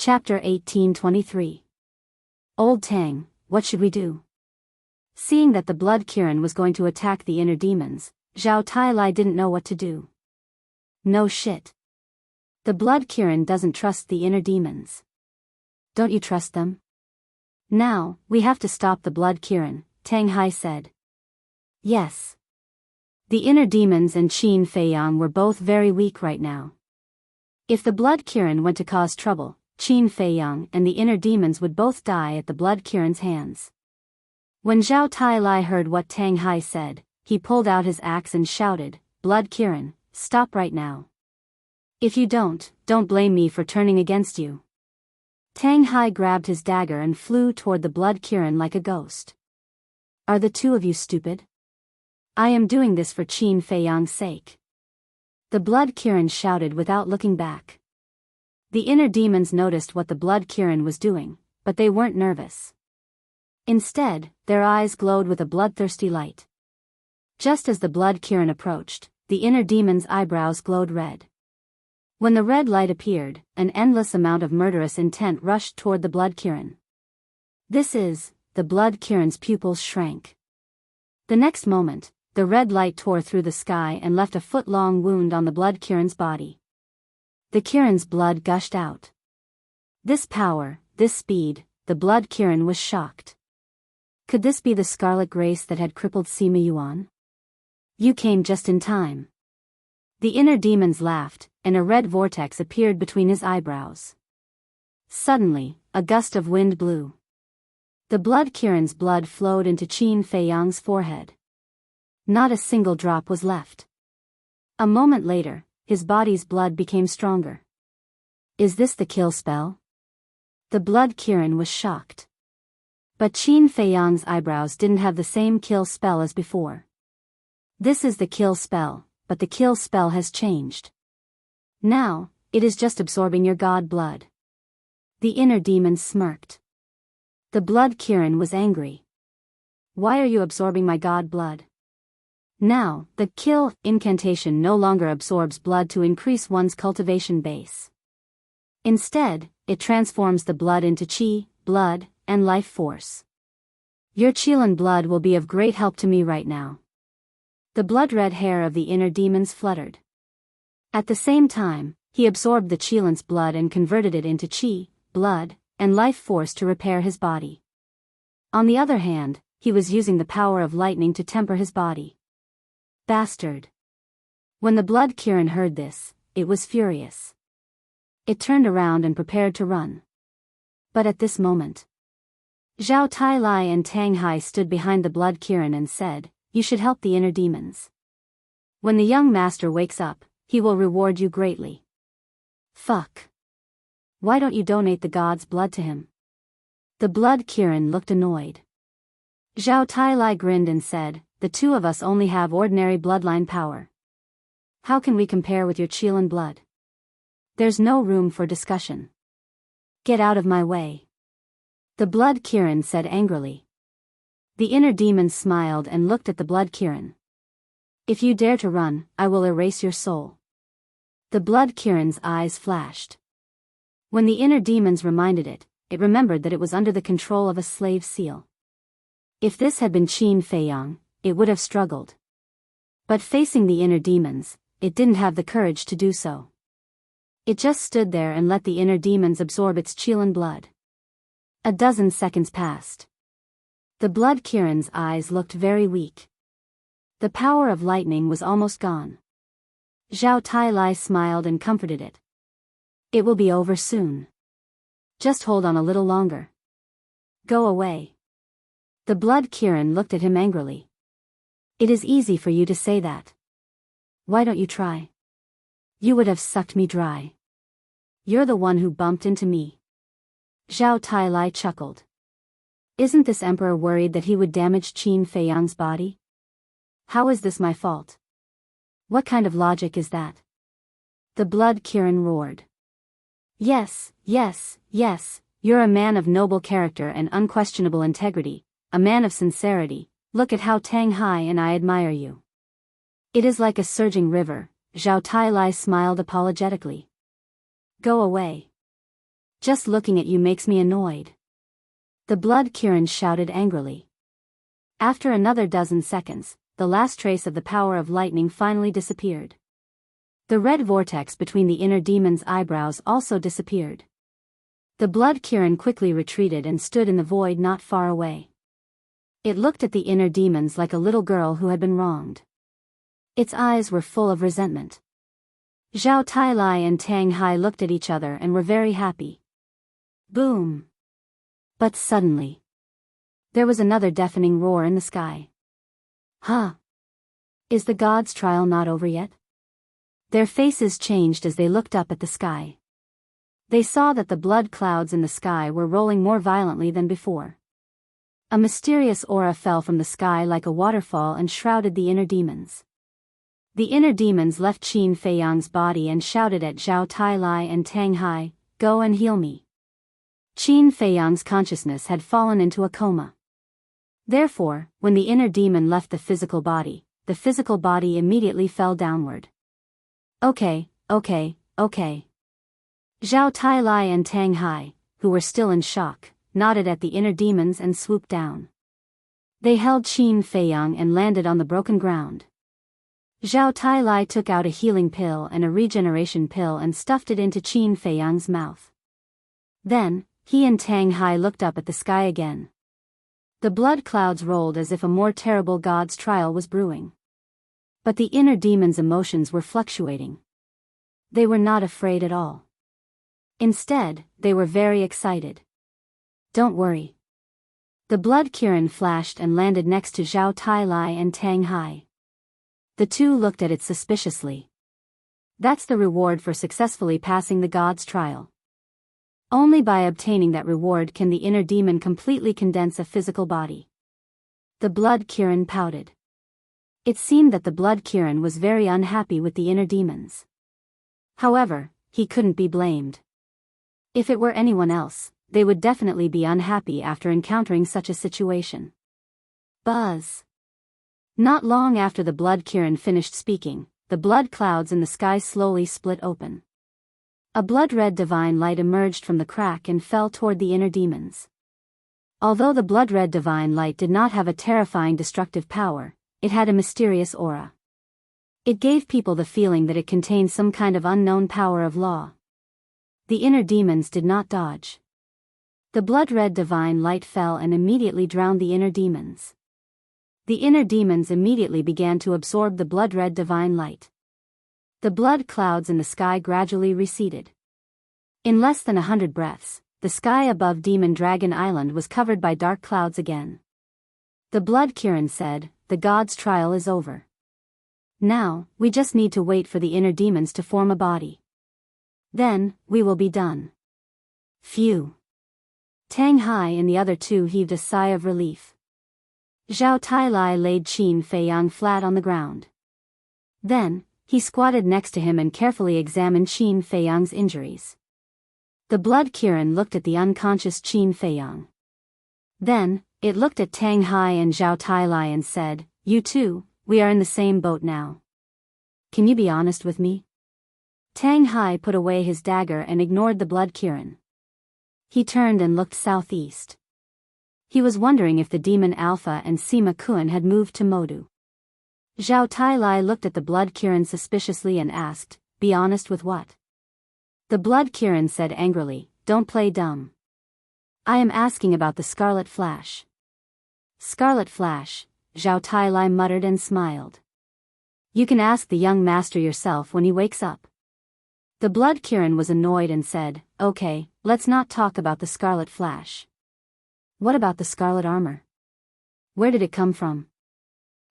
Chapter 1823. Old Tang, what should we do? Seeing that the Blood Kirin was going to attack the inner demons, Zhao Tailai didn't know what to do. No shit. The Blood Kirin doesn't trust the inner demons. Don't you trust them? Now, we have to stop the Blood Kirin, Tang Hai said. Yes. The inner demons and Qin Feiyang were both very weak right now. If the Blood Kirin went to cause trouble, Qin Feiyang and the inner demons would both die at the Blood Kirin's hands. When Zhao Tailai heard what Tang Hai said, he pulled out his axe and shouted, "Blood Kirin, stop right now. If you don't blame me for turning against you." Tang Hai grabbed his dagger and flew toward the Blood Kirin like a ghost. Are the two of you stupid? I am doing this for Qin Feiyang's sake. The Blood Kirin shouted without looking back. The inner demons noticed what the Blood Kirin was doing, but they weren't nervous. Instead, their eyes glowed with a bloodthirsty light. Just as the Blood Kirin approached, the inner demon's eyebrows glowed red. When the red light appeared, an endless amount of murderous intent rushed toward the Blood Kirin. The Blood Kirin's pupils shrank. The next moment, the red light tore through the sky and left a foot-long wound on the Blood Kirin's body. The Kirin's blood gushed out. This power, this speed, the Blood Kirin was shocked. Could this be the Scarlet Grace that had crippled Sima Yuan? You came just in time. The inner demons laughed, and a red vortex appeared between his eyebrows. Suddenly, a gust of wind blew. The Blood Kirin's blood flowed into Qin Feiyang's forehead. Not a single drop was left. A moment later, his body's blood became stronger. Is this the kill spell? The Blood Kirin was shocked. But Qin Feiyang's eyebrows didn't have the same kill spell as before. This is the kill spell, but the kill spell has changed. Now, it is just absorbing your god blood. The inner demons smirked. The Blood Kirin was angry. Why are you absorbing my god blood? Now, the kill incantation no longer absorbs blood to increase one's cultivation base. Instead, it transforms the blood into qi, blood, and life force. Your Qilin blood will be of great help to me right now. The blood-red hair of the inner demons fluttered. At the same time, he absorbed the Qilin's blood and converted it into qi, blood, and life force to repair his body. On the other hand, he was using the power of lightning to temper his body. Bastard. When the Blood Kirin heard this, it was furious. It turned around and prepared to run. But at this moment, Zhao Tailai and Tang Hai stood behind the Blood Kirin and said, "You should help the inner demons. When the young master wakes up, he will reward you greatly." Fuck. Why don't you donate the god's blood to him? The Blood Kirin looked annoyed. Zhao Tailai grinned and said, "The two of us only have ordinary bloodline power. How can we compare with your Qilin blood? There's no room for discussion. Get out of my way." The Blood Kirin said angrily. The inner demons smiled and looked at the Blood Kirin. "If you dare to run, I will erase your soul." The Blood Kirin's eyes flashed. When the inner demons reminded it remembered that it was under the control of a slave seal. If this had been Qin Feiyang, it would have struggled. But facing the inner demons, it didn't have the courage to do so. It just stood there and let the inner demons absorb its Qilin blood. A dozen seconds passed. The Blood Kirin's eyes looked very weak. The power of lightning was almost gone. Zhao Tailai smiled and comforted it. "It will be over soon. Just hold on a little longer. Go away." The Blood Kirin looked at him angrily. "It is easy for you to say that. Why don't you try? You would have sucked me dry. You're the one who bumped into me." Zhao Tailai chuckled. Isn't this emperor worried that he would damage Qin Feiyang's body? How is this my fault? What kind of logic is that? The Blood Kirin roared. Yes, you're a man of noble character and unquestionable integrity, a man of sincerity. Look at how Tang Hai and I admire you. It is like a surging river. Zhao Tailai smiled apologetically. Go away. Just looking at you makes me annoyed. The Blood Kirin shouted angrily. After another dozen seconds, the last trace of the power of lightning finally disappeared. The red vortex between the inner demon's eyebrows also disappeared. The Blood Kirin quickly retreated and stood in the void not far away. It looked at the inner demons like a little girl who had been wronged. Its eyes were full of resentment. Zhao Tailai and Tang Hai looked at each other and were very happy. Boom! But suddenly, there was another deafening roar in the sky. Huh? Is the gods' trial not over yet? Their faces changed as they looked up at the sky. They saw that the blood clouds in the sky were rolling more violently than before. A mysterious aura fell from the sky like a waterfall and shrouded the inner demons. The inner demons left Qin Feiyang's body and shouted at Zhao Tailai and Tang Hai, "Go and heal me." Qin Feiyang's consciousness had fallen into a coma. Therefore, when the inner demon left the physical body immediately fell downward. Okay. Zhao Tailai and Tang Hai, who were still in shock, nodded at the inner demons and swooped down. They held Qin Feiyang and landed on the broken ground. Zhao Tailai took out a healing pill and a regeneration pill and stuffed it into Qin Feiyang's mouth. Then, he and Tang Hai looked up at the sky again. The blood clouds rolled as if a more terrible god's trial was brewing. But the inner demon's emotions were fluctuating. They were not afraid at all. Instead, they were very excited. Don't worry. The Blood Kirin flashed and landed next to Zhao Tailai and Tang Hai. The two looked at it suspiciously. That's the reward for successfully passing the god's trial. Only by obtaining that reward can the inner demon completely condense a physical body. The Blood Kirin pouted. It seemed that the Blood Kirin was very unhappy with the inner demons. However, he couldn't be blamed. If it were anyone else, they would definitely be unhappy after encountering such a situation. Buzz. Not long after the Blood Kirin finished speaking, the blood clouds in the sky slowly split open. A blood-red divine light emerged from the crack and fell toward the inner demons. Although the blood-red divine light did not have a terrifying destructive power, it had a mysterious aura. It gave people the feeling that it contained some kind of unknown power of law. The inner demons did not dodge. The blood-red divine light fell and immediately drowned the inner demons. The inner demons immediately began to absorb the blood-red divine light. The blood clouds in the sky gradually receded. In less than 100 breaths, the sky above Demon Dragon Island was covered by dark clouds again. The Blood Kirin said, "The god's trial is over. Now, we just need to wait for the inner demons to form a body. Then, we will be done." Phew. Tang Hai and the other two heaved a sigh of relief. Zhao Tailai laid Qin Feiyang flat on the ground. Then, he squatted next to him and carefully examined Qin Feiyang's injuries. The Blood Kirin looked at the unconscious Qin Feiyang. Then, it looked at Tang Hai and Zhao Tailai and said, "You two, we are in the same boat now. Can you be honest with me?" Tang Hai put away his dagger and ignored the Blood Kirin. He turned and looked southeast. He was wondering if the demon Alpha and Sima Kun had moved to Modu. Zhao Tailai looked at the Blood Kirin suspiciously and asked, "Be honest with what?" The Blood Kirin said angrily, "Don't play dumb. I am asking about the Scarlet Flash." "Scarlet Flash," Zhao Tailai muttered and smiled. "You can ask the young master yourself when he wakes up." The Blood Kirin was annoyed and said, "Okay, let's not talk about the Scarlet Flash. What about the Scarlet Armor? Where did it come from?"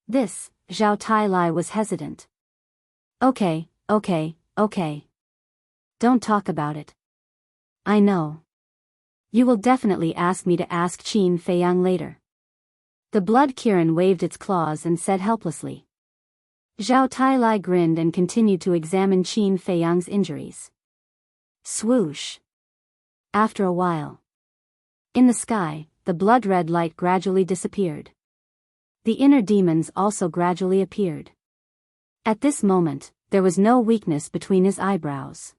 This, Zhao Tailai was hesitant. Okay. Don't talk about it. I know. You will definitely ask me to ask Qin Feiyang later." The Blood Kirin waved its claws and said helplessly. Zhao Tailai grinned and continued to examine Qin Feiyang's injuries. Swoosh. After a while, in the sky, the blood-red light gradually disappeared. The inner demons also gradually appeared. At this moment, there was no weakness between his eyebrows.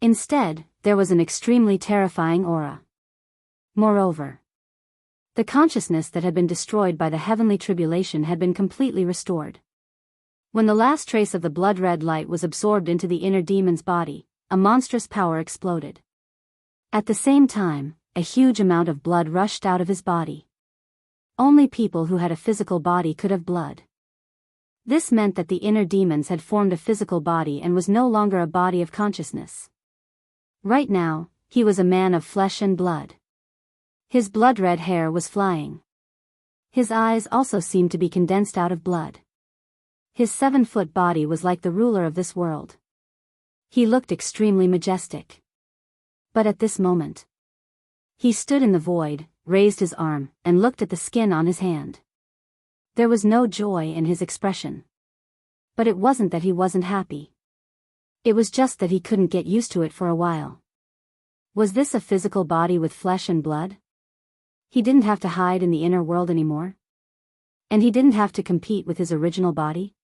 Instead, there was an extremely terrifying aura. Moreover, the consciousness that had been destroyed by the heavenly tribulation had been completely restored. When the last trace of the blood-red light was absorbed into the inner demon's body, a monstrous power exploded. At the same time, a huge amount of blood rushed out of his body. Only people who had a physical body could have blood. This meant that the inner demons had formed a physical body and was no longer a body of consciousness. Right now, he was a man of flesh and blood. His blood-red hair was flying. His eyes also seemed to be condensed out of blood. His 7-foot body was like the ruler of this world. He looked extremely majestic. But at this moment, he stood in the void, raised his arm, and looked at the skin on his hand. There was no joy in his expression. But it wasn't that he wasn't happy. It was just that he couldn't get used to it for a while. Was this a physical body with flesh and blood? He didn't have to hide in the inner world anymore. And he didn't have to compete with his original body.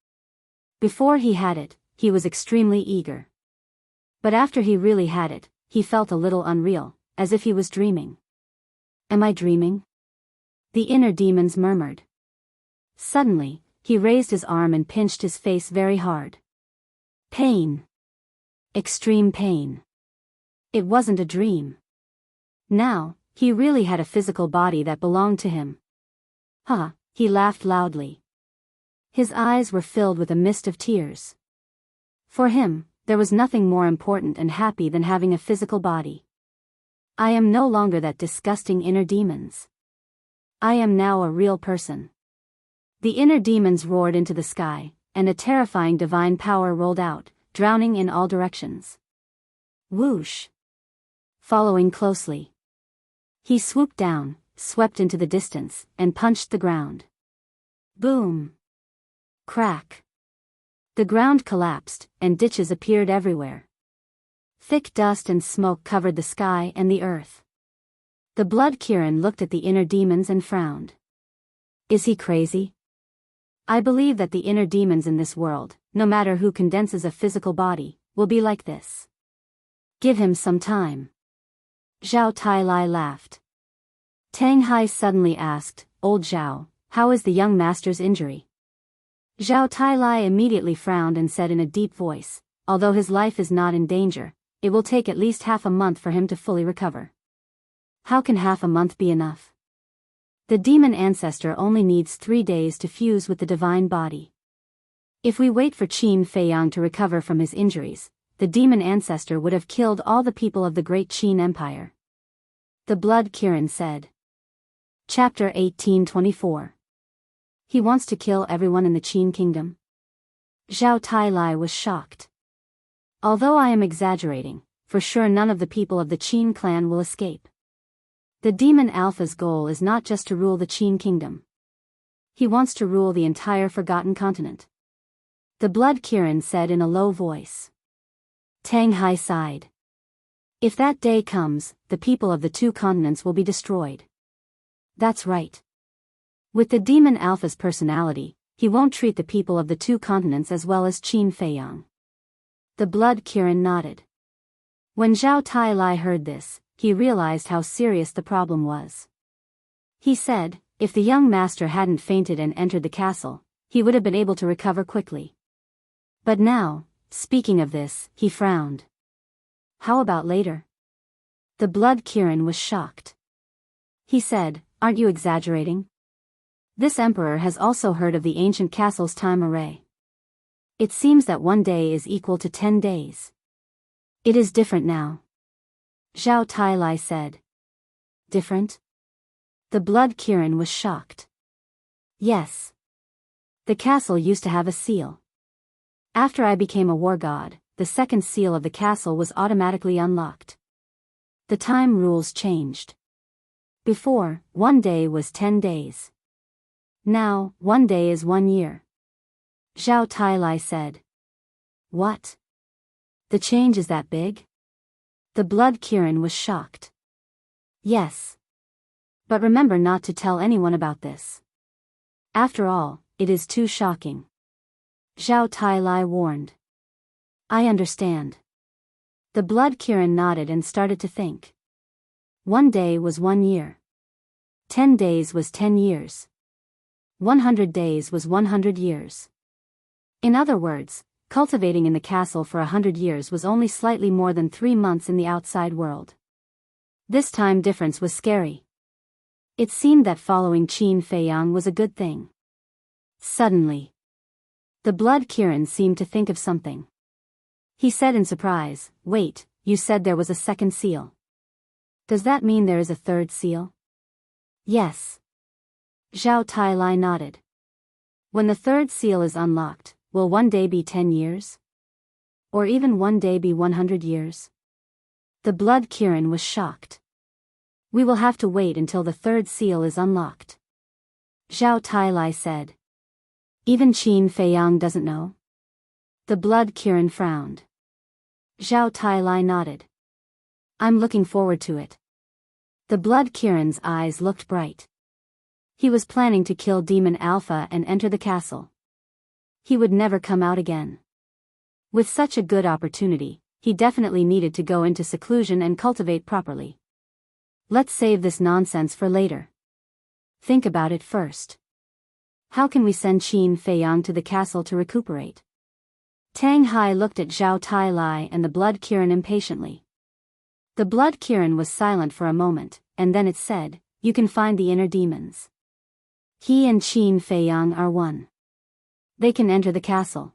Before he had it, he was extremely eager. But after he really had it, he felt a little unreal, as if he was dreaming. Am I dreaming? The inner demons murmured. Suddenly, he raised his arm and pinched his face very hard. Pain. Extreme pain. It wasn't a dream. Now, he really had a physical body that belonged to him. Ha, he laughed loudly. His eyes were filled with a mist of tears. For him, there was nothing more important and happy than having a physical body. I am no longer that disgusting inner demons. I am now a real person. The inner demons roared into the sky, and a terrifying divine power rolled out, drowning in all directions. Whoosh! Following closely. He swooped down, swept into the distance, and punched the ground. Boom! Crack! The ground collapsed, and ditches appeared everywhere. Thick dust and smoke covered the sky and the earth. The Blood Kirin looked at the inner demons and frowned. Is he crazy? I believe that the inner demons in this world, no matter who condenses a physical body, will be like this. Give him some time. Zhao Tailai laughed. Tang Hai suddenly asked, Old Zhao, how is the young master's injury? Zhao Tailai immediately frowned and said in a deep voice, although his life is not in danger, it will take at least half a month for him to fully recover. How can half a month be enough? The demon ancestor only needs 3 days to fuse with the divine body. If we wait for Qin Feiyang to recover from his injuries, the demon ancestor would have killed all the people of the great Qin Empire. The Blood Kirin said. Chapter 1824. He wants to kill everyone in the Qin kingdom? Zhao Tailai was shocked. Although I am exaggerating, for sure none of the people of the Qin clan will escape. The demon Alpha's goal is not just to rule the Qin kingdom. He wants to rule the entire Forgotten Continent. The Blood Kirin said in a low voice. Tang Hai sighed. If that day comes, the people of the 2 continents will be destroyed. That's right. With the demon Alpha's personality, he won't treat the people of the 2 continents as well as Qin Feiyang. The Blood Kirin nodded. When Zhao Tailai heard this, he realized how serious the problem was. He said, if the young master hadn't fainted and entered the castle, he would have been able to recover quickly. But now, speaking of this, he frowned. How about later? The Blood Kirin was shocked. He said, aren't you exaggerating? This emperor has also heard of the ancient castle's time array. It seems that 1 day is equal to 10 days. It is different now. Zhao Tailai said. Different? The Blood Kirin was shocked. Yes. The castle used to have a seal. After I became a war god, the second seal of the castle was automatically unlocked. The time rules changed. Before, 1 day was 10 days. Now, 1 day is 1 year. Zhao Tailai said. What? The change is that big? The Blood Kirin was shocked. Yes. But remember not to tell anyone about this. After all, it is too shocking. Zhao Tailai warned. I understand. The Blood Kirin nodded and started to think. 1 day was 1 year. 10 days was 10 years. 100 days was 100 years. In other words, cultivating in the castle for 100 years was only slightly more than 3 months in the outside world. This time difference was scary. It seemed that following Qin Feiyang was a good thing. Suddenly, the Blood Kirin seemed to think of something. He said in surprise, "Wait, you said there was a second seal. Does that mean there is a third seal?" "Yes." Zhao Tailai nodded. "When the third seal is unlocked, will 1 day be 10 years? Or even 1 day be 100 years? The Blood Kirin was shocked. "We will have to wait until the third seal is unlocked," Zhao Tailai said. "Even Qin Feiyang doesn't know?" The Blood Kirin frowned. Zhao Tailai nodded. "I'm looking forward to it." The Blood Kirin's eyes looked bright. He was planning to kill Demon Alpha and enter the castle. He would never come out again. With such a good opportunity, he definitely needed to go into seclusion and cultivate properly. Let's save this nonsense for later. Think about it first. How can we send Qin Feiyang to the castle to recuperate? Tang Hai looked at Zhao Tailai and the Blood Kirin impatiently. The Blood Kirin was silent for a moment, and then it said, "You can find the inner demons. He and Qin Feiyang are one. They can enter the castle."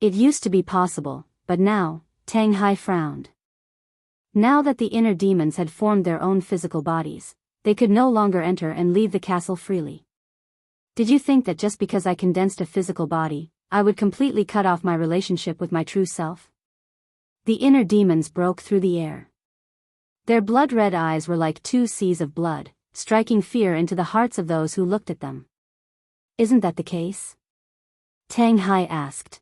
It used to be possible, but now, Tang Hai frowned. Now that the inner demons had formed their own physical bodies, they could no longer enter and leave the castle freely. "Did you think that just because I condensed a physical body, I would completely cut off my relationship with my true self?" The inner demons broke through the air. Their blood-red eyes were like 2 seas of blood, striking fear into the hearts of those who looked at them. "Isn't that the case?" Tang Hai asked.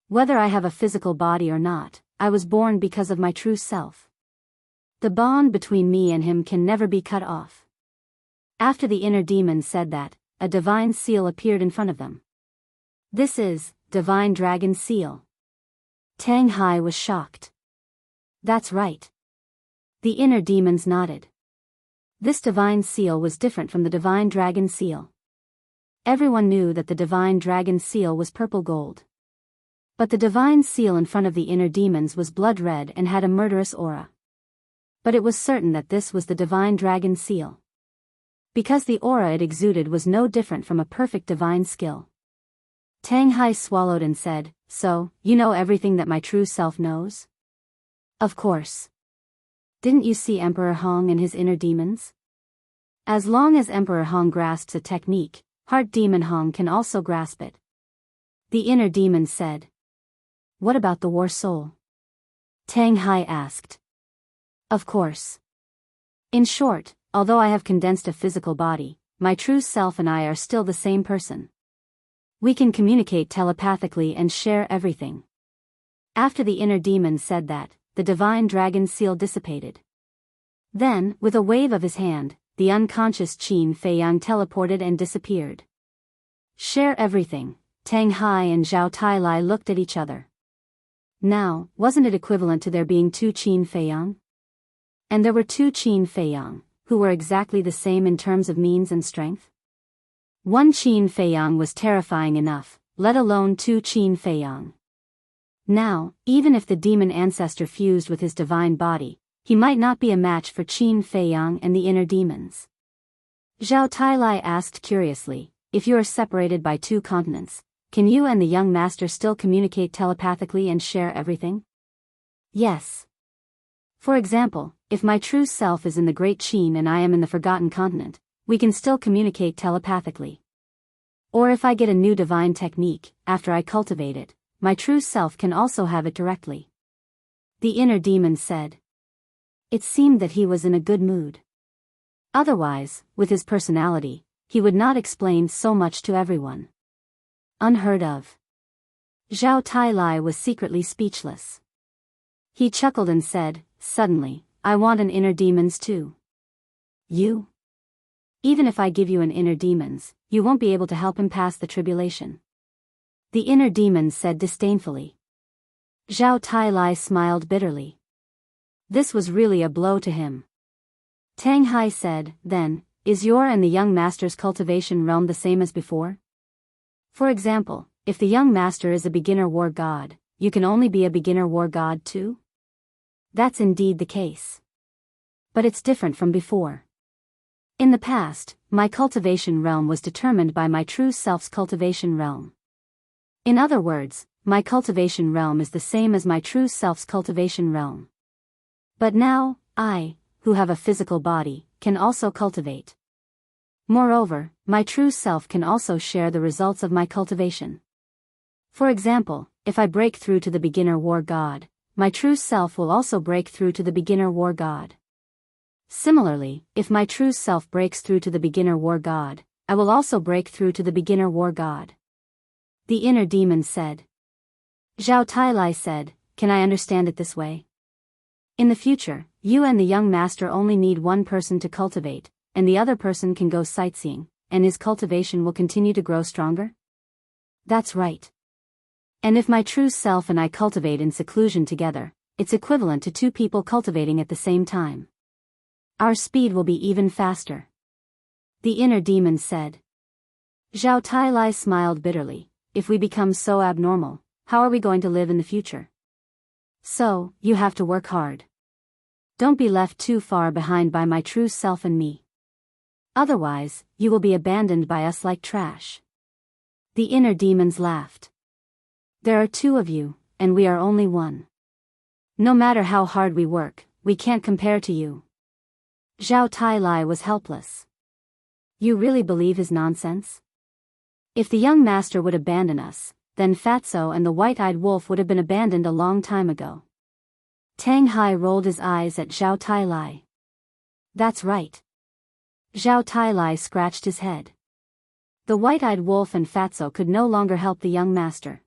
"Whether I have a physical body or not, I was born because of my true self. The bond between me and him can never be cut off." After the inner demons said that, a divine seal appeared in front of them. "This is Divine Dragon Seal." Tang Hai was shocked. "That's right." The inner demons nodded. This divine seal was different from the Divine Dragon Seal. Everyone knew that the Divine Dragon Seal was purple gold. But the divine seal in front of the inner demons was blood red and had a murderous aura. But it was certain that this was the Divine Dragon Seal. Because the aura it exuded was no different from a perfect divine skill. Tang Hai swallowed and said, "So, you know everything that my true self knows?" "Of course. Didn't you see Emperor Hong and his inner demons? As long as Emperor Hong grasps a technique, Heart Demon Hong can also grasp it." The inner demons said. "What about the War Soul?" Tang Hai asked. "Of course. In short, although I have condensed a physical body, my true self and I are still the same person. We can communicate telepathically and share everything." After the inner demon said that, the Divine Dragon Seal dissipated. Then, with a wave of his hand, the unconscious Qin Feiyang teleported and disappeared. "Share everything." Tang Hai and Zhao Tailai looked at each other. Now, wasn't it equivalent to there being 2 Qin Feiyang? And there were 2 Qin Feiyang, who were exactly the same in terms of means and strength? One Qin Feiyang was terrifying enough, let alone 2 Qin Feiyang. Now, even if the demon ancestor fused with his divine body, he might not be a match for Qin Feiyang and the inner demons. Zhao Tailai asked curiously, "If you are separated by 2 continents, can you and the young master still communicate telepathically and share everything?" "Yes. For example, if my true self is in the Great Qin and I am in the Forgotten Continent, we can still communicate telepathically. Or if I get a new divine technique, after I cultivate it, my true self can also have it directly." The inner demon said. It seemed that he was in a good mood. Otherwise, with his personality, he would not explain so much to everyone. Unheard of. Zhao Tailai was secretly speechless. He chuckled and said, suddenly, "I want an inner demons too." "You? Even if I give you an inner demons, you won't be able to help him pass the tribulation." The inner demons said disdainfully. Zhao Tai smiled bitterly. This was really a blow to him. Tang Hai said, then, is your and the young master's cultivation realm the same as before? For example, if the young master is a beginner war god, you can only be a beginner war god too? That's indeed the case. But it's different from before. In the past, my cultivation realm was determined by my true self's cultivation realm. In other words, my cultivation realm is the same as my true self's cultivation realm. But now, I, who have a physical body, can also cultivate. Moreover, my true self can also share the results of my cultivation. For example, if I break through to the beginner war god, my true self will also break through to the beginner war god. Similarly, if my true self breaks through to the beginner war god, I will also break through to the beginner war god. The inner demon said. Zhao Tai said, can I understand it this way? In the future, you and the young master only need one person to cultivate, and the other person can go sightseeing, and his cultivation will continue to grow stronger? That's right. And if my true self and I cultivate in seclusion together, it's equivalent to two people cultivating at the same time. Our speed will be even faster. The inner demon said. Zhao Tai smiled bitterly. If we become so abnormal, how are we going to live in the future? So, you have to work hard. Don't be left too far behind by my true self and me. Otherwise, you will be abandoned by us like trash. The inner demons laughed. There are two of you, and we are only one. No matter how hard we work, we can't compare to you. Zhao Tai was helpless. You really believe his nonsense? If the young master would abandon us, then Fatso and the white-eyed wolf would have been abandoned a long time ago. Tang Hai rolled his eyes at Zhao Tai. That's right. Zhao Tai scratched his head. The white-eyed wolf and Fatso could no longer help the young master.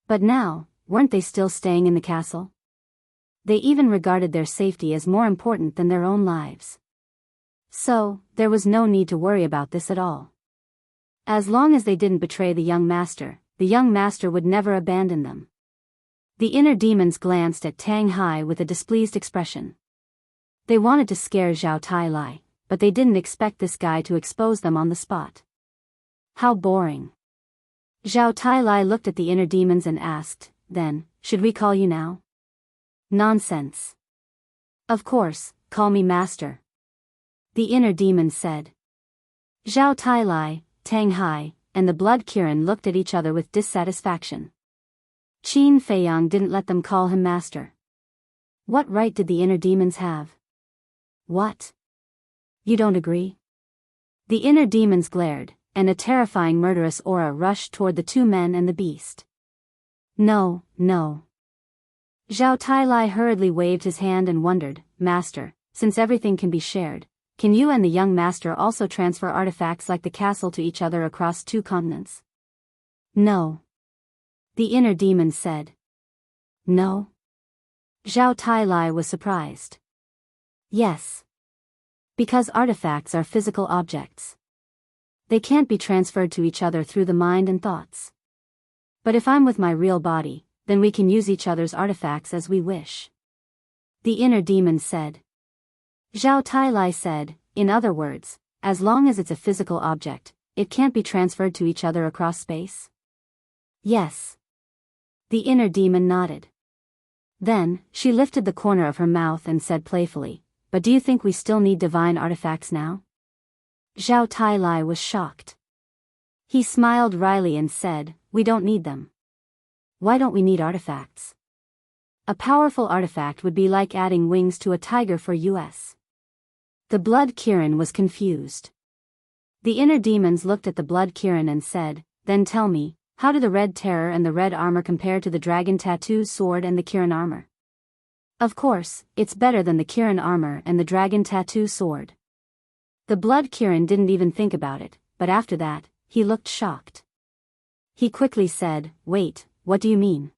But now, weren't they still staying in the castle? They even regarded their safety as more important than their own lives. So, there was no need to worry about this at all. As long as they didn't betray the young master would never abandon them. The inner demons glanced at Tang Hai with a displeased expression. They wanted to scare Zhao Tai, but they didn't expect this guy to expose them on the spot. How boring. Zhao Tai looked at the inner demons and asked, then, should we call you now? Nonsense. Of course, call me master. The inner demon said. Zhao Tai, Tang Hai, and the Blood Kirin looked at each other with dissatisfaction. Qin Feiyang didn't let them call him master. What right did the inner demons have? What? You don't agree? The inner demons glared, and a terrifying murderous aura rushed toward the two men and the beast. No, no. Zhao Tai hurriedly waved his hand and wondered, Master, since everything can be shared, can you and the young master also transfer artifacts like the castle to each other across two continents? No. The inner demon said. No? Zhao Tai was surprised. Yes. Because artifacts are physical objects. They can't be transferred to each other through the mind and thoughts. But if I'm with my real body, then we can use each other's artifacts as we wish. The inner demon said. Zhao Tai said, in other words, as long as it's a physical object, it can't be transferred to each other across space? Yes. The inner demon nodded. Then, she lifted the corner of her mouth and said playfully, but do you think we still need divine artifacts now? Zhao Tai was shocked. He smiled wryly and said, we don't need them. Why don't we need artifacts? A powerful artifact would be like adding wings to a tiger for us. The Blood Kirin was confused. The inner demons looked at the Blood Kirin and said, then tell me, how do the Red Terror and the Red Armor compare to the Dragon Tattoo Sword and the Kirin Armor? Of course, it's better than the Kirin Armor and the Dragon Tattoo Sword. The Blood Kirin didn't even think about it, but after that, he looked shocked. He quickly said, wait, what do you mean?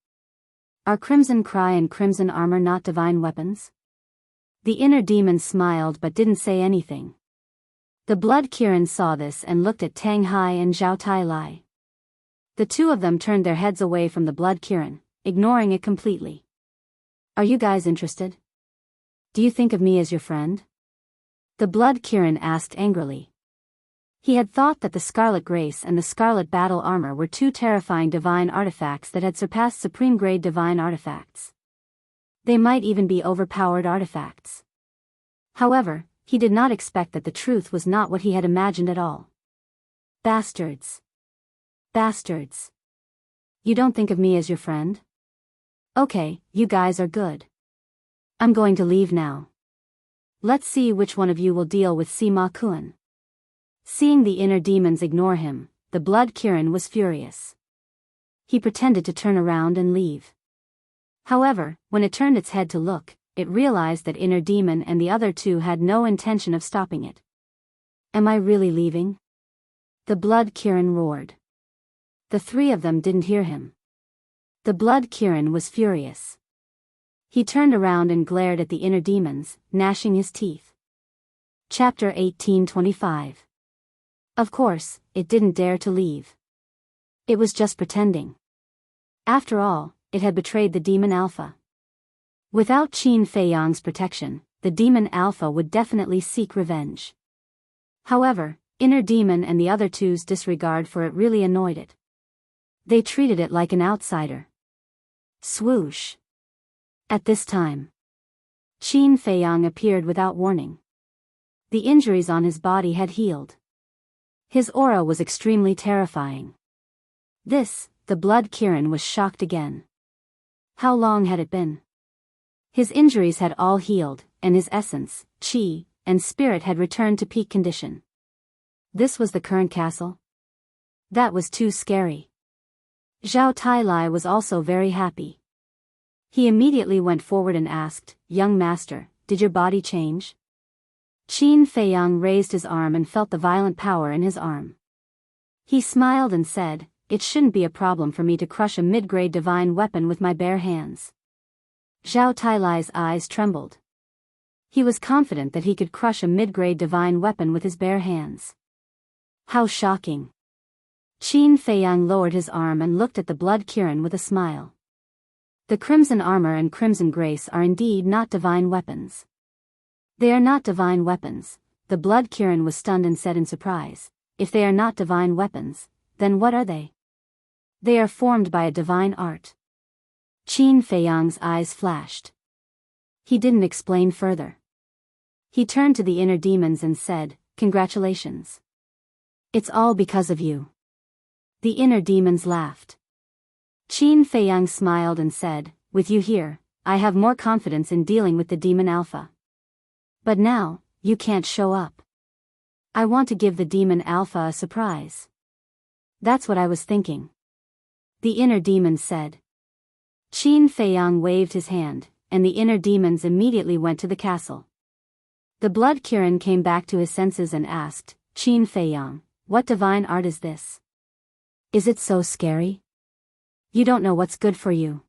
Are Crimson Cry and Crimson Armor not divine weapons? The inner demon smiled but didn't say anything. The Blood Kirin saw this and looked at Tang Hai and Zhao Tai. The two of them turned their heads away from the Blood Kirin, ignoring it completely. Are you guys interested? Do you think of me as your friend? The Blood Kirin asked angrily. He had thought that the Scarlet Grace and the Scarlet Battle Armor were two terrifying divine artifacts that had surpassed supreme-grade divine artifacts. They might even be overpowered artifacts. However, he did not expect that the truth was not what he had imagined at all. Bastards. Bastards. You don't think of me as your friend? Okay, you guys are good. I'm going to leave now. Let's see which one of you will deal with Sima Kun. Seeing the inner demons ignore him, the Blood Kirin was furious. He pretended to turn around and leave. However, when it turned its head to look, it realized that Inner Demon and the other two had no intention of stopping it. Am I really leaving? The Blood Kirin roared. The three of them didn't hear him. The Blood Kirin was furious. He turned around and glared at the inner demons, gnashing his teeth. Chapter 1825. Of course, it didn't dare to leave. It was just pretending. After all, it had betrayed the Demon Alpha. Without Qin Feiyang's protection, the Demon Alpha would definitely seek revenge. However, Inner Demon and the other two's disregard for it really annoyed it. They treated it like an outsider. Swoosh. At this time, Qin Feiyang appeared without warning. The injuries on his body had healed. His aura was extremely terrifying. The Blood Kirin was shocked again. How long had it been? His injuries had all healed, and his essence, chi, and spirit had returned to peak condition. This was the current castle? That was too scary. Zhao Tailai was also very happy. He immediately went forward and asked, "Young master, did your body change?" Qin Feiyang raised his arm and felt the violent power in his arm. He smiled and said, "It shouldn't be a problem for me to crush a mid-grade divine weapon with my bare hands." Zhao Tailai's eyes trembled. He was confident that he could crush a mid-grade divine weapon with his bare hands. How shocking. Qin Feiyang lowered his arm and looked at the Blood Kirin with a smile. The Crimson Armor and Crimson Grace are indeed not divine weapons. They are not divine weapons. The Blood Kirin was stunned and said in surprise, "If they are not divine weapons, then what are they?" "They are formed by a divine art." Qin Feiyang's eyes flashed. He didn't explain further. He turned to the inner demons and said, "Congratulations. It's all because of you." The inner demons laughed. Qin Feiyang smiled and said, "With you here, I have more confidence in dealing with the Demon Alpha. But now, you can't show up. I want to give the Demon Alpha a surprise." "That's what I was thinking," the inner demon said. Qin Feiyang waved his hand, and the inner demons immediately went to the castle. The Blood Kirin came back to his senses and asked, "Qin Feiyang, what divine art is this? Is it so scary? You don't know what's good for you."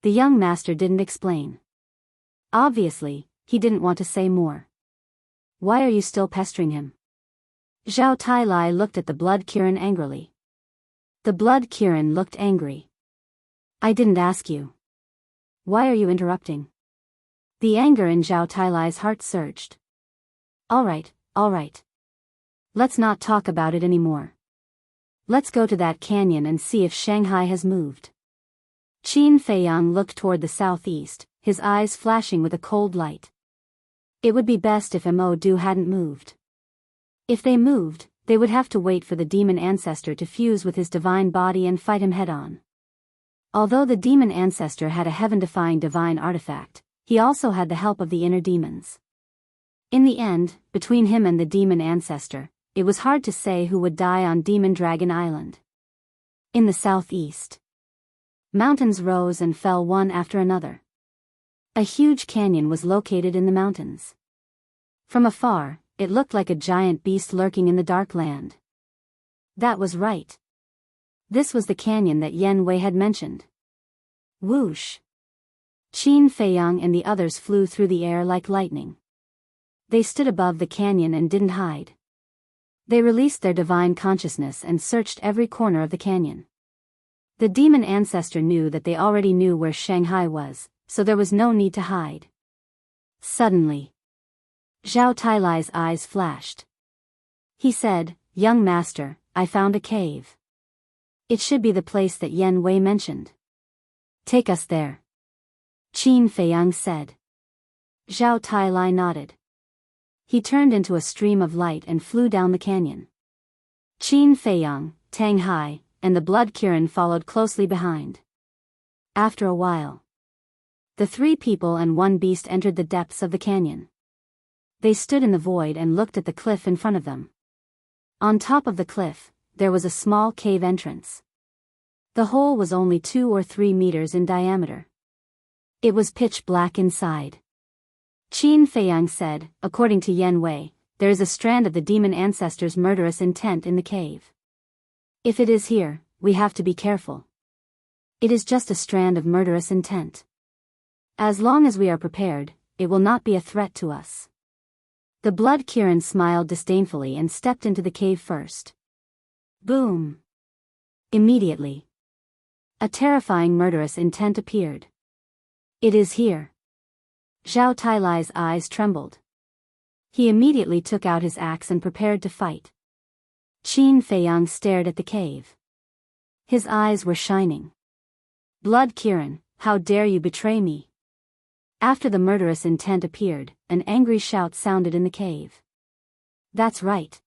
The young master didn't explain. Obviously, he didn't want to say more. "Why are you still pestering him?" Zhao Tailai looked at the Blood Kirin angrily. The Blood Kirin looked angry. "I didn't ask you. Why are you interrupting?" The anger in Zhao Tailai's heart surged. All right. Let's not talk about it anymore. Let's go to that canyon and see if Shanghai has moved." Qin Feiyang looked toward the southeast, his eyes flashing with a cold light. It would be best if Mo Du hadn't moved. If they moved, they would have to wait for the demon ancestor to fuse with his divine body and fight him head-on. Although the demon ancestor had a heaven-defying divine artifact, he also had the help of the inner demons. In the end, between him and the demon ancestor, it was hard to say who would die on Demon Dragon Island. In the southeast, mountains rose and fell one after another. A huge canyon was located in the mountains. From afar, it looked like a giant beast lurking in the dark land. That was right. This was the canyon that Yen Wei had mentioned. Whoosh! Qin Feiyang and the others flew through the air like lightning. They stood above the canyon and didn't hide. They released their divine consciousness and searched every corner of the canyon. The demon ancestor knew that they already knew where Shanghai was, so there was no need to hide. Suddenly, Zhao Tailai's eyes flashed. He said, "Young master, I found a cave. It should be the place that Yan Wei mentioned. Take us there." Qin Feiyang said. Zhao Tailai nodded. He turned into a stream of light and flew down the canyon. Qin Feiyang, Tang Hai, and the Blood Kirin followed closely behind. After a while, the three people and one beast entered the depths of the canyon. They stood in the void and looked at the cliff in front of them. On top of the cliff, there was a small cave entrance. The hole was only 2 or 3 meters in diameter. It was pitch black inside. Qin Feiyang said, "According to Yan Wei, there is a strand of the demon ancestor's murderous intent in the cave. If it is here, we have to be careful. It is just a strand of murderous intent. As long as we are prepared, it will not be a threat to us." The Blood Kirin smiled disdainfully and stepped into the cave first. Boom! Immediately, a terrifying murderous intent appeared. "It is here." Zhao Tailai's eyes trembled. He immediately took out his axe and prepared to fight. Qin Feiyang stared at the cave. His eyes were shining. "Blood Kirin, how dare you betray me?" After the murderous intent appeared, an angry shout sounded in the cave. That's right.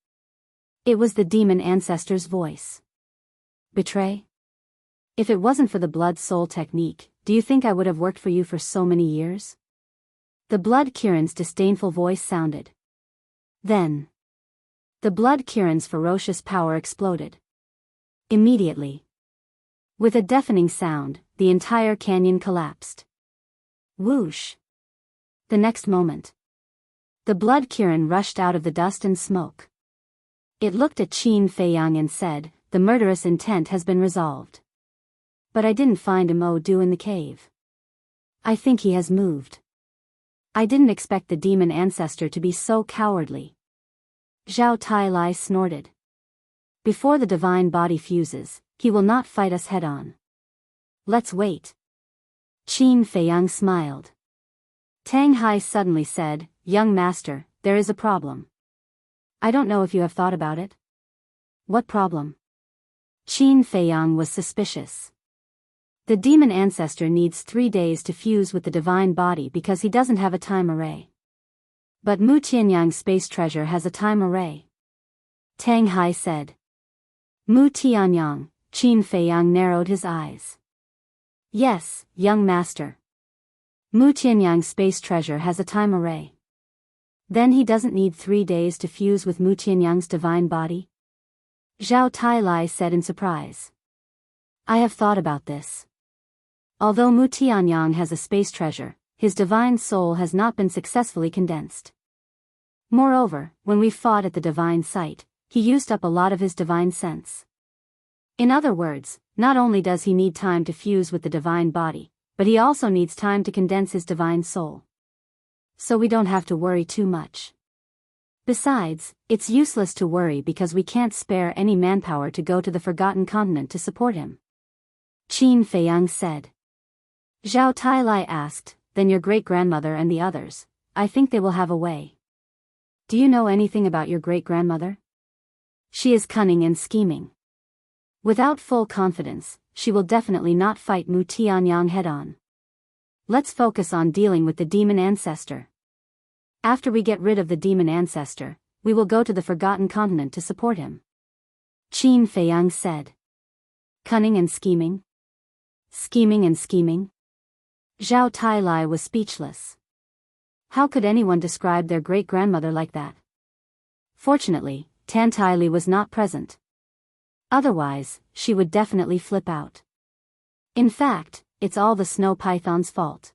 It was the demon ancestor's voice. "Betray? If it wasn't for the blood soul technique, do you think I would have worked for you for so many years?" The Blood Kirin's disdainful voice sounded. Then, the Blood Kirin's ferocious power exploded. Immediately, with a deafening sound, the entire canyon collapsed. Whoosh! The next moment, the Blood Kirin rushed out of the dust and smoke. It looked at Qin Feiyang and said, "The murderous intent has been resolved. But I didn't find Mo Du in the cave. I think he has moved. I didn't expect the demon ancestor to be so cowardly." Zhao Tailai snorted. "Before the divine body fuses, he will not fight us head-on. Let's wait." Qin Feiyang smiled. Tang Hai suddenly said, "Young master, there is a problem. I don't know if you have thought about it." "What problem?" Qin Feiyang was suspicious. "The demon ancestor needs 3 days to fuse with the divine body because he doesn't have a time array. But Mu Tianyang's space treasure has a time array." Tang Hai said. "Mu Tianyang," Qin Feiyang narrowed his eyes. "Yes, young master. Mu Tianyang's space treasure has a time array. Then he doesn't need 3 days to fuse with Mu Tianyang's divine body?" Zhao Tailai said in surprise. "I have thought about this. Although Mu Tianyang has a space treasure, his divine soul has not been successfully condensed. Moreover, when we fought at the divine site, he used up a lot of his divine sense. In other words, not only does he need time to fuse with the divine body, but he also needs time to condense his divine soul. So we don't have to worry too much. Besides, it's useless to worry because we can't spare any manpower to go to the Forgotten Continent to support him." Qin Feiyang said. Zhao Tailai asked, "Then your great-grandmother and the others, I think they will have a way. Do you know anything about your great-grandmother?" "She is cunning and scheming. Without full confidence, she will definitely not fight Mu Tianyang head-on. Let's focus on dealing with the demon ancestor. After we get rid of the demon ancestor, we will go to the Forgotten Continent to support him." Qin Feiyang said. "Cunning and scheming? Scheming and scheming?" Zhao Tailai was speechless. How could anyone describe their great-grandmother like that? Fortunately, Tan Taili was not present. Otherwise, she would definitely flip out. In fact, it's all the snow python's fault.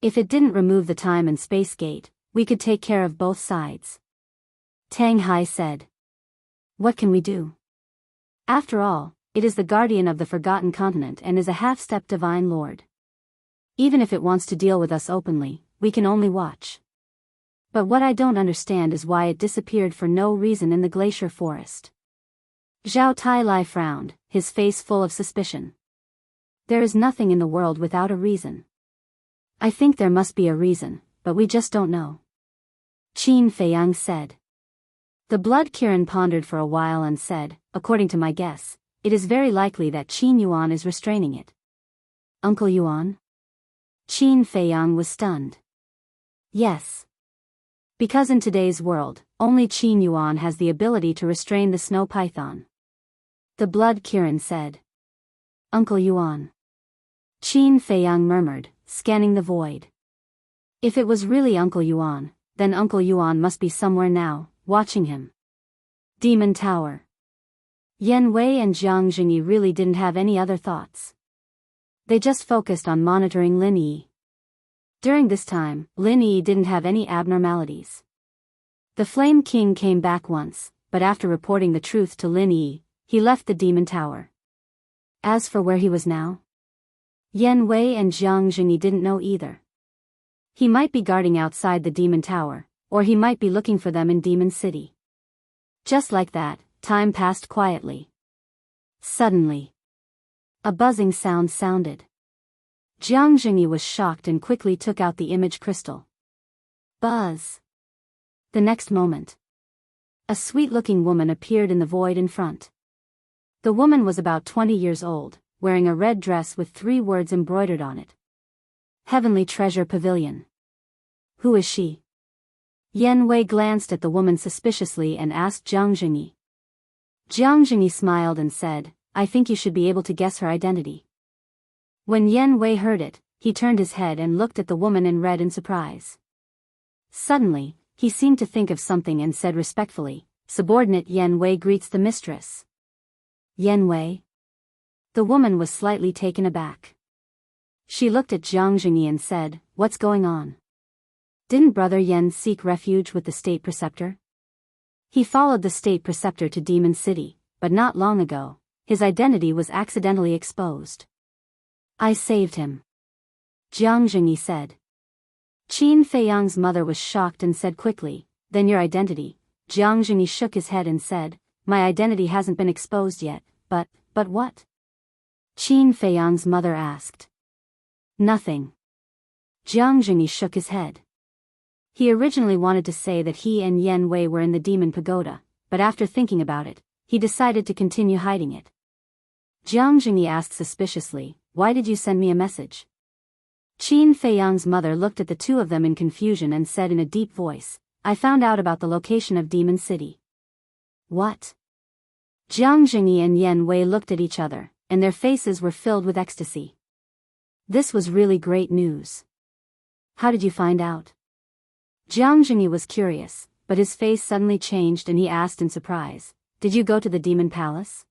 If it didn't remove the time and space gate, we could take care of both sides. Tang Hai said. "What can we do? After all, it is the guardian of the Forgotten Continent and is a half-step divine lord. Even if it wants to deal with us openly, we can only watch. But what I don't understand is why it disappeared for no reason in the glacier forest." Zhao Tailai frowned, his face full of suspicion. There is nothing in the world without a reason. I think there must be a reason, but we just don't know. Qin Feiyang said. The Blood Kirin pondered for a while and said, according to my guess, it is very likely that Qin Yuan is restraining it. Uncle Yuan? Qin Feiyang was stunned. Yes. Because in today's world, only Qin Yuan has the ability to restrain the snow python. The Blood Kirin said. Uncle Yuan. Qin Feiyang murmured, scanning the void. If it was really Uncle Yuan, then Uncle Yuan must be somewhere now, watching him. Demon Tower. Yan Wei and Jiang Jingyi really didn't have any other thoughts. They just focused on monitoring Lin Yi. During this time, Lin Yi didn't have any abnormalities. The Flame King came back once, but after reporting the truth to Lin Yi, he left the Demon Tower. As for where he was now, Yan Wei and Jiang Jingyi didn't know either. He might be guarding outside the Demon Tower, or he might be looking for them in Demon City. Just like that, time passed quietly. Suddenly, a buzzing sound sounded. Jiang Jingyi was shocked and quickly took out the image crystal. Buzz. The next moment, a sweet-looking woman appeared in the void in front. The woman was about 20 years old, wearing a red dress with 3 words embroidered on it. Heavenly Treasure Pavilion. Who is she? Yan Wei glanced at the woman suspiciously and asked Jiang Jingyi. Jiang Jingyi smiled and said, I think you should be able to guess her identity. When Yan Wei heard it, he turned his head and looked at the woman in red in surprise. Suddenly, he seemed to think of something and said respectfully, Subordinate Yan Wei greets the mistress. Yan Wei? The woman was slightly taken aback. She looked at Jiang Jingyi and said, What's going on? Didn't Brother Yan seek refuge with the State Preceptor? He followed the State Preceptor to Demon City, but not long ago, his identity was accidentally exposed. I saved him. Jiang Jingyi said. Qin Feiyang's mother was shocked and said quickly, Then your identity? Jiang Jingyi shook his head and said, My identity hasn't been exposed yet, but what? Qin Feiyang's mother asked. Nothing. Jiang Jingyi shook his head. He originally wanted to say that he and Yan Wei were in the Demon Pagoda, but after thinking about it, he decided to continue hiding it. Jiang Jingyi asked suspiciously, Why did you send me a message? Qin Feiyang's mother looked at the two of them in confusion and said in a deep voice, I found out about the location of Demon City. What? Jiang Jingyi and Yan Wei looked at each other, and their faces were filled with ecstasy. This was really great news. How did you find out? Jiang Jingyi was curious, but his face suddenly changed and he asked in surprise, Did you go to the Demon Palace?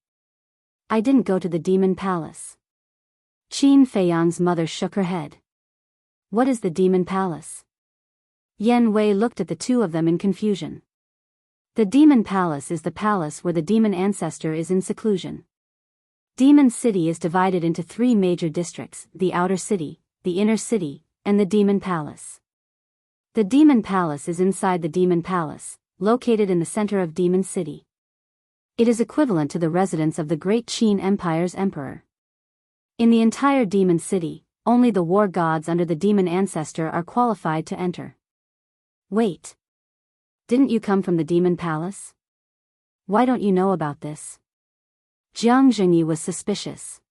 I didn't go to the Demon Palace. Qin Feiyang's mother shook her head. What is the Demon Palace? Yan Wei looked at the two of them in confusion. The Demon Palace is the palace where the demon ancestor is in seclusion. Demon City is divided into 3 major districts, the Outer City, the Inner City, and the Demon Palace. The Demon Palace is inside the Demon Palace, located in the center of Demon City. It is equivalent to the residence of the Great Qin Empire's emperor. In the entire Demon City, only the war gods under the demon ancestor are qualified to enter. Wait. Didn't you come from the Demon Palace? Why don't you know about this? Jiang Jingyi was suspicious.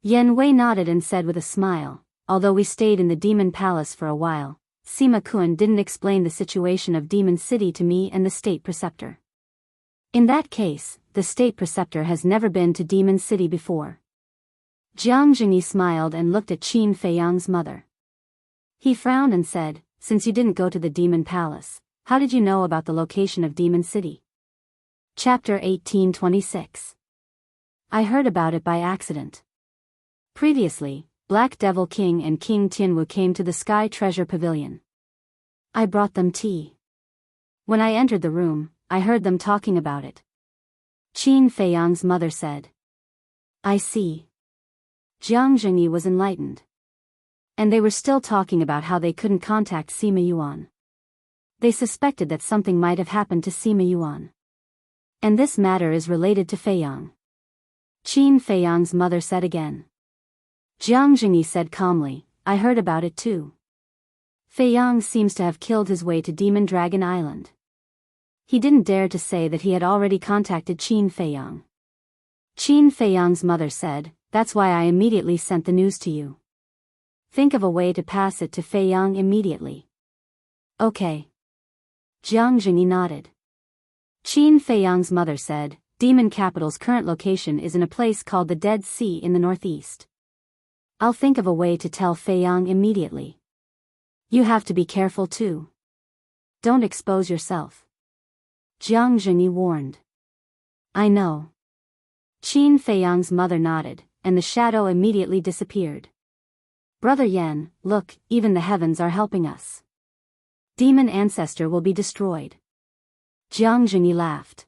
Yan Wei nodded and said with a smile, Although we stayed in the Demon Palace for a while, Sima Kun didn't explain the situation of Demon City to me and the State Preceptor. In that case, the State Preceptor has never been to Demon City before. Jiang Jingyi smiled and looked at Qin Feiyang's mother. He frowned and said, Since you didn't go to the Demon Palace, how did you know about the location of Demon City? Chapter 1826. I heard about it by accident. Previously, Black Devil King and King Tianwu came to the Sky Treasure Pavilion. I brought them tea. When I entered the room, I heard them talking about it. Qin Feiyang's mother said. I see. Jiang Jingyi was enlightened. And they were still talking about how they couldn't contact Sima Yuan. They suspected that something might have happened to Sima Yuan. And this matter is related to Feiyang. Qin Feiyang's mother said again. Jiang Jingyi said calmly, I heard about it too. Fei Yang seems to have killed his way to Demon Dragon Island. He didn't dare to say that he had already contacted Qin Feiyang. Qin Feiyang's mother said, that's why I immediately sent the news to you. Think of a way to pass it to Fei Yang immediately. Okay. Jiang Jingyi nodded. Qin Feiyang's mother said, Demon Capital's current location is in a place called the Dead Sea in the northeast. I'll think of a way to tell Fei Yang immediately. You have to be careful too. Don't expose yourself. Jiang Jingyi warned. I know. Qin Feiyang's mother nodded, and the shadow immediately disappeared. Brother Yan, look, even the heavens are helping us. Demon Ancestor will be destroyed. Jiang Jingyi laughed.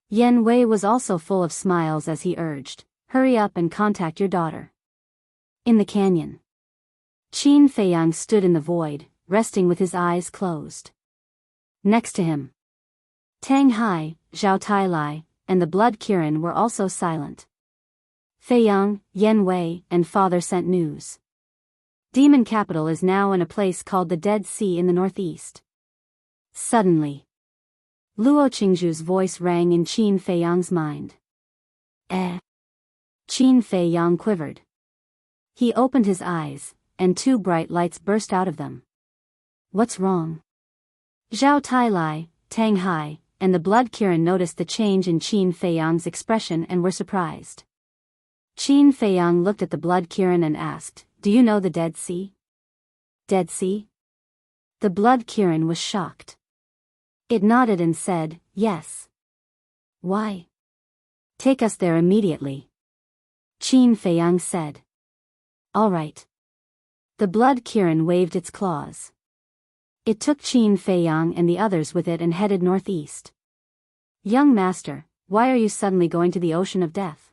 Yan Wei was also full of smiles as he urged, hurry up and contact your daughter. In the canyon. Qin Feiyang stood in the void, resting with his eyes closed. Next to him, Tang Hai, Zhao Tailai, and the Blood Kirin were also silent. Fei Yang, Yan Wei, and father sent news. Demon Capital is now in a place called the Dead Sea in the northeast. Suddenly, Luo Qingzhu's voice rang in Qin Feiyang's mind. Eh? Qin Feiyang quivered. He opened his eyes, and two bright lights burst out of them. What's wrong? Zhao Tailai, Tang Hai, and the Blood Kirin noticed the change in Qin Feiyang's expression and were surprised. Qin Feiyang looked at the Blood Kirin and asked, do you know the Dead Sea? Dead Sea? The Blood Kirin was shocked. It nodded and said, yes. Why? Take us there immediately. Qin Feiyang said. All right. The Blood Kirin waved its claws. It took Qin Feiyang and the others with it and headed northeast. Young master, why are you suddenly going to the ocean of death?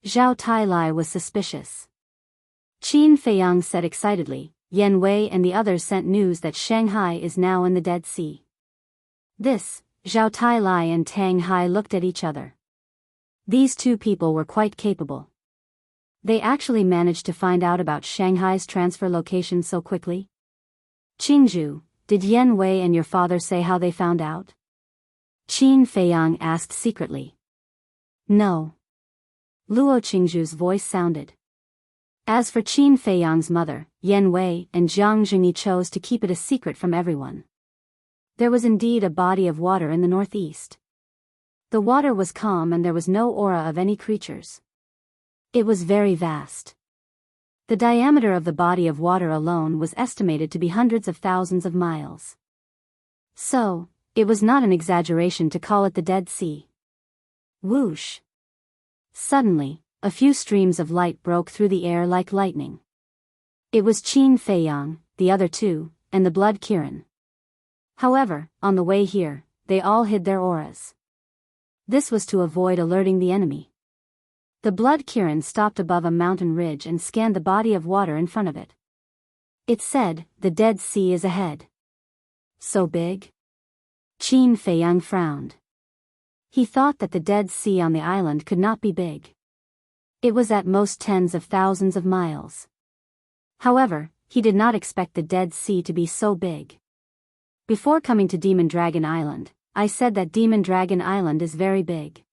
Zhao Tailai was suspicious. Qin Feiyang said excitedly, Yan Wei and the others sent news that Shanghai is now in the Dead Sea. This, Zhao Tailai and Tang Hai looked at each other. These two people were quite capable. They actually managed to find out about Shanghai's transfer location so quickly. Qingzhu, did Yan Wei and your father say how they found out? Qin Feiyang asked secretly. No. Luo Qingzhu's voice sounded. As for Qin Feiyang's mother, Yan Wei and Jiang Jingyi chose to keep it a secret from everyone. There was indeed a body of water in the northeast. The water was calm and there was no aura of any creatures. It was very vast. The diameter of the body of water alone was estimated to be hundreds of thousands of miles. So, it was not an exaggeration to call it the Dead Sea. Whoosh! Suddenly, a few streams of light broke through the air like lightning. It was Qin Feiyang, the other two, and the Blood Kirin. However, on the way here, they all hid their auras. This was to avoid alerting the enemy. The Blood Kirin stopped above a mountain ridge and scanned the body of water in front of it. It said, the Dead Sea is ahead. So big? Qin Feiyang frowned. He thought that the Dead Sea on the island could not be big. It was at most tens of thousands of miles. However, he did not expect the Dead Sea to be so big. Before coming to Demon Dragon Island, I said that Demon Dragon Island is very big.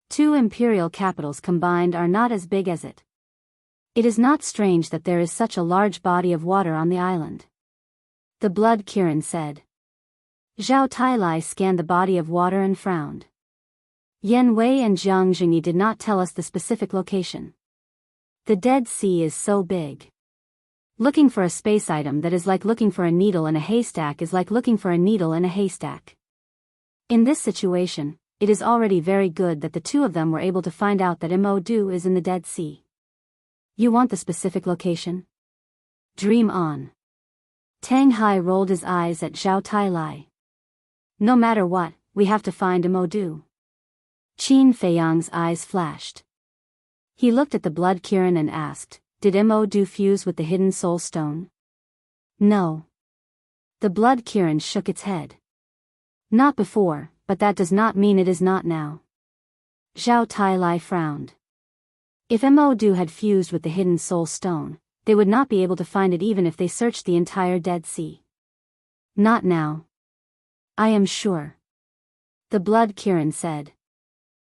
Two imperial capitals combined are not as big as it. It is not strange that there is such a large body of water on the island. The Blood Kirin said. Zhao Tailai scanned the body of water and frowned. Yan Wei and Jiang Jingyi did not tell us the specific location. The Dead Sea is so big. Looking for a space item that is like looking for a needle in a haystack is like looking for a needle in a haystack. In this situation, it is already very good that the two of them were able to find out that Mo-Du is in the Dead Sea. You want the specific location? Dream on. Tang Hai rolled his eyes at Zhao Tailai. No matter what, we have to find Mo-Du. Qin Feiyang's eyes flashed. He looked at the Blood Kirin and asked, did Mo-Du fuse with the hidden soul stone? No. The Blood Kirin shook its head. Not before, but that does not mean it is not now. Zhao Tailai frowned. If Mo Du had fused with the hidden soul stone, they would not be able to find it even if they searched the entire Dead Sea. Not now. I am sure. The Blood Kirin said.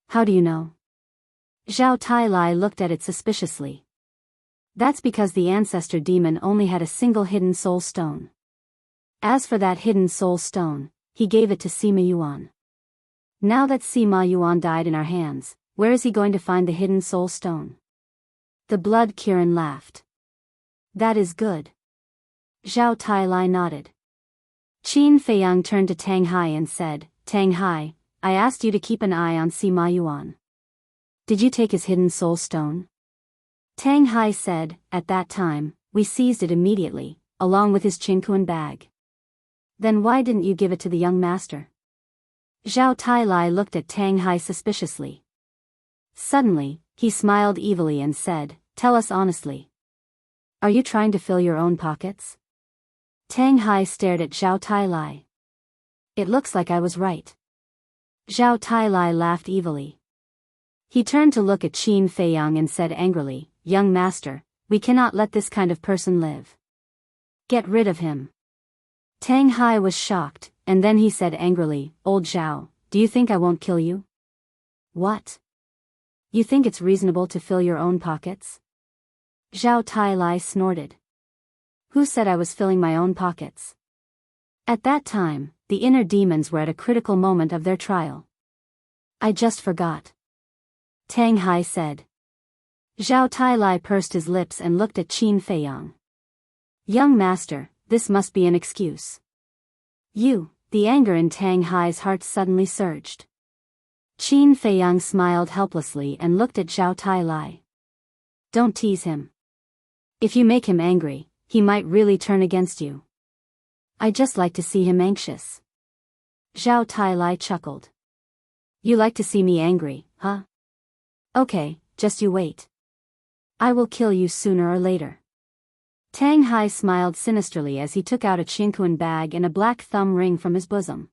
How do you know? Zhao Tai looked at it suspiciously. That's because the ancestor demon only had a single hidden soul stone. As for that hidden soul stone, he gave it to Sima Yuan. Now that Sima Yuan died in our hands, where is he going to find the hidden soul stone? The Blood Kirin laughed. That is good. Zhao Tai nodded. Qin Feiyang turned to Tang Hai and said, Tang Hai, I asked you to keep an eye on Sima Yuan. Did you take his hidden soul stone? Tang Hai said, at that time, we seized it immediately, along with his Qinkuan bag. Then why didn't you give it to the young master? Zhao Tai looked at Tang Hai suspiciously. Suddenly, he smiled evilly and said, tell us honestly. Are you trying to fill your own pockets? Tang Hai stared at Zhao Tai. It looks like I was right. Zhao Tai laughed evilly. He turned to look at Qin Feiyang and said angrily, young master, we cannot let this kind of person live. Get rid of him. Tang Hai was shocked, and then he said angrily, old Zhao, do you think I won't kill you? What? You think it's reasonable to fill your own pockets? Zhao Tai snorted. Who said I was filling my own pockets? At that time, the inner demons were at a critical moment of their trial. I just forgot. Tang Hai said. Zhao Tai pursed his lips and looked at Qin Feiyang. Young master, this must be an excuse. The anger in Tang Hai's heart suddenly surged. Qin Feiyang smiled helplessly and looked at Zhao Tai. Don't tease him. If you make him angry, he might really turn against you. I just like to see him anxious. Zhao Tai chuckled. You like to see me angry, huh? Okay, just you wait. I will kill you sooner or later. Tang Hai smiled sinisterly as he took out a Qinkuan bag and a black thumb ring from his bosom.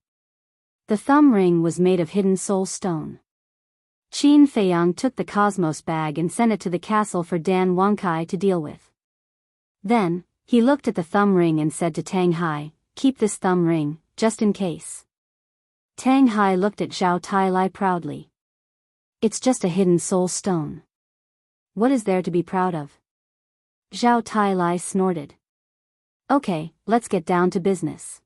The thumb ring was made of hidden soul stone. Qin Feiyang took the Cosmos bag and sent it to the castle for Dan Wangkai to deal with. Then, he looked at the thumb ring and said to Tang Hai, keep this thumb ring, just in case. Tang Hai looked at Zhao Tai proudly. It's just a hidden soul stone. What is there to be proud of? Zhao Tai snorted. Okay, let's get down to business.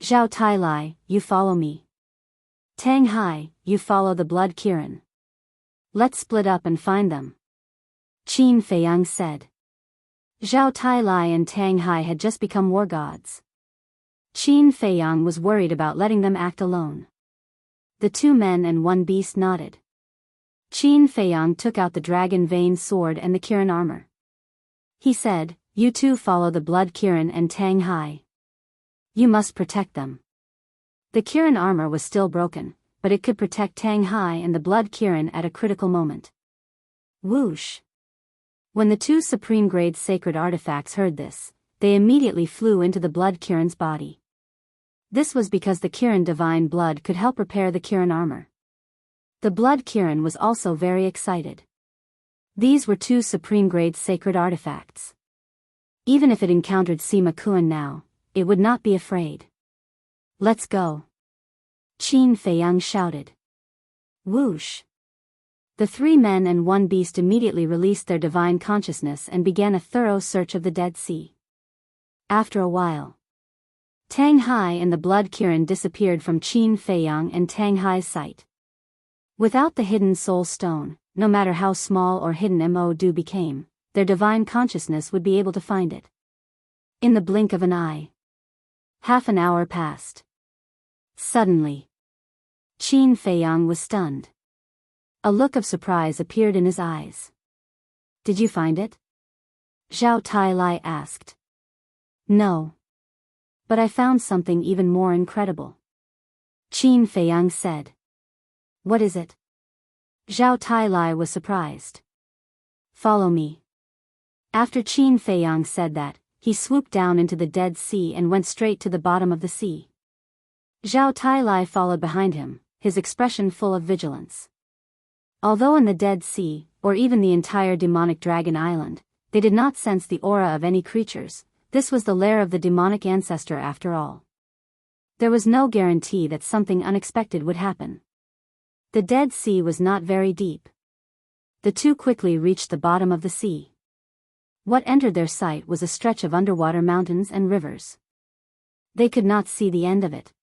Zhao Tai, you follow me. Tang Hai, you follow the Blood Kirin. Let's split up and find them. Qin Feiyang said. Zhao Tai and Tang Hai had just become war gods. Qin Feiyang was worried about letting them act alone. The two men and one beast nodded. Qin Feiyang took out the dragon vein sword and the Kirin armor. He said, you two follow the Blood Kirin and Tang Hai. You must protect them. The Kirin armor was still broken, but it could protect Tang Hai and the Blood Kirin at a critical moment. Whoosh! When the two supreme-grade sacred artifacts heard this, they immediately flew into the Blood Kirin's body. This was because the Kirin divine blood could help repair the Kirin armor. The Blood Kirin was also very excited. These were two supreme-grade sacred artifacts. Even if it encountered Sima Kuan now, it would not be afraid. Let's go. Qin Feiyang shouted. Whoosh! The three men and one beast immediately released their divine consciousness and began a thorough search of the Dead Sea. After a while, Tang Hai and the Blood Kirin disappeared from Qin Feiyang and Tang Hai's sight. Without the hidden soul stone, no matter how small or hidden Mo Du became, their divine consciousness would be able to find it. In the blink of an eye. Half an hour passed. Suddenly, Qin Feiyang was stunned. A look of surprise appeared in his eyes. Did you find it? Zhao Tai asked. No. But I found something even more incredible. Qin Feiyang said. What is it? Zhao Tai was surprised. Follow me. After Qin Feiyang said that, he swooped down into the Dead Sea and went straight to the bottom of the sea. Zhao Tai followed behind him, his expression full of vigilance. Although in the Dead Sea, or even the entire demonic dragon island, they did not sense the aura of any creatures, this was the lair of the demonic ancestor after all. There was no guarantee that something unexpected would happen. The Dead Sea was not very deep. The two quickly reached the bottom of the sea. What entered their sight was a stretch of underwater mountains and rivers. They could not see the end of it.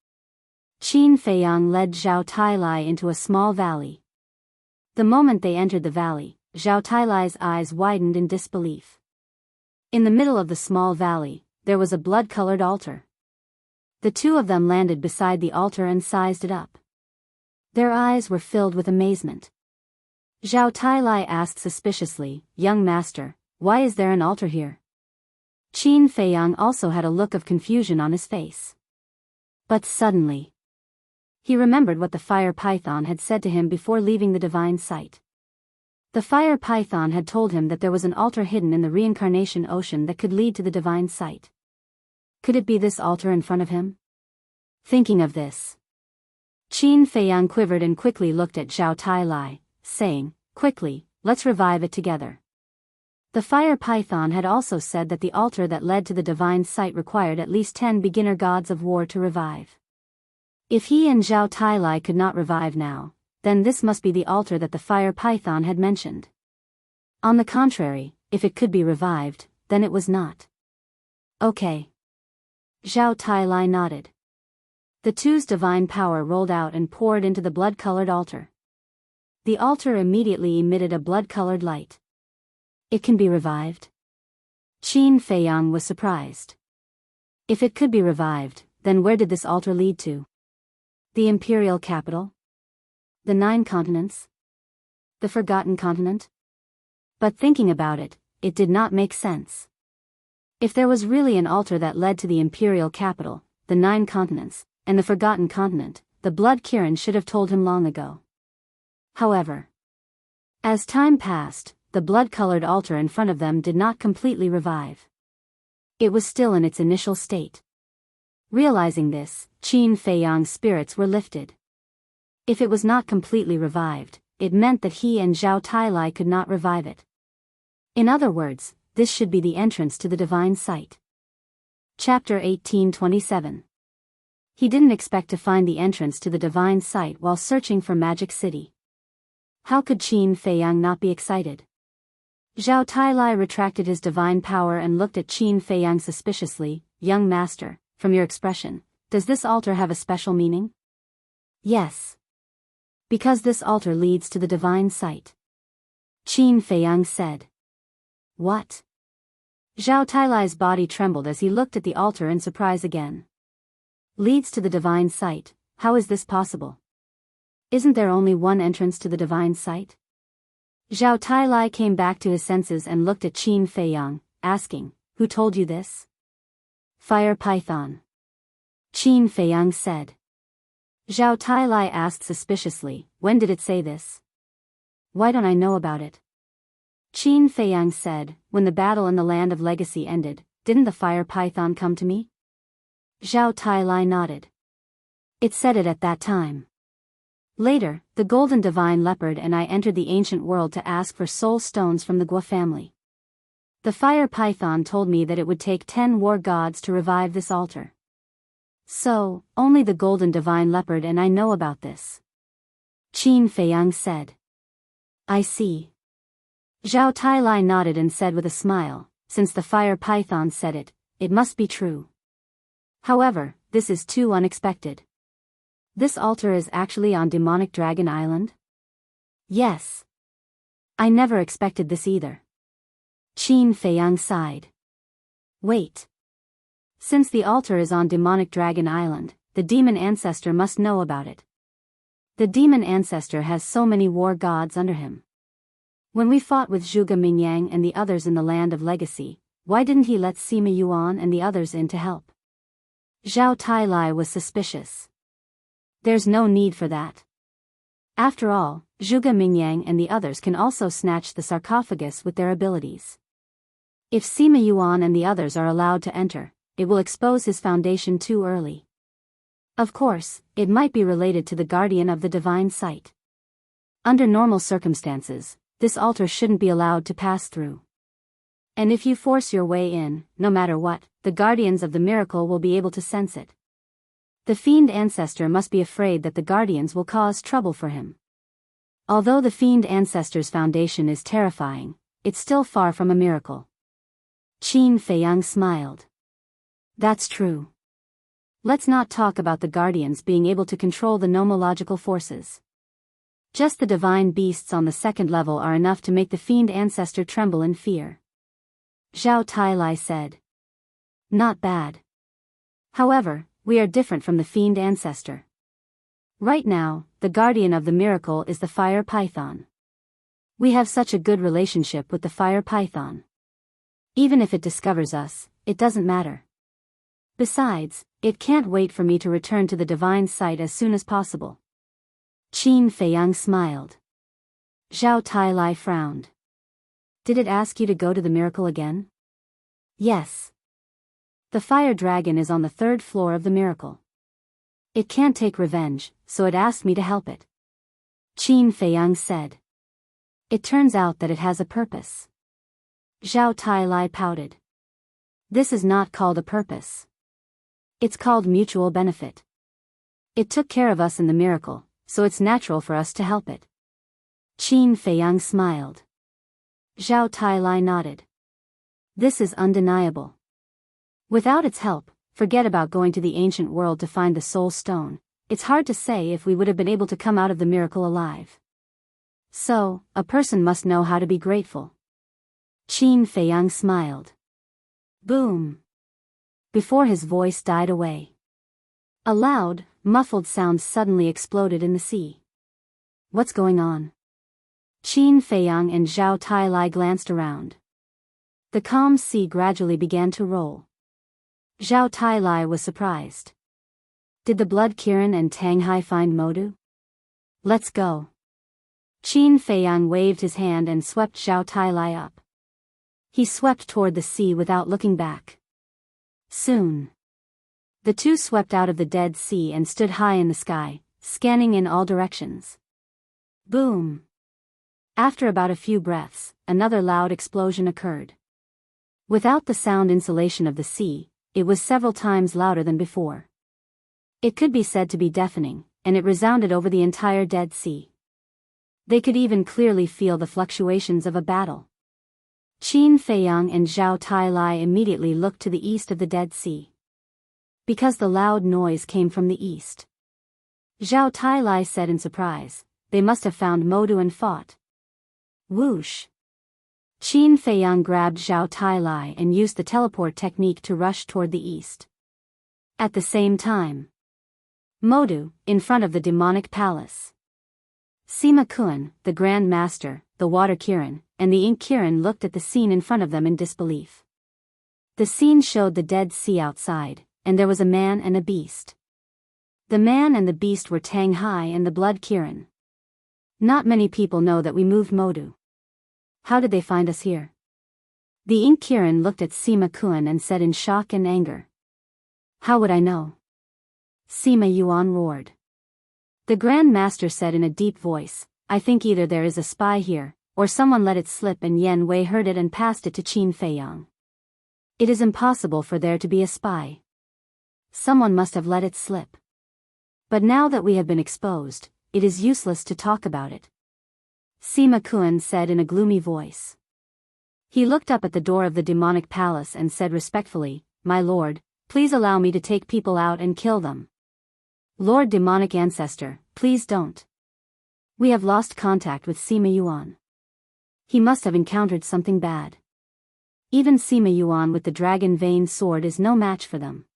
Qin Feiyang led Zhao Tailai into a small valley. The moment they entered the valley, Zhao Tailai's eyes widened in disbelief. In the middle of the small valley, there was a blood-colored altar. The two of them landed beside the altar and sized it up. Their eyes were filled with amazement. Zhao Tailai asked suspiciously, "Young master, why is there an altar here?" Qin Feiyang also had a look of confusion on his face. But suddenly, he remembered what the fire python had said to him before leaving the divine site. The fire python had told him that there was an altar hidden in the reincarnation ocean that could lead to the divine site. Could it be this altar in front of him? Thinking of this, Qin Feiyang quivered and quickly looked at Zhao Tailai, saying, "Quickly, let's revive it together." The fire python had also said that the altar that led to the divine site required at least 10 beginner gods of war to revive. If he and Zhao Tailai could not revive now, then this must be the altar that the fire python had mentioned. On the contrary, if it could be revived, then it was not. Okay. Zhao Tailai nodded. The two's divine power rolled out and poured into the blood-colored altar. The altar immediately emitted a blood-colored light. It can be revived? Qin Feiyang was surprised. If it could be revived, then where did this altar lead to? The imperial capital? The 9 continents? The forgotten continent? But thinking about it, it did not make sense. If there was really an altar that led to the imperial capital, the 9 continents, and the forgotten continent, the Blood Kirin should have told him long ago. However, as time passed, the blood-colored altar in front of them did not completely revive. It was still in its initial state. Realizing this, Qin Feiyang's spirits were lifted. If it was not completely revived, it meant that he and Zhao Tailai could not revive it. In other words, this should be the entrance to the divine site. Chapter 1827. He didn't expect to find the entrance to the divine site while searching for Magic City. How could Qin Feiyang not be excited? Zhao Tailai retracted his divine power and looked at Qin Feiyang suspiciously. "Young master, from your expression, does this altar have a special meaning?" "Yes. Because this altar leads to the divine site," Qin Feiyang said. "What?" Zhao Tailai's body trembled as he looked at the altar in surprise again. "Leads to the divine site, how is this possible? Isn't there only one entrance to the divine site?" Zhao Tailai came back to his senses and looked at Qin Feiyang, asking, "Who told you this?" "Fire Python," Qin Feiyang said. Zhao Tailai asked suspiciously, "When did it say this? Why don't I know about it?" Qin Feiyang said, "When the battle in the Land of Legacy ended, didn't the fire python come to me?" Zhao Tailai nodded. "It said it at that time. Later, the golden divine leopard and I entered the ancient world to ask for soul stones from the Guo family. The fire python told me that it would take 10 war gods to revive this altar. So, only the golden divine leopard and I know about this." Qin Feiyang said. "I see." Zhao Tailai nodded and said with a smile, "Since the fire python said it, it must be true. However, this is too unexpected. This altar is actually on Demonic Dragon Island?" "Yes. I never expected this either." Qin Feiyang sighed. "Wait. Since the altar is on Demonic Dragon Island, the demon ancestor must know about it. The demon ancestor has so many war gods under him. When we fought with Zhuge Mingyang and the others in the Land of Legacy, why didn't he let Sima Yuan and the others in to help?" Zhao Tailai was suspicious. "There's no need for that. After all, Zhuge Mingyang and the others can also snatch the sarcophagus with their abilities. If Sima Yuan and the others are allowed to enter, it will expose his foundation too early. Of course, it might be related to the guardian of the divine site. Under normal circumstances, this altar shouldn't be allowed to pass through. And if you force your way in, no matter what, the guardians of the miracle will be able to sense it. The fiend ancestor must be afraid that the guardians will cause trouble for him. Although the fiend ancestor's foundation is terrifying, it's still far from a miracle. Qin Feiyang smiled. That's true. Let's not talk about the guardians being able to control the nomological forces. Just the divine beasts on the second level are enough to make the fiend ancestor tremble in fear. Zhao Tailai said. Not bad. However, we are different from the fiend ancestor. Right now, the guardian of the miracle is the fire python. We have such a good relationship with the fire python. Even if it discovers us, it doesn't matter. Besides, it can't wait for me to return to the divine site as soon as possible. Qin Feiyang smiled. Zhao Tailai frowned. Did it ask you to go to the miracle again? Yes. The fire dragon is on the 3rd floor of the miracle. It can't take revenge, so it asked me to help it. Qin Feiyang said. It turns out that it has a purpose. Zhao Tailai pouted. This is not called a purpose. It's called mutual benefit. It took care of us in the miracle, so it's natural for us to help it. Qin Feiyang smiled. Zhao Tailai nodded. This is undeniable. Without its help, forget about going to the ancient world to find the soul stone. It's hard to say if we would have been able to come out of the miracle alive. So, a person must know how to be grateful. Qin Feiyang smiled. Boom. Before his voice died away, a loud, muffled sound suddenly exploded in the sea. What's going on? Qin Feiyang and Zhao Tailai glanced around. The calm sea gradually began to roll. Zhao Tailai was surprised. Did the Blood Kirin and Tang Hai find Modu? Let's go. Qin Feiyang waved his hand and swept Zhao Tailai up. He swept toward the sea without looking back. Soon, the two swept out of the Dead Sea and stood high in the sky, scanning in all directions. Boom! After about a few breaths, another loud explosion occurred. Without the sound insulation of the sea, it was several times louder than before. It could be said to be deafening, and it resounded over the entire Dead Sea. They could even clearly feel the fluctuations of a battle. Qin Feiyang and Zhao Tailai immediately looked to the east of the Dead Sea. Because the loud noise came from the east. Zhao Tailai said in surprise, they must have found Modu and fought. Whoosh! Qin Feiyang grabbed Zhao Tailai and used the teleport technique to rush toward the east. At the same time, Modu, in front of the demonic palace. Sima Kun, the Grand Master, the Water Kirin, and the Ink Kirin looked at the scene in front of them in disbelief. The scene showed the Dead Sea outside, and there was a man and a beast. The man and the beast were Tang Hai and the Blood Kirin. Not many people know that we moved Modu. How did they find us here? The Ink Kirin looked at Sima Kun and said in shock and anger. How would I know? Sima Yuan roared. The Grand Master said in a deep voice, I think either there is a spy here, or someone let it slip and Yen Wei heard it and passed it to Qin Feiyang. It is impossible for there to be a spy. Someone must have let it slip. But now that we have been exposed, it is useless to talk about it. Sima Kun said in a gloomy voice. He looked up at the door of the demonic palace and said respectfully, My lord, please allow me to take people out and kill them. Lord Demonic Ancestor, please don't. We have lost contact with Sima Yuan. He must have encountered something bad. Even Sima Yuan with the dragon vein sword is no match for them.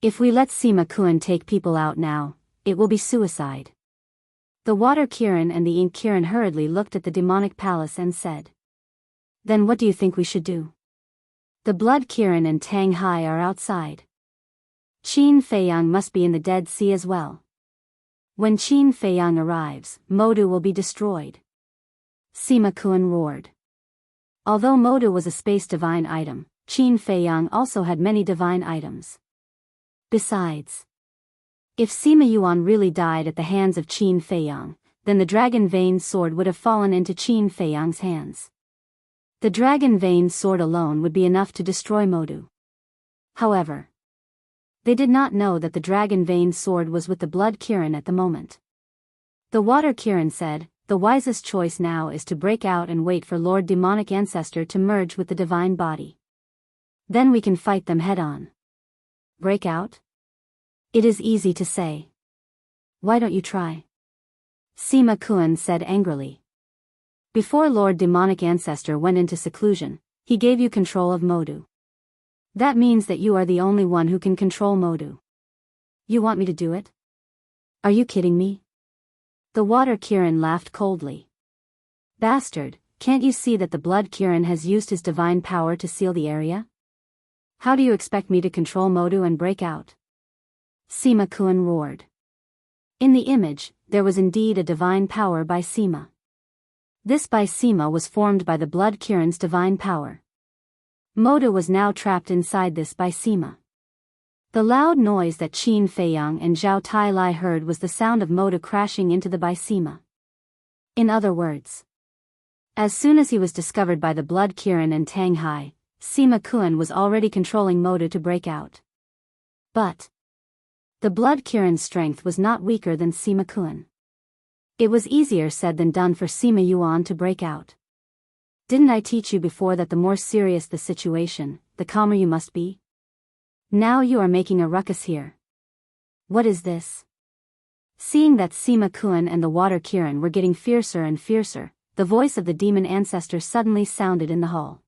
If we let Sima Kun take people out now, it will be suicide. The Water Kirin and the Ink Kirin hurriedly looked at the demonic palace and said. Then what do you think we should do? The Blood Kirin and Tang Hai are outside. Qin Feiyang must be in the Dead Sea as well. When Qin Feiyang arrives, Modu will be destroyed. Sima Kun roared. Although Modu was a space divine item, Qin Feiyang also had many divine items. Besides, if Sima Yuan really died at the hands of Qin Feiyang, then the Dragon Veined Sword would have fallen into Qin Feiyang's hands. The Dragon Veined Sword alone would be enough to destroy Modu. However, they did not know that the Dragon Veined Sword was with the Blood Kirin at the moment. The Water Kirin said, "The wisest choice now is to break out and wait for Lord Demonic Ancestor to merge with the Divine Body. Then we can fight them head-on." Break out? It is easy to say. Why don't you try? Sima Kun said angrily. Before Lord Demonic Ancestor went into seclusion, he gave you control of Modu. That means that you are the only one who can control Modu. You want me to do it? Are you kidding me? The Water Kirin laughed coldly. Bastard, can't you see that the Blood Kirin has used his divine power to seal the area? How do you expect me to control Modu and break out? Sima Kun roared. In the image, there was indeed a divine power by Sima. This by Sima was formed by the Blood Kirin's divine power. Modu was now trapped inside this by Sima. The loud noise that Qin Feiyang and Zhao Tailai heard was the sound of Modu crashing into the by Sima. In other words, as soon as he was discovered by the Blood Kirin and Tang Hai, Sima Kun was already controlling Modu to break out. But the Blood Kirin's strength was not weaker than Sima Kun. It was easier said than done for Sima Yuan to break out. Didn't I teach you before that the more serious the situation, the calmer you must be? Now you are making a ruckus here. What is this? Seeing that Sima Kun and the Water Kirin were getting fiercer and fiercer, the voice of the demon ancestor suddenly sounded in the hall.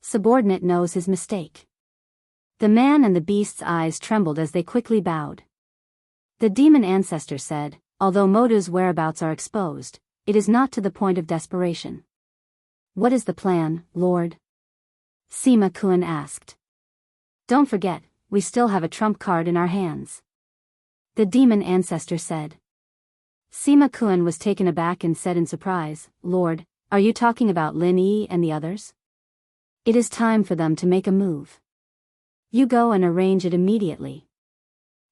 Subordinate knows his mistake. The man and the beast's eyes trembled as they quickly bowed. The demon ancestor said, "Although Modu's whereabouts are exposed, it is not to the point of desperation." "What is the plan, Lord?" Sima Kun asked. "Don't forget, we still have a trump card in our hands," the demon ancestor said. Sima Kun was taken aback and said in surprise, "Lord, are you talking about Lin Yi and the others? It is time for them to make a move. You go and arrange it immediately.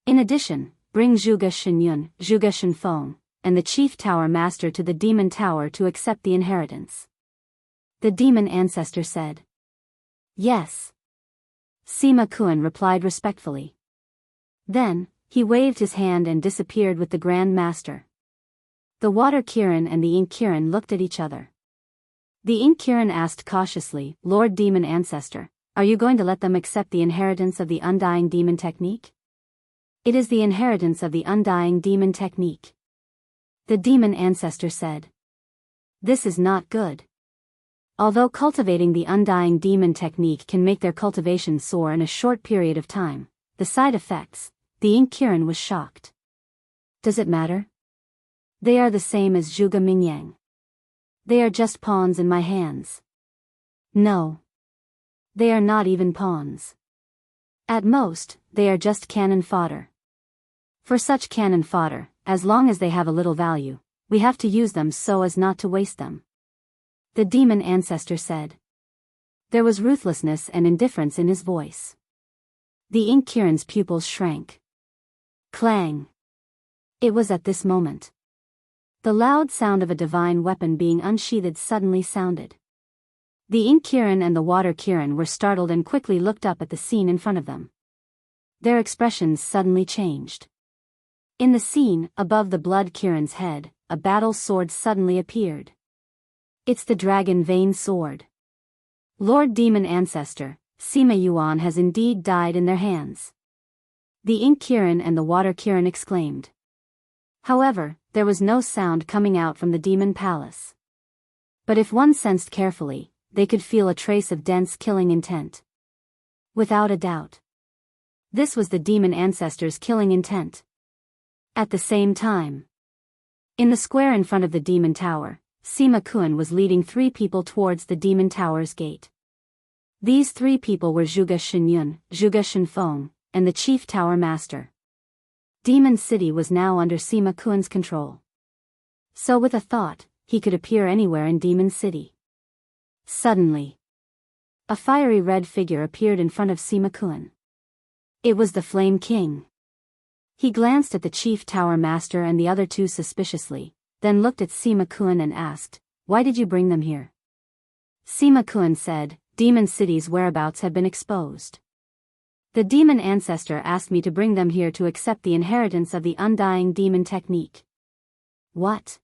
In addition, bring Zhuge Shenyun, Zhuge Shenfeng, and the Chief Tower Master to the Demon Tower to accept the inheritance." The demon ancestor said. "Yes." Sima Kun replied respectfully. Then, he waved his hand and disappeared with the Grand Master. The Water Kirin and the Ink Kirin looked at each other. The Ink Kirin asked cautiously, "Lord Demon Ancestor, are you going to let them accept the inheritance of the Undying Demon Technique?" "It is the inheritance of the Undying Demon Technique," the demon ancestor said. "This is not good. Although cultivating the Undying Demon Technique can make their cultivation soar in a short period of time, the side effects," the Ink Kirin was shocked. "Does it matter? They are the same as Zhuge Mingyang. They are just pawns in my hands." "No. They are not even pawns. At most, they are just cannon fodder. For such cannon fodder, as long as they have a little value, we have to use them so as not to waste them," the demon ancestor said. There was ruthlessness and indifference in his voice. The Ink Kirin's pupils shrank. Clang! It was at this moment. The loud sound of a divine weapon being unsheathed suddenly sounded. The Ink Kirin and the Water Kirin were startled and quickly looked up at the scene in front of them. Their expressions suddenly changed. In the scene, above the Blood Kirin's head, a battle sword suddenly appeared. It's the Dragon Veined Sword. Lord Demon Ancestor, Sima Yuan has indeed died in their hands. The Ink Kirin and the Water Kirin exclaimed. However, there was no sound coming out from the Demon Palace. But if one sensed carefully, they could feel a trace of dense killing intent. Without a doubt, this was the Demon Ancestor's killing intent. At the same time, in the square in front of the Demon Tower, Sima Kun was leading 3 people towards the Demon Tower's gate. These 3 people were Zhuge Shenyun, Zhuge Shenfeng, and the Chief Tower Master. Demon City was now under Sima Kun's control. So with a thought, he could appear anywhere in Demon City. Suddenly, a fiery red figure appeared in front of Sima Kun. It was the Flame King. He glanced at the Chief Tower Master and the other 2 suspiciously, then looked at Sima Kun and asked, "Why did you bring them here?" Sima Kun said, "Demon City's whereabouts have been exposed. The demon ancestor asked me to bring them here to accept the inheritance of the undying demon technique." "What?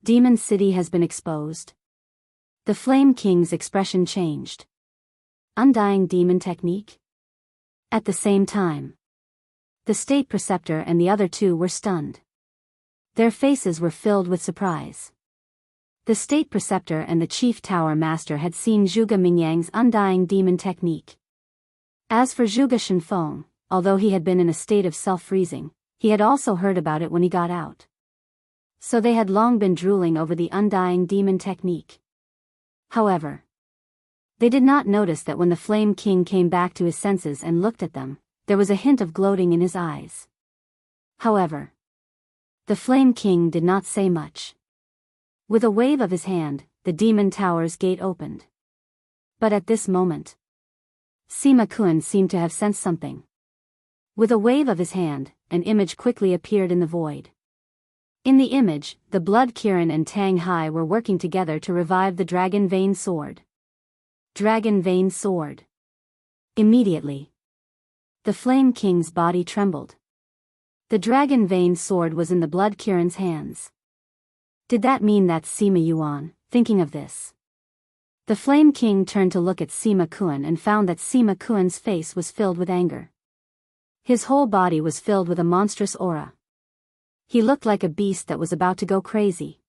Demon City has been exposed?" The Flame King's expression changed. Undying demon technique? At the same time, the state preceptor and the other two were stunned. Their faces were filled with surprise. The state preceptor and the chief tower master had seen Zhuge Mingyang's undying demon technique. As for Zhuge Shenfeng, although he had been in a state of self-freezing, he had also heard about it when he got out. So they had long been drooling over the undying demon technique. However, they did not notice that when the Flame King came back to his senses and looked at them, there was a hint of gloating in his eyes. However, the Flame King did not say much. With a wave of his hand, the Demon Tower's gate opened. But at this moment, Sima Kun seemed to have sensed something. With a wave of his hand, an image quickly appeared in the void. In the image, the Blood Kirin and Tang Hai were working together to revive the Dragon Vein Sword. Dragon Vein Sword. Immediately, the Flame King's body trembled. The Dragon Vein Sword was in the Blood Kirin's hands. Did that mean that Sima Yuan, thinking of this? The Flame King turned to look at Sima Kun and found that Sima Kun's face was filled with anger. His whole body was filled with a monstrous aura. He looked like a beast that was about to go crazy.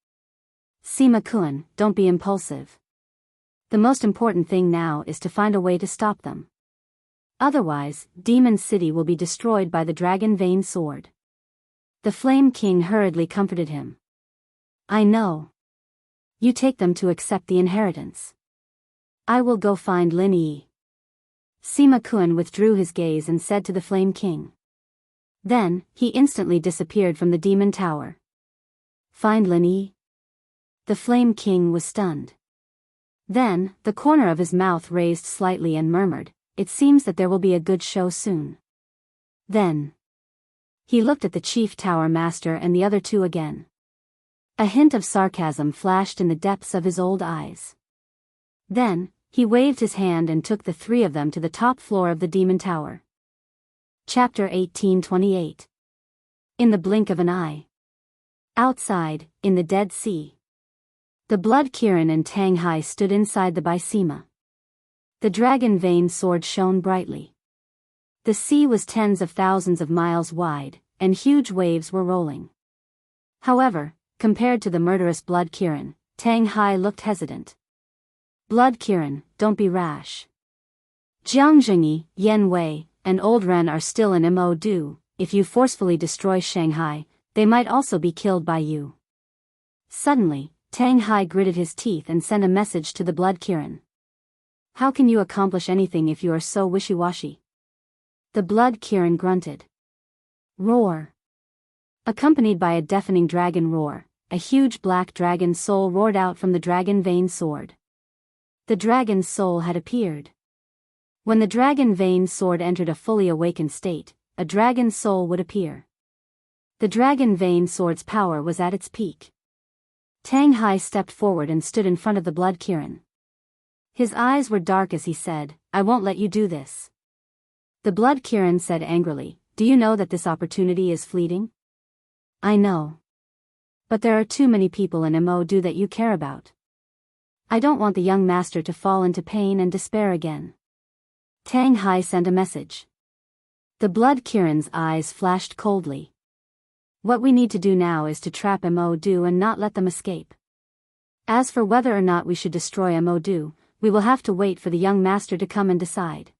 Sima Kun, don't be impulsive. The most important thing now is to find a way to stop them. Otherwise, Demon City will be destroyed by the Dragon Vein Sword. The Flame King hurriedly comforted him. I know. You take them to accept the inheritance. I will go find Lin Yi. Sima Kun withdrew his gaze and said to the Flame King. Then, he instantly disappeared from the Demon Tower. Find Lin Yi? The Flame King was stunned. Then, the corner of his mouth raised slightly and murmured, "It seems that there will be a good show soon." Then, he looked at the chief tower master and the other two again. A hint of sarcasm flashed in the depths of his old eyes. Then, he waved his hand and took the three of them to the top floor of the Demon Tower. Chapter 1828. In the blink of an eye. Outside, in the Dead Sea, the Blood Kirin and Tang Hai stood inside the Baisima. The Dragon Vein Sword shone brightly. The sea was tens of thousands of miles wide, and huge waves were rolling. However, compared to the murderous Blood Kirin, Tang Hai looked hesitant. Blood Kirin, don't be rash. Jiang Jingyi, Yan Wei, and Old Ren are still in Mo Du. If you forcefully destroy Shanghai, they might also be killed by you. Suddenly, Tang Hai gritted his teeth and sent a message to the Blood Kirin. How can you accomplish anything if you are so wishy-washy? The Blood Kirin grunted. Roar. Accompanied by a deafening dragon roar, a huge black dragon soul roared out from the Dragon Vein Sword. The dragon's soul had appeared. When the Dragon Vein Sword entered a fully awakened state, a dragon's soul would appear. The Dragon Vein Sword's power was at its peak. Tang Hai stepped forward and stood in front of the Blood Kirin. His eyes were dark as he said, "I won't let you do this." The Blood Kirin said angrily, "Do you know that this opportunity is fleeting?" "I know. But there are too many people in Mo Du that you care about. I don't want the young master to fall into pain and despair again." Tang Hai sent a message. The Blood Kirin's eyes flashed coldly. What we need to do now is to trap Mo Du and not let them escape. As for whether or not we should destroy Mo Du, we will have to wait for the young master to come and decide.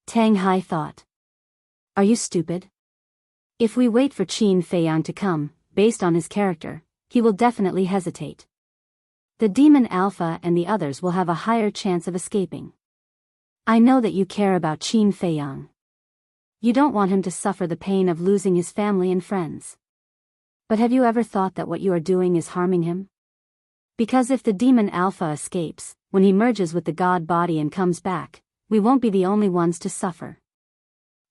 Tang Hai thought. Are you stupid? If we wait for Qin Feiyang to come, based on his character, he will definitely hesitate. The Demon Alpha and the others will have a higher chance of escaping. I know that you care about Qin Feiyang. You don't want him to suffer the pain of losing his family and friends. But have you ever thought that what you are doing is harming him? Because if the Demon Alpha escapes, when he merges with the God body and comes back, we won't be the only ones to suffer.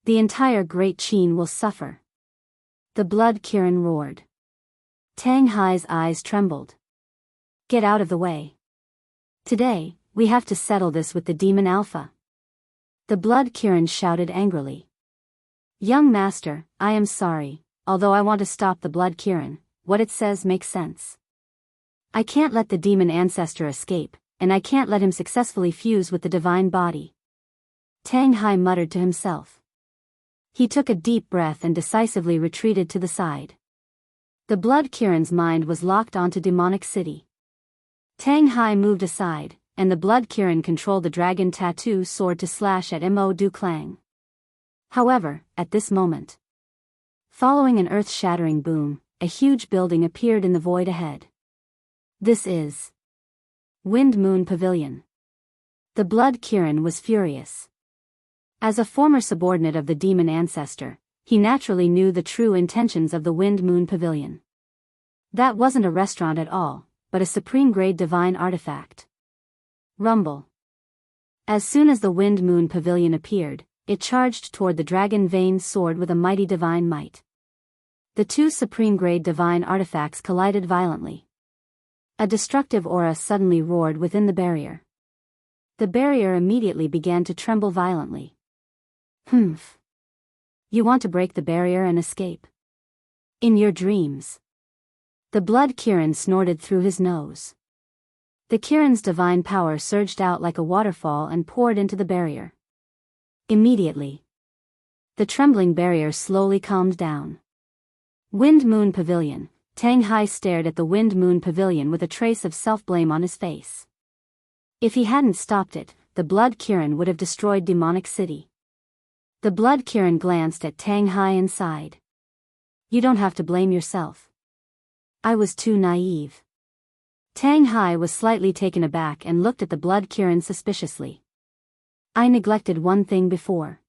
The entire Great Qin will suffer. The Blood Kirin roared. Tang Hai's eyes trembled. Get out of the way. Today, we have to settle this with the Demon Alpha. The Blood Kirin shouted angrily. Young master, I am sorry, although I want to stop the Blood Kirin, what it says makes sense. I can't let the demon ancestor escape, and I can't let him successfully fuse with the divine body. Tang Hai muttered to himself. He took a deep breath and decisively retreated to the side. The Blood Kirin's mind was locked onto Demonic City. Tang Hai moved aside, and the Blood Kirin controlled the dragon tattoo sword to slash at Mo Du Clang. However, at this moment, following an earth-shattering boom, a huge building appeared in the void ahead. This is Wind Moon Pavilion. The Blood Kirin was furious. As a former subordinate of the demon ancestor, he naturally knew the true intentions of the Wind Moon Pavilion. That wasn't a restaurant at all, but a supreme-grade divine artifact. Rumble. As soon as the Wind Moon Pavilion appeared, it charged toward the Dragon Vein sword with a mighty divine might. The two supreme-grade divine artifacts collided violently. A destructive aura suddenly roared within the barrier. The barrier immediately began to tremble violently. Humph. You want to break the barrier and escape? In your dreams. The Blood Kirin snorted through his nose. The Kirin's divine power surged out like a waterfall and poured into the barrier. Immediately, the trembling barrier slowly calmed down. Wind Moon Pavilion. Tang Hai stared at the Wind Moon Pavilion with a trace of self-blame on his face. If he hadn't stopped it, the Blood Kirin would have destroyed Demonic City. The Blood Kirin glanced at Tang Hai and sighed. You don't have to blame yourself. I was too naive. Tang Hai was slightly taken aback and looked at the Blood Kirin suspiciously. I neglected one thing before.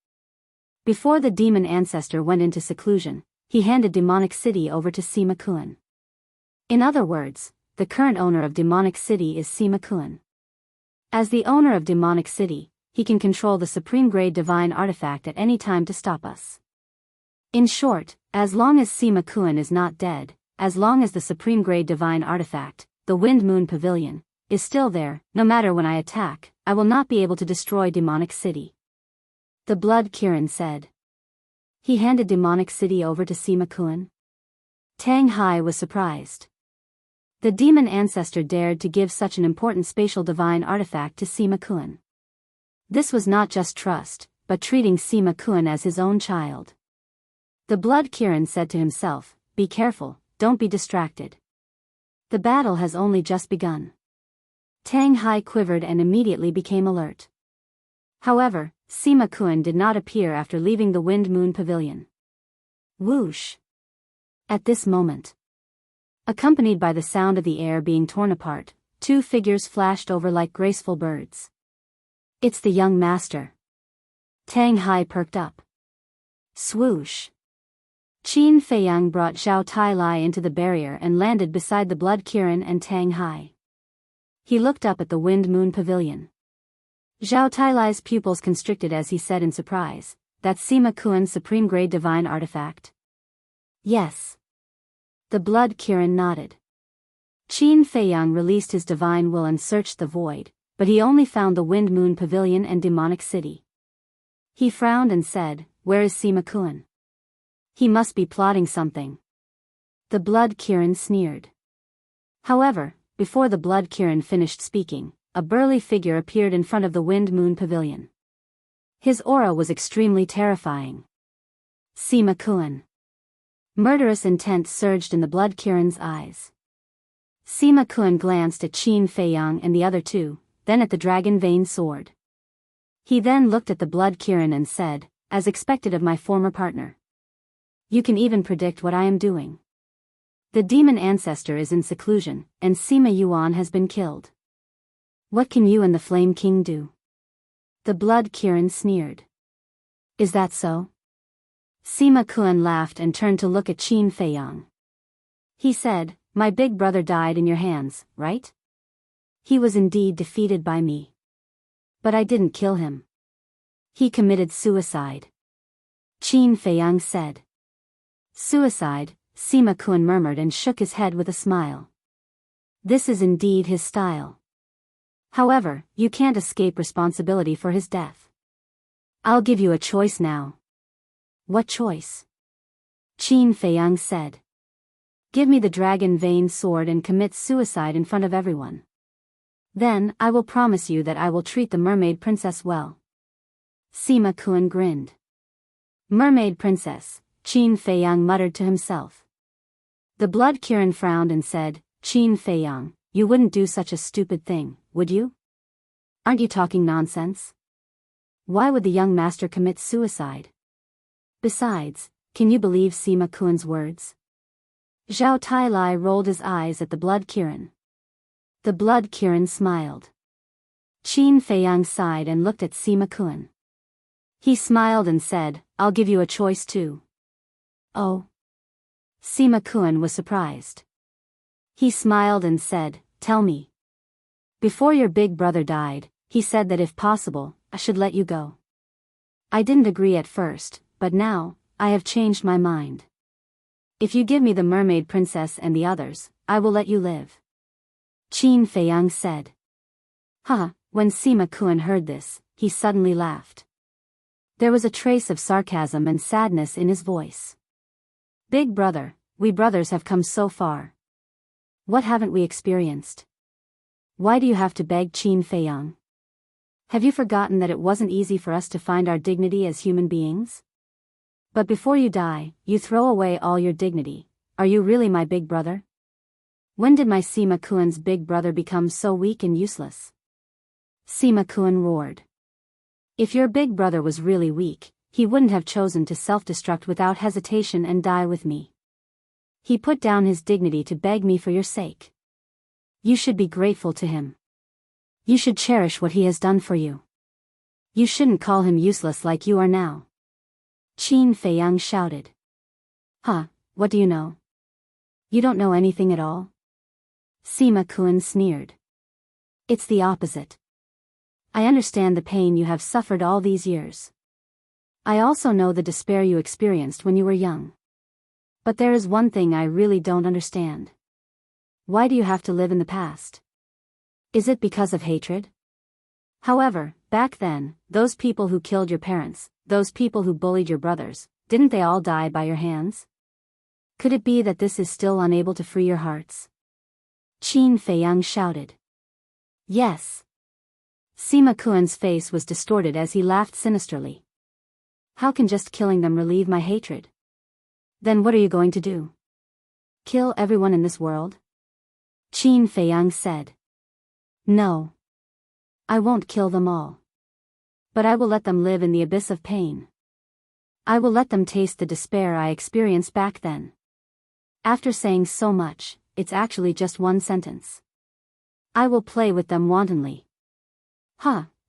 Before the demon ancestor went into seclusion, he handed Demonic City over to Sima Kun. In other words, the current owner of Demonic City is Sima Kun. As the owner of Demonic City, he can control the supreme-grade divine artifact at any time to stop us. In short, as long as Sima Kun is not dead, as long as the supreme-grade divine artifact, the Wind Moon Pavilion, is still there, no matter when I attack, I will not be able to destroy Demonic City. The Blood Kirin said. He handed Demonic City over to Sima Kun. Tang Hai was surprised. The demon ancestor dared to give such an important spatial divine artifact to Sima Kun. This was not just trust, but treating Sima Kun as his own child. The Blood Kirin said to himself, be careful, don't be distracted. The battle has only just begun. Tang Hai quivered and immediately became alert. However, Sima Kun did not appear after leaving the Wind Moon Pavilion. Whoosh! At this moment, accompanied by the sound of the air being torn apart, two figures flashed over like graceful birds. It's the young master. Tang Hai perked up. Swoosh! Qin Feiyang brought Zhao Tailai into the barrier and landed beside the Blood Kirin and Tang Hai. He looked up at the Wind Moon Pavilion. Zhao Tailai's pupils constricted as he said in surprise, that's Sima Kun's supreme-grade divine artifact? Yes. The Blood Kirin nodded. Qin Feiyang released his divine will and searched the void, but he only found the Wind Moon Pavilion and Demonic City. He frowned and said, where is Sima Kun? He must be plotting something. The Blood Kirin sneered. However, before the Blood Kirin finished speaking, a burly figure appeared in front of the Wind Moon Pavilion. His aura was extremely terrifying. Sima Kun. Murderous intent surged in the Blood Kirin's eyes. Sima Kun glanced at Qin Feiyang and the other two, then at the Dragon Vein sword. He then looked at the Blood Kirin and said, as expected of my former partner. You can even predict what I am doing. The demon ancestor is in seclusion, and Sima Yuan has been killed. What can you and the Flame King do? The Blood Kirin sneered. Is that so? Sima Kun laughed and turned to look at Qin Feiyang. He said, my big brother died in your hands, right? He was indeed defeated by me. But I didn't kill him. He committed suicide. Qin Feiyang said. Suicide, Sima Kun murmured and shook his head with a smile. This is indeed his style. However, you can't escape responsibility for his death. I'll give you a choice now. What choice? Qin Feiyang said. Give me the dragon vein sword and commit suicide in front of everyone. Then, I will promise you that I will treat the mermaid princess well. Sima Kun grinned. Mermaid princess, Qin Feiyang muttered to himself. The Blood Kirin frowned and said, Qin Feiyang, you wouldn't do such a stupid thing, would you? Aren't you talking nonsense? Why would the young master commit suicide? Besides, can you believe Sima Kun's words? Zhao Tailai rolled his eyes at the Blood Kirin. The Blood Kirin smiled. Qin Feiyang sighed and looked at Sima Kun. He smiled and said, I'll give you a choice too. Oh. Sima Kun was surprised. He smiled and said, tell me. Before your big brother died, he said that if possible, I should let you go. I didn't agree at first, but now, I have changed my mind. If you give me the mermaid princess and the others, I will let you live. Qin Feiyang said. When Sima Kun heard this, he suddenly laughed. There was a trace of sarcasm and sadness in his voice. Big brother, we brothers have come so far. What haven't we experienced? Why do you have to beg, Qin Feiyang? Have you forgotten that it wasn't easy for us to find our dignity as human beings? But before you die, you throw away all your dignity. Are you really my big brother? When did my Sima Kun's big brother become so weak and useless? Sima Kun roared. If your big brother was really weak, he wouldn't have chosen to self-destruct without hesitation and die with me. He put down his dignity to beg me for your sake. You should be grateful to him. You should cherish what he has done for you. You shouldn't call him useless like you are now. Qin Feiyang shouted. What do you know? You don't know anything at all? Sima Kun sneered. It's the opposite. I understand the pain you have suffered all these years. I also know the despair you experienced when you were young. But there is one thing I really don't understand. Why do you have to live in the past? Is it because of hatred? However, back then, those people who killed your parents, those people who bullied your brothers, didn't they all die by your hands? Could it be that this is still unable to free your hearts? Qin Feiyang shouted. Yes. Sima Kun's face was distorted as he laughed sinisterly. How can just killing them relieve my hatred? Then what are you going to do? Kill everyone in this world? Qin Feiyang said. No. I won't kill them all. But I will let them live in the abyss of pain. I will let them taste the despair I experienced back then. After saying so much, it's actually just one sentence. I will play with them wantonly.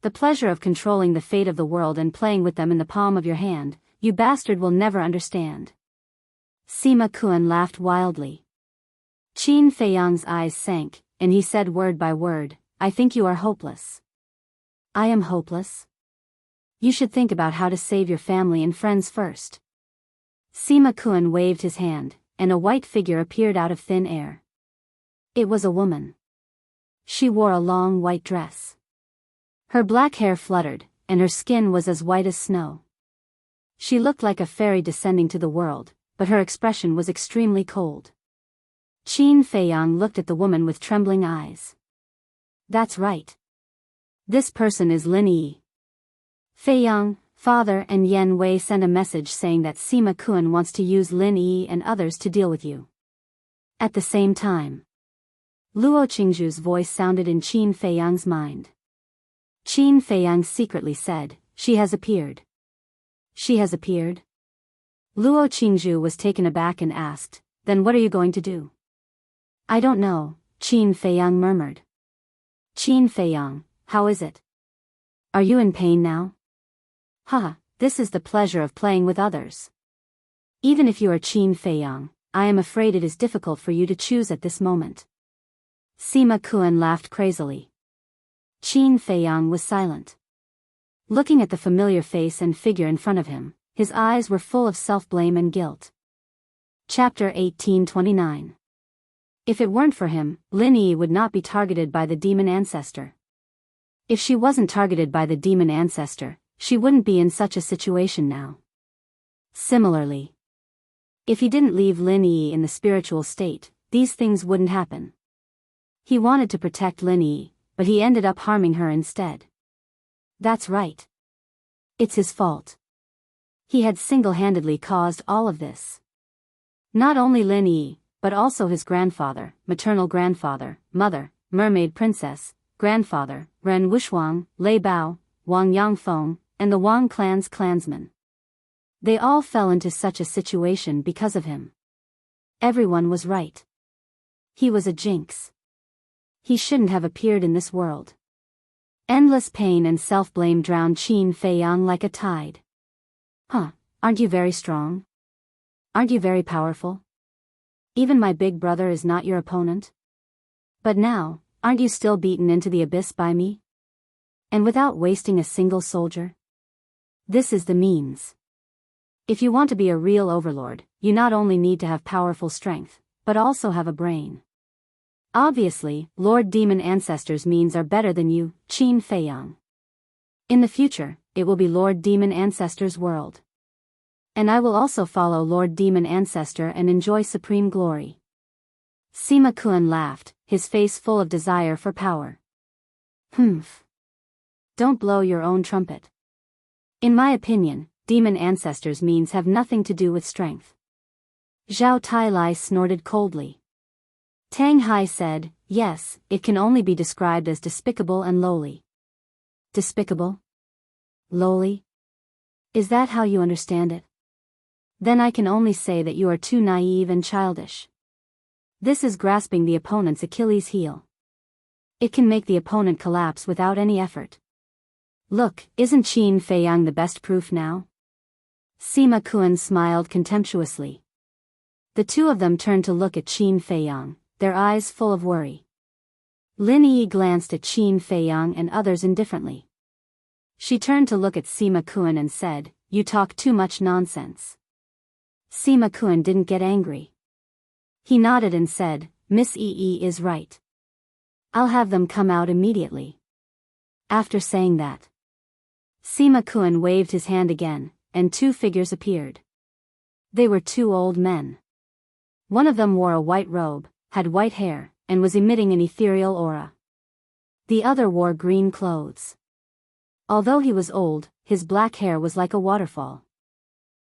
The pleasure of controlling the fate of the world and playing with them in the palm of your hand, you bastard will never understand. Sima Kun laughed wildly. Qin Feiyang's eyes sank, and he said word by word, I think you are hopeless. I am hopeless? You should think about how to save your family and friends first. Sima Kun waved his hand, and a white figure appeared out of thin air. It was a woman. She wore a long white dress. Her black hair fluttered, and her skin was as white as snow. She looked like a fairy descending to the world, but her expression was extremely cold. Qin Feiyang looked at the woman with trembling eyes. That's right. This person is Lin Yi. Feiyang, father and Yen Wei sent a message saying that Sima Kun wants to use Lin Yi and others to deal with you. At the same time, Luo Qingzhu's voice sounded in Qin Feiyang's mind. Qin Feiyang secretly said, she has appeared. She has appeared? Luo Qingzhu was taken aback and asked, then what are you going to do? I don't know, Qin Feiyang murmured. Qin Feiyang, how is it? Are you in pain now? This is the pleasure of playing with others. Even if you are Qin Feiyang, I am afraid it is difficult for you to choose at this moment. Sima Kun laughed crazily. Qin Feiyang was silent. Looking at the familiar face and figure in front of him, his eyes were full of self-blame and guilt. Chapter 1829. If it weren't for him, Lin Yi would not be targeted by the demon ancestor. If she wasn't targeted by the demon ancestor, she wouldn't be in such a situation now. Similarly, if he didn't leave Lin Yi in the spiritual state, these things wouldn't happen. He wanted to protect Lin Yi, but he ended up harming her instead. That's right. It's his fault. He had single-handedly caused all of this. Not only Lin Yi, but also his grandfather, maternal grandfather, mother, mermaid princess, grandfather, Ren Wuxuang, Lei Bao, Wang Yangfeng, and the Wang clan's clansmen. They all fell into such a situation because of him. Everyone was right. He was a jinx. He shouldn't have appeared in this world. Endless pain and self-blame drowned Qin Feiyang like a tide. Huh, aren't you very strong? Aren't you very powerful? Even my big brother is not your opponent? But now, aren't you still beaten into the abyss by me? And without wasting a single soldier? This is the means. If you want to be a real overlord, you not only need to have powerful strength, but also have a brain. Obviously, Lord Demon Ancestor's means are better than you, Qin Feiyang. In the future, it will be Lord Demon Ancestor's world. And I will also follow Lord Demon Ancestor and enjoy supreme glory. Sima Kun laughed, his face full of desire for power. Humph. Don't blow your own trumpet. In my opinion, Demon Ancestor's means have nothing to do with strength. Zhao Tailai snorted coldly. Tang Hai said, yes, it can only be described as despicable and lowly. Despicable? Lowly? Is that how you understand it? Then I can only say that you are too naive and childish. This is grasping the opponent's Achilles heel. It can make the opponent collapse without any effort. Look, isn't Qin Feiyang the best proof now? Sima Kun smiled contemptuously. The two of them turned to look at Qin Feiyang, their eyes full of worry. Lin Yi glanced at Qin Feiyang and others indifferently. She turned to look at Sima Kun and said, you talk too much nonsense. Sima Kun didn't get angry. He nodded and said, Miss Yi is right. I'll have them come out immediately. After saying that, Sima Kun waved his hand again, and two figures appeared. They were two old men. One of them wore a white robe, had white hair, and was emitting an ethereal aura. The other wore green clothes. Although he was old, his black hair was like a waterfall.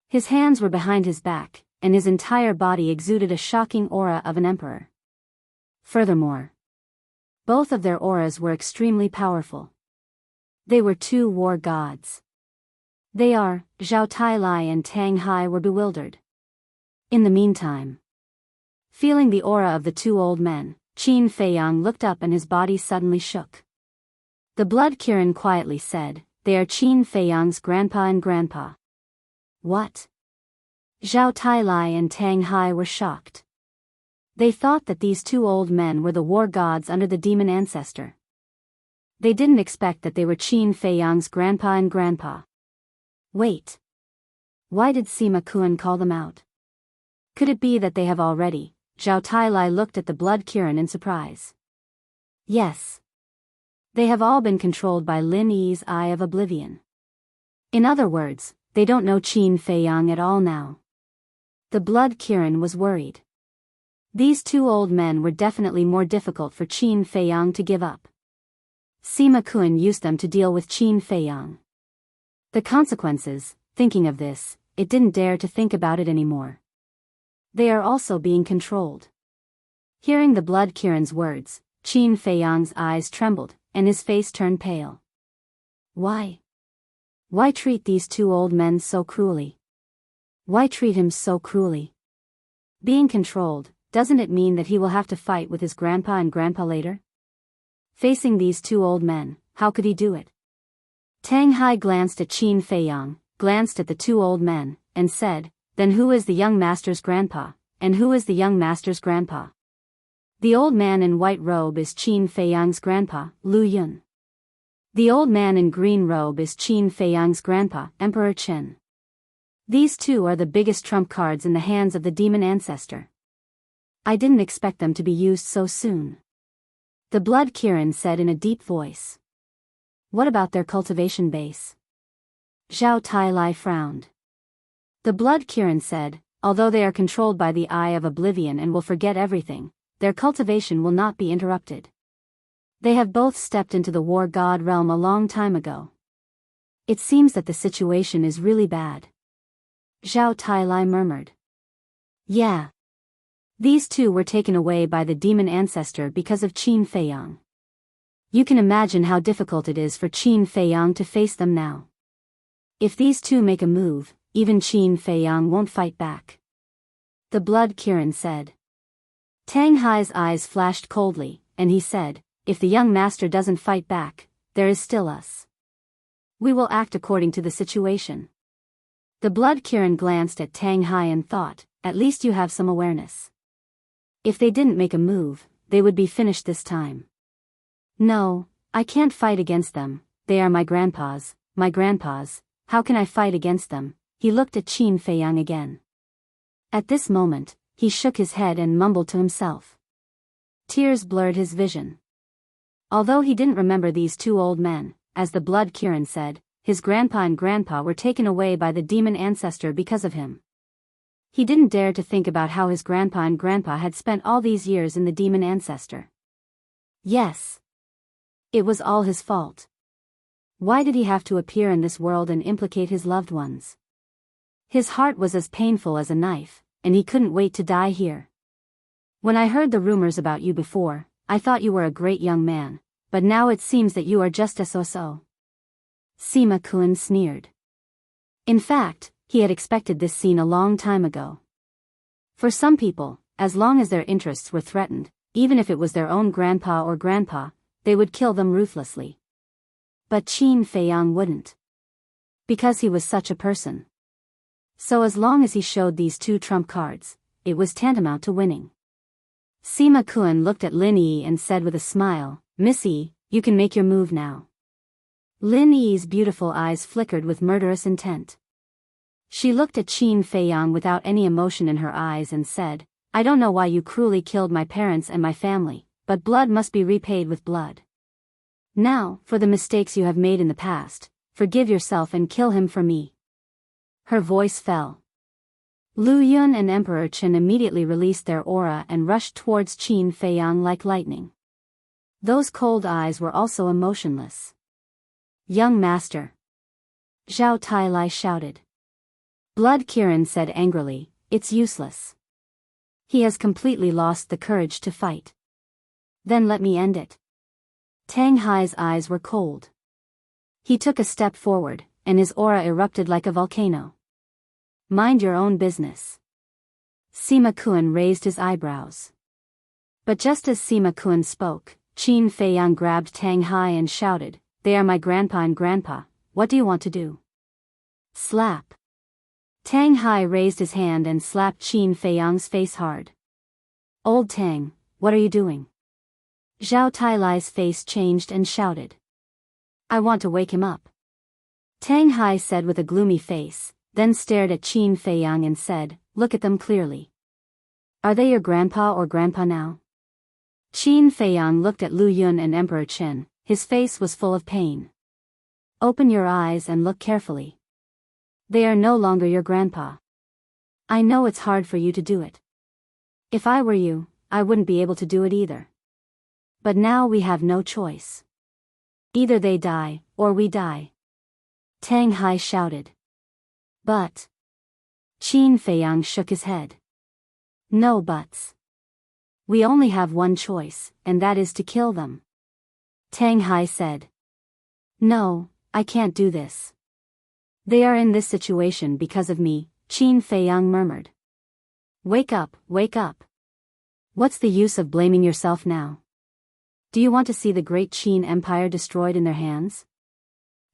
His hands were behind his back, and his entire body exuded a shocking aura of an emperor. Furthermore, both of their auras were extremely powerful. They were two war gods. Zhao Tailai and Tang Hai were bewildered. In the meantime, feeling the aura of the two old men, Qin Feiyang looked up and his body suddenly shook. The blood Kirin quietly said, they are Qin Feiyang's grandpa and grandpa. What? Zhao Tailai and Tang Hai were shocked. They thought that these two old men were the war gods under the demon ancestor. They didn't expect that they were Qin Feiyang's grandpa and grandpa. Wait. Why did Sima Kun call them out? Could it be that they have already? Zhao Tailai looked at the blood Kirin in surprise. Yes. They have all been controlled by Lin Yi's Eye of Oblivion. In other words, they don't know Qin Feiyang at all now. The blood Kirin was worried. These two old men were definitely more difficult for Qin Feiyang to give up. Sima Kun used them to deal with Qin Feiyang. The consequences, thinking of this, it didn't dare to think about it anymore. They are also being controlled. Hearing the blood Kirin's words, Qin Feiyang's eyes trembled, and his face turned pale. Why? Why treat these two old men so cruelly? Why treat him so cruelly? Being controlled, doesn't it mean that he will have to fight with his grandpa and grandpa later? Facing these two old men, how could he do it? Tang Hai glanced at Qin Feiyang, glanced at the two old men, and said, then who is the young master's grandpa, and who is the young master's grandpa? The old man in white robe is Qin Feiyang's grandpa, Lu Yun. The old man in green robe is Qin Feiyang's grandpa, Emperor Chen. These two are the biggest trump cards in the hands of the demon ancestor. I didn't expect them to be used so soon. The Blood Kirin said in a deep voice. What about their cultivation base? Zhao Tailai frowned. The Blood Kirin said, although they are controlled by the Eye of Oblivion and will forget everything, their cultivation will not be interrupted. They have both stepped into the War God realm a long time ago. It seems that the situation is really bad. Zhao Tailai murmured. Yeah. These two were taken away by the demon ancestor because of Qin Feiyang. You can imagine how difficult it is for Qin Feiyang to face them now. If these two make a move, even Qin Feiyang won't fight back. The Blood Kirin said. Tang Hai's eyes flashed coldly, and he said, if the young master doesn't fight back, there is still us. We will act according to the situation. The Blood Kirin glanced at Tang Hai and thought, at least you have some awareness. If they didn't make a move, they would be finished this time. No, I can't fight against them, they are my grandpas, how can I fight against them? He looked at Qin Feiyang again. At this moment, he shook his head and mumbled to himself. Tears blurred his vision. Although he didn't remember these two old men, as the Blood Kirin said, his grandpa and grandpa were taken away by the demon ancestor because of him. He didn't dare to think about how his grandpa and grandpa had spent all these years in the demon ancestor. Yes. It was all his fault. Why did he have to appear in this world and implicate his loved ones? His heart was as painful as a knife, and he couldn't wait to die here. When I heard the rumors about you before, I thought you were a great young man, but now it seems that you are just a so-so. Sima Kun sneered. In fact, he had expected this scene a long time ago. For some people, as long as their interests were threatened, even if it was their own grandpa or grandpa, they would kill them ruthlessly. But Qin Feiyang wouldn't. Because he was such a person. So as long as he showed these two trump cards, it was tantamount to winning. Sima Kun looked at Lin Yi and said with a smile, Miss Yi, you can make your move now. Lin Yi's beautiful eyes flickered with murderous intent. She looked at Qin Feiyang without any emotion in her eyes and said, I don't know why you cruelly killed my parents and my family, but blood must be repaid with blood. Now, for the mistakes you have made in the past, forgive yourself and kill him for me. Her voice fell. Lu Yun and Emperor Chen immediately released their aura and rushed towards Qin Feiyang like lightning. Those cold eyes were also emotionless. Young master. Zhao Tailai shouted. Blood Kirin said angrily, it's useless. He has completely lost the courage to fight. Then let me end it. Tang Hai's eyes were cold. He took a step forward, and his aura erupted like a volcano. Mind your own business. Sima Kun raised his eyebrows. But just as Sima Kun spoke, Qin Feiyang grabbed Tang Hai and shouted, they are my grandpa and grandpa, what do you want to do? Slap. Tang Hai raised his hand and slapped Qin Feiyang's face hard. Old Tang, what are you doing? Zhao Tailai's face changed and shouted. I want to wake him up. Tang Hai said with a gloomy face, then stared at Qin Feiyang and said, look at them clearly. Are they your grandpa or grandpa now? Qin Feiyang looked at Lu Yun and Emperor Chen, his face was full of pain. Open your eyes and look carefully. They are no longer your grandpa. I know it's hard for you to do it. If I were you, I wouldn't be able to do it either. But now we have no choice. Either they die, or we die. Tang Hai shouted. But. Qin Feiyang shook his head. No buts. We only have one choice, and that is to kill them. Tang Hai said. No, I can't do this. They are in this situation because of me, Qin Feiyang murmured. Wake up, wake up. What's the use of blaming yourself now? Do you want to see the great Qin Empire destroyed in their hands?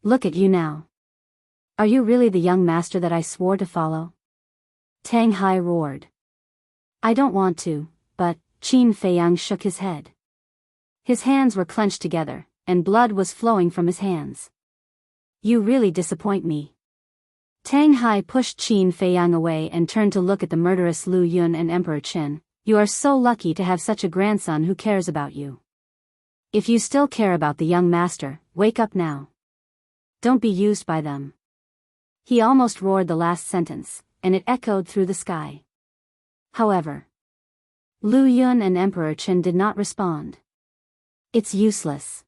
Look at you now. Are you really the young master that I swore to follow? Tang Hai roared. I don't want to, but, Qin Feiyang shook his head. His hands were clenched together, and blood was flowing from his hands. You really disappoint me. Tang Hai pushed Qin Feiyang away and turned to look at the murderous Lu Yun and Emperor Qin. You are so lucky to have such a grandson who cares about you. If you still care about the young master, wake up now. Don't be used by them. He almost roared the last sentence, and it echoed through the sky. However, Lu Yun and Emperor Qin did not respond. It's useless.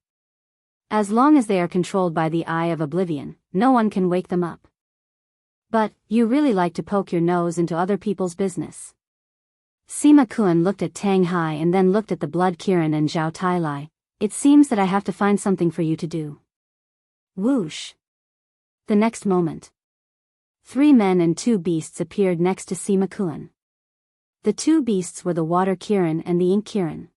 As long as they are controlled by the Eye of Oblivion, no one can wake them up. But, you really like to poke your nose into other people's business. Sima Kun looked at Tang Hai and then looked at the Blood Kirin and Zhao Tailai. It seems that I have to find something for you to do. Whoosh. The next moment, 3 men and 2 beasts appeared next to Sima Kun. The 2 beasts were the Water Kirin and the Ink Kirin.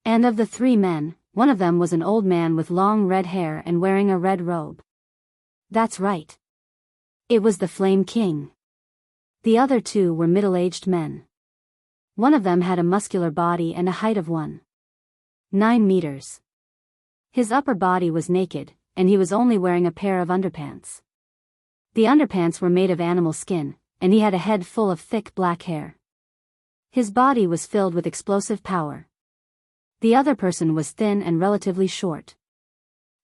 And of the 3 men, one of them was an old man with long red hair and wearing a red robe. That's right. It was the Flame King. The other 2 were middle-aged men. One of them had a muscular body and a height of 1.9 meters. His upper body was naked, and he was only wearing a pair of underpants. The underpants were made of animal skin, and he had a head full of thick black hair. His body was filled with explosive power. The other person was thin and relatively short.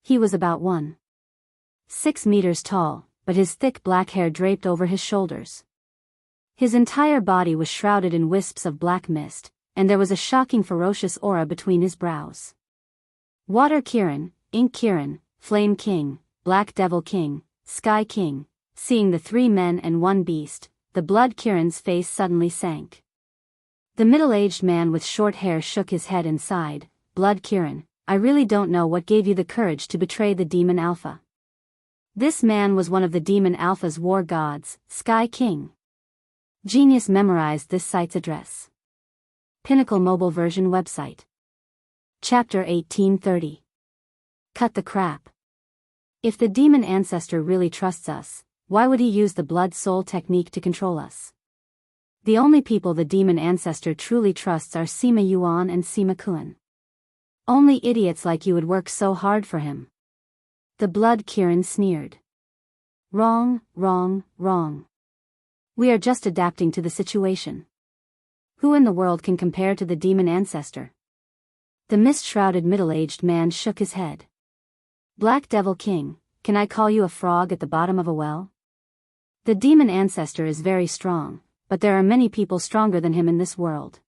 He was about 1.6 meters tall, but his thick black hair draped over his shoulders. His entire body was shrouded in wisps of black mist, and there was a shocking ferocious aura between his brows. Water Kirin, Ink Kirin, Flame King, Black Devil King, Sky King, seeing the 3 men and 1 beast, the Blood Kirin's face suddenly sank. The middle-aged man with short hair shook his head and sighed. Blood Kirin, I really don't know what gave you the courage to betray the Demon Alpha. This man was one of the Demon Alpha's war gods, Sky King. Genius memorized this site's address. Pinnacle Mobile Version website. Chapter 1830. Cut the crap. If the demon ancestor really trusts us, why would he use the blood soul technique to control us? The only people the demon ancestor truly trusts are Sima Yuan and Sima Kun. Only idiots like you would work so hard for him. The Blood Kirin sneered. Wrong, wrong, wrong. We are just adapting to the situation. Who in the world can compare to the demon ancestor? The mist-shrouded middle-aged man shook his head. Black Devil King, can I call you a frog at the bottom of a well? The demon ancestor is very strong, but there are many people stronger than him in this world.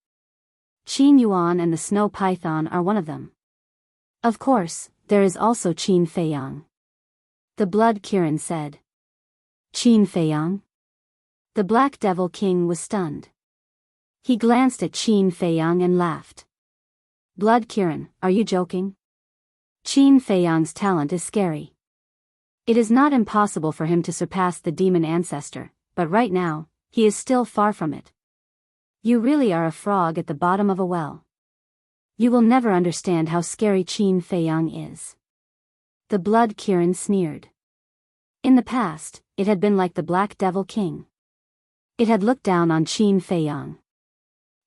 Qin Yuan and the Snow Python are one of them. Of course, there is also Qin Feiyang. The Blood Kirin said. Qin Feiyang? The Black Devil King was stunned. He glanced at Qin Feiyang and laughed. Blood Kirin, are you joking? Qin Feiyang's talent is scary. It is not impossible for him to surpass the demon ancestor, but right now, he is still far from it. You really are a frog at the bottom of a well. You will never understand how scary Qin Feiyang is. The Blood Kirin sneered. In the past, it had been like the Black Devil King. It had looked down on Qin Feiyang.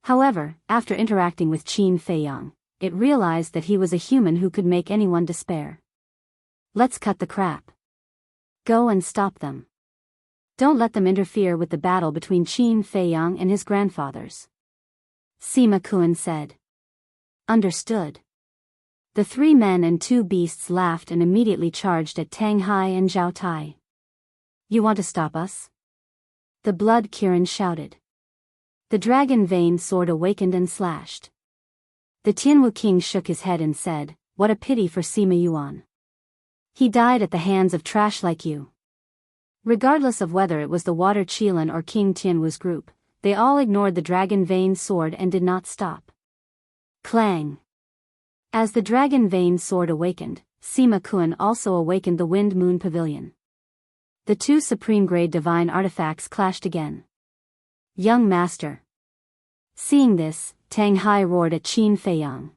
However, after interacting with Qin Feiyang, it realized that he was a human who could make anyone despair. Let's cut the crap. Go and stop them. Don't let them interfere with the battle between Qin Feiyang and his grandfathers. Sima Kun said. Understood. The 3 men and 2 beasts laughed and immediately charged at Tang Hai and Zhao Tai. You want to stop us? The Blood Kirin shouted. The dragon vein sword awakened and slashed. The Tianwu King shook his head and said, what a pity for Sima Yuan. He died at the hands of trash like you. Regardless of whether it was the Water Qilin or King Tianwu's group, they all ignored the dragon vein sword and did not stop. Clang. As the dragon vein sword awakened, Sima Kun also awakened the Wind Moon Pavilion. The 2 supreme-grade divine artifacts clashed again. Young Master. Seeing this, Tang Hai roared at Qin Feiyang.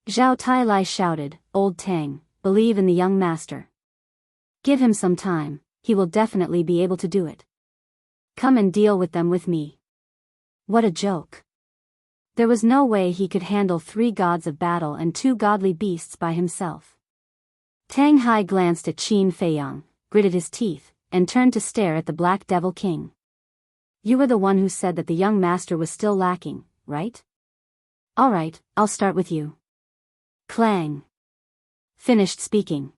Zhao Tailai shouted, Old Tang, believe in the young master. Give him some time, he will definitely be able to do it. Come and deal with them with me. What a joke. There was no way he could handle 3 gods of battle and 2 godly beasts by himself. Tang Hai glanced at Qin Feiyang, gritted his teeth, and turned to stare at the Black Devil King. You were the one who said that the young master was still lacking, right? Alright, I'll start with you. Clang. Finished speaking.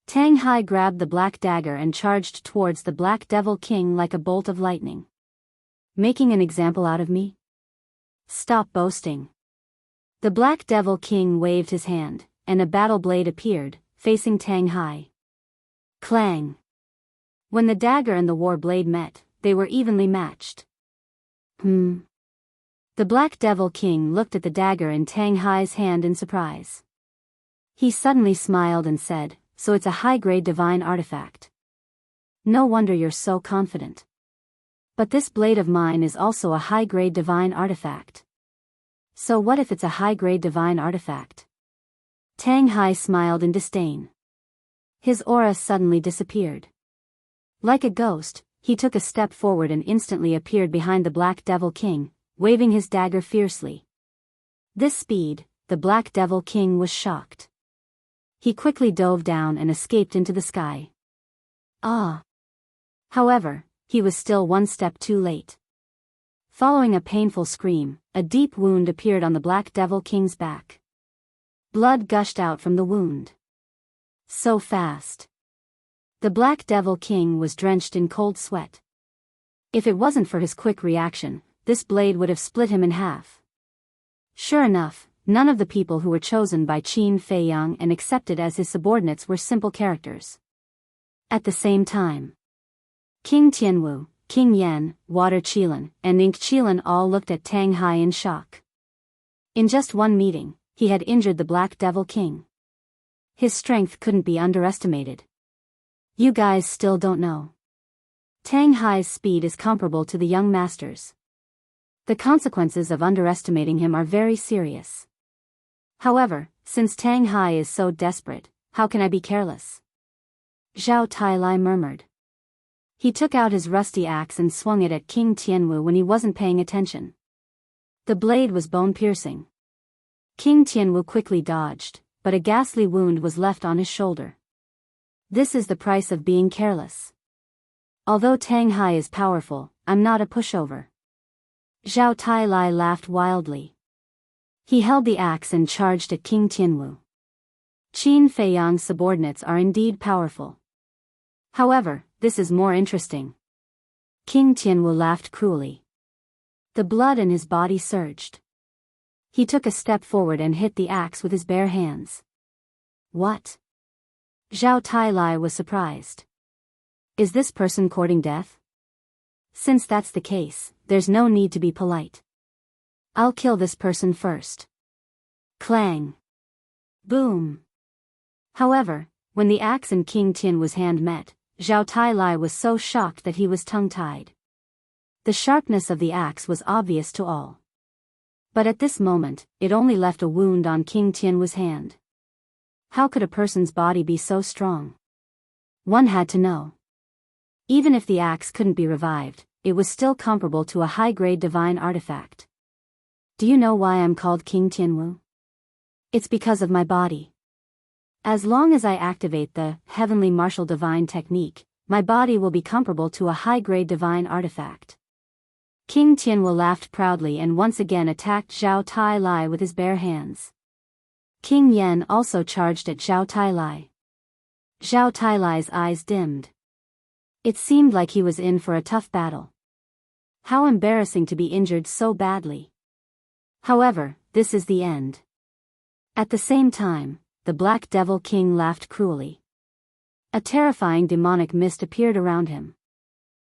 Tang Hai grabbed the black dagger and charged towards the Black Devil King like a bolt of lightning. Making an example out of me? Stop boasting. The Black Devil King waved his hand, and a battle blade appeared, facing Tang Hai. Clang. When the dagger and the war blade met, they were evenly matched. The Black Devil King looked at the dagger in Tang Hai's hand in surprise. He suddenly smiled and said, "So it's a high-grade divine artifact. No wonder you're so confident. But this blade of mine is also a high-grade divine artifact. So what if it's a high-grade divine artifact?" Tang Hai smiled in disdain. His aura suddenly disappeared. Like a ghost, he took a step forward and instantly appeared behind the Black Devil King, waving his dagger fiercely. This speed, the Black Devil King was shocked. He quickly dove down and escaped into the sky. However, he was still one step too late. Following a painful scream, a deep wound appeared on the Black Devil King's back. Blood gushed out from the wound. So fast. The Black Devil King was drenched in cold sweat. If it wasn't for his quick reaction, this blade would have split him in half. Sure enough, none of the people who were chosen by Qin Feiyang and accepted as his subordinates were simple characters. At the same time, King Tianwu, King Yan, Water Qilin, and Ink Qilin all looked at Tang Hai in shock. In just one meeting, he had injured the Black Devil King. His strength couldn't be underestimated. You guys still don't know. Tang Hai's speed is comparable to the young master's. The consequences of underestimating him are very serious. However, since Tang Hai is so desperate, how can I be careless? Zhao Tailai murmured. He took out his rusty axe and swung it at King Tianwu when he wasn't paying attention. The blade was bone-piercing. King Tianwu quickly dodged, but a ghastly wound was left on his shoulder. This is the price of being careless. Although Tang Hai is powerful, I'm not a pushover. Zhao Tailai laughed wildly. He held the axe and charged at King Tianwu. Qin Feiyang's subordinates are indeed powerful. However, this is more interesting. King Tianwu laughed cruelly. The blood in his body surged. He took a step forward and hit the axe with his bare hands. What? Zhao Tailai was surprised. Is this person courting death? Since that's the case, there's no need to be polite. I'll kill this person first. Clang. Boom. However, when the axe in King Tianwu's hand met, Zhao Tailai was so shocked that he was tongue-tied. The sharpness of the axe was obvious to all. But at this moment, it only left a wound on King Tianwu's hand. How could a person's body be so strong? One had to know. Even if the axe couldn't be revived, it was still comparable to a high-grade divine artifact. Do you know why I'm called King Tianwu? It's because of my body. As long as I activate the Heavenly Martial Divine Technique, my body will be comparable to a high-grade divine artifact. King Tianwu laughed proudly and once again attacked Zhao Tailai with his bare hands. King Yan also charged at Zhao Tailai. Zhao Tailai's eyes dimmed. It seemed like he was in for a tough battle. How embarrassing to be injured so badly. However, this is the end. At the same time, the Black Devil King laughed cruelly. A terrifying demonic mist appeared around him.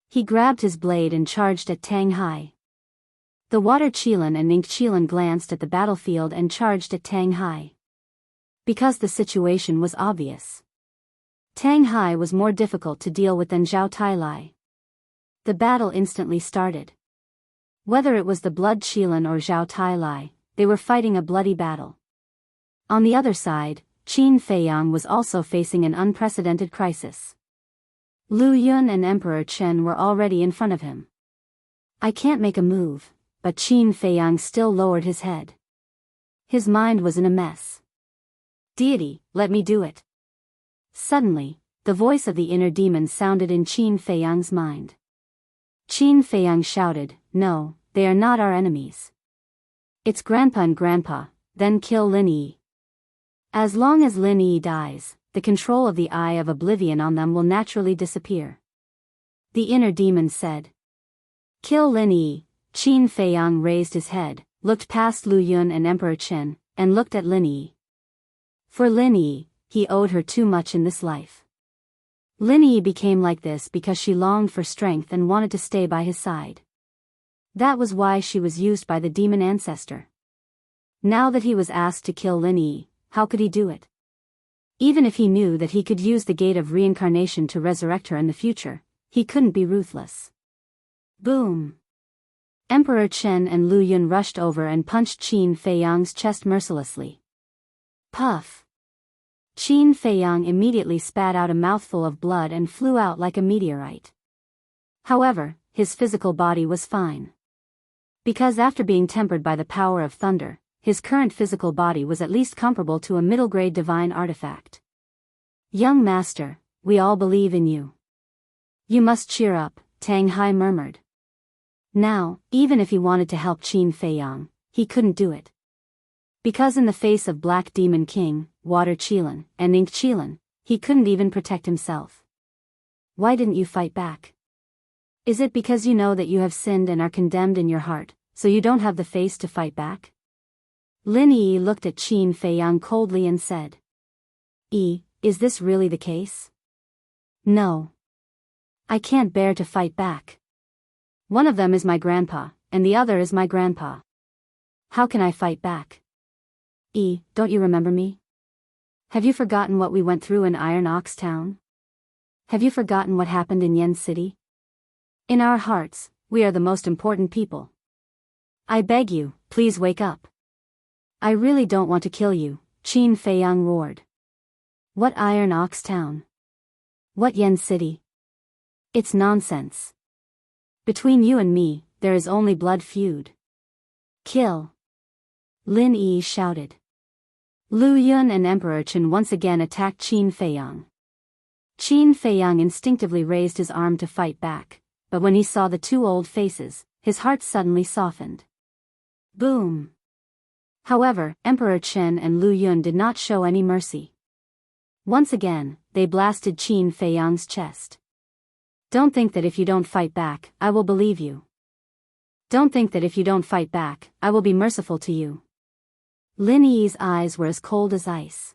He grabbed his blade and charged at Tang Hai. The Water Qilin and Ink Qilin glanced at the battlefield and charged at Tang Hai. Because the situation was obvious. Tang Hai was more difficult to deal with than Zhao Tailai. The battle instantly started. Whether it was the Blood Qilin or Zhao Tailai, they were fighting a bloody battle. On the other side, Qin Feiyang was also facing an unprecedented crisis. Lu Yun and Emperor Chen were already in front of him. I can't make a move, but Qin Feiyang still lowered his head. His mind was in a mess. Deity, let me do it. Suddenly, the voice of the inner demon sounded in Qin Feiyang's mind. Qin Feiyang shouted, "No, they are not our enemies. It's Grandpa and Grandpa, then kill Lin Yi. As long as Lin Yi dies, the control of the Eye of Oblivion on them will naturally disappear." The inner demon said. "Kill Lin Yi." Qin Feiyang raised his head, looked past Lu Yun and Emperor Chen, and looked at Lin Yi. For Lin Yi, he owed her too much in this life. Lin Yi became like this because she longed for strength and wanted to stay by his side. That was why she was used by the demon ancestor. Now that he was asked to kill Lin Yi, how could he do it? Even if he knew that he could use the gate of reincarnation to resurrect her in the future, he couldn't be ruthless. Boom! Emperor Chen and Lu Yun rushed over and punched Qin Feiyang's chest mercilessly. Puff! Qin Feiyang immediately spat out a mouthful of blood and flew out like a meteorite. However, his physical body was fine. Because after being tempered by the power of thunder, his current physical body was at least comparable to a middle-grade divine artifact. "Young master, we all believe in you. You must cheer up," Tang Hai murmured. Now, even if he wanted to help Qin Feiyang, he couldn't do it. Because in the face of Black Demon King, Water Qilin, and Ink Qilin, he couldn't even protect himself. "Why didn't you fight back? Is it because you know that you have sinned and are condemned in your heart, so you don't have the face to fight back?" Lin Yi looked at Qin Feiyang coldly and said. Is this really the case?" "No. I can't bear to fight back. One of them is my grandpa, and the other is my grandpa. How can I fight back? Don't you remember me? Have you forgotten what we went through in Iron Ox Town? Have you forgotten what happened in Yen City? In our hearts, we are the most important people. I beg you, please wake up. I really don't want to kill you," Qin Feiyang roared. "What Iron Ox Town? What Yen City? It's nonsense. Between you and me, there is only blood feud. Kill!" Lin Yi shouted. Lu Yun and Emperor Chen once again attacked Qin Feiyang. Qin Feiyang instinctively raised his arm to fight back, but when he saw the two old faces, his heart suddenly softened. Boom! However, Emperor Chen and Lu Yun did not show any mercy. Once again, they blasted Qin Feiyang's chest. "Don't think that if you don't fight back, I will believe you. Don't think that if you don't fight back, I will be merciful to you." Lin Yi's eyes were as cold as ice.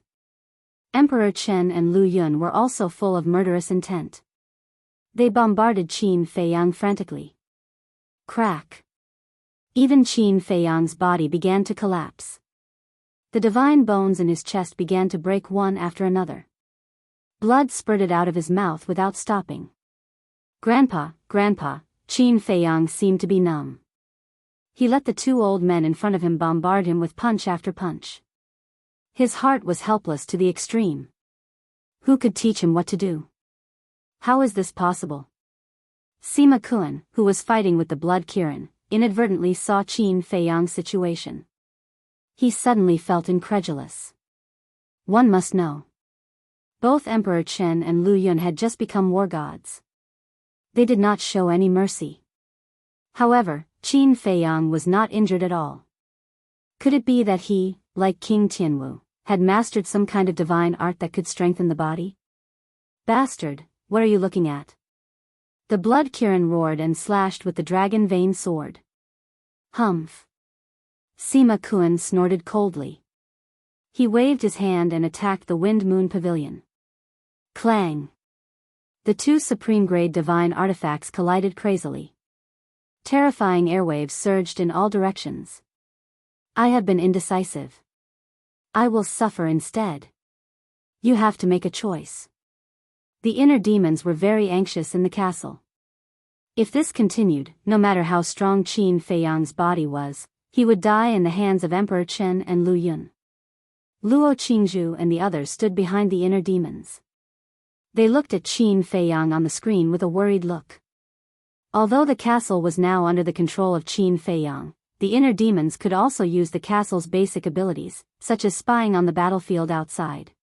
Emperor Chen and Lu Yun were also full of murderous intent. They bombarded Qin Feiyang frantically. Crack! Even Qin Feiyang's body began to collapse. The divine bones in his chest began to break one after another. Blood spurted out of his mouth without stopping. Grandpa, Qin Feiyang seemed to be numb. He let the two old men in front of him bombard him with punch after punch. His heart was helpless to the extreme. Who could teach him what to do? How is this possible? Sima Kun, who was fighting with the Blood Kirin, inadvertently saw Qin Feiyang's situation. He suddenly felt incredulous. One must know. Both Emperor Chen and Lu Yun had just become war gods. They did not show any mercy. However, Qin Feiyang was not injured at all. Could it be that he, like King Tianwu, had mastered some kind of divine art that could strengthen the body? "Bastard, what are you looking at?" The Blood Kirin roared and slashed with the dragon vein sword. Humph! Sima Kun snorted coldly. He waved his hand and attacked the Wind Moon Pavilion. Clang! The two supreme-grade divine artifacts collided crazily. Terrifying airwaves surged in all directions. "I have been indecisive. I will suffer instead. You have to make a choice." The inner demons were very anxious in the castle. If this continued, no matter how strong Qin Feiyang's body was, he would die in the hands of Emperor Chen and Lu Yun. Luo Qingzhu and the others stood behind the inner demons. They looked at Qin Feiyang on the screen with a worried look. Although the castle was now under the control of Qin Feiyang, the inner demons could also use the castle's basic abilities, such as spying on the battlefield outside.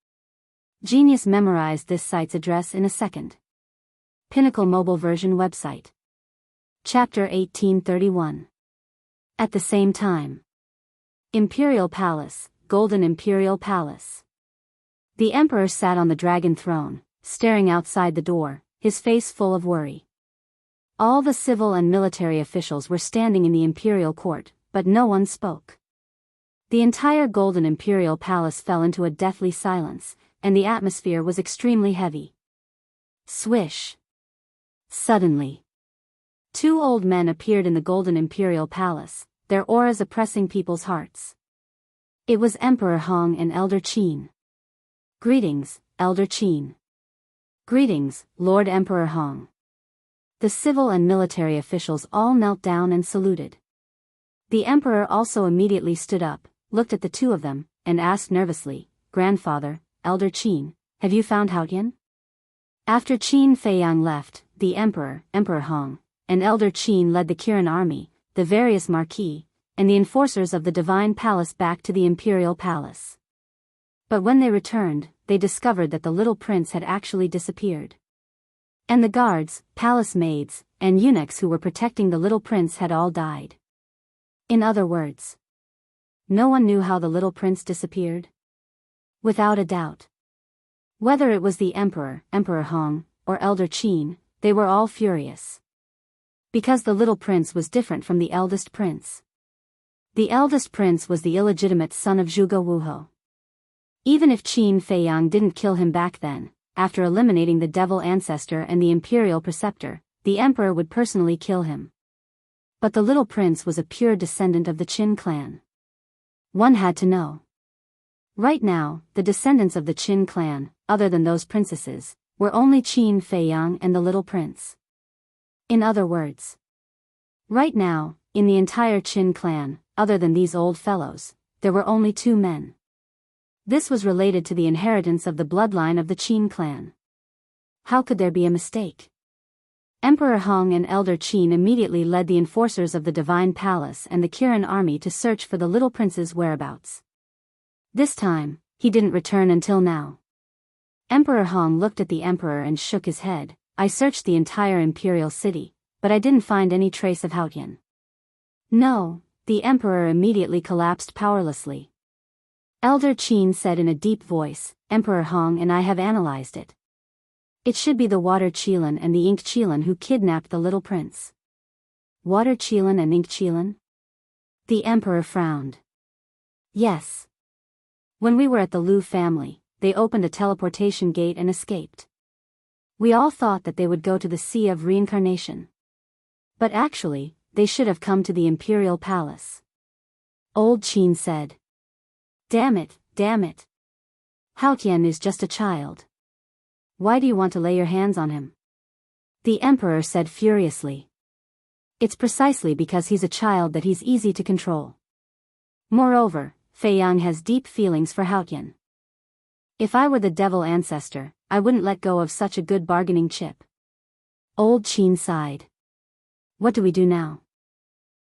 Genius memorized this site's address in a second. Pinnacle mobile version website. Chapter 1831. At the same time. Imperial Palace, Golden Imperial Palace. The Emperor sat on the dragon throne, staring outside the door, his face full of worry. All the civil and military officials were standing in the imperial court, but no one spoke. The entire Golden Imperial Palace fell into a deathly silence, and the atmosphere was extremely heavy. Swish. Suddenly, two old men appeared in the Golden Imperial Palace, their auras oppressing people's hearts. It was Emperor Hong and Elder Qin. Greetings, Elder Qin. Greetings, Lord Emperor Hong. The civil and military officials all knelt down and saluted. The Emperor also immediately stood up, looked at the two of them, and asked nervously, "Grandfather, Elder Qin, have you found Haotian?" After Qin Feiyang left, the Emperor, Emperor Hong, and Elder Qin led the Kirin army, the various marquis, and the enforcers of the Divine Palace back to the Imperial Palace. But when they returned, they discovered that the little prince had actually disappeared. And the guards, palace maids, and eunuchs who were protecting the little prince had all died. In other words, no one knew how the little prince disappeared. Without a doubt. Whether it was the Emperor, Emperor Hong, or Elder Qin, they were all furious. Because the little prince was different from the eldest prince. The eldest prince was the illegitimate son of Zhuge Wuhou. Even if Qin Feiyang didn't kill him back then, after eliminating the devil ancestor and the imperial preceptor, the emperor would personally kill him. But the little prince was a pure descendant of the Qin clan. One had to know. Right now, the descendants of the Qin clan, other than those princesses, were only Qin Feiyang and the little prince. In other words, right now, in the entire Qin clan, other than these old fellows, there were only two men. This was related to the inheritance of the bloodline of the Qin clan. How could there be a mistake? Emperor Hong and Elder Qin immediately led the enforcers of the Divine Palace and the Kirin army to search for the little prince's whereabouts. This time, he didn't return until now. Emperor Hong looked at the emperor and shook his head. "I searched the entire imperial city, but I didn't find any trace of Haotian." "No," the emperor immediately collapsed powerlessly. Elder Qin said in a deep voice, "Emperor Hong and I have analyzed it. It should be the Water Qilin and the Ink Qilin who kidnapped the little prince." Water Qilin and Ink Qilin? The emperor frowned. Yes. When we were at the Lu family, they opened a teleportation gate and escaped. We all thought that they would go to the Sea of Reincarnation. But actually, they should have come to the Imperial Palace. Old Qin said. Damn it, damn it. Haotian is just a child. Why do you want to lay your hands on him? The emperor said furiously. It's precisely because he's a child that he's easy to control. Moreover, Feiyang has deep feelings for Haotian. If I were the devil ancestor, I wouldn't let go of such a good bargaining chip. Old Qin sighed. What do we do now?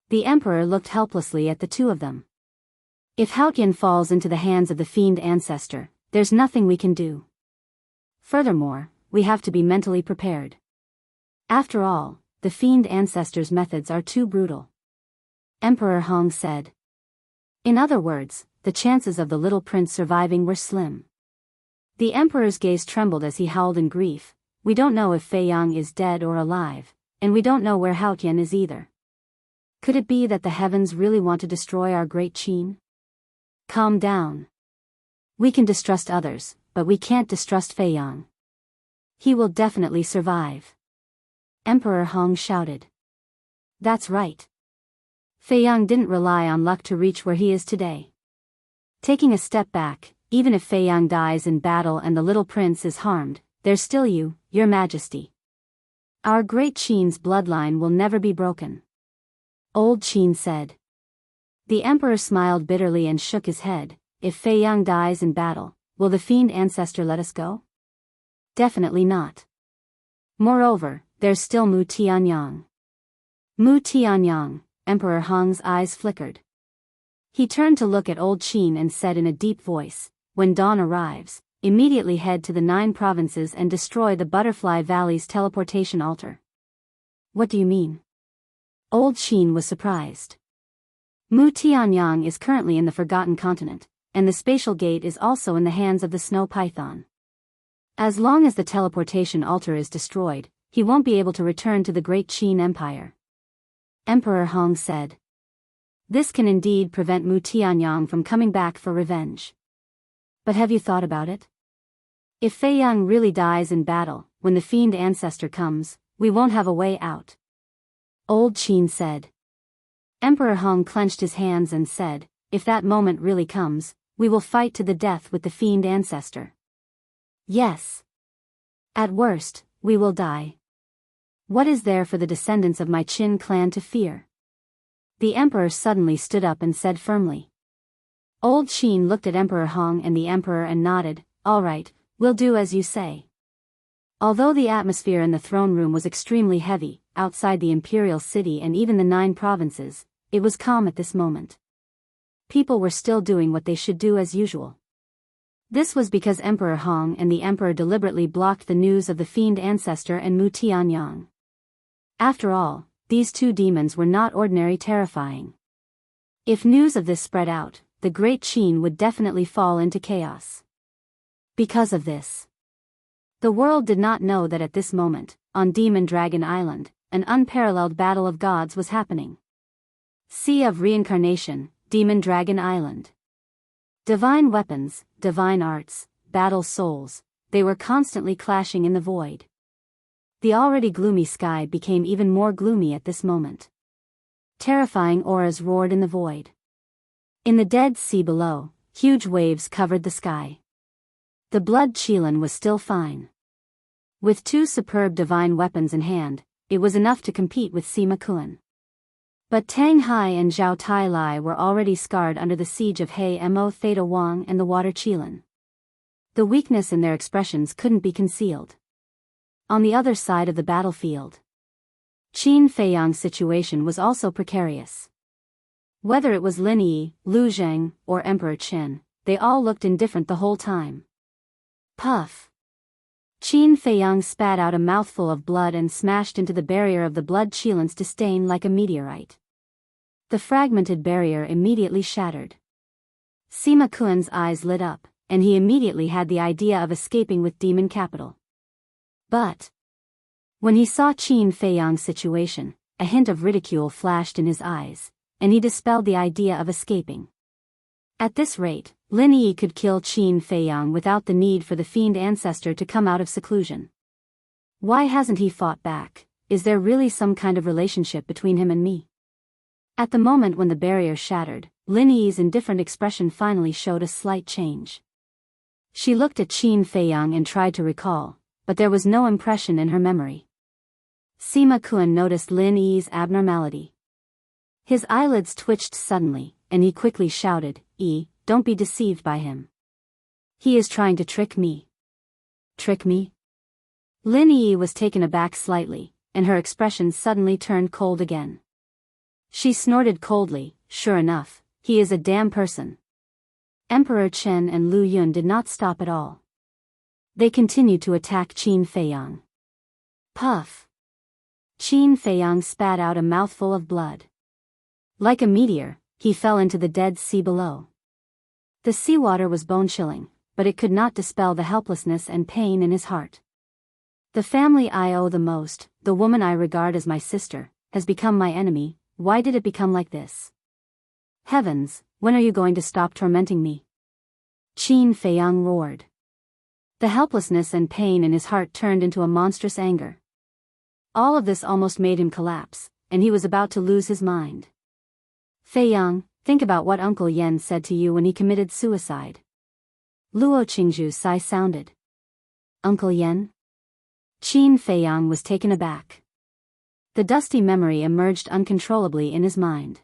The emperor looked helplessly at the two of them. If Haotian falls into the hands of the fiend ancestor, there's nothing we can do. Furthermore, we have to be mentally prepared. After all, the fiend ancestor's methods are too brutal. Emperor Hong said. In other words, the chances of the little prince surviving were slim. The emperor's gaze trembled as he howled in grief. We don't know if Feiyang is dead or alive, and we don't know where Haotian is either. Could it be that the heavens really want to destroy our great Qin? Calm down. We can distrust others, but we can't distrust Feiyang. He will definitely survive. Emperor Hong shouted. That's right. Feiyang didn't rely on luck to reach where he is today. Taking a step back, even if Feiyang dies in battle and the little prince is harmed, there's still you, your majesty. Our great Qin's bloodline will never be broken. Old Qin said. The emperor smiled bitterly and shook his head. If Feiyang dies in battle, will the fiend ancestor let us go? Definitely not. Moreover, there's still Mu Tianyang. Mu Tianyang, Emperor Hong's eyes flickered. He turned to look at Old Qin and said in a deep voice, when dawn arrives, immediately head to the 9 provinces and destroy the Butterfly Valley's teleportation altar. What do you mean? Old Qin was surprised. Mu Tianyang is currently in the Forgotten Continent, and the spatial gate is also in the hands of the Snow Python. As long as the teleportation altar is destroyed, he won't be able to return to the Great Qin Empire. Emperor Hong said. This can indeed prevent Mu Tianyang from coming back for revenge. But have you thought about it? If Fei Yang really dies in battle, when the fiend ancestor comes, we won't have a way out. Old Qin said. Emperor Hong clenched his hands and said, if that moment really comes, we will fight to the death with the fiend ancestor. Yes. At worst, we will die. What is there for the descendants of my Qin clan to fear? The emperor suddenly stood up and said firmly. Old Qin looked at Emperor Hong and the emperor and nodded, all right, we'll do as you say. Although the atmosphere in the throne room was extremely heavy, outside the imperial city and even the 9 provinces, it was calm at this moment. People were still doing what they should do as usual. This was because Emperor Hong and the emperor deliberately blocked the news of the fiend ancestor and Mu Tianyang. After all, these 2 demons were not ordinary terrifying. If news of this spread out, the Great Qin would definitely fall into chaos. Because of this, the world did not know that at this moment, on Demon Dragon Island, an unparalleled battle of gods was happening. Sea of Reincarnation, Demon Dragon Island. Divine weapons, divine arts, battle souls, they were constantly clashing in the void. The already gloomy sky became even more gloomy at this moment. Terrifying auras roared in the void. In the Dead Sea below, huge waves covered the sky. The Blood Qilin was still fine. With 2 superb divine weapons in hand, it was enough to compete with Sima Kun. But Tang Hai and Zhao Tai Lai were already scarred under the siege of Hei Mo Theta Wang and the Water Qilin. The weakness in their expressions couldn't be concealed. On the other side of the battlefield, Qin Feiyang's situation was also precarious. Whether it was Lin Yi, Lu Zheng, or Emperor Qin, they all looked indifferent the whole time. Puff! Qin Feiyang spat out a mouthful of blood and smashed into the barrier of the Blood Qilin's disdain like a meteorite. The fragmented barrier immediately shattered. Sima Kun's eyes lit up, and he immediately had the idea of escaping with Demon Capital. But when he saw Qin Feiyang's situation, a hint of ridicule flashed in his eyes, and he dispelled the idea of escaping. At this rate, Lin Yi could kill Qin Feiyang without the need for the fiend ancestor to come out of seclusion. Why hasn't he fought back? Is there really some kind of relationship between him and me? At the moment when the barrier shattered, Lin Yi's indifferent expression finally showed a slight change. She looked at Qin Feiyang and tried to recall, but there was no impression in her memory. Sima Kun noticed Lin Yi's abnormality. His eyelids twitched suddenly, and he quickly shouted, don't be deceived by him. He is trying to trick me. Trick me? Lin Yi was taken aback slightly, and her expression suddenly turned cold again. She snorted coldly, sure enough, he is a damn person. Emperor Chen and Lu Yun did not stop at all. They continued to attack Qin Feiyang. Puff! Qin Feiyang spat out a mouthful of blood. Like a meteor, he fell into the Dead Sea below. The seawater was bone-chilling, but it could not dispel the helplessness and pain in his heart. The family I owe the most, the woman I regard as my sister, has become my enemy. Why did it become like this? Heavens, when are you going to stop tormenting me? Qin Feiyang roared. The helplessness and pain in his heart turned into a monstrous anger. All of this almost made him collapse, and he was about to lose his mind. Feiyang, think about what Uncle Yan said to you when he committed suicide. Luo Qingzhu's sigh sounded. Uncle Yan? Qin Feiyang was taken aback. The dusty memory emerged uncontrollably in his mind.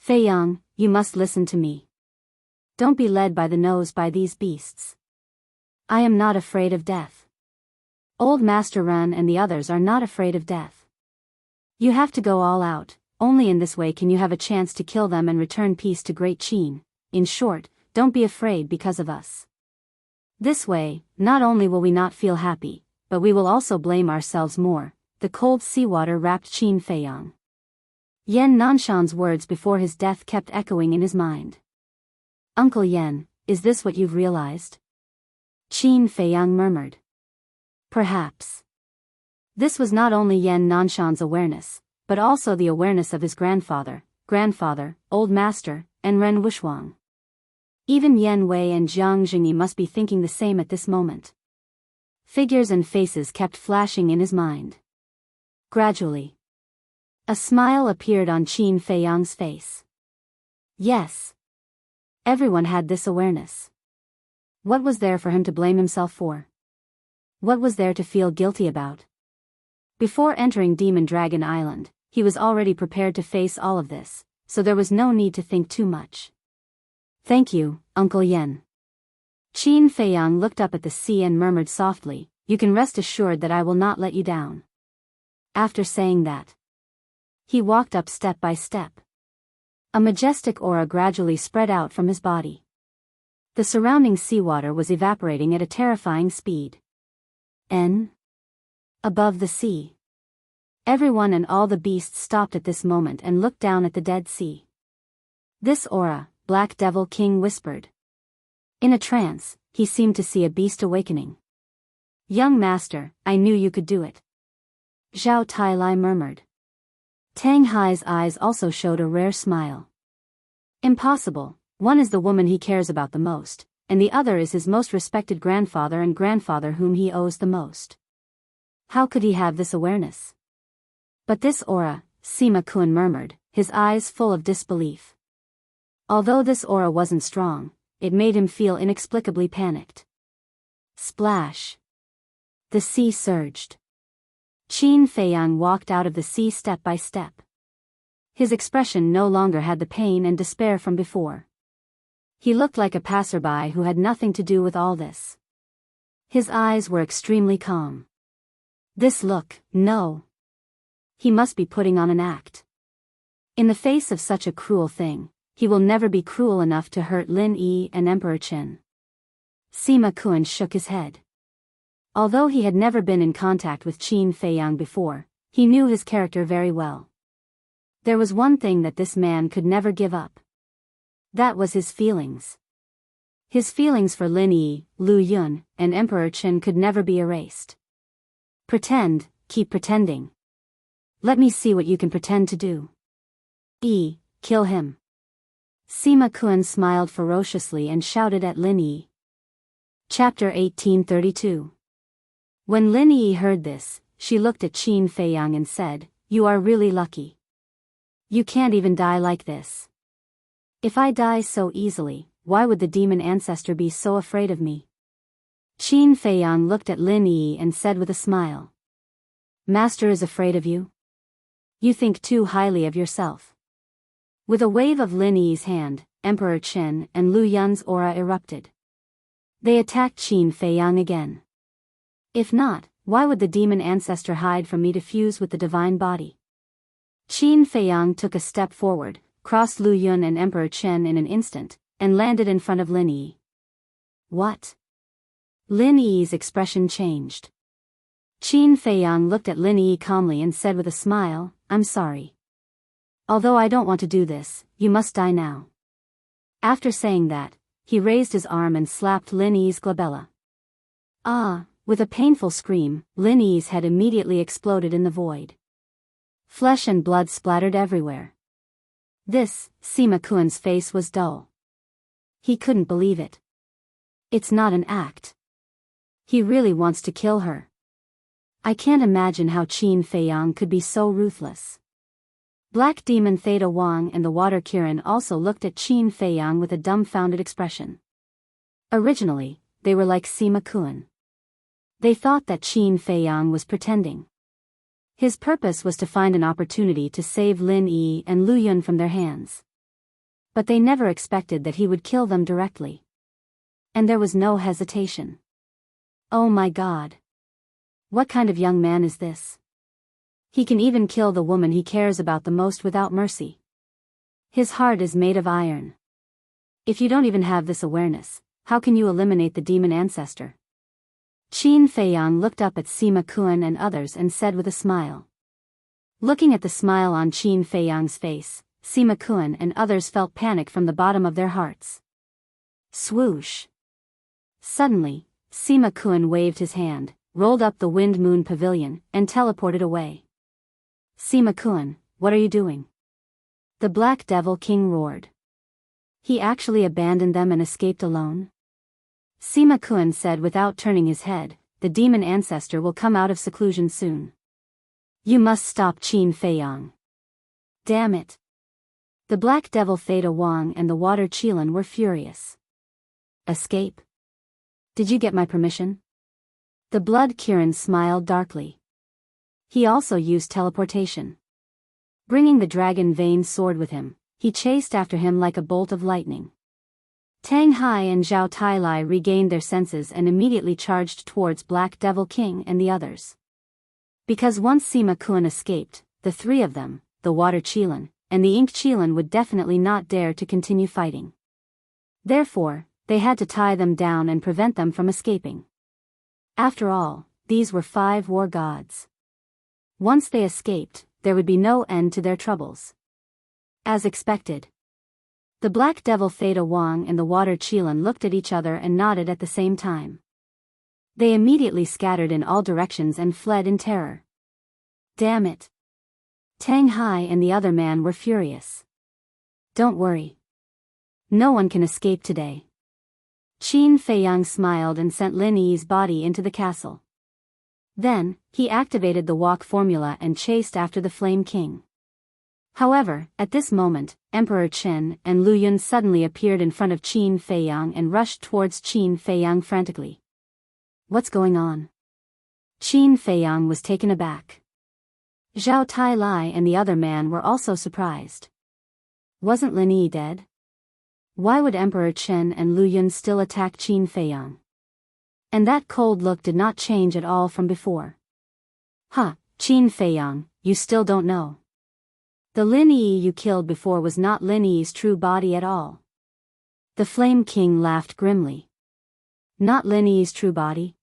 Feiyang, you must listen to me. Don't be led by the nose by these beasts. I am not afraid of death. Old Master Ren and the others are not afraid of death. You have to go all out, only in this way can you have a chance to kill them and return peace to Great Qin. In short, don't be afraid because of us. This way, not only will we not feel happy, but we will also blame ourselves more. The cold seawater wrapped Qin Feiyang. Yan Nanshan's words before his death kept echoing in his mind. Uncle Yan, is this what you've realized? Qin Feiyang murmured. Perhaps. This was not only Yan Nanshan's awareness, but also the awareness of his grandfather, old master, and Ren Wushang. Even Yan Wei and Jiang Jingyi must be thinking the same at this moment. Figures and faces kept flashing in his mind. Gradually, a smile appeared on Qin Feiyang's face. Yes. Everyone had this awareness. What was there for him to blame himself for? What was there to feel guilty about? Before entering Demon Dragon Island, he was already prepared to face all of this, so there was no need to think too much. Thank you, Uncle Yan. Qin Feiyang looked up at the sea and murmured softly, you can rest assured that I will not let you down. After saying that, he walked up step by step. A majestic aura gradually spread out from his body. The surrounding seawater was evaporating at a terrifying speed. Above the sea. Everyone and all the beasts stopped at this moment and looked down at the Dead Sea. This aura, Black Devil King whispered. In a trance, he seemed to see a beast awakening. Young master, I knew you could do it. Zhao Tailai murmured. Tang Hai's eyes also showed a rare smile. Impossible, one is the woman he cares about the most, and the other is his most respected grandfather and grandfather whom he owes the most. How could he have this awareness? But this aura, Sima Kun murmured, his eyes full of disbelief. Although this aura wasn't strong, it made him feel inexplicably panicked. Splash. The sea surged. Qin Feiyang walked out of the sea step by step. His expression no longer had the pain and despair from before. He looked like a passerby who had nothing to do with all this. His eyes were extremely calm. This look, no. He must be putting on an act. In the face of such a cruel thing, he will never be cruel enough to hurt Lin Yi and Emperor Qin. Sima Kun shook his head. Although he had never been in contact with Qin Feiyang before, he knew his character very well. There was one thing that this man could never give up. That was his feelings. His feelings for Lin Yi, Lu Yun, and Emperor Qin could never be erased. Pretend, keep pretending. Let me see what you can pretend to do. Kill him. Sima Kun smiled ferociously and shouted at Lin Yi. Chapter 1832. When Lin Yi heard this, she looked at Qin Feiyang and said, you are really lucky. You can't even die like this. If I die so easily, why would the demon ancestor be so afraid of me? Qin Feiyang looked at Lin Yi and said with a smile. Master is afraid of you? You think too highly of yourself. With a wave of Lin Yi's hand, Emperor Qin and Lu Yun's aura erupted. They attacked Qin Feiyang again. If not, why would the demon ancestor hide from me to fuse with the divine body? Qin Feiyang took a step forward, crossed Lu Yun and Emperor Qin in an instant, and landed in front of Lin Yi. What? Lin Yi's expression changed. Qin Feiyang looked at Lin Yi calmly and said with a smile, I'm sorry. Although I don't want to do this, you must die now. After saying that, he raised his arm and slapped Lin Yi's glabella. With a painful scream, Lin Yi's head immediately exploded in the void. Flesh and blood splattered everywhere. Sima Kun's face was dull. He couldn't believe it. It's not an act. He really wants to kill her. I can't imagine how Qin Feiyang could be so ruthless. Black Demon Theta Wang and the Water Kirin also looked at Qin Feiyang with a dumbfounded expression. Originally, they were like Sima Kun. They thought that Qin Feiyang was pretending. His purpose was to find an opportunity to save Lin Yi and Lu Yun from their hands. But they never expected that he would kill them directly. And there was no hesitation. Oh my God. What kind of young man is this? He can even kill the woman he cares about the most without mercy. His heart is made of iron. If you don't even have this awareness, how can you eliminate the demon ancestor? Qin Feiyang looked up at Sima Kun and others and said with a smile. Looking at the smile on Qin Feiyang's face, Sima Kun and others felt panic from the bottom of their hearts. Swoosh! Suddenly, Sima Kun waved his hand, rolled up the Wind Moon Pavilion, and teleported away. Sima Kun, what are you doing? The Black Devil King roared. He actually abandoned them and escaped alone? Sima Kun said without turning his head, the demon ancestor will come out of seclusion soon. You must stop Qin Feiyang. Damn it. The Black Devil Theta Wang and the Water Qilin were furious. Escape? Did you get my permission? The Blood Kirin smiled darkly. He also used teleportation. Bringing the dragon vein sword with him, he chased after him like a bolt of lightning. Tang Hai and Zhao Tailai regained their senses and immediately charged towards Black Devil King and the others. Because once Sima Kun escaped, the three of them, the Water Qilin, and the Ink Qilin would definitely not dare to continue fighting. Therefore, they had to tie them down and prevent them from escaping. After all, these were 5 war gods. Once they escaped, there would be no end to their troubles. As expected, the Black Devil Theta Wang and the Water Qilin looked at each other and nodded at the same time. They immediately scattered in all directions and fled in terror. Damn it! Tang Hai and the other man were furious. Don't worry. No one can escape today. Qin Feiyang smiled and sent Lin Yi's body into the castle. Then, he activated the walk formula and chased after the Flame King. However, at this moment, Emperor Chen and Lu Yun suddenly appeared in front of Qin Feiyang and rushed towards Qin Feiyang frantically. What's going on? Qin Feiyang was taken aback. Zhao Tailai and the other man were also surprised. Wasn't Lin Yi dead? Why would Emperor Chen and Lu Yun still attack Qin Feiyang? And that cold look did not change at all from before. Huh, Qin Feiyang, you still don't know. The Lin Yi you killed before was not Lin Yi's true body at all. The Flame King laughed grimly. Not Lin Yi's true body?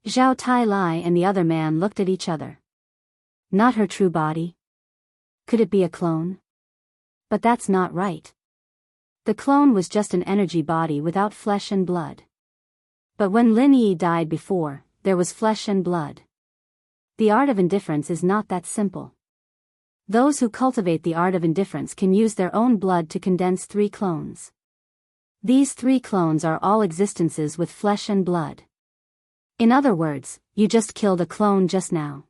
Zhao Tailai and the other man looked at each other. Not her true body? Could it be a clone? But that's not right. The clone was just an energy body without flesh and blood. But when Lin Yi died before, there was flesh and blood. The art of indifference is not that simple. Those who cultivate the art of indifference can use their own blood to condense 3 clones. These 3 clones are all existences with flesh and blood. In other words, you just killed a clone just now.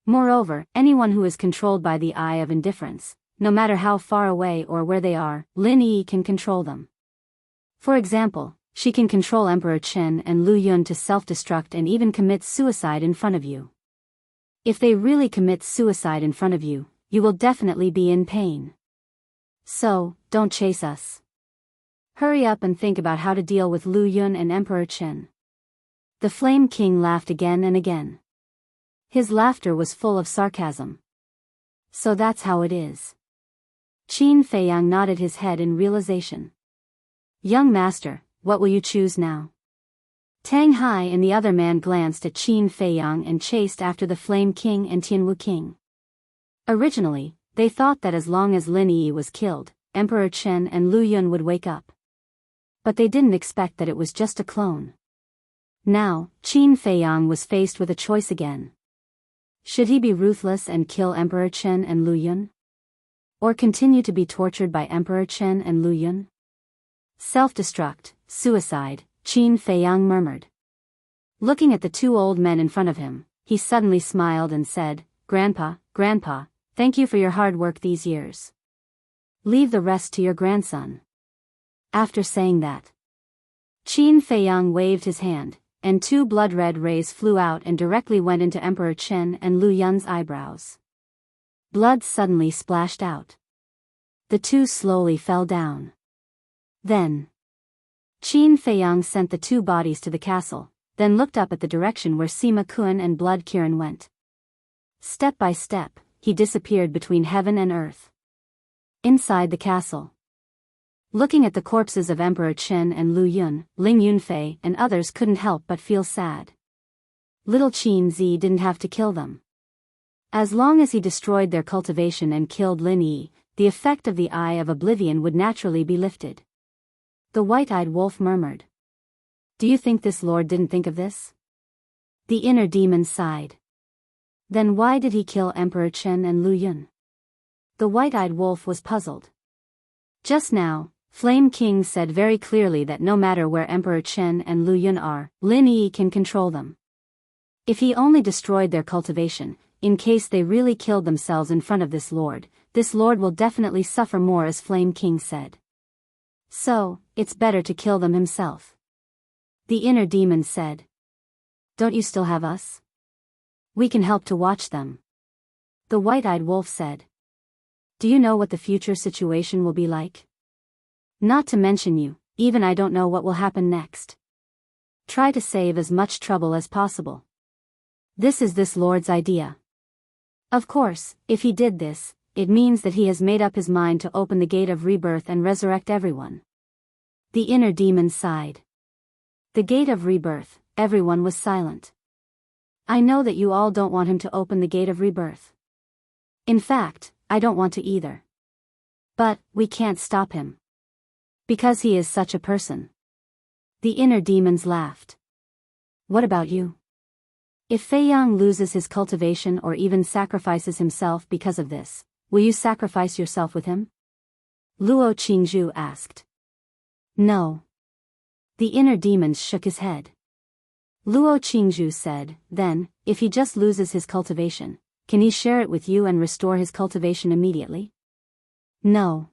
Moreover, anyone who is controlled by the eye of indifference, no matter how far away or where they are, Lin Yi can control them. For example, she can control Emperor Chen and Lu Yun to self-destruct and even commit suicide in front of you. If they really commit suicide in front of you, you will definitely be in pain. So, don't chase us. Hurry up and think about how to deal with Lu Yun and Emperor Chen. The Flame King laughed again and again. His laughter was full of sarcasm. So that's how it is. Qin Feiyang nodded his head in realization. Young master, what will you choose now? Tang Hai and the other man glanced at Qin Feiyang and chased after the Flame King and Tianwu King. Originally, they thought that as long as Lin Yi was killed, Emperor Chen and Lu Yun would wake up. But they didn't expect that it was just a clone. Now, Qin Feiyang was faced with a choice again. Should he be ruthless and kill Emperor Chen and Lu Yun? Or continue to be tortured by Emperor Chen and Lu Yun? Self-destruct, suicide, Qin Feiyang murmured. Looking at the 2 old men in front of him, he suddenly smiled and said, Grandpa, thank you for your hard work these years. Leave the rest to your grandson. After saying that, Qin Feiyang waved his hand, and 2 blood-red rays flew out and directly went into Emperor Chen and Lu Yun's eyebrows. Blood suddenly splashed out. The 2 slowly fell down. Then, Qin Feiyang sent the 2 bodies to the castle, then looked up at the direction where Sima Kun and Blood Kirin went. Step by step, he disappeared between heaven and earth. Inside the castle, Looking at the corpses of Emperor Chen and Lu Yun, Ling Yunfei and others couldn't help but feel sad. Little Qin Zi didn't have to kill them. As long as he destroyed their cultivation and killed Lin Yi, the effect of the Eye of Oblivion would naturally be lifted. The white-eyed wolf murmured. Do you think this lord didn't think of this? The inner demon sighed. Then why did he kill Emperor Chen and Lu Yun? The white-eyed wolf was puzzled. Just now, Flame King said very clearly that no matter where Emperor Chen and Lu Yun are, Lin Yi can control them. If he only destroyed their cultivation, in case they really killed themselves in front of this lord will definitely suffer more, as Flame King said. So, it's better to kill them himself. The inner demon said. Don't you still have us? We can help to watch them. The white-eyed wolf said. Do you know what the future situation will be like? Not to mention you, even I don't know what will happen next. Try to save as much trouble as possible. This is this lord's idea. Of course, if he did this, it means that he has made up his mind to open the gate of rebirth and resurrect everyone. The inner demon sighed. The gate of rebirth, everyone was silent. I know that you all don't want him to open the gate of rebirth. In fact, I don't want to either. But, we can't stop him. Because he is such a person. The inner demons laughed. What about you? If Fei Yang loses his cultivation or even sacrifices himself because of this, will you sacrifice yourself with him? Luo Qingzhu asked. No. The inner demons shook his head. Luo Qingzhu said, then, if he just loses his cultivation, can he share it with you and restore his cultivation immediately? No.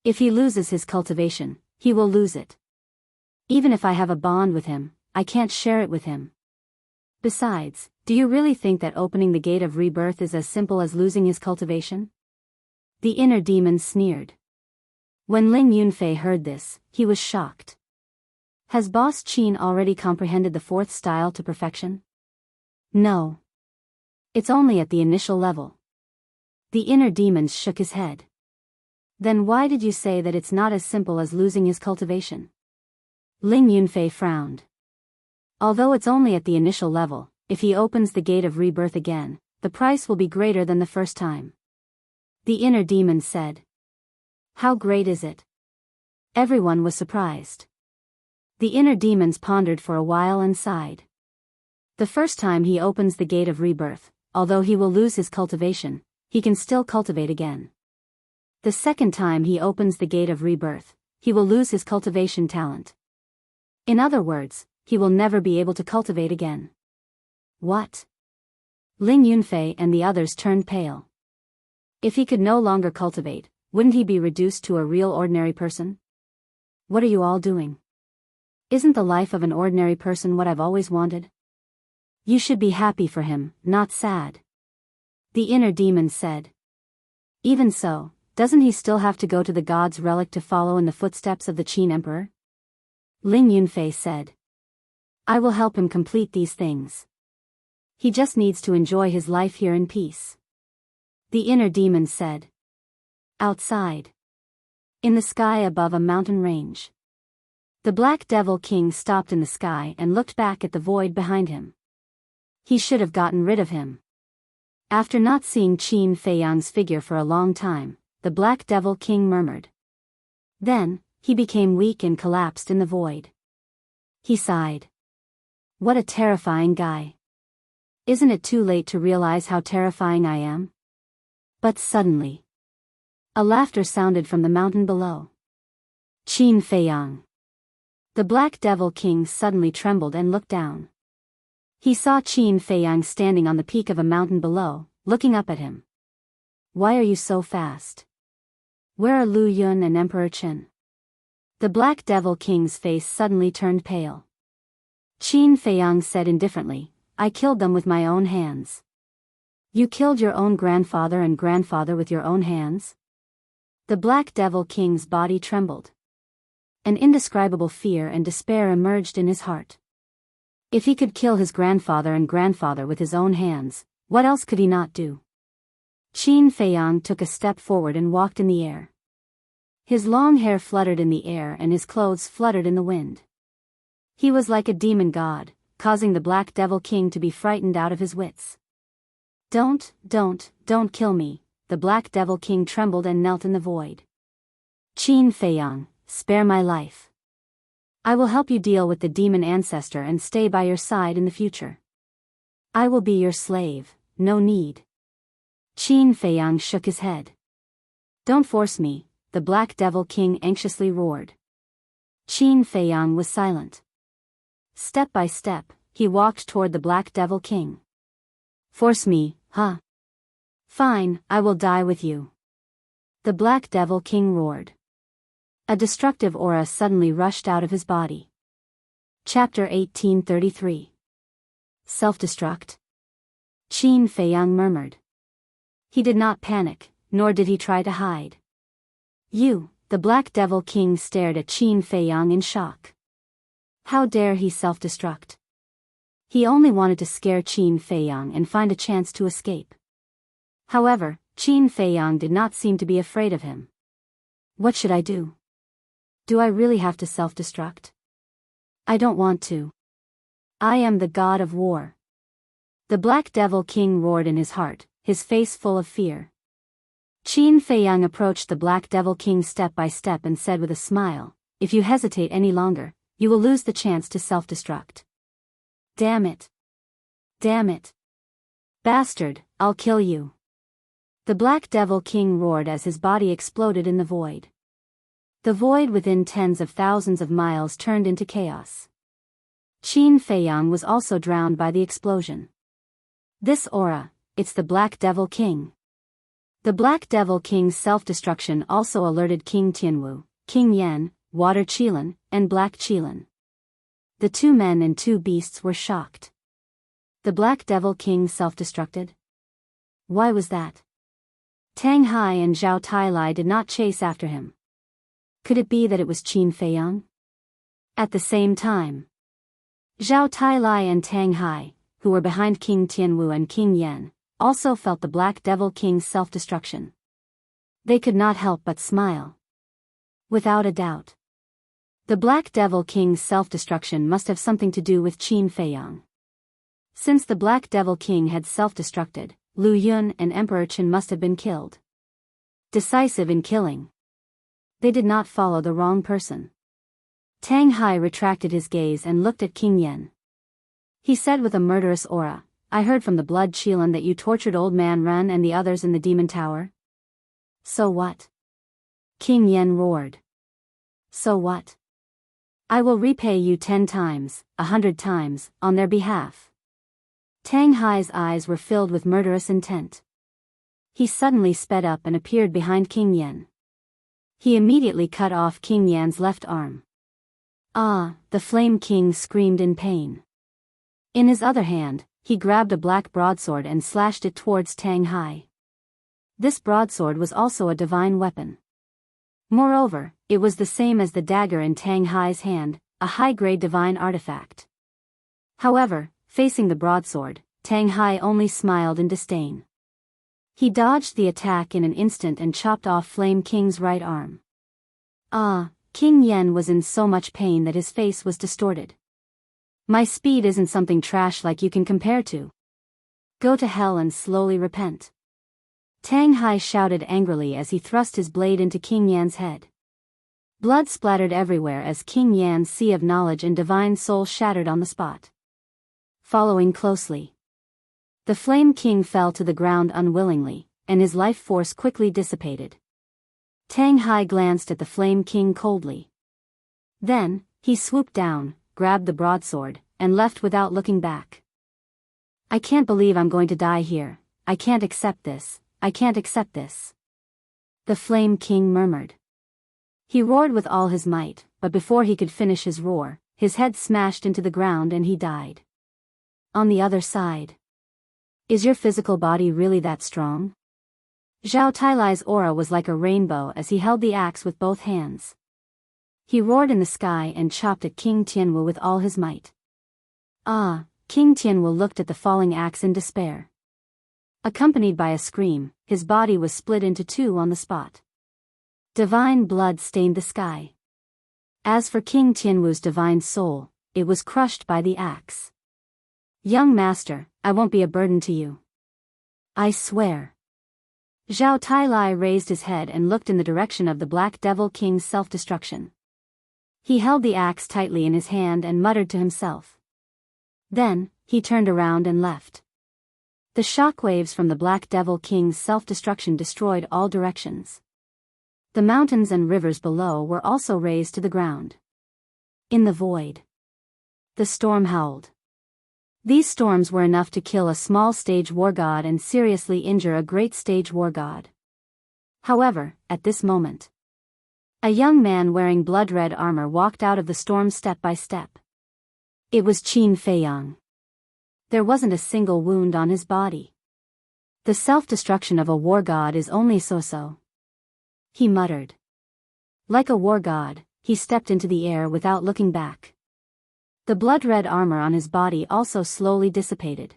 If he loses his cultivation, he will lose it. Even if I have a bond with him, I can't share it with him. Besides, do you really think that opening the gate of rebirth is as simple as losing his cultivation? The inner demon sneered. When Ling Yunfei heard this, he was shocked. Has Boss Qin already comprehended the fourth style to perfection? No. It's only at the initial level. The inner demon shook his head. Then why did you say that it's not as simple as losing his cultivation? Ling Yunfei frowned. Although it's only at the initial level, if he opens the gate of rebirth again, the price will be greater than the first time. The inner demon said. How great is it? Everyone was surprised. The inner demons pondered for a while and sighed. The first time he opens the gate of rebirth, although he will lose his cultivation, he can still cultivate again. The second time he opens the gate of rebirth, he will lose his cultivation talent. In other words, he will never be able to cultivate again. What? Ling Yunfei and the others turned pale. If he could no longer cultivate, wouldn't he be reduced to a real ordinary person? What are you all doing? Isn't the life of an ordinary person what I've always wanted? You should be happy for him, not sad. The inner demon said. Even so, doesn't he still have to go to the god's relic to follow in the footsteps of the Qin Emperor? Ling Yunfei said. I will help him complete these things. He just needs to enjoy his life here in peace. The inner demon said. Outside. In the sky above a mountain range. The Black Devil King stopped in the sky and looked back at the void behind him. He should have gotten rid of him. After not seeing Qin Feiyang's figure for a long time, the Black Devil King murmured. Then, he became weak and collapsed in the void. He sighed. What a terrifying guy. Isn't it too late to realize how terrifying I am? But suddenly, a laughter sounded from the mountain below. Qin Feiyang. The Black Devil King suddenly trembled and looked down. He saw Qin Feiyang standing on the peak of a mountain below, looking up at him. Why are you so fast? Where are Lu Yun and Emperor Chen? The Black Devil King's face suddenly turned pale. Qin Feiyang said indifferently, I killed them with my own hands. You killed your own grandfather and grandfather with your own hands? The Black Devil King's body trembled. An indescribable fear and despair emerged in his heart. If he could kill his grandfather and grandfather with his own hands, what else could he not do? Qin Feiyang took a step forward and walked in the air. His long hair fluttered in the air and his clothes fluttered in the wind. He was like a demon god, causing the Black Devil King to be frightened out of his wits. Don't kill me, the Black Devil King trembled and knelt in the void. Qin Feiyang, spare my life. I will help you deal with the demon ancestor and stay by your side in the future. I will be your slave, no need. Qin Feiyang shook his head. Don't force me, the Black Devil King anxiously roared. Qin Feiyang was silent. Step by step, he walked toward the Black Devil King. Force me, huh? Fine, I will die with you. The Black Devil King roared. A destructive aura suddenly rushed out of his body. Chapter 1833. Self-destruct? Qin Feiyang murmured. He did not panic, nor did he try to hide. You, the Black Devil King stared at Qin Feiyang in shock. How dare he self-destruct? He only wanted to scare Qin Feiyang and find a chance to escape. However, Qin Feiyang did not seem to be afraid of him. What should I do? Do I really have to self-destruct? I don't want to. I am the god of war. The Black Devil King roared in his heart, his face full of fear. Qin Feiyang approached the Black Devil King step by step and said with a smile, if you hesitate any longer, you will lose the chance to self-destruct. Damn it. Damn it. Bastard, I'll kill you. The Black Devil King roared as his body exploded in the void. The void within tens of thousands of miles turned into chaos. Qin Feiyang was also drowned by the explosion. This aura, it's the Black Devil King. The Black Devil King's self-destruction also alerted King Tianwu, King Yan, Water Qilin, and Black Qilin. The two men and two beasts were shocked. The Black Devil King self-destructed? Why was that? Tang Hai and Zhao Tailai did not chase after him. Could it be that it was Qin Feiyang? At the same time, Zhao Tailai and Tang Hai, who were behind King Tianwu and King Yan, also felt the Black Devil King's self-destruction. They could not help but smile. Without a doubt, the Black Devil King's self-destruction must have something to do with Qin Feiyang. Since the Black Devil King had self-destructed, Lu Yun and Emperor Chen must have been killed. Decisive in killing. They did not follow the wrong person. Tang Hai retracted his gaze and looked at King Yan. He said with a murderous aura, I heard from the Blood Qilin that you tortured Old Man Ren and the others in the Demon Tower. So what? King Yan roared. So what? I will repay you 10 times, 100 times, on their behalf. Tang Hai's eyes were filled with murderous intent. He suddenly sped up and appeared behind King Yan. He immediately cut off King Yan's left arm. Ah, the Flame King screamed in pain. In his other hand, he grabbed a black broadsword and slashed it towards Tang Hai. This broadsword was also a divine weapon. Moreover, it was the same as the dagger in Tang Hai's hand, a high-grade divine artifact. However, facing the broadsword, Tang Hai only smiled in disdain. He dodged the attack in an instant and chopped off Flame King's right arm. Ah, King Yan was in so much pain that his face was distorted. My speed isn't something trash like you can compare to. Go to hell and slowly repent. Tang Hai shouted angrily as he thrust his blade into King Yan's head. Blood splattered everywhere as King Yan's sea of knowledge and divine soul shattered on the spot. Following closely, the Flame King fell to the ground unwillingly, and his life force quickly dissipated. Tang Hai glanced at the Flame King coldly. Then, he swooped down, grabbed the broadsword, and left without looking back. I can't believe I'm going to die here. I can't accept this. I can't accept this. The Flame King murmured. He roared with all his might, but before he could finish his roar, his head smashed into the ground and he died. On the other side. Is your physical body really that strong? Zhao Tailai's aura was like a rainbow as he held the axe with both hands. He roared in the sky and chopped at King Tianwu with all his might. Ah, King Tianwu looked at the falling axe in despair. Accompanied by a scream, his body was split into two on the spot. Divine blood stained the sky. As for King Tianwu's divine soul, it was crushed by the axe. Young master, I won't be a burden to you. I swear. Zhao Tailai raised his head and looked in the direction of the Black Devil King's self-destruction. He held the axe tightly in his hand and muttered to himself. Then, he turned around and left. The shockwaves from the Black Devil King's self-destruction destroyed all directions. The mountains and rivers below were also razed to the ground. In the void, the storm howled. These storms were enough to kill a small stage war god and seriously injure a great stage war god. However, at this moment, a young man wearing blood-red armor walked out of the storm step by step. It was Qin Feiyang. There wasn't a single wound on his body. The self-destruction of a war god is only so-so. He muttered. Like a war god, he stepped into the air without looking back. The blood-red armor on his body also slowly dissipated.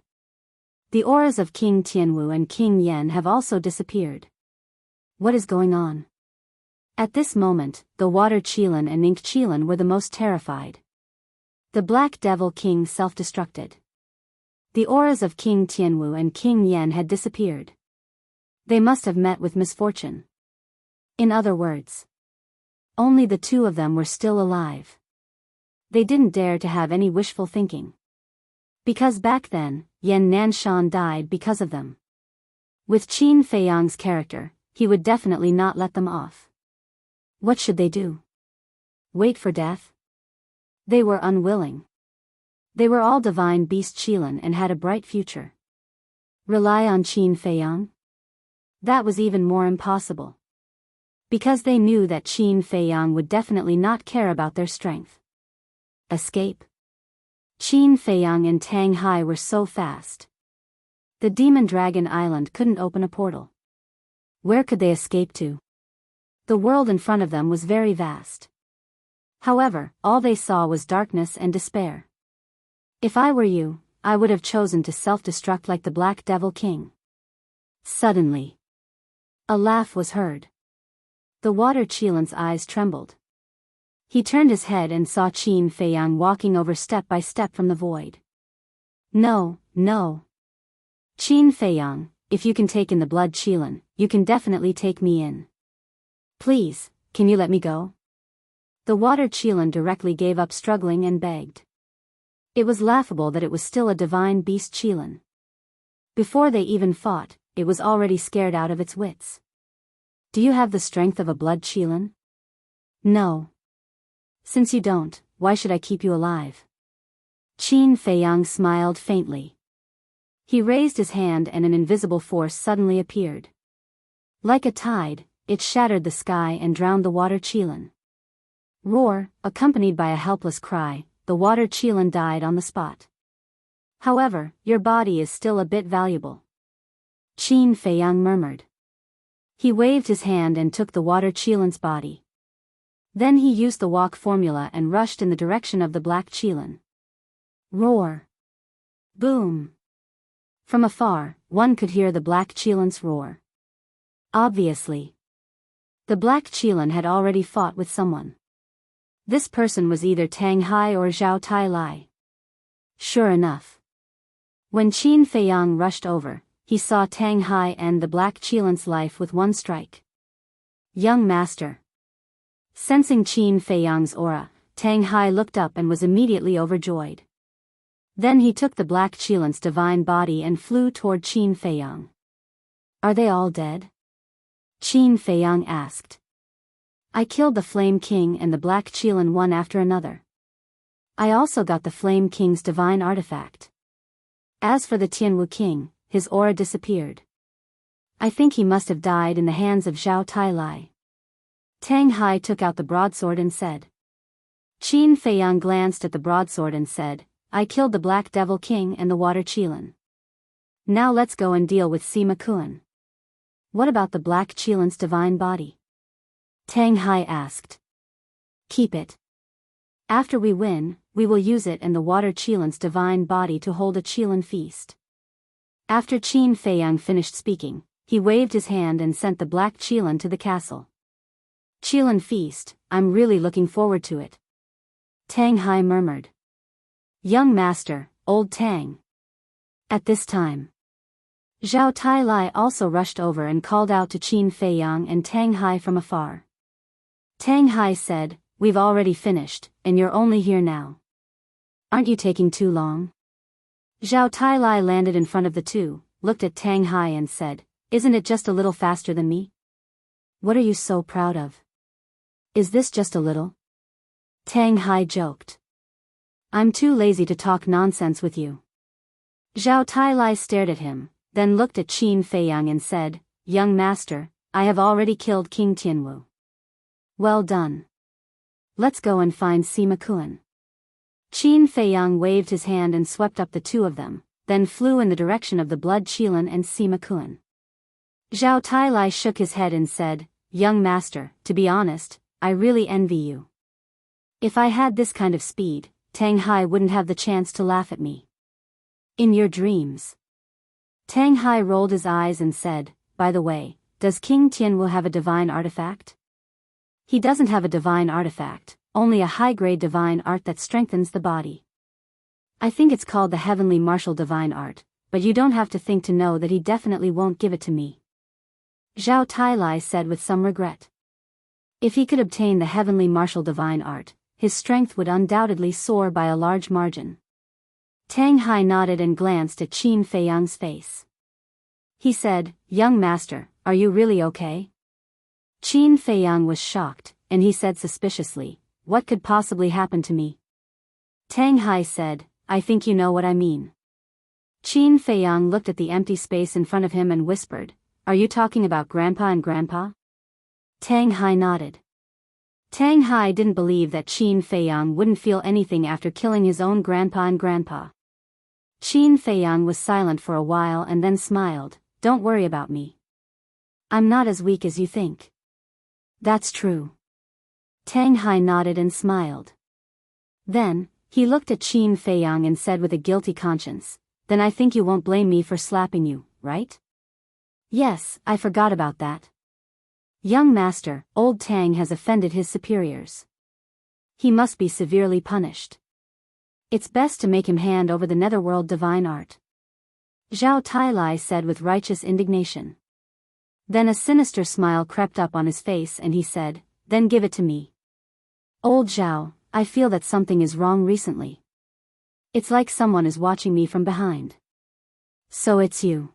The auras of King Tianwu and King Yan have also disappeared. What is going on? At this moment, the Water Qilin and Ink Qilin were the most terrified. The Black Devil King self-destructed. The auras of King Tianwu and King Yan had disappeared. They must have met with misfortune. In other words, only the two of them were still alive. They didn't dare to have any wishful thinking. Because back then, Yan Nanshan died because of them. With Qin Feiyang's character, he would definitely not let them off. What should they do? Wait for death? They were unwilling. They were all divine beast Qilin and had a bright future. Rely on Qin Feiyang? That was even more impossible. Because they knew that Qin Feiyang would definitely not care about their strength. Escape? Qin Feiyang and Tang Hai were so fast. The Demon Dragon Island couldn't open a portal. Where could they escape to? The world in front of them was very vast. However, all they saw was darkness and despair. If I were you, I would have chosen to self-destruct like the Black Devil King. Suddenly, a laugh was heard. The Water Qilin's eyes trembled. He turned his head and saw Qin Feiyang walking over step by step from the void. No, no. Qin Feiyang, if you can take in the Blood Qilin, you can definitely take me in. Please, can you let me go? The Water Qilin directly gave up struggling and begged. It was laughable that it was still a divine beast Qilin. Before they even fought, it was already scared out of its wits. Do you have the strength of a Blood Qilin? No. Since you don't, why should I keep you alive? Qin Feiyang smiled faintly. He raised his hand and an invisible force suddenly appeared. Like a tide, it shattered the sky and drowned the Water Qilin. Roar, accompanied by a helpless cry, the Water Qilin died on the spot. However, your body is still a bit valuable. Qin Feiyang murmured. He waved his hand and took the Water Qilin's body. Then he used the walk formula and rushed in the direction of the Black Qilin. Roar. Boom. From afar, one could hear the Black Qilin's roar. Obviously, the Black Qilin had already fought with someone. This person was either Tang Hai or Zhao Tailai. Sure enough. When Qin Feiyang rushed over, he saw Tang Hai end the Black Qilin's life with one strike. Young master. Sensing Qin Feiyang's aura, Tang Hai looked up and was immediately overjoyed. Then he took the Black Qilin's divine body and flew toward Qin Feiyang. Are they all dead? Qin Feiyang asked. I killed the Flame King and the Black Qilin one after another. I also got the Flame King's divine artifact. As for the Tianwu King, his aura disappeared. I think he must have died in the hands of Zhao Tailai. Tang Hai took out the broadsword and said. Qin Feiyang glanced at the broadsword and said, I killed the Black Devil King and the Water Qilin. Now let's go and deal with Sima Kuan. What about the Black Qilin's divine body? Tang Hai asked. Keep it. After we win, we will use it and the Water Qilin's divine body to hold a Qilin feast. After Qin Feiyang finished speaking, he waved his hand and sent the Black Qilin to the castle. Qilin feast, I'm really looking forward to it. Tang Hai murmured. Young master, old Tang. At this time, Zhao Tailai also rushed over and called out to Qin Feiyang and Tang Hai from afar. Tang Hai said, we've already finished, and you're only here now. Aren't you taking too long? Zhao Tailai landed in front of the two, looked at Tang Hai and said, isn't it just a little faster than me? What are you so proud of? Is this just a little? Tang Hai joked. I'm too lazy to talk nonsense with you. Zhao Tailai stared at him, then looked at Qin Feiyang and said, young master, I have already killed King Tianwu. Well done. Let's go and find Sima Qian. Qin Feiyang waved his hand and swept up the two of them, then flew in the direction of the blood Qilin and Sima Qian. Zhao Tailai shook his head and said, young master, to be honest, I really envy you. If I had this kind of speed, Tang Hai wouldn't have the chance to laugh at me. In your dreams. Tang Hai rolled his eyes and said, by the way, does King Tianwu have a divine artifact? He doesn't have a divine artifact, only a high-grade divine art that strengthens the body. I think it's called the Heavenly Martial Divine Art, but you don't have to think to know that he definitely won't give it to me. Zhao Tailai said with some regret. If he could obtain the Heavenly Martial Divine Art, his strength would undoubtedly soar by a large margin. Tang Hai nodded and glanced at Qin Feiyang's face. He said, young master, are you really okay? Qin Feiyang was shocked, and he said suspiciously, what could possibly happen to me? Tang Hai said, I think you know what I mean. Qin Feiyang looked at the empty space in front of him and whispered, are you talking about Grandpa and Grandpa? Tang Hai nodded. Tang Hai didn't believe that Qin Feiyang wouldn't feel anything after killing his own Grandpa and Grandpa. Qin Feiyang was silent for a while and then smiled, don't worry about me. I'm not as weak as you think. That's true. Tang Hai nodded and smiled. Then, he looked at Qin Feiyang and said with a guilty conscience, then I think you won't blame me for slapping you, right? Yes, I forgot about that. Young master, old Tang has offended his superiors. He must be severely punished. It's best to make him hand over the netherworld divine art. Zhao Tailai said with righteous indignation. Then a sinister smile crept up on his face and he said, then give it to me. Old Zhao, I feel that something is wrong recently. It's like someone is watching me from behind. So it's you.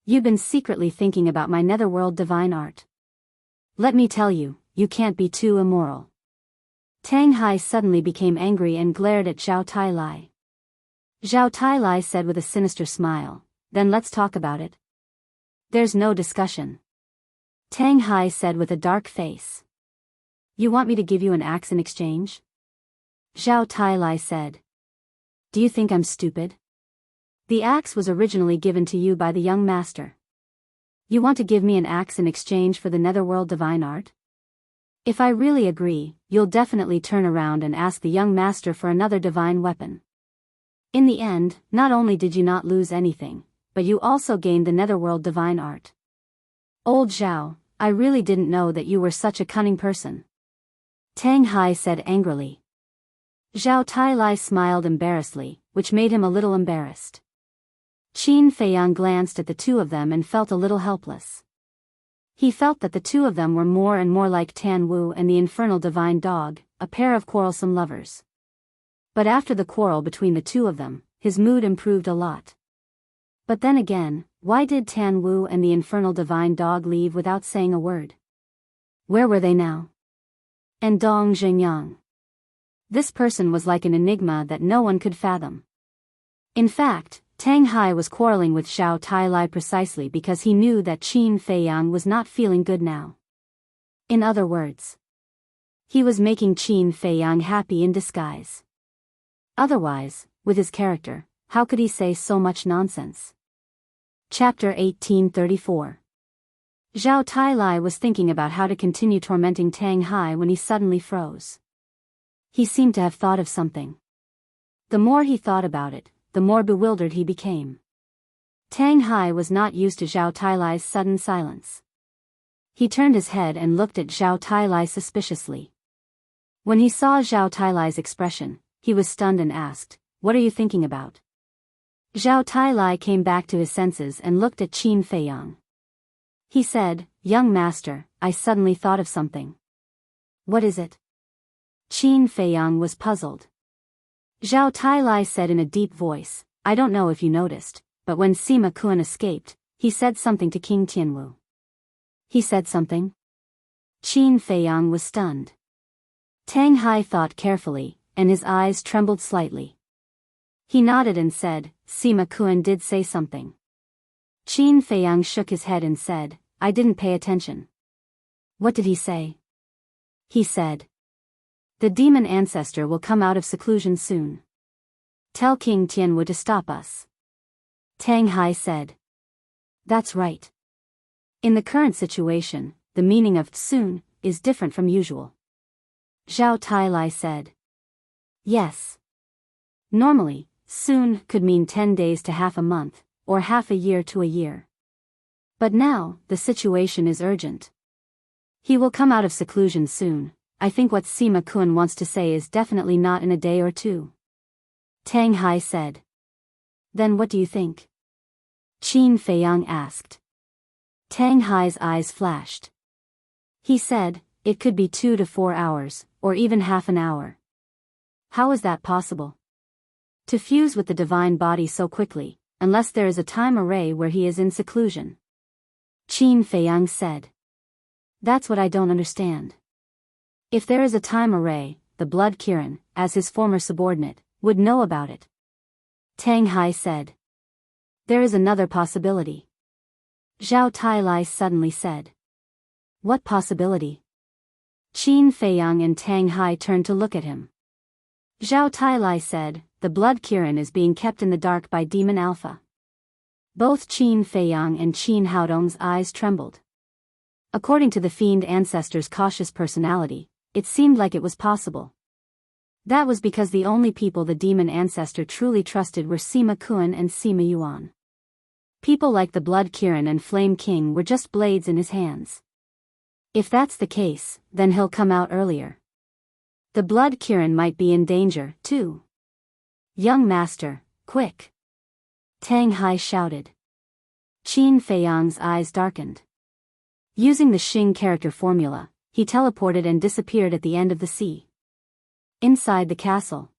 You've been secretly thinking about my netherworld divine art. Let me tell you, you can't be too immoral. Tang Hai suddenly became angry and glared at Zhao Tailai. Zhao Tailai said with a sinister smile, then let's talk about it. There's no discussion. Tang Hai said with a dark face. You want me to give you an axe in exchange? Zhao Tailai said. Do you think I'm stupid? The axe was originally given to you by the young master. You want to give me an axe in exchange for the netherworld divine art? If I really agree, you'll definitely turn around and ask the young master for another divine weapon. In the end, not only did you not lose anything, but you also gained the netherworld divine art. Old Zhao, I really didn't know that you were such a cunning person. Tang Hai said angrily. Zhao Tailai smiled embarrassedly, which made him a little embarrassed. Qin Feiyang glanced at the two of them and felt a little helpless. He felt that the two of them were more and more like Tan Wu and the infernal divine dog, a pair of quarrelsome lovers. But after the quarrel between the two of them, his mood improved a lot. But then again, why did Tan Wu and the infernal divine dog leave without saying a word? Where were they now? And Dong Zhengyang. This person was like an enigma that no one could fathom. In fact, Tang Hai was quarreling with Zhao Tailai precisely because he knew that Qin Feiyang was not feeling good now. In other words, he was making Qin Feiyang happy in disguise. Otherwise, with his character, how could he say so much nonsense? Chapter 1834. Zhao Tailai was thinking about how to continue tormenting Tang Hai when he suddenly froze. He seemed to have thought of something. The more he thought about it, the more bewildered he became. Tang Hai was not used to Zhao Tailai's sudden silence. He turned his head and looked at Zhao Tailai suspiciously. When he saw Zhao Tailai's expression, he was stunned and asked, "What are you thinking about?" Zhao Tailai came back to his senses and looked at Qin Feiyang. He said, "Young master, I suddenly thought of something." "What is it?" Qin Feiyang was puzzled. Zhao Tailai said in a deep voice, "I don't know if you noticed, but when Sima Qian escaped, he said something to King Tianwu." "He said something?" Qin Feiyang was stunned. Tang Hai thought carefully, and his eyes trembled slightly. He nodded and said, "Sima Qian did say something." Qin Feiyang shook his head and said, "I didn't pay attention." "What did he say?" "He said, the demon ancestor will come out of seclusion soon. Tell King Tianwu to stop us." Tang Hai said. "That's right. In the current situation, the meaning of soon is different from usual." Zhao Tailai said. "Yes. Normally, soon could mean 10 days to half a month, or half a year to a year. But now, the situation is urgent. He will come out of seclusion soon. I think what Sima Qian wants to say is definitely not in a day or two." Tang Hai said. "Then what do you think?" Qin Feiyang asked. Tang Hai's eyes flashed. He said, "It could be 2 to 4 hours, or even half an hour." "How is that possible? To fuse with the divine body so quickly, unless there is a time array where he is in seclusion?" Qin Feiyang said. "That's what I don't understand. If there is a time array, the Blood Kirin, as his former subordinate, would know about it." Tang Hai said. "There is another possibility." Zhao Tailai suddenly said. "What possibility?" Qin Feiyang and Tang Hai turned to look at him. Zhao Tailai said, "The Blood Kirin is being kept in the dark by Demon Alpha." Both Qin Feiyang and Qin Haodong's eyes trembled. According to the fiend ancestor's cautious personality, it seemed like it was possible. That was because the only people the demon ancestor truly trusted were Sima Qian and Sima Yuan. People like the Blood Kirin and Flame King were just blades in his hands. If that's the case, then he'll come out earlier. The Blood Kirin might be in danger, too. "Young master, quick!" Tang Hai shouted. Qin Feiyang's eyes darkened. Using the Xing character formula, he teleported and disappeared at the end of the sea. Inside the castle,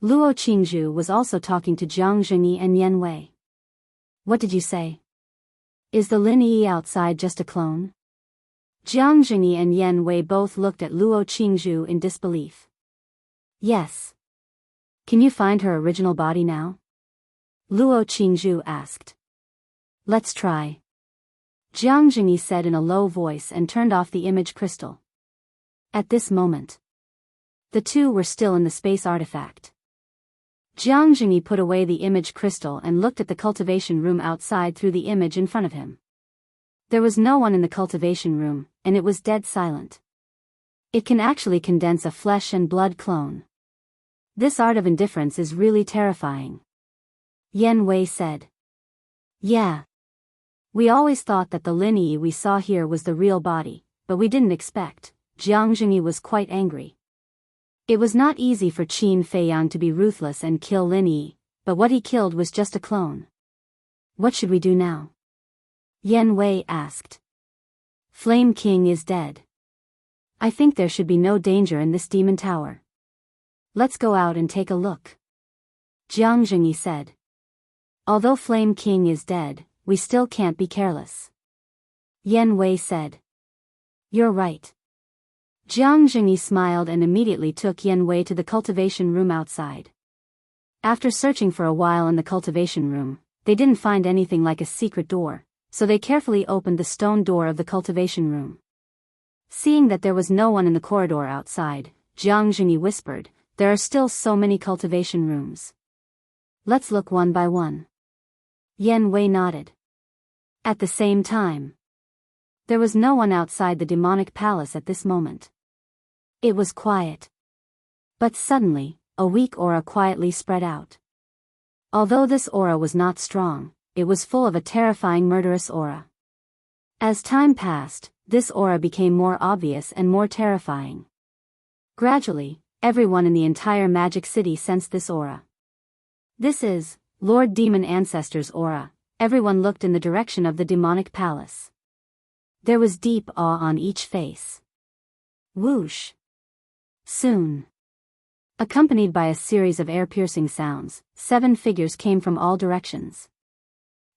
Luo Qingzhu was also talking to Jiang Zhengyi and Yan Wei. "What did you say? Is the Lin Yi outside just a clone?" Jiang Zhengyi and Yan Wei both looked at Luo Qingzhu in disbelief. "Yes. Can you find her original body now?" Luo Qingzhu asked. "Let's try," Jiang Zhengyi said in a low voice and turned off the image crystal. At this moment, the two were still in the space artifact. Jiang Zhengyi put away the image crystal and looked at the cultivation room outside through the image in front of him. There was no one in the cultivation room, and it was dead silent. It can actually condense a flesh and blood clone. This art of indifference is really terrifying. Yan Wei said. "Yeah. We always thought that the Lin Yi we saw here was the real body, but we didn't expect." Jiang Zhengyi was quite angry. It was not easy for Qin Feiyang to be ruthless and kill Lin Yi, but what he killed was just a clone. "What should we do now?" Yan Wei asked. "Flame King is dead. I think there should be no danger in this demon tower. Let's go out and take a look," Jiang Zhengyi said. "Although Flame King is dead, we still can't be careless," Yan Wei said. "You're right." Jiang Zhengyi smiled and immediately took Yan Wei to the cultivation room outside. After searching for a while in the cultivation room, they didn't find anything like a secret door, so they carefully opened the stone door of the cultivation room. Seeing that there was no one in the corridor outside, Jiang Zhengyi whispered, "There are still so many cultivation rooms. Let's look one by one." Yan Wei nodded. At the same time, there was no one outside the demonic palace at this moment. It was quiet. But suddenly, a weak aura quietly spread out. Although this aura was not strong, it was full of a terrifying murderous aura. As time passed, this aura became more obvious and more terrifying. Gradually, everyone in the entire Magic City sensed this aura. This is Lord Demon Ancestor's aura. Everyone looked in the direction of the demonic palace. There was deep awe on each face. Whoosh! Soon, accompanied by a series of air-piercing sounds, 7 figures came from all directions.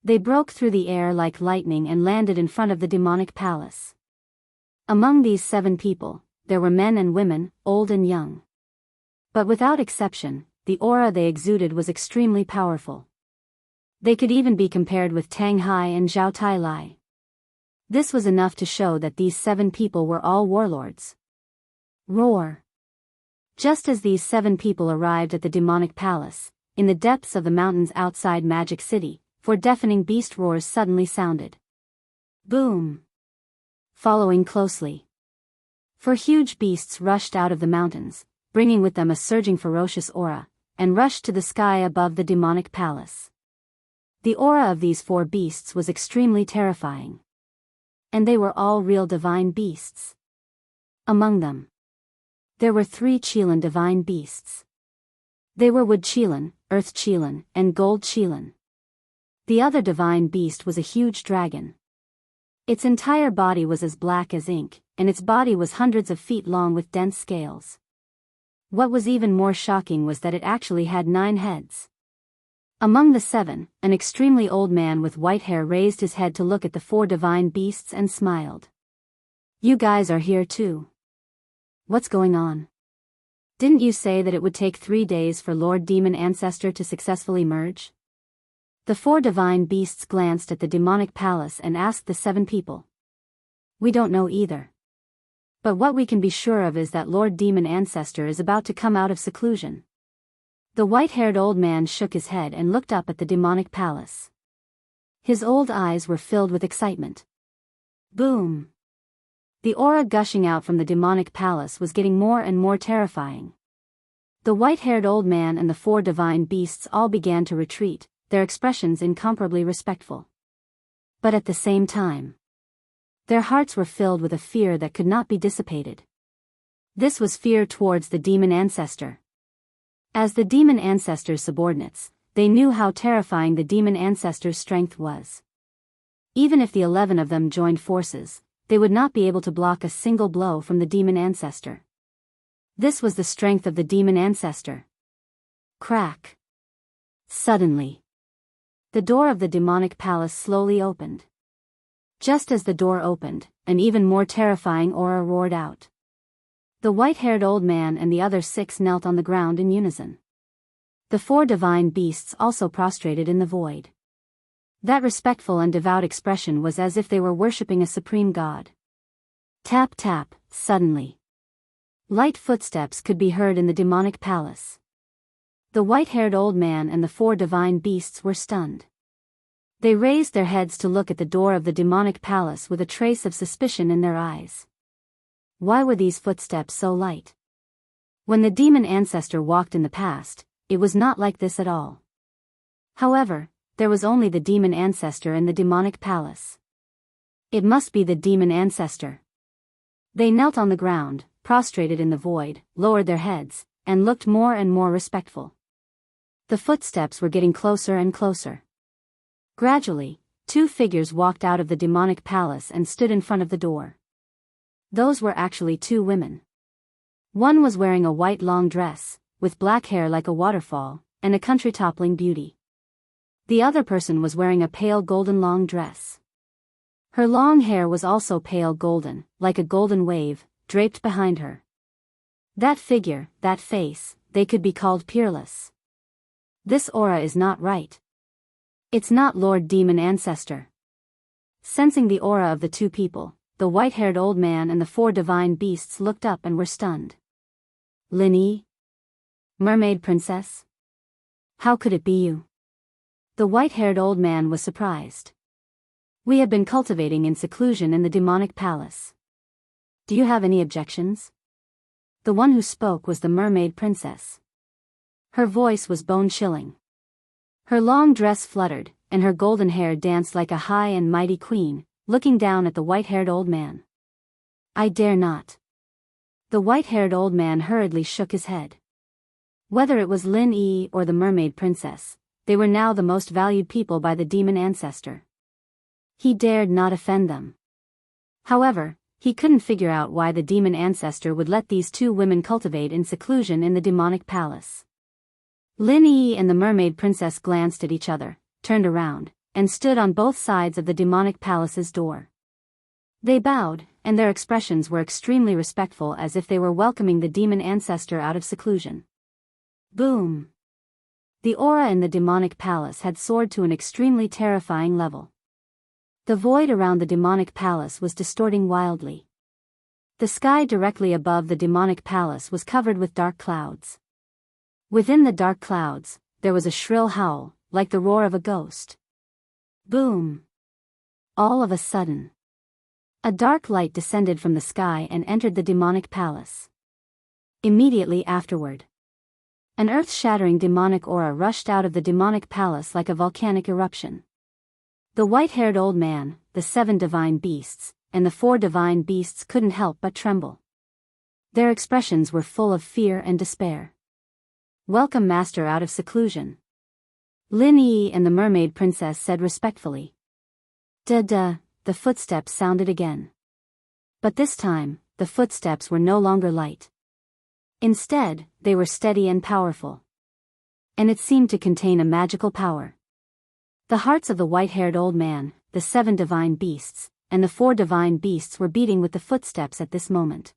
They broke through the air like lightning and landed in front of the demonic palace. Among these 7 people, there were men and women, old and young. But without exception, the aura they exuded was extremely powerful. They could even be compared with Tang Hai and Zhao Tailai. This was enough to show that these 7 people were all warlords. Roar! Just as these 7 people arrived at the demonic palace, in the depths of the mountains outside Magic City, 4 deafening beast roars suddenly sounded. Boom! Following closely, 4 huge beasts rushed out of the mountains, bringing with them a surging ferocious aura, and rushed to the sky above the demonic palace. The aura of these 4 beasts was extremely terrifying. And they were all real divine beasts. Among them, there were 3 Qilin divine beasts. They were Wood Qilin, Earth Qilin, and Gold Qilin. The other divine beast was a huge dragon. Its entire body was as black as ink, and its body was hundreds of feet long with dense scales. What was even more shocking was that it actually had 9 heads. Among the 7, an extremely old man with white hair raised his head to look at the 4 divine beasts and smiled. You guys are here too. What's going on? Didn't you say that it would take 3 days for Lord Demon Ancestor to successfully merge? The 4 divine beasts glanced at the demonic palace and asked the 7 people. We don't know either. But what we can be sure of is that Lord Demon Ancestor is about to come out of seclusion. The white-haired old man shook his head and looked up at the demonic palace. His old eyes were filled with excitement. Boom! The aura gushing out from the demonic palace was getting more and more terrifying. The white-haired old man and the 4 divine beasts all began to retreat, their expressions incomparably respectful. But at the same time, their hearts were filled with a fear that could not be dissipated. This was fear towards the demon ancestor. As the demon ancestor's subordinates, they knew how terrifying the demon ancestor's strength was. Even if the 11 of them joined forces, they would not be able to block a single blow from the demon ancestor. This was the strength of the demon ancestor. Crack! Suddenly, the door of the demonic palace slowly opened. Just as the door opened, an even more terrifying aura roared out. The white-haired old man and the other 6 knelt on the ground in unison. The 4 divine beasts also prostrated in the void. That respectful and devout expression was as if they were worshipping a supreme god. Tap tap, suddenly. Light footsteps could be heard in the demonic palace. The white-haired old man and the 4 divine beasts were stunned. They raised their heads to look at the door of the demonic palace with a trace of suspicion in their eyes. Why were these footsteps so light? When the demon ancestor walked in the past, it was not like this at all. However, there was only the demon ancestor in the demonic palace. It must be the demon ancestor. They knelt on the ground, prostrated in the void, lowered their heads, and looked more and more respectful. The footsteps were getting closer and closer. Gradually, 2 figures walked out of the demonic palace and stood in front of the door. Those were actually 2 women. One was wearing a white long dress, with black hair like a waterfall, and a country-toppling beauty. The other person was wearing a pale golden long dress. Her long hair was also pale golden, like a golden wave, draped behind her. That figure, that face, they could be called peerless. This aura is not right. It's not Lord Demon Ancestor. Sensing the aura of the 2 people, the white-haired old man and the 4 divine beasts looked up and were stunned. Lin Yi? Mermaid Princess? How could it be you? The white-haired old man was surprised. We have been cultivating in seclusion in the demonic palace. Do you have any objections? The one who spoke was the Mermaid Princess. Her voice was bone-chilling. Her long dress fluttered, and her golden hair danced like a high and mighty queen, looking down at the white-haired old man. I dare not. The white-haired old man hurriedly shook his head. Whether it was Lin Yi or the mermaid princess, they were now the most valued people by the demon ancestor. He dared not offend them. However, he couldn't figure out why the demon ancestor would let these two women cultivate in seclusion in the demonic palace. Lin Yi and the mermaid princess glanced at each other, turned around, and stood on both sides of the demonic palace's door. They bowed, and their expressions were extremely respectful, as if they were welcoming the demon ancestor out of seclusion. Boom! The aura in the demonic palace had soared to an extremely terrifying level. The void around the demonic palace was distorting wildly. The sky directly above the demonic palace was covered with dark clouds. Within the dark clouds, there was a shrill howl, like the roar of a ghost. Boom! All of a sudden, a dark light descended from the sky and entered the demonic palace. Immediately afterward, an earth-shattering demonic aura rushed out of the demonic palace like a volcanic eruption. The white-haired old man, the 7 divine beasts, and the 4 divine beasts couldn't help but tremble. Their expressions were full of fear and despair. "Welcome, master, out of seclusion," Lin Yi and the mermaid princess said respectfully. "Da-da," the footsteps sounded again. But this time, the footsteps were no longer light. Instead, they were steady and powerful. And it seemed to contain a magical power. The hearts of the white-haired old man, the 7 divine beasts, and the 4 divine beasts were beating with the footsteps at this moment.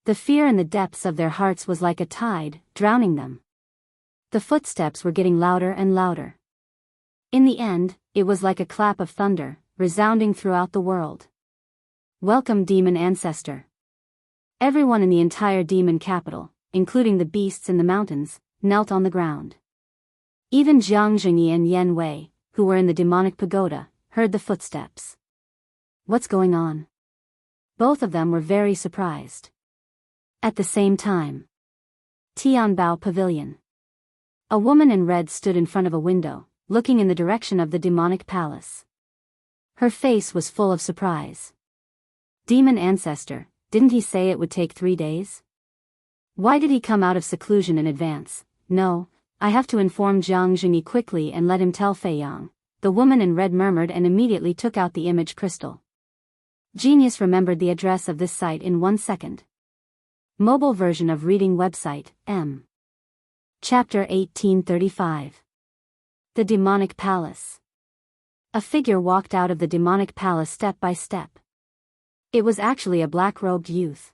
The fear in the depths of their hearts was like a tide, drowning them. The footsteps were getting louder and louder. In the end, it was like a clap of thunder, resounding throughout the world. "Welcome, demon ancestor." Everyone in the entire demon capital, including the beasts in the mountains, knelt on the ground. Even Jiang Jingyi and Yan Wei, who were in the demonic pagoda, heard the footsteps. What's going on? Both of them were very surprised. At the same time, Tianbao Pavilion. A woman in red stood in front of a window, looking in the direction of the demonic palace. Her face was full of surprise. Demon ancestor, didn't he say it would take 3 days? Why did he come out of seclusion in advance? No, I have to inform Jiang Jingyi quickly and let him tell Fei Yang, the woman in red murmured and immediately took out the image crystal. Genius remembered the address of this site in 1 second. Mobile version of reading website, M. Chapter 1835. The Demonic Palace. A figure walked out of the demonic palace step by step. It was actually a black-robed youth.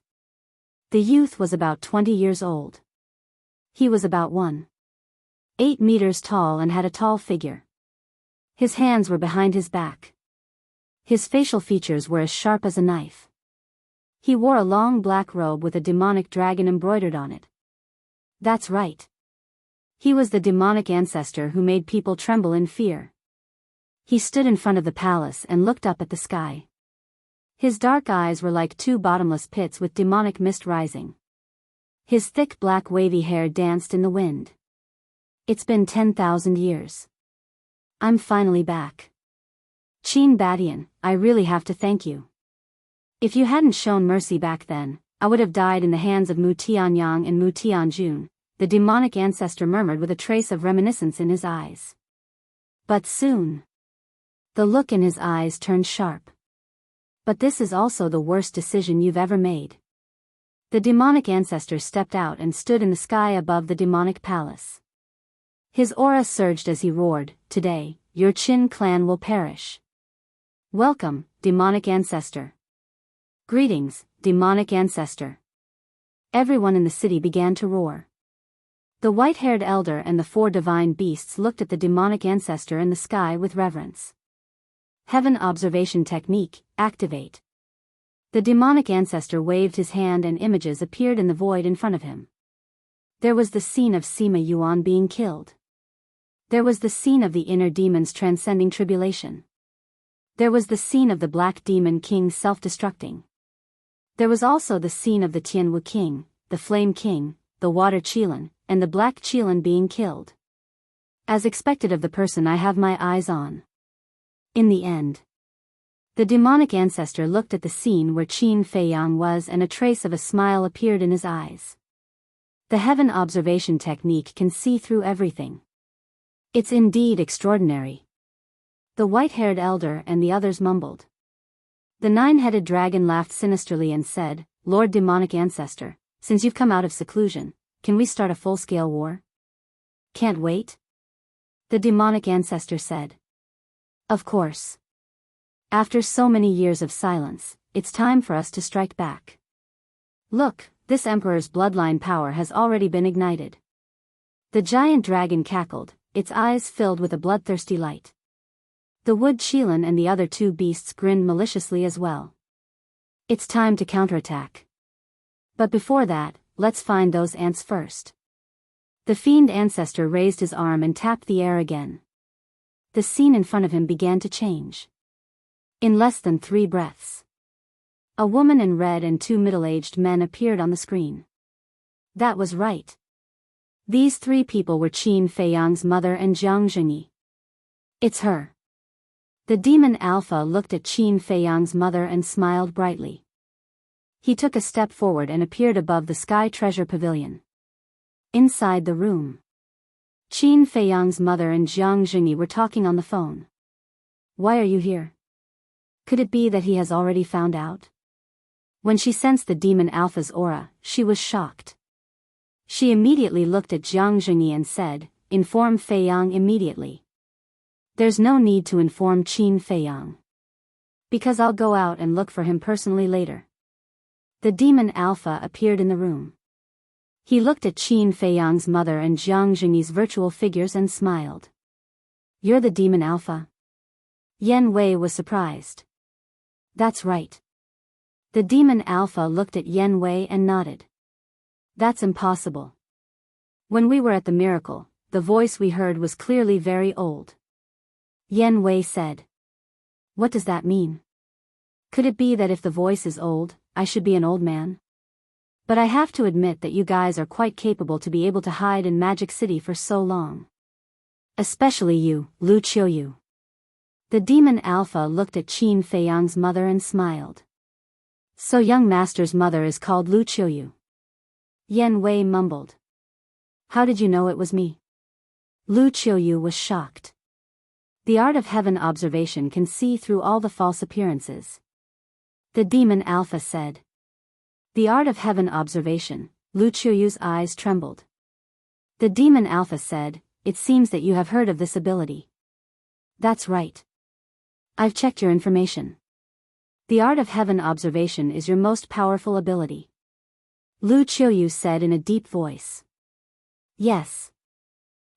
The youth was about 20 years old. He was about 1.8 meters tall and had a tall figure. His hands were behind his back. His facial features were as sharp as a knife. He wore a long black robe with a demonic dragon embroidered on it. That's right. He was the demonic ancestor who made people tremble in fear. He stood in front of the palace and looked up at the sky. His dark eyes were like 2 bottomless pits with demonic mist rising. His thick black wavy hair danced in the wind. It's been 10,000 years. I'm finally back. Qin Badian, I really have to thank you. If you hadn't shown mercy back then, I would have died in the hands of Mu Tianyang and Mu Tianjun, the demonic ancestor murmured with a trace of reminiscence in his eyes. But soon, the look in his eyes turned sharp. But this is also the worst decision you've ever made. The demonic ancestor stepped out and stood in the sky above the demonic palace. His aura surged as he roared, "Today, your Qin clan will perish. Welcome, demonic ancestor." Greetings, demonic ancestor. Everyone in the city began to roar. The white-haired elder and the 4 divine beasts looked at the demonic ancestor in the sky with reverence. Heaven observation technique, activate. The demonic ancestor waved his hand and images appeared in the void in front of him. There was the scene of Sima Yuan being killed. There was the scene of the inner demons transcending tribulation. There was the scene of the black demon king self-destructing. There was also the scene of the Tianwu king, the flame king, the water Qilin, and the black Qilin being killed. As expected of the person I have my eyes on. In the end, The demonic ancestor looked at the scene where Qin Feiyang was, and a trace of a smile appeared in his eyes. The heaven observation technique can see through everything. It's indeed extraordinary. The white-haired elder and the others mumbled. The nine-headed dragon laughed sinisterly and said, "Lord demonic ancestor, since you've come out of seclusion, can we start a full-scale war?" "Can't wait?" the demonic ancestor said. "Of course. After so many years of silence, it's time for us to strike back. Look, this emperor's bloodline power has already been ignited." The giant dragon cackled, its eyes filled with a bloodthirsty light. The wood Qilin and the other two beasts grinned maliciously as well. It's time to counterattack. But before that, let's find those ants first. The fiend ancestor raised his arm and tapped the air again. The scene in front of him began to change. In less than 3 breaths, a woman in red and 2 middle-aged men appeared on the screen. That was right. These 3 people were Qin Feiyang's mother and Jiang Zhengyi. It's her. The demon Alpha looked at Qin Feiyang's mother and smiled brightly. He took a step forward and appeared above the Sky Treasure Pavilion. Inside the room, Qin Feiyang's mother and Jiang Zhengyi were talking on the phone. "Why are you here? Could it be that he has already found out?" When she sensed the demon Alpha's aura, she was shocked. She immediately looked at Jiang Zhengyi and said, "Inform Feiyang immediately." "There's no need to inform Qin Feiyang. Because I'll go out and look for him personally later." The demon Alpha appeared in the room. He looked at Qin Feiyang's mother and Jiang Zhengyi's virtual figures and smiled. "You're the demon Alpha?" Yan Wei was surprised. "That's right." The demon Alpha looked at Yan Wei and nodded. "That's impossible. When we were at the miracle, the voice we heard was clearly very old." Yan Wei said. "What does that mean? Could it be that if the voice is old, I should be an old man? But I have to admit that you guys are quite capable to be able to hide in Magic City for so long. Especially you, Lu Qiuyu." The demon Alpha looked at Qin Feiyang's mother and smiled. "So young master's mother is called Lu Qiuyu?" Yan Wei mumbled. "How did you know it was me?" Lu Qiuyu was shocked. The art of heaven observation can see through all the false appearances. The demon Alpha said. "The art of heaven observation," Lu Qiuyu's eyes trembled. The demon Alpha said, "It seems that you have heard of this ability." "That's right. I've checked your information. The art of heaven observation is your most powerful ability." Lu Qiuyu said in a deep voice. "Yes.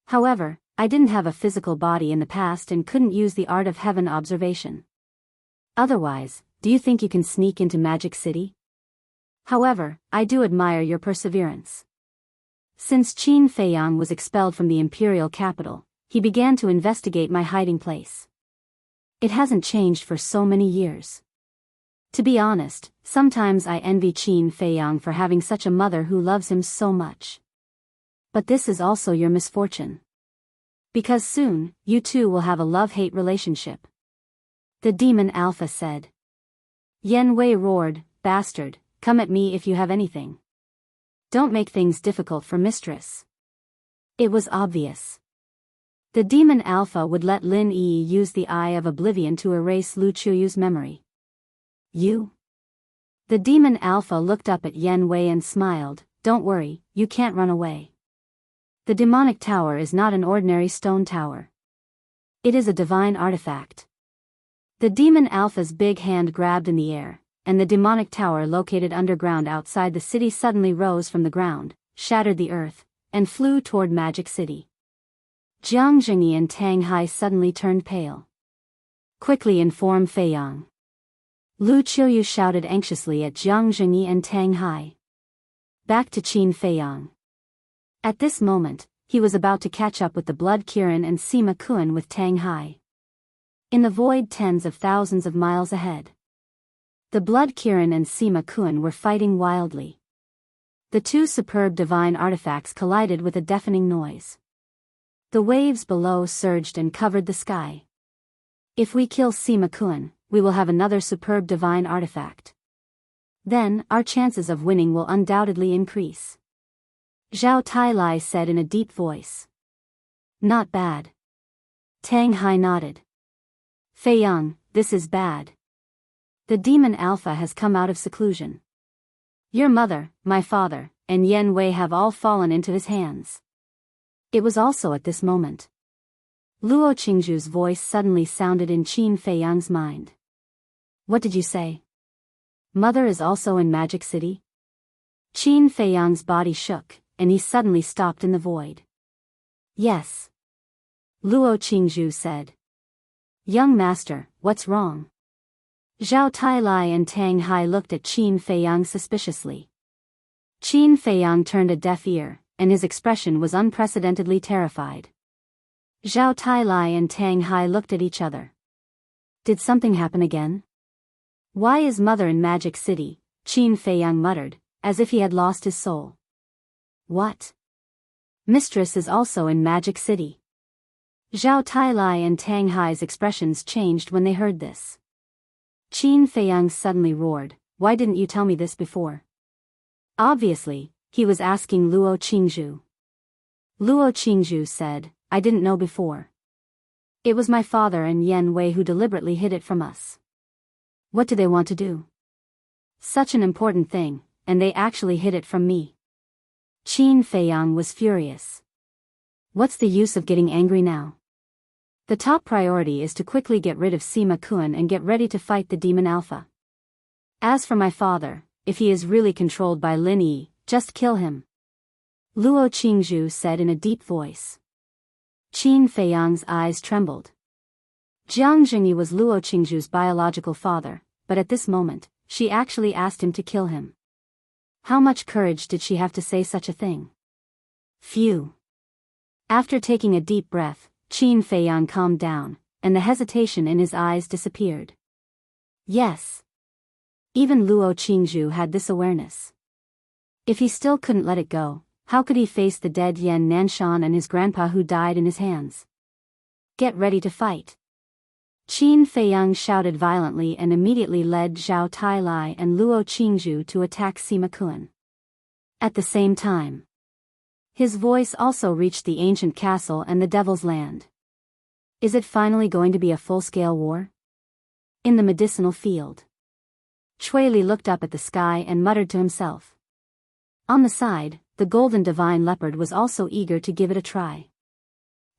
However, I didn't have a physical body in the past and couldn't use the art of heaven observation. Otherwise, do you think you can sneak into Magic City? However, I do admire your perseverance." Since Qin Feiyang was expelled from the imperial capital, he began to investigate my hiding place. It hasn't changed for so many years. To be honest, sometimes I envy Qin Feiyang for having such a mother who loves him so much. But this is also your misfortune. Because soon, you two will have a love-hate relationship. The demon Alpha said. Yan Wei roared, "Bastard, come at me if you have anything. Don't make things difficult for Mistress." It was obvious. The demon Alpha would let Lin Yi use the Eye of Oblivion to erase Lu Qiuyu's memory. "You?" The demon Alpha looked up at Yan Wei and smiled, "Don't worry, you can't run away. The demonic tower is not an ordinary stone tower. It is a divine artifact." The demon Alpha's big hand grabbed in the air, and the demonic tower located underground outside the city suddenly rose from the ground, shattered the earth, and flew toward Magic City. Jiang Zhengyi and Tang Hai suddenly turned pale. "Quickly inform Feiyang." Lu Qiuyu shouted anxiously at Jiang Zhengyi and Tang Hai. Back to Qin Feiyang. At this moment, he was about to catch up with the Blood Kirin and Sima Kun with Tang Hai. In the void tens of thousands of miles ahead, the Blood Kirin and Sima Kun were fighting wildly. The two superb divine artifacts collided with a deafening noise. The waves below surged and covered the sky. "If we kill Sima Kun, we will have another superb divine artifact. Then, our chances of winning will undoubtedly increase. Zhao Tailai said in a deep voice. Not bad. Tang Hai nodded. Fei Yang, this is bad. The demon Alpha has come out of seclusion. Your mother, my father, and Yen Wei have all fallen into his hands. It was also at this moment. Luo Qingzhu's voice suddenly sounded in Qin Fei Yang's mind. What did you say? Mother is also in Magic City? Qin Fei Yang's body shook, and he suddenly stopped in the void. Yes. Luo Qingzhu said. Young master, what's wrong? Zhao Tailai and Tang Hai looked at Qin Fei Yang suspiciously. Qin Fei Yang turned a deaf ear, and his expression was unprecedentedly terrified. Zhao Tailai and Tang Hai looked at each other. Did something happen again? Why is mother in Magic City? Qin Fei Yang muttered, as if he had lost his soul. What? Mistress is also in Magic City. Zhao Tailai and Tang Hai's expressions changed when they heard this. Qin Fei Yang suddenly roared, why didn't you tell me this before? Obviously, he was asking Luo Qingzhu. Luo Qingzhu said, I didn't know before. It was my father and Yen Wei who deliberately hid it from us. What do they want to do? Such an important thing, and they actually hid it from me. Qin Fei Yang was furious. What's the use of getting angry now? The top priority is to quickly get rid of Sima Kun and get ready to fight the Demon Alpha. As for my father, if he is really controlled by Lin Yi, just kill him. Luo Qingzhu said in a deep voice. Qin Fei Yang's eyes trembled. Jiang Jingyi was Luo Qingzhu's biological father, but at this moment, she actually asked him to kill him. How much courage did she have to say such a thing? Phew. After taking a deep breath, Qin Fei Yang calmed down, and the hesitation in his eyes disappeared. Yes. Even Luo Qingzhu had this awareness. If he still couldn't let it go, how could he face the dead Yan Nanshan and his grandpa who died in his hands? Get ready to fight. Qin Fei Yang shouted violently and immediately led Zhao Tailai and Luo Qingzhu to attack Sima Kun. At the same time, his voice also reached the ancient castle and the Devil's Land. Is it finally going to be a full-scale war? In the medicinal field. Cui Li looked up at the sky and muttered to himself. On the side, the golden divine leopard was also eager to give it a try.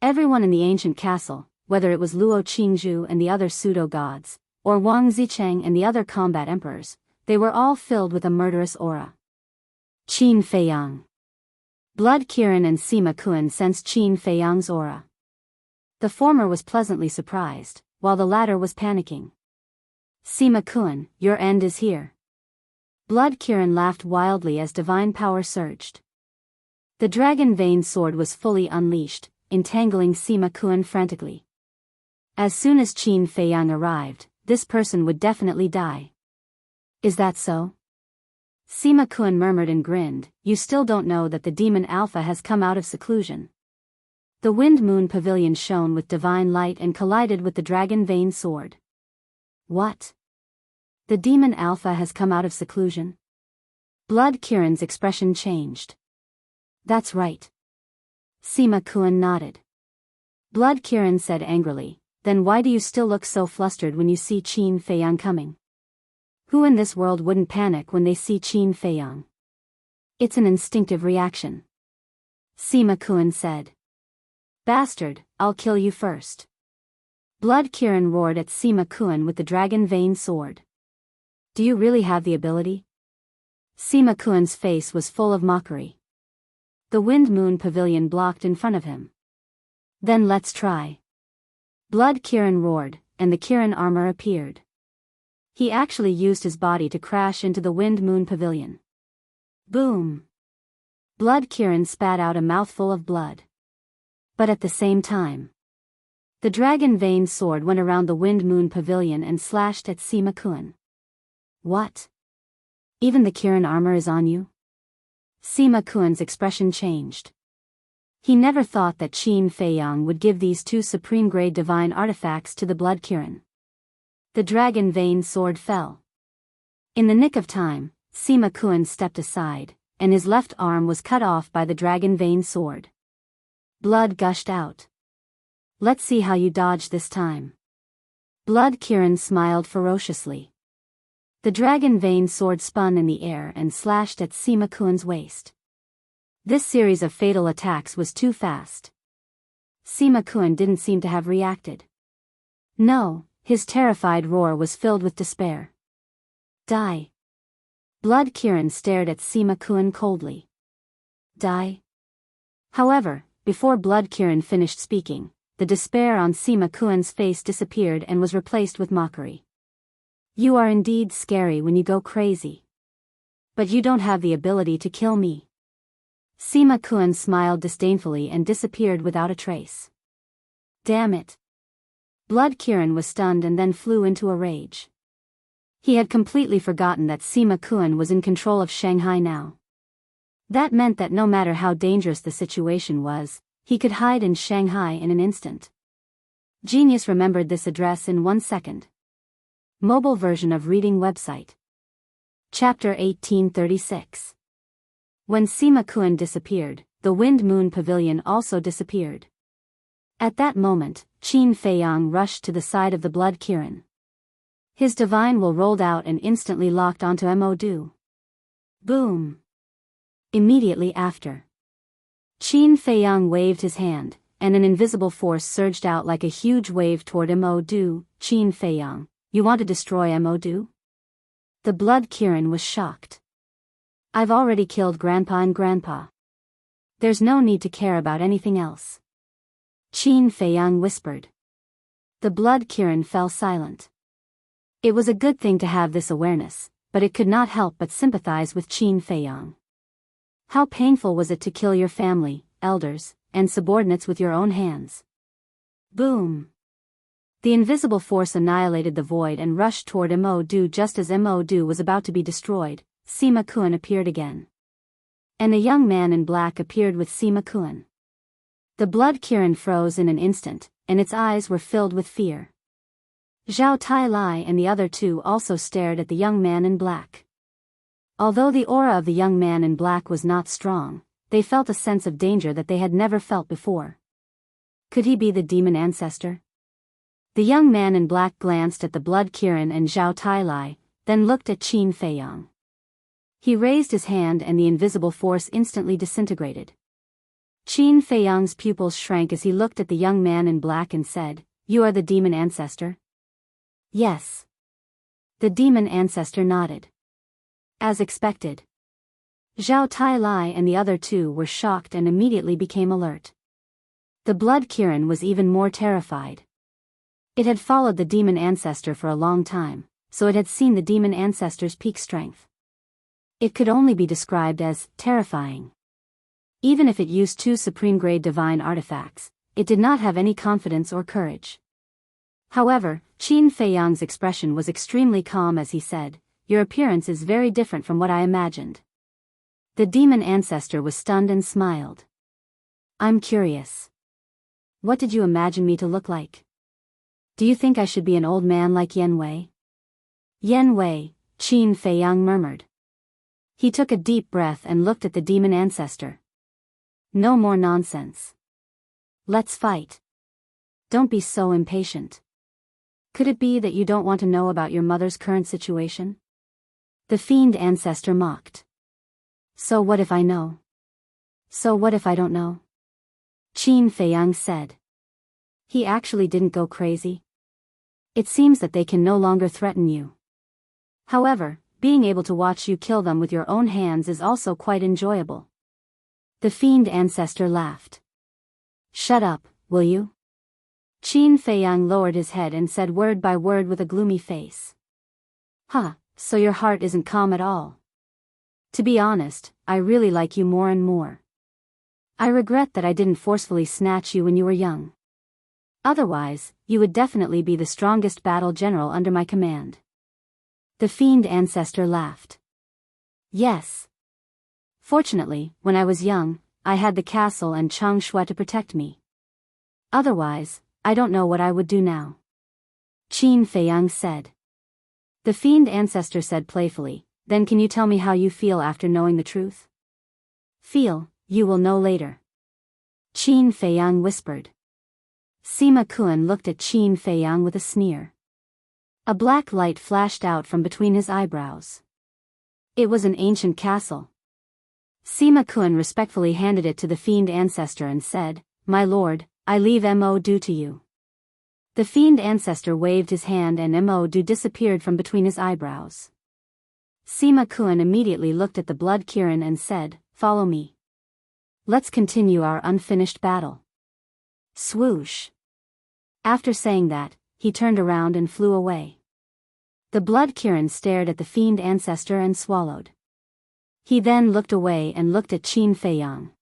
Everyone in the ancient castle, whether it was Luo Qingzhu and the other pseudo-gods, or Wang Zicheng and the other combat emperors, they were all filled with a murderous aura. Qin Fei Yang. Blood Kirin and Sima Kun sensed Qin Fei Yang's aura. The former was pleasantly surprised, while the latter was panicking. Sima Kun, your end is here. Blood Kirin laughed wildly as divine power surged. The dragon vein sword was fully unleashed, entangling Sima Kun frantically. As soon as Qin Fei Yang arrived, this person would definitely die. Is that so? Sima Kun murmured and grinned, you still don't know that the Demon Alpha has come out of seclusion. The Wind Moon Pavilion shone with divine light and collided with the dragon vein sword. What? The Demon Alpha has come out of seclusion? Blood Kirin's expression changed. That's right. Sima Kun nodded. Blood Kirin said angrily, then why do you still look so flustered when you see Qin Fei Yang coming? Who in this world wouldn't panic when they see Qin Fei Yang? It's an instinctive reaction. Sima Kun said. Bastard, I'll kill you first. Blood Kirin roared at Sima Kun with the dragon vein sword. Do you really have the ability? Sima Kun's face was full of mockery. The Wind Moon Pavilion blocked in front of him. Then let's try. Blood Kirin roared, and the Kirin armor appeared. He actually used his body to crash into the Wind Moon Pavilion. Boom! Blood Kirin spat out a mouthful of blood. But at the same time, the dragon vein sword went around the Wind Moon Pavilion and slashed at Sima Kun. What? Even the Kirin armor is on you? Sima Kun's expression changed. He never thought that Qin Fei Yang would give these two supreme-grade divine artifacts to the Blood Kirin. The dragon vein sword fell. In the nick of time, Sima Kun stepped aside, and his left arm was cut off by the dragon vein sword. Blood gushed out. Let's see how you dodge this time. Blood Kirin smiled ferociously. The dragon vein sword spun in the air and slashed at Sima Kun's waist. This series of fatal attacks was too fast. Sima Kun didn't seem to have reacted. No, his terrified roar was filled with despair. Die. Blood Kirin stared at Sima Kun coldly. Die? However, before Blood Kirin finished speaking, the despair on Sima Kun's face disappeared and was replaced with mockery. You are indeed scary when you go crazy. But you don't have the ability to kill me. Sima Kun smiled disdainfully and disappeared without a trace. Damn it. Blood Kirin was stunned and then flew into a rage. He had completely forgotten that Sima Kun was in control of Shanghai now. That meant that no matter how dangerous the situation was, he could hide in Shanghai in an instant. Genius remembered this address in 1 second. Mobile version of reading website. Chapter 1836. When Sima Kun disappeared, the Wind Moon Pavilion also disappeared. At that moment, Qin Feiyang rushed to the side of the Blood Kirin. His divine will rolled out and instantly locked onto Mo Du. Boom! Immediately after, Qin Feiyang waved his hand, and an invisible force surged out like a huge wave toward Mo Du. Qin Feiyang, you want to destroy Mo Du? The Blood Kirin was shocked. I've already killed Grandpa and Grandpa. There's no need to care about anything else. Qin Feiyang whispered. The Blood Kirin fell silent. It was a good thing to have this awareness, but it could not help but sympathize with Qin Feiyang. How painful was it to kill your family, elders, and subordinates with your own hands? Boom! The invisible force annihilated the void and rushed toward Mo Du. Just as Mo Du was about to be destroyed, Sima Kun appeared again. And a young man in black appeared with Sima Kun. The Blood Kirin froze in an instant, and its eyes were filled with fear. Zhao Tai Lai and the other two also stared at the young man in black. Although the aura of the young man in black was not strong, they felt a sense of danger that they had never felt before. Could he be the demon ancestor? The young man in black glanced at the Blood Kirin and Zhao Tai Lai, then looked at Qin Feiyang. He raised his hand and the invisible force instantly disintegrated. Qin Feiyang's pupils shrank as he looked at the young man in black and said, "You are the demon ancestor?" Yes. The demon ancestor nodded. As expected. Zhao Tai Lai and the other two were shocked and immediately became alert. The Blood Kirin was even more terrified. It had followed the demon ancestor for a long time, so it had seen the demon ancestor's peak strength. It could only be described as terrifying. Even if it used 2 supreme-grade divine artifacts, it did not have any confidence or courage. However, Qin Feiyang's expression was extremely calm as he said, "Your appearance is very different from what I imagined." The demon ancestor was stunned and smiled. "I'm curious. What did you imagine me to look like? Do you think I should be an old man like Yan Wei?" "Yan Wei," Qin Feiyang murmured. He took a deep breath and looked at the demon ancestor. "No more nonsense. Let's fight. Don't be so impatient. Could it be that you don't want to know about your mother's current situation?" The fiend ancestor mocked. "So what if I know? So what if I don't know?" Qin Feiyang said. He actually didn't go crazy. It seems that they can no longer threaten you. However, being able to watch you kill them with your own hands is also quite enjoyable. The fiend ancestor laughed. "Shut up, will you?" Qin Feiyang lowered his head and said word by word with a gloomy face. "Huh, so your heart isn't calm at all. To be honest, I really like you more and more. I regret that I didn't forcefully snatch you when you were young. Otherwise, you would definitely be the strongest battle general under my command." The fiend ancestor laughed. "Yes. Fortunately, when I was young, I had the castle and Chang Shui to protect me. Otherwise, I don't know what I would do now." Qin Feiyang said. The fiend ancestor said playfully, then can you tell me how you feel after knowing the truth? Feel, you will know later. Qin Feiyang whispered. Sima Kun looked at Qin Feiyang with a sneer. A black light flashed out from between his eyebrows. It was an ancient castle. Sima Kun respectfully handed it to the fiend ancestor and said, My lord, I leave Mo Du to you. The fiend ancestor waved his hand and Mo Du disappeared from between his eyebrows. Sima Kun immediately looked at the blood Kirin and said, Follow me. Let's continue our unfinished battle. Swoosh. After saying that, he turned around and flew away. The blood Kirin stared at the fiend ancestor and swallowed. He then looked away and looked at Qin Feiyang.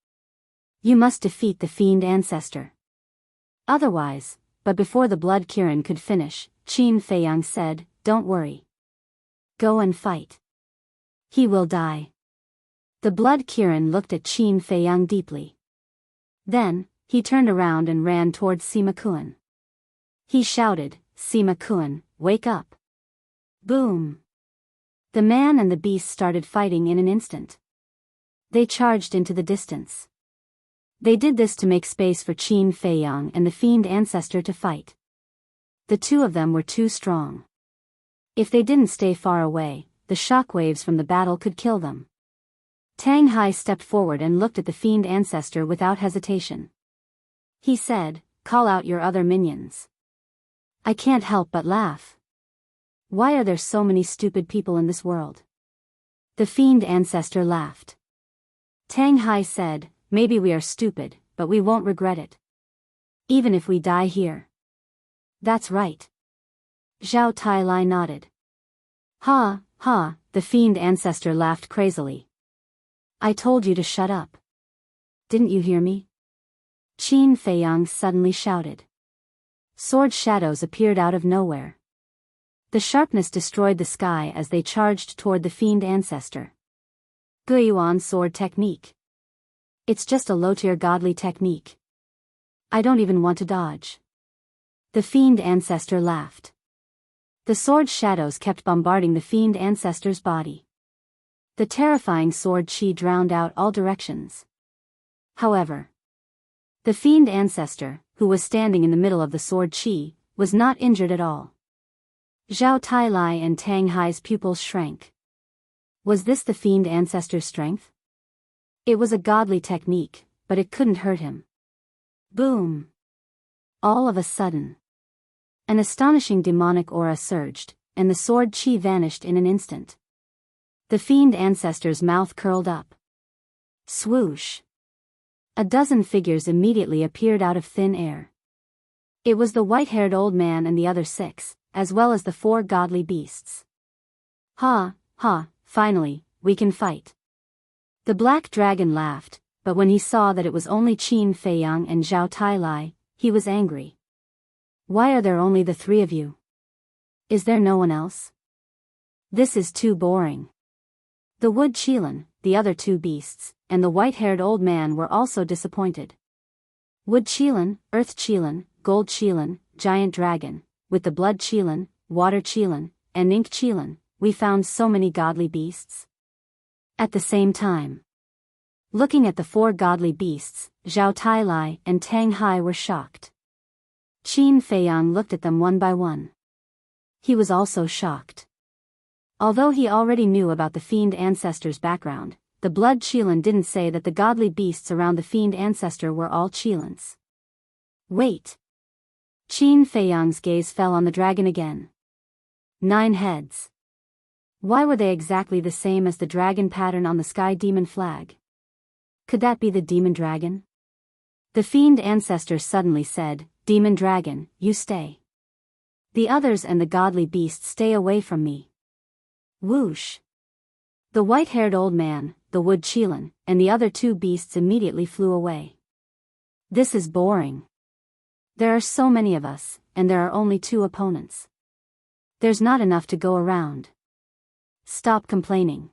You must defeat the fiend ancestor. Otherwise, but before the blood Kirin could finish, Qin Feiyang said, Don't worry. Go and fight. He will die. The blood Kirin looked at Qin Feiyang deeply. Then, he turned around and ran towards Sima Kun. He shouted, Sima Kun, wake up. Boom. The man and the beast started fighting in an instant. They charged into the distance. They did this to make space for Qin Feiyang and the fiend ancestor to fight. The two of them were too strong. If they didn't stay far away, the shockwaves from the battle could kill them. Tang Hai stepped forward and looked at the fiend ancestor without hesitation. He said, Call out your other minions. I can't help but laugh. Why are there so many stupid people in this world? The fiend ancestor laughed. Tang Hai said, Maybe we are stupid, but we won't regret it. Even if we die here. That's right. Zhao Tailai nodded. Ha, ha, the fiend ancestor laughed crazily. I told you to shut up. Didn't you hear me? Qin Feiyang suddenly shouted. Sword shadows appeared out of nowhere. The sharpness destroyed the sky as they charged toward the fiend ancestor. Guiyuan sword technique. It's just a low-tier godly technique. I don't even want to dodge. The fiend ancestor laughed. The sword shadows kept bombarding the fiend ancestor's body. The terrifying sword chi drowned out all directions. However, the fiend ancestor, who was standing in the middle of the sword chi, was not injured at all. Zhao Tailai and Tang Hai's pupils shrank. Was this the fiend ancestor's strength? It was a godly technique, but it couldn't hurt him. Boom! All of a sudden, an astonishing demonic aura surged, and the sword chi vanished in an instant. The fiend ancestor's mouth curled up. Swoosh! A dozen figures immediately appeared out of thin air. It was the white-haired old man and the other 6, as well as the 4 godly beasts. Ha, ha, finally, we can fight. The black dragon laughed, but when he saw that it was only Qin Feiyang and Zhao Tailai, he was angry. Why are there only the 3 of you? Is there no one else? This is too boring. The wood Qilin, the other 2 beasts, and the white-haired old man were also disappointed. Wood Qilin, Earth Qilin, Gold Qilin, Giant Dragon, with the Blood Qilin, Water Qilin, and Ink Qilin, we found so many godly beasts. At the same time, looking at the 4 godly beasts, Zhao Tailai and Tang Hai were shocked. Qin Feiyang looked at them one by one. He was also shocked. Although he already knew about the fiend ancestor's background, the blood Qilin didn't say that the godly beasts around the fiend ancestor were all Qilins. Wait! Qin Feiyang's gaze fell on the dragon again. 9 heads. Why were they exactly the same as the dragon pattern on the sky demon flag? Could that be the demon dragon? The fiend ancestor suddenly said, Demon dragon, you stay. The others and the godly beasts stay away from me. Whoosh! The white-haired old man, the wood Qilin, and the other 2 beasts immediately flew away. This is boring. There are so many of us, and there are only 2 opponents. There's not enough to go around. Stop complaining.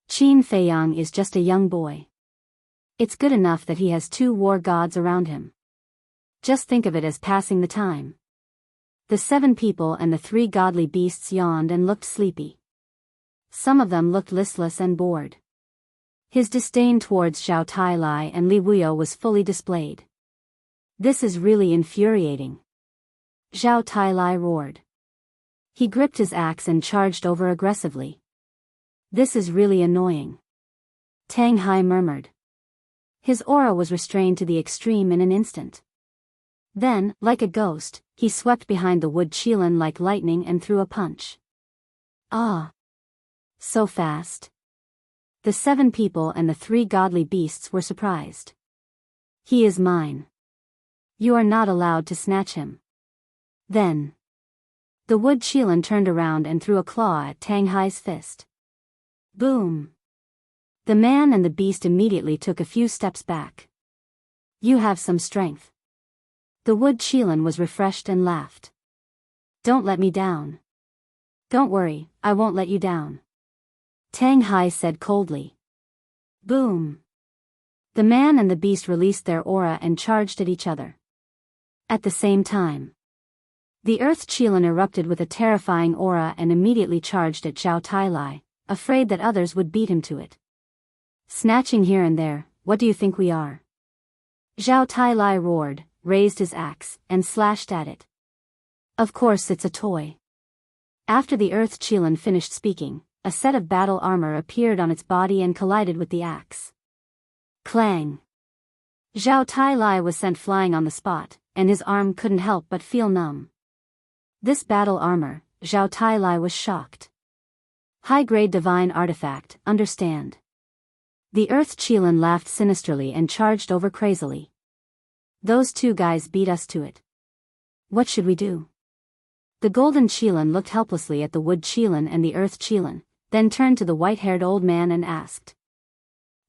Qin Feiyang is just a young boy. It's good enough that he has 2 war gods around him. Just think of it as passing the time. The 7 people and the 3 godly beasts yawned and looked sleepy. Some of them looked listless and bored. His disdain towards Zhao Tailai and Li Wuyo was fully displayed. This is really infuriating. Zhao Tailai roared. He gripped his axe and charged over aggressively. This is really annoying. Tang Hai murmured. His aura was restrained to the extreme in an instant. Then, like a ghost, he swept behind the wood Qilin like lightning and threw a punch. Ah! So fast. The 7 people and the 3 godly beasts were surprised. He is mine. You are not allowed to snatch him. Then. The wood Qilin turned around and threw a claw at Tang Hai's fist. Boom! The man and the beast immediately took a few steps back. You have some strength. The wood Qilin was refreshed and laughed. Don't let me down. Don't worry, I won't let you down. Tang Hai said coldly. Boom! The man and the beast released their aura and charged at each other. At the same time, the earth Qilin erupted with a terrifying aura and immediately charged at Zhao Tailai, afraid that others would beat him to it. Snatching here and there, what do you think we are? Zhao Tailai roared, raised his axe, and slashed at it. Of course it's a toy. After the earth Qilin finished speaking, a set of battle armor appeared on its body and collided with the axe. Clang! Zhao Tailai was sent flying on the spot, and his arm couldn't help but feel numb. This battle armor, Zhao Tailai was shocked. High-grade divine artifact, understand. The earth Qilin laughed sinisterly and charged over crazily. Those 2 guys beat us to it. What should we do? The golden Qilin looked helplessly at the wood Qilin and the earth Qilin, then turned to the white-haired old man and asked.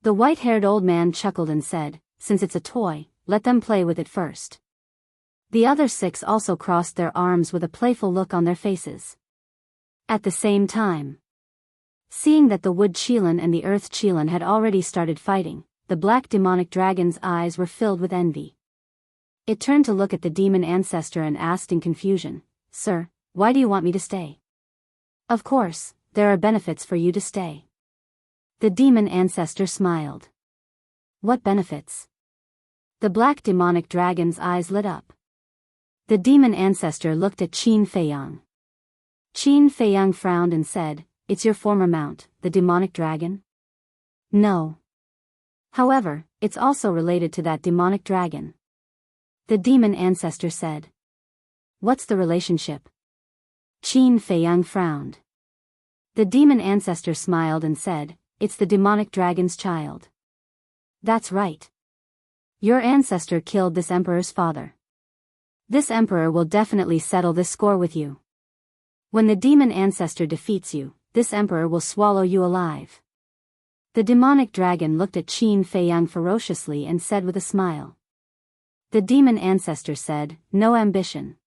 The white-haired old man chuckled and said, since it's a toy, let them play with it first. The other 6 also crossed their arms with a playful look on their faces. At the same time, seeing that the wood Qilin and the earth Qilin had already started fighting, the black demonic dragon's eyes were filled with envy. It turned to look at the demon ancestor and asked in confusion, Sir, why do you want me to stay? Of course, there are benefits for you to stay. The demon ancestor smiled. What benefits? The black demonic dragon's eyes lit up. The demon ancestor looked at Qin Feiyang. Qin Feiyang frowned and said, it's your former mount, the demonic dragon? No. However, it's also related to that demonic dragon. The demon ancestor said. What's the relationship? Qin Feiyang frowned. The demon ancestor smiled and said, it's the demonic dragon's child. That's right. Your ancestor killed this emperor's father. This emperor will definitely settle this score with you. When the demon ancestor defeats you, this emperor will swallow you alive. The demonic dragon looked at Qin Feiyang ferociously and said with a smile. The demon ancestor said, no ambition.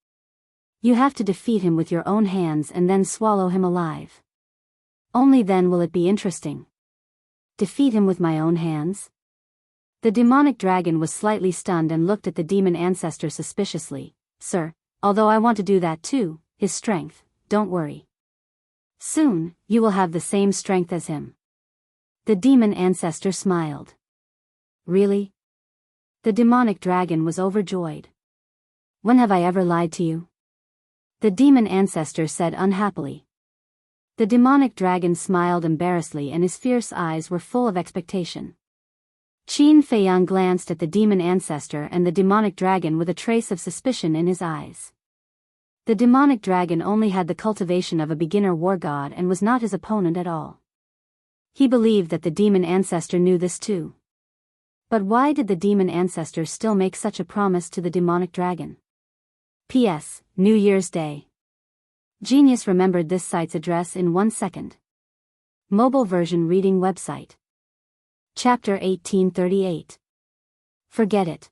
You have to defeat him with your own hands and then swallow him alive. Only then will it be interesting. Defeat him with my own hands? The demonic dragon was slightly stunned and looked at the demon ancestor suspiciously. Sir, although I want to do that too, his strength, don't worry. Soon, you will have the same strength as him. The demon ancestor smiled. Really? The demonic dragon was overjoyed. When have I ever lied to you? The demon ancestor said unhappily. The demonic dragon smiled embarrassedly and his fierce eyes were full of expectation. Qin Feiyang glanced at the demon ancestor and the demonic dragon with a trace of suspicion in his eyes. The demonic dragon only had the cultivation of a beginner war god and was not his opponent at all. He believed that the demon ancestor knew this too. But why did the demon ancestor still make such a promise to the demonic dragon? P.S. New Year's Day. Genius remembered this site's address in 1 second. Mobile version reading website. Chapter 1838. Forget it.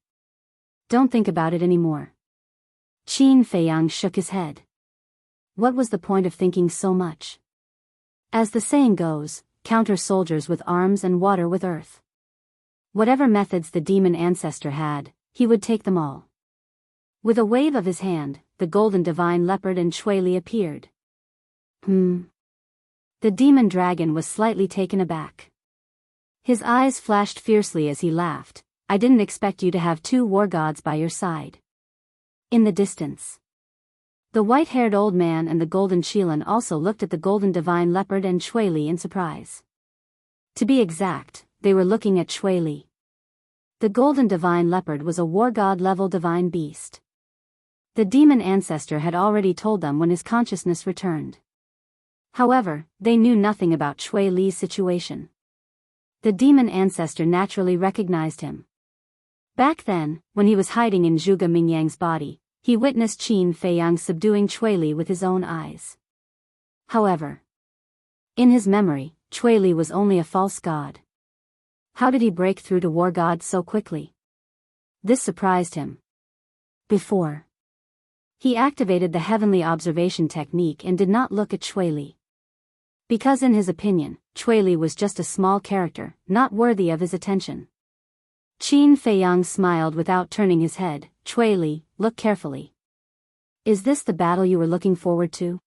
Don't think about it anymore. Qin Feiyang shook his head. What was the point of thinking so much? As the saying goes, counter soldiers with arms and water with earth. Whatever methods the demon ancestor had, he would take them all. With a wave of his hand, the golden divine leopard and Chui Li appeared. The demon dragon was slightly taken aback. His eyes flashed fiercely as he laughed. I didn't expect you to have two war gods by your side. In the distance, the white-haired old man and the golden Qilin also looked at the golden divine leopard and Chui Li in surprise. To be exact, they were looking at Chui Li. The golden divine leopard was a war god-level divine beast. The demon ancestor had already told them when his consciousness returned. However, they knew nothing about Chui Li's situation. The demon ancestor naturally recognized him. Back then, when he was hiding in Zhuge Mingyang's body, he witnessed Qin Feiyang subduing Chui Li with his own eyes. However, in his memory, Chui Li was only a false god. How did he break through to war gods so quickly? This surprised him. Before, he activated the heavenly observation technique and did not look at Chui Li. Because in his opinion, Chui Li was just a small character, not worthy of his attention. Qin Feiyang smiled without turning his head. Chui Li, look carefully. Is this the battle you were looking forward to?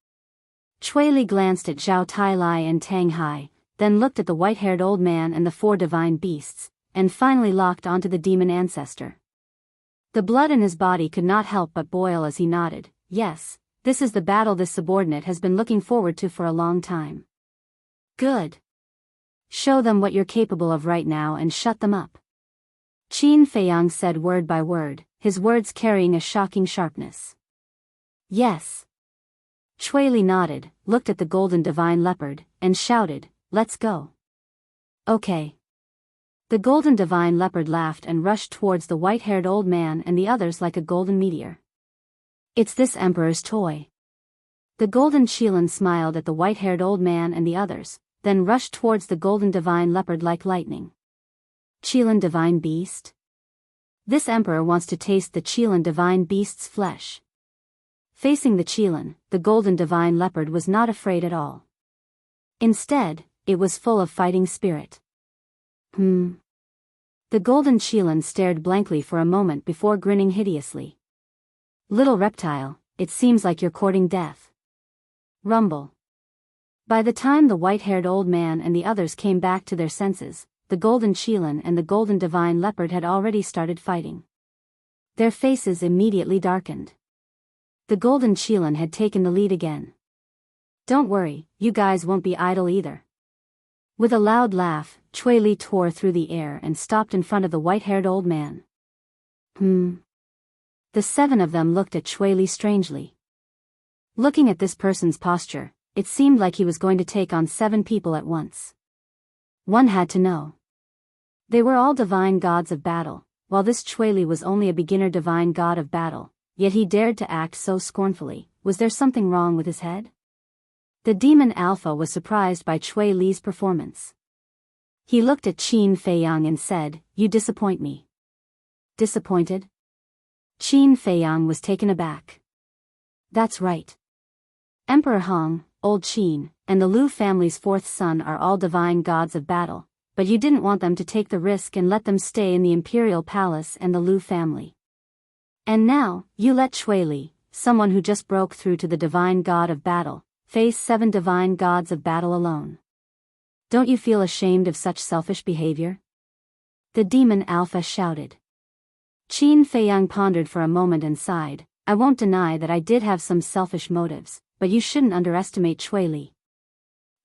Chui Li glanced at Zhao Tailai and Tang Hai, then looked at the white-haired old man and the four divine beasts, and finally locked onto the demon ancestor. The blood in his body could not help but boil as he nodded. Yes, this is the battle this subordinate has been looking forward to for a long time. Good. Show them what you're capable of right now and shut them up. Qin Feiyang said word by word, his words carrying a shocking sharpness. Yes. Chui Li nodded, looked at the golden divine leopard, and shouted, let's go. Okay. The golden divine leopard laughed and rushed towards the white-haired old man and the others like a golden meteor. It's this emperor's toy. The golden Qilin smiled at the white-haired old man and the others, then rushed towards the golden divine leopard like lightning. Qilin divine beast? This emperor wants to taste the Qilin divine beast's flesh. Facing the Qilin, the golden divine leopard was not afraid at all. Instead, it was full of fighting spirit. The golden Qilin stared blankly for a moment before grinning hideously. Little reptile, it seems like you're courting death. Rumble. By the time the white-haired old man and the others came back to their senses, the golden Qilin and the golden divine leopard had already started fighting. Their faces immediately darkened. The golden Qilin had taken the lead again. Don't worry, you guys won't be idle either. With a loud laugh, Chui Li tore through the air and stopped in front of the white-haired old man. The seven of them looked at Chui Li strangely. Looking at this person's posture, it seemed like he was going to take on 7 people at once. One had to know. They were all divine gods of battle, while this Chui Li was only a beginner divine god of battle, yet he dared to act so scornfully. Was there something wrong with his head? The demon Alpha was surprised by Chui Li's performance. He looked at Qin Feiyang and said, you disappoint me. Disappointed? Qin Feiyang was taken aback. That's right. Emperor Hong, Old Qin, and the Lu family's 4th son are all divine gods of battle, but you didn't want them to take the risk and let them stay in the imperial palace and the Lu family. And now, you let Chui Li, someone who just broke through to the divine god of battle, face 7 divine gods of battle alone. Don't you feel ashamed of such selfish behavior? The demon Alpha shouted. Qin Feiyang pondered for a moment and sighed. I won't deny that I did have some selfish motives, but you shouldn't underestimate Chui Li.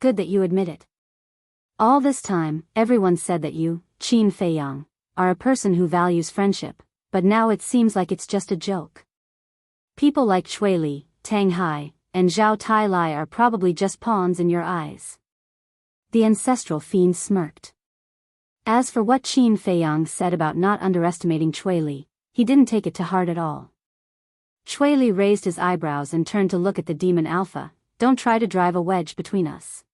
Good that you admit it. All this time, everyone said that you, Qin Feiyang, are a person who values friendship, but now it seems like it's just a joke. People like Chui Li, Tang Hai, and Zhao Tailai are probably just pawns in your eyes. The ancestral fiend smirked. As for what Qin Feiyang said about not underestimating Chui Li, he didn't take it to heart at all. Chui Li raised his eyebrows and turned to look at the demon Alpha. Don't try to drive a wedge between us.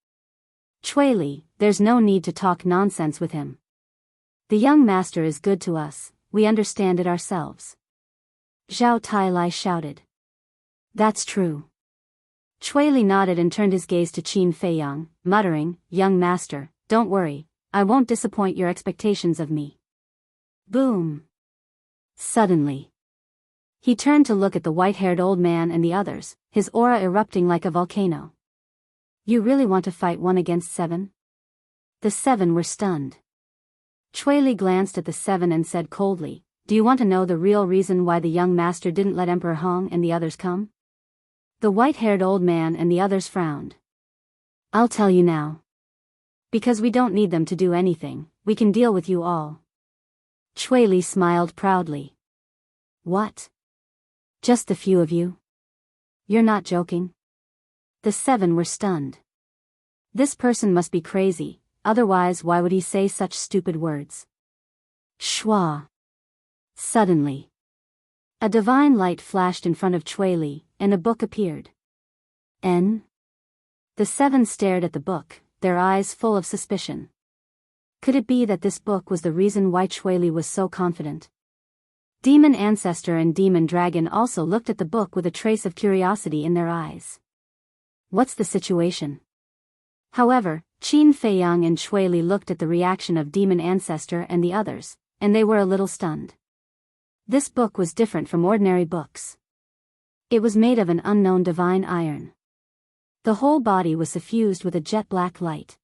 Chui Li, there's no need to talk nonsense with him. The young master is good to us, we understand it ourselves. Zhao Tailai shouted. That's true. Chui Li nodded and turned his gaze to Qin Feiyang, muttering, young master, don't worry, I won't disappoint your expectations of me. Boom. Suddenly, He turned to look at the white-haired old man and the others, his aura erupting like a volcano. You really want to fight 1 against 7? The 7 were stunned. Chui Li glanced at the 7 and said coldly, do you want to know the real reason why the young master didn't let Emperor Hong and the others come? The white-haired old man and the others frowned. I'll tell you now. Because we don't need them to do anything, we can deal with you all. Chui Li smiled proudly. What? Just the few of you? You're not joking? The 7 were stunned. This person must be crazy, otherwise why would he say such stupid words? Shwa. Suddenly, a divine light flashed in front of Chui Li, and a book appeared. N. The 7 stared at the book, their eyes full of suspicion. Could it be that this book was the reason why Chui Li was so confident? Demon Ancestor and Demon Dragon also looked at the book with a trace of curiosity in their eyes. What's the situation? However, Qin Feiyang and Chui Li looked at the reaction of Demon Ancestor and the others, and they were a little stunned. This book was different from ordinary books. It was made of an unknown divine iron. The whole body was suffused with a jet-black light.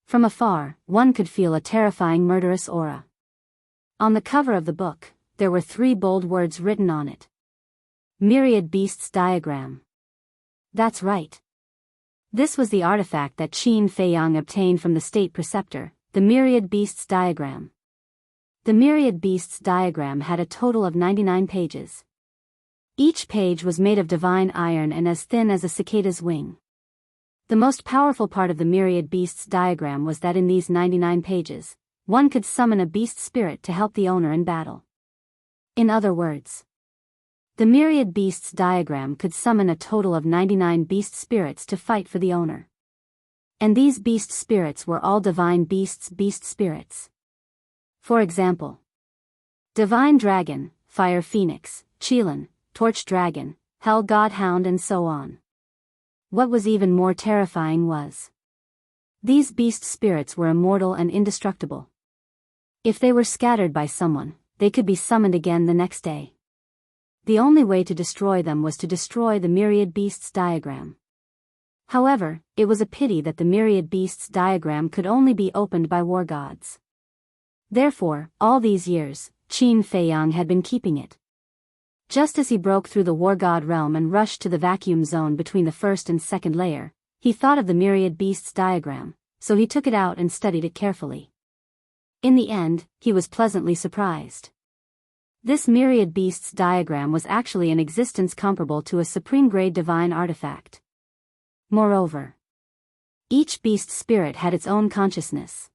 From afar, one could feel a terrifying murderous aura. On the cover of the book, there were 3 bold words written on it. Myriad Beasts Diagram. That's right. This was the artifact that Qin Feiyang obtained from the State Preceptor, the Myriad Beasts Diagram. The Myriad Beasts diagram had a total of 99 pages. Each page was made of divine iron and as thin as a cicada's wing. The most powerful part of the Myriad Beasts diagram was that in these 99 pages, one could summon a beast spirit to help the owner in battle. In other words, the Myriad Beasts diagram could summon a total of 99 beast spirits to fight for the owner. And these beast spirits were all divine beast spirits. For example, Divine Dragon, Fire Phoenix, Qilin, Torch Dragon, Hell God Hound and so on. What was even more terrifying was, these beast spirits were immortal and indestructible. If they were scattered by someone, they could be summoned again the next day. The only way to destroy them was to destroy the Myriad Beasts diagram. However, it was a pity that the Myriad Beasts diagram could only be opened by war gods. Therefore, all these years, Qin Feiyang had been keeping it. Just as he broke through the war god realm and rushed to the vacuum zone between the first and second layer, he thought of the Myriad Beasts diagram, so he took it out and studied it carefully. In the end, he was pleasantly surprised. This Myriad Beasts diagram was actually an existence comparable to a supreme-grade divine artifact. Moreover, each beast spirit had its own consciousness.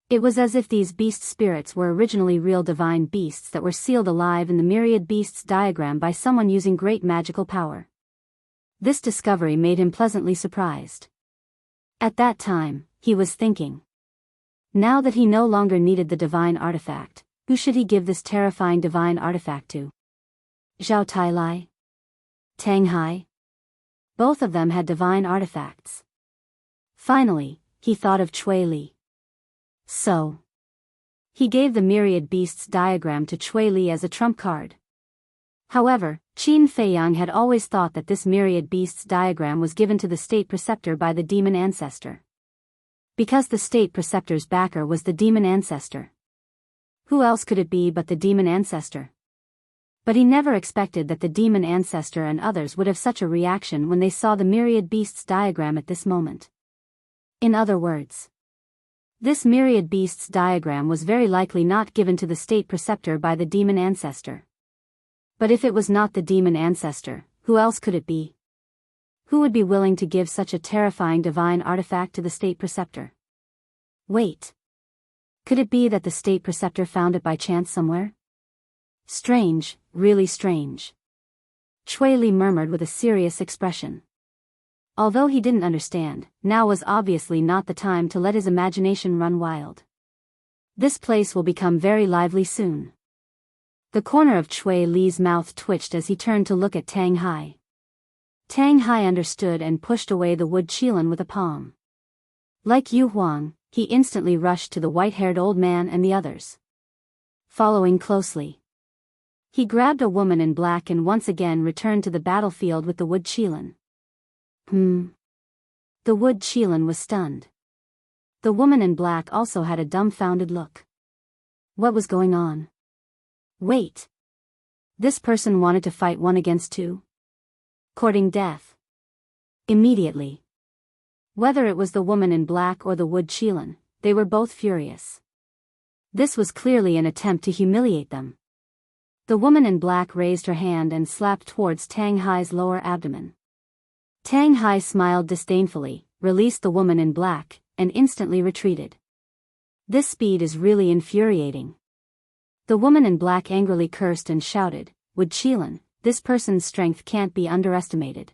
It was as if these beast spirits were originally real divine beasts that were sealed alive in the Myriad Beasts diagram by someone using great magical power. This discovery made him pleasantly surprised. At that time, he was thinking. Now that he no longer needed the divine artifact, who should he give this terrifying divine artifact to? Zhao Tailai? Tang Hai? Both of them had divine artifacts. Finally, he thought of Chui Li. So, he gave the Myriad Beasts diagram to Chui Li as a trump card. However, Qin Feiyang had always thought that this Myriad Beasts diagram was given to the State Preceptor by the Demon Ancestor. Because the State Preceptor's backer was the Demon Ancestor. Who else could it be but the Demon Ancestor? But he never expected that the Demon Ancestor and others would have such a reaction when they saw the Myriad Beasts diagram at this moment. In other words, this Myriad Beasts diagram was very likely not given to the State Preceptor by the Demon Ancestor. But if it was not the Demon Ancestor, who else could it be? Who would be willing to give such a terrifying divine artifact to the State Preceptor? Wait. Could it be that the State Preceptor found it by chance somewhere? Strange, really strange. Chui Li murmured with a serious expression. Although he didn't understand, now was obviously not the time to let his imagination run wild. This place will become very lively soon. The corner of Chui Li's mouth twitched as he turned to look at Tang Hai. Tang Hai understood and pushed away the wood Qilin with a palm. Like Yu Huang, he instantly rushed to the white-haired old man and the others. Following closely, He grabbed a woman in black and once again returned to the battlefield with the wood Qilin. The wood Qilin was stunned. The woman in black also had a dumbfounded look. What was going on? Wait. This person wanted to fight 1 against 2? Courting death. Immediately. Whether it was the woman in black or the wood Qilin, they were both furious. This was clearly an attempt to humiliate them. The woman in black raised her hand and slapped towards Tang Hai's lower abdomen. Tang Hai smiled disdainfully, released the woman in black, and instantly retreated. This speed is really infuriating. The woman in black angrily cursed and shouted, "Wood Qilin, this person's strength can't be underestimated.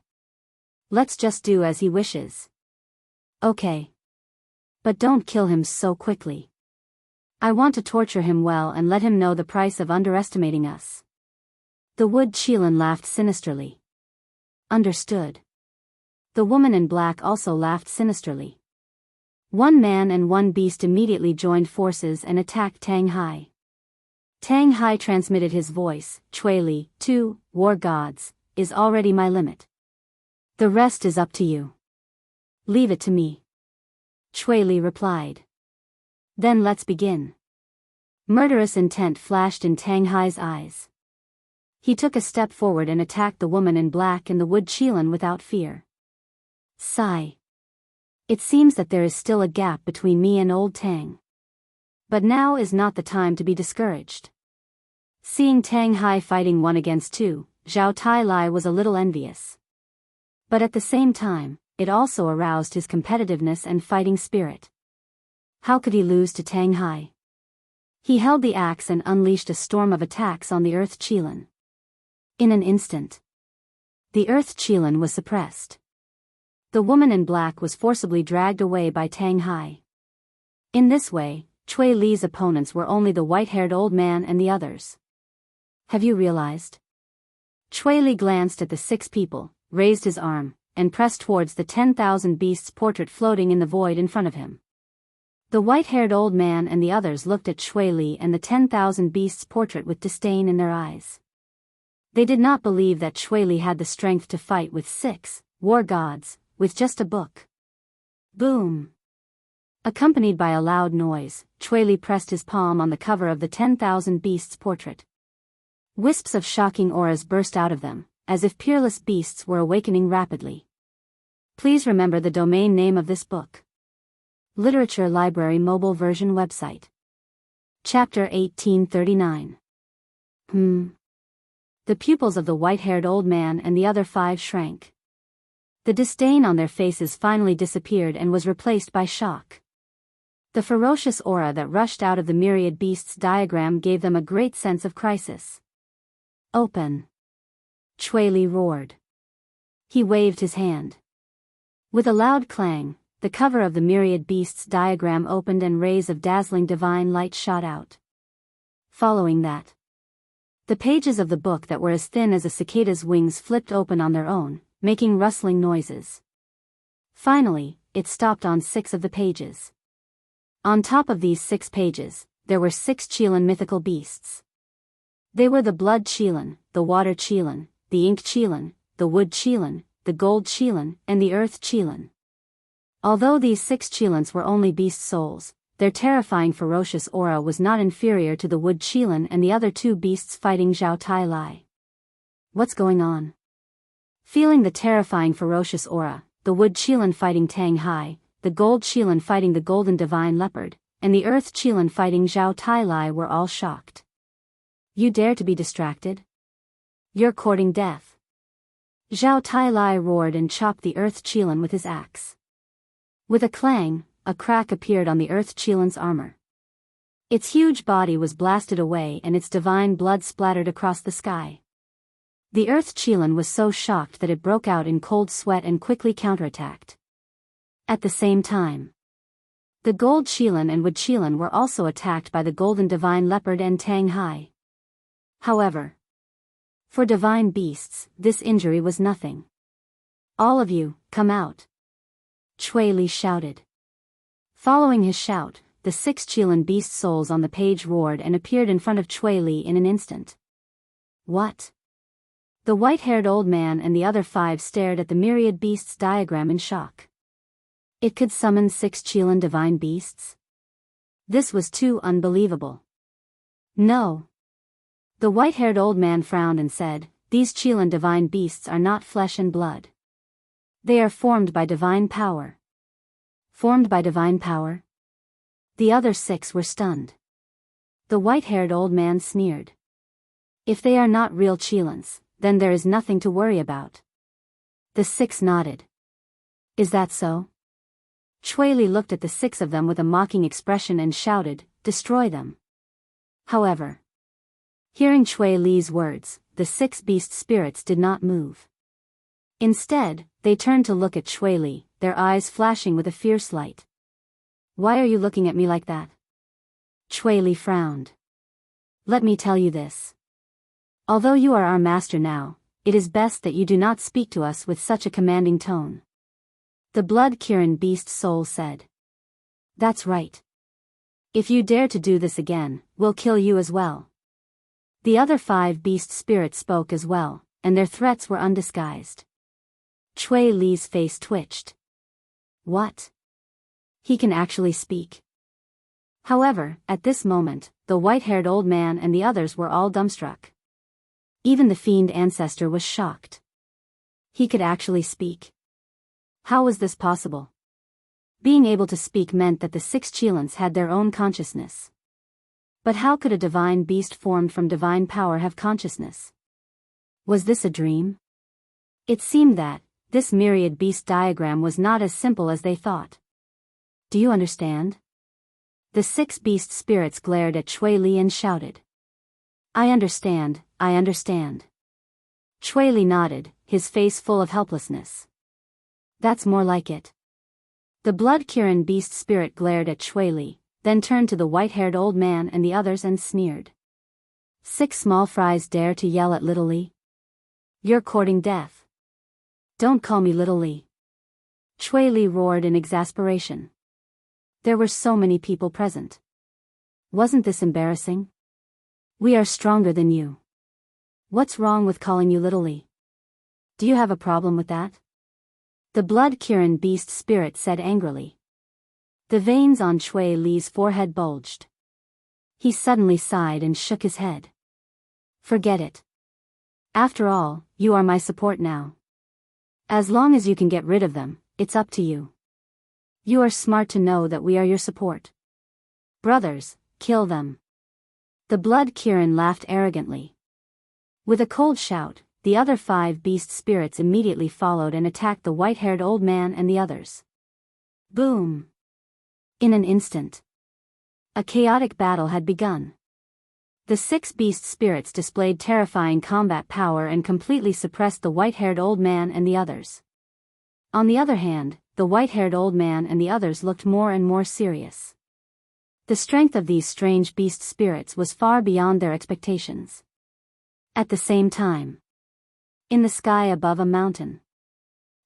Let's just do as he wishes." Okay. But don't kill him so quickly. I want to torture him well and let him know the price of underestimating us. The wood Qilin laughed sinisterly. Understood. The woman in black also laughed sinisterly. 1 man and 1 beast immediately joined forces and attacked Tang Hai. Tang Hai transmitted his voice, "Chui Li, 2, war gods, is already my limit. The rest is up to you. Leave it to me." Chui Li replied. Then let's begin. Murderous intent flashed in Tang Hai's eyes. He took a step forward and attacked the woman in black and the wood Qilin without fear. Sigh. It seems that there is still a gap between me and old Tang. But now is not the time to be discouraged. Seeing Tang Hai fighting 1 against 2, Zhao Tai was a little envious. But at the same time, it also aroused his competitiveness and fighting spirit. How could he lose to Tang Hai? He held the axe and unleashed a storm of attacks on the Earth Qilin. In an instant, the Earth Qilin was suppressed. The woman in black was forcibly dragged away by Tang Hai. In this way, Chui Li's opponents were only the white-haired old man and the others. Have you realized? Chui Li glanced at the 6 people, raised his arm, and pressed towards the 10,000 beasts portrait floating in the void in front of him. The white-haired old man and the others looked at Chui Li and the 10,000 beasts portrait with disdain in their eyes. They did not believe that Chui Li had the strength to fight with 6 war gods, with just a book. Boom! Accompanied by a loud noise, Chui Li pressed his palm on the cover of the 10,000 beasts portrait. Wisps of shocking auras burst out of them, as if peerless beasts were awakening rapidly. Please remember the domain name of this book. Literature Library Mobile Version Website. Chapter 1839. The pupils of the white-haired old man and the other 5 shrank. The disdain on their faces finally disappeared and was replaced by shock. The ferocious aura that rushed out of the myriad beasts diagram gave them a great sense of crisis. Open! Chui Li roared. He waved his hand. With a loud clang, the cover of the myriad beasts diagram opened and rays of dazzling divine light shot out. Following that, the pages of the book that were as thin as a cicada's wings flipped open on their own, making rustling noises. Finally, it stopped on 6 of the pages. On top of these 6 pages, there were 6 Qilin mythical beasts. They were the blood Qilin, the water Qilin, the ink Qilin, the wood Qilin, the gold Qilin, and the earth Qilin. Although these 6 Qilins were only beast souls, their terrifying ferocious aura was not inferior to the wood Qilin and the other 2 beasts fighting Zhao Tai. What's going on? Feeling the terrifying ferocious aura, the wood Qilin fighting Tang Hai, the gold Qilin fighting the golden divine leopard, and the earth Qilin fighting Zhao Tai were all shocked. You dare to be distracted? You're courting death. Zhao Tai roared and chopped the earth Qilin with his axe. With a clang, a crack appeared on the earth Qilin's armor. Its huge body was blasted away and its divine blood splattered across the sky. The earth Qilin was so shocked that it broke out in cold sweat and quickly counterattacked. At the same time, the gold Qilin and wood Qilin were also attacked by the golden divine leopard and Tang Hai. However, for divine beasts, this injury was nothing. All of you, come out! Chui Li shouted. Following his shout, the 6 Qilin beast souls on the page roared and appeared in front of Chui Li in an instant. What? The white-haired old man and the other 5 stared at the myriad beasts diagram in shock. It could summon 6 Qilin divine beasts? This was too unbelievable. No. The white-haired old man frowned and said, these Qilin divine beasts are not flesh and blood. They are formed by divine power. Formed by divine power? The other 6 were stunned. The white-haired old man sneered. If they are not real Qilins, then there is nothing to worry about. The 6 nodded. Is that so? Chui Li looked at the 6 of them with a mocking expression and shouted, destroy them. However, hearing Chui Li's words, the 6 beast spirits did not move. Instead, they turned to look at Chui Li, their eyes flashing with a fierce light. Why are you looking at me like that? Chui Li frowned. Let me tell you this. Although you are our master now, it is best that you do not speak to us with such a commanding tone. The Blood Kirin beast soul said. That's right. If you dare to do this again, we'll kill you as well. The other 5 beast spirits spoke as well, and their threats were undisguised. Chui Li's face twitched. What? He can actually speak. However, at this moment, the white-haired old man and the others were all dumbstruck. Even the fiend ancestor was shocked. He could actually speak. How was this possible? Being able to speak meant that the 6 Qilins had their own consciousness. But how could a divine beast formed from divine power have consciousness? Was this a dream? It seemed that this myriad beast diagram was not as simple as they thought. Do you understand? The 6 beast spirits glared at Chui Li and shouted. I understand, I understand. Chui Li nodded, his face full of helplessness. That's more like it. The Blood Kirin beast spirit glared at Chui Li, then turned to the white-haired old man and the others and sneered. 6 small fries dare to yell at Little Li? You're courting death. Don't call me Little Li. Chui Li roared in exasperation. There were so many people present. Wasn't this embarrassing? We are stronger than you. What's wrong with calling you Little Li? Do you have a problem with that? The Blood Kirin beast spirit said angrily. The veins on Chui Li's forehead bulged. He suddenly sighed and shook his head. Forget it. After all, you are my support now. As long as you can get rid of them, it's up to you. You are smart to know that we are your support. Brothers, kill them. The Blood Kirin laughed arrogantly. With a cold shout, the other 5 beast spirits immediately followed and attacked the white-haired old man and the others. Boom! In an instant, a chaotic battle had begun. The 6 beast spirits displayed terrifying combat power and completely suppressed the white-haired old man and the others. On the other hand, the white-haired old man and the others looked more and more serious. The strength of these strange beast spirits was far beyond their expectations. At the same time, in the sky above a mountain,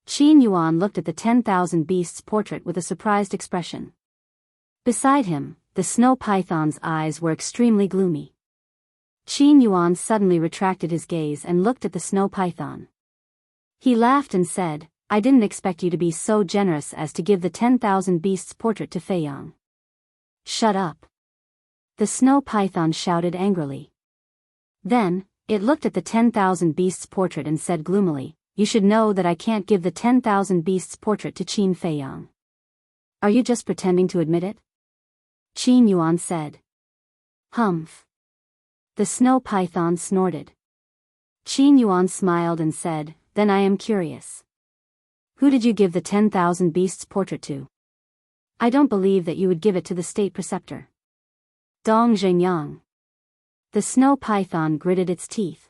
Qin Yuan looked at the 10,000 beasts portrait with a surprised expression. Beside him, the snow python's eyes were extremely gloomy. Qin Yuan suddenly retracted his gaze and looked at the snow python. He laughed and said, I didn't expect you to be so generous as to give the 10,000 beasts portrait to Fei Yang. Shut up. The snow python shouted angrily. Then, it looked at the 10,000 beasts portrait and said gloomily, you should know that I can't give the 10,000 beasts portrait to Qin Fei Yang. Are you just pretending to admit it? Qin Yuan said. Humph. The snow python snorted. Qin Yuan smiled and said, then I am curious. Who did you give the 10,000 beasts portrait to? I don't believe that you would give it to the state preceptor. Dong Zhengyang. The snow python gritted its teeth.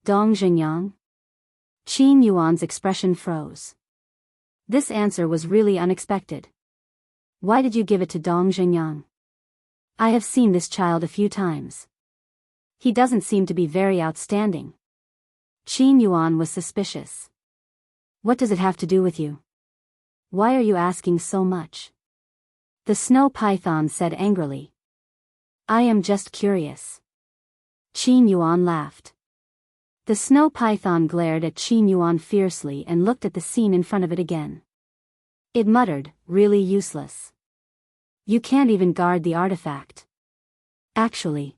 Dong Zhengyang? Qin Yuan's expression froze. This answer was really unexpected. Why did you give it to Dong Zhengyang? I have seen this child a few times. He doesn't seem to be very outstanding. Qin Yuan was suspicious. What does it have to do with you? Why are you asking so much? The snow python said angrily. I am just curious. Qin Yuan laughed. The snow python glared at Qin Yuan fiercely and looked at the scene in front of it again. It muttered, really useless. You can't even guard the artifact. Actually,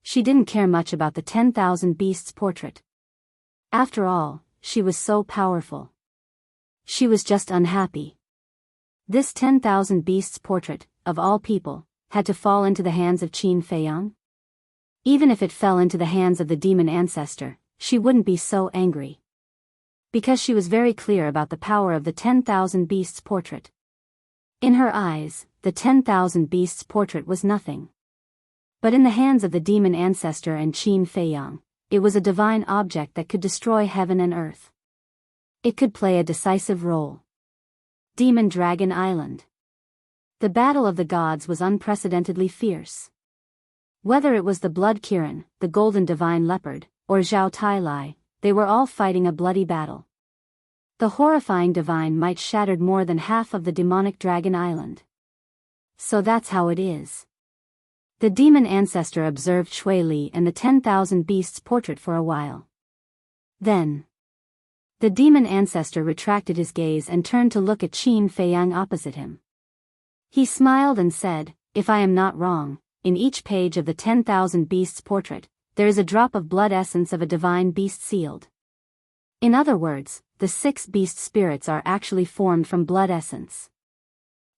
she didn't care much about the 10,000 Beasts portrait. After all, she was so powerful. She was just unhappy. This 10,000 Beasts portrait, of all people, had to fall into the hands of Qin Feiyang? Even if it fell into the hands of the demon ancestor, she wouldn't be so angry. Because she was very clear about the power of the 10,000 Beasts portrait. In her eyes, the 10,000 Beasts portrait was nothing. But in the hands of the demon ancestor and Qin Feiyang, it was a divine object that could destroy heaven and earth. It could play a decisive role. Demon Dragon Island. The battle of the gods was unprecedentedly fierce. Whether it was the Blood Kirin, the Golden Divine Leopard, or Zhao Tailai, they were all fighting a bloody battle. The horrifying divine might shattered more than half of the demonic Dragon Island. So that's how it is. The demon ancestor observed Chui Li and the 10,000 Beasts portrait for a while. Then, the demon ancestor retracted his gaze and turned to look at Qin Feiyang opposite him. He smiled and said, "If I am not wrong, in each page of the 10,000 Beasts portrait, there is a drop of blood essence of a divine beast sealed. In other words, the 6 beast spirits are actually formed from blood essence."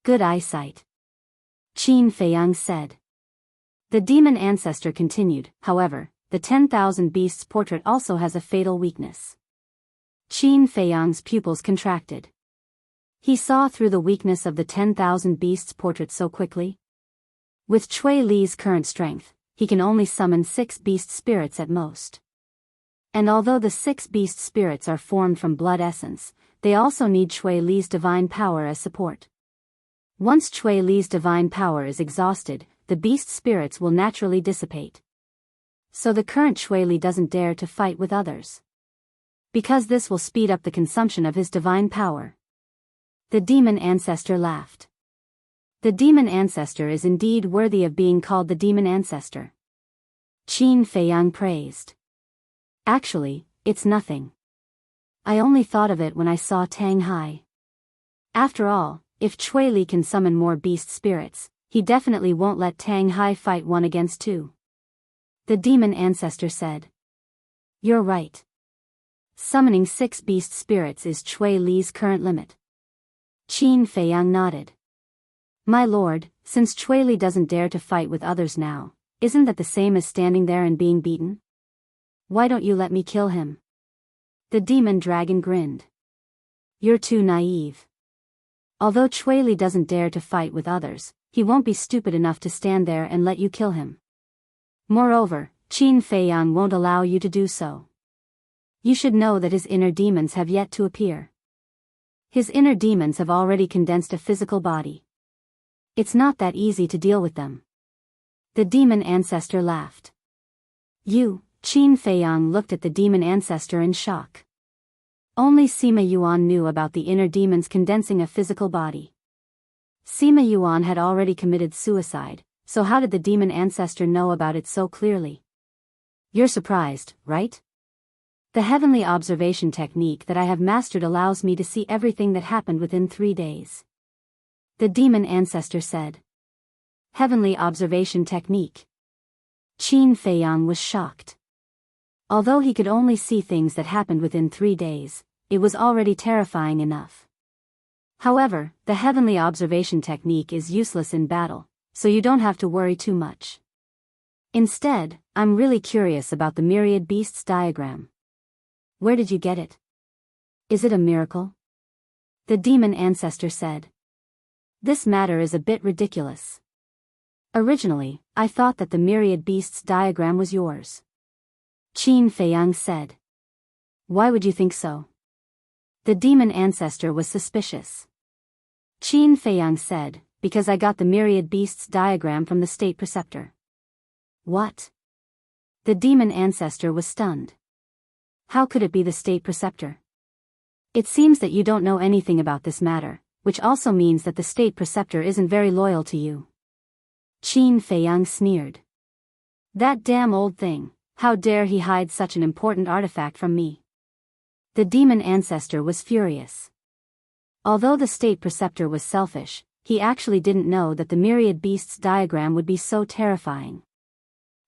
Good eyesight, Qin Feiyang said. The demon ancestor continued, "However, the 10,000 Beasts portrait also has a fatal weakness." Qin Feiyang's pupils contracted. He saw through the weakness of the 10,000 Beasts portrait so quickly. With Chui Li's current strength, he can only summon 6 beast spirits at most. And although the 6 beast spirits are formed from blood essence, they also need Chui Li's divine power as support. Once Chui Li's divine power is exhausted, the beast spirits will naturally dissipate. So the current Chui Li doesn't dare to fight with others. Because this will speed up the consumption of his divine power. The demon ancestor laughed. The demon ancestor is indeed worthy of being called the demon ancestor. Qin Feiyang praised. Actually, it's nothing. I only thought of it when I saw Tang Hai. After all, if Chui Li can summon more beast spirits, he definitely won't let Tang Hai fight 1 against 2. The demon ancestor said. You're right. Summoning 6 beast spirits is Chui Li's current limit. Qin Feiyang nodded. My lord, since Chui Li doesn't dare to fight with others now, isn't that the same as standing there and being beaten? Why don't you let me kill him? The demon dragon grinned. You're too naive. Although Chui Li doesn't dare to fight with others, he won't be stupid enough to stand there and let you kill him. Moreover, Qin Feiyang won't allow you to do so. You should know that his inner demons have yet to appear. His inner demons have already condensed a physical body. It's not that easy to deal with them. The demon ancestor laughed. You, Qin Feiyang looked at the demon ancestor in shock. Only Sima Yuan knew about the inner demons condensing a physical body. Sima Yuan had already committed suicide, so how did the demon ancestor know about it so clearly? You're surprised, right? The heavenly observation technique that I have mastered allows me to see everything that happened within 3 days. The demon ancestor said. Heavenly observation technique. Qin Feiyang was shocked. Although he could only see things that happened within 3 days, it was already terrifying enough. However, the heavenly observation technique is useless in battle, so you don't have to worry too much. Instead, I'm really curious about the myriad beasts diagram. Where did you get it? Is it a miracle? The demon ancestor said. This matter is a bit ridiculous. Originally, I thought that the myriad beasts diagram was yours. Qin Feiyang said. Why would you think so? The demon ancestor was suspicious. Qin Feiyang said, because I got the myriad beasts diagram from the state preceptor. What? The demon ancestor was stunned. How could it be the state preceptor? It seems that you don't know anything about this matter, which also means that the state preceptor isn't very loyal to you. Qin Feiyang sneered. That damn old thing, How dare he hide such an important artifact from me? The demon ancestor was furious. Although the state preceptor was selfish, he actually didn't know that the myriad beasts diagram would be so terrifying.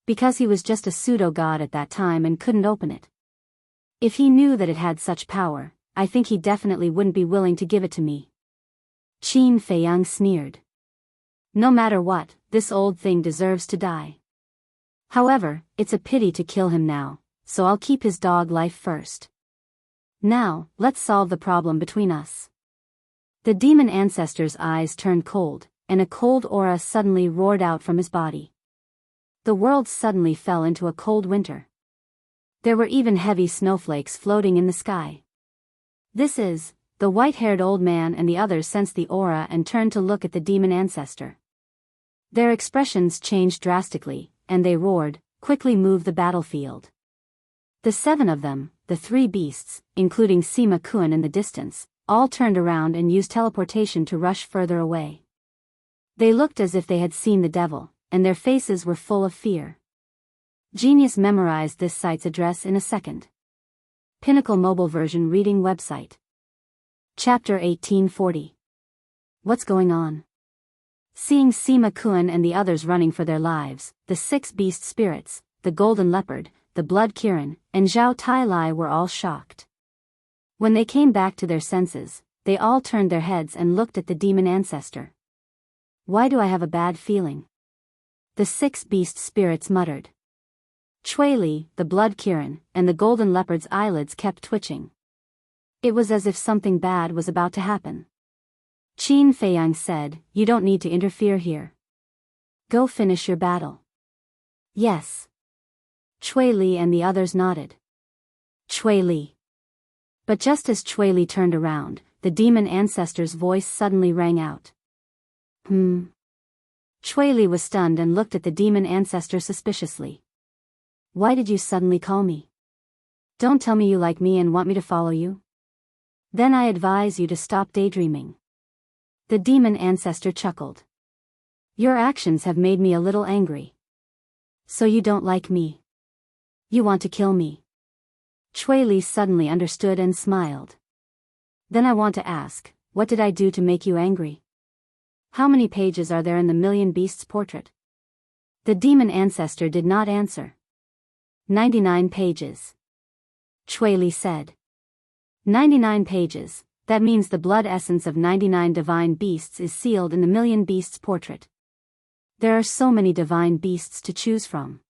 Because he was just a pseudo-god at that time and couldn't open it. If he knew that it had such power, I think he definitely wouldn't be willing to give it to me. Qin Feiyang sneered. No matter what, this old thing deserves to die. However, it's a pity to kill him now, so I'll keep his dog life first. Now, let's solve the problem between us. The demon ancestor's eyes turned cold, and a cold aura suddenly roared out from his body. The world suddenly fell into a cold winter. There were even heavy snowflakes floating in the sky. The white-haired old man and the others sensed the aura and turned to look at the demon ancestor. Their expressions changed drastically, and they roared, "Quickly move the battlefield." The 7 of them, the 3 beasts, including Sima Kun in the distance, all turned around and used teleportation to rush further away. They looked as if they had seen the devil, and their faces were full of fear. Genius memorized this site's address in a second. Pinnacle mobile version reading website. Chapter 1840. What's going on? Seeing Sima Kun and the others running for their lives, the 6 beast spirits, the golden leopard, the blood Kirin, and Zhao Tailai were all shocked. When they came back to their senses, they all turned their heads and looked at the demon ancestor. Why do I have a bad feeling? The 6 beast spirits muttered. Chui Li, the blood Kirin, and the golden leopard's eyelids kept twitching. It was as if something bad was about to happen. Qin Feiyang said, "You don't need to interfere here. Go finish your battle." Yes. Chui Li and the others nodded. Chui Li. But just as Chui Li turned around, the demon ancestor's voice suddenly rang out. Chui Li was stunned and looked at the demon ancestor suspiciously. Why did you suddenly call me? Don't tell me you like me and want me to follow you? Then I advise you to stop daydreaming. The demon ancestor chuckled. Your actions have made me a little angry. So you don't like me? You want to kill me? Chui Li suddenly understood and smiled. Then I want to ask, what did I do to make you angry? How many pages are there in the Million Beasts portrait? The demon ancestor did not answer. 99 pages. Chui Li said. 99 pages, that means the blood essence of 99 divine beasts is sealed in the Million Beasts portrait. There are so many divine beasts to choose from.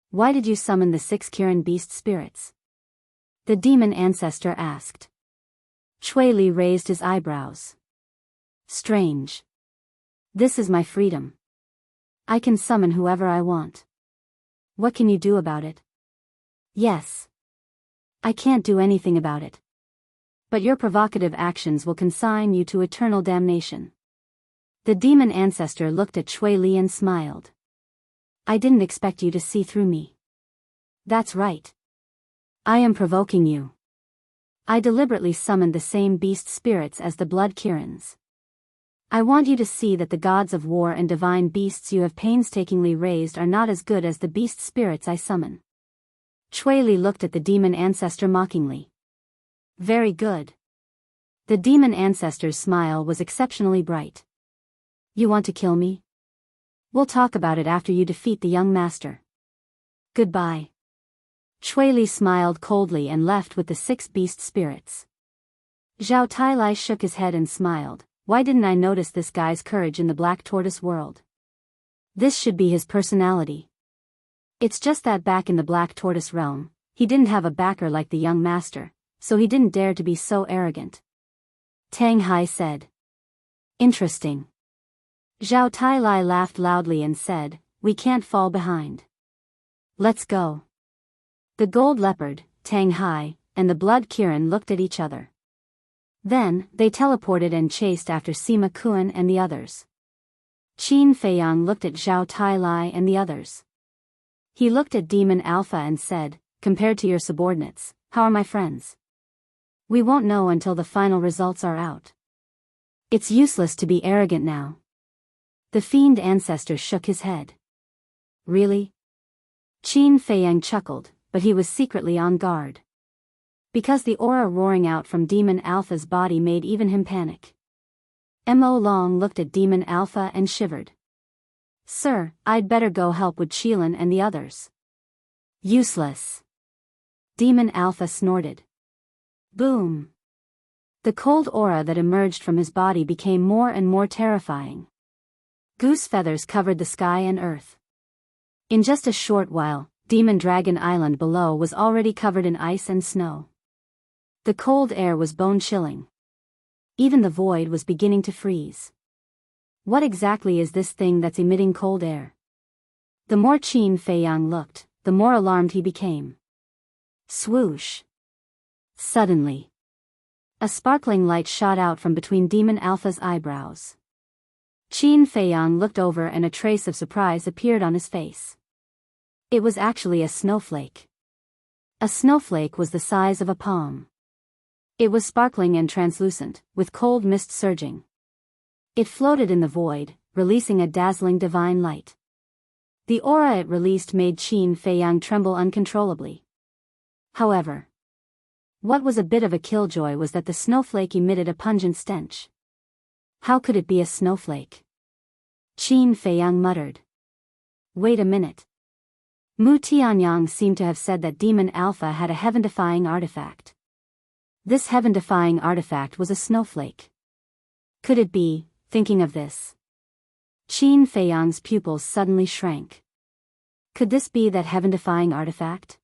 Why did you summon the 6 Kirin beast spirits? The demon ancestor asked. Chui Li raised his eyebrows. Strange. This is my freedom. I can summon whoever I want. What can you do about it? Yes. I can't do anything about it. But your provocative actions will consign you to eternal damnation. The demon ancestor looked at Chui Li and smiled. I didn't expect you to see through me. That's right. I am provoking you. I deliberately summoned the same beast spirits as the blood Kirins. I want you to see that the gods of war and divine beasts you have painstakingly raised are not as good as the beast spirits I summon. Chui Li looked at the demon ancestor mockingly. Very good. The demon ancestor's smile was exceptionally bright. You want to kill me? We'll talk about it after you defeat the young master. Goodbye. Chui Li smiled coldly and left with the 6 beast spirits. Zhao Tailai shook his head and smiled. Why didn't I notice this guy's courage in the Black Tortoise world? This should be his personality. It's just that back in the Black Tortoise realm, he didn't have a backer like the young master, so he didn't dare to be so arrogant. Tang Hai said. Interesting. Zhao Tailai laughed loudly and said, we can't fall behind. Let's go. The gold leopard, Tang Hai, and the blood Kirin looked at each other. Then, they teleported and chased after Sima Kun and the others. Qin Feiyang looked at Zhao Tailai and the others. He looked at Demon Alpha and said, compared to your subordinates, how are my friends? We won't know until the final results are out. It's useless to be arrogant now. The fiend ancestor shook his head. Really? Qin Feiyang chuckled, but he was secretly on guard. Because the aura roaring out from Demon Alpha's body made even him panic. Mo Long looked at Demon Alpha and shivered. "Sir, I'd better go help with Qilin and the others." "Useless." Demon Alpha snorted. Boom. The cold aura that emerged from his body became more and more terrifying. Goose feathers covered the sky and earth. In just a short while, Demon Dragon Island below was already covered in ice and snow. The cold air was bone-chilling. Even the void was beginning to freeze. What exactly is this thing that's emitting cold air? The more Qin Feiyang looked, the more alarmed he became. Swoosh. Suddenly, a sparkling light shot out from between Demon Alpha's eyebrows. Qin Feiyang looked over and a trace of surprise appeared on his face. It was actually a snowflake. A snowflake was the size of a palm. It was sparkling and translucent, with cold mist surging. It floated in the void, releasing a dazzling divine light. The aura it released made Qin Feiyang tremble uncontrollably. However, what was a bit of a killjoy was that the snowflake emitted a pungent stench. How could it be a snowflake? Qin Feiyang muttered. Wait a minute. Mu Tianyang seemed to have said that Demon Alpha had a heaven-defying artifact. This heaven-defying artifact was a snowflake. Could it be, thinking of this? Qin Feiyang's pupils suddenly shrank. Could this be that heaven-defying artifact?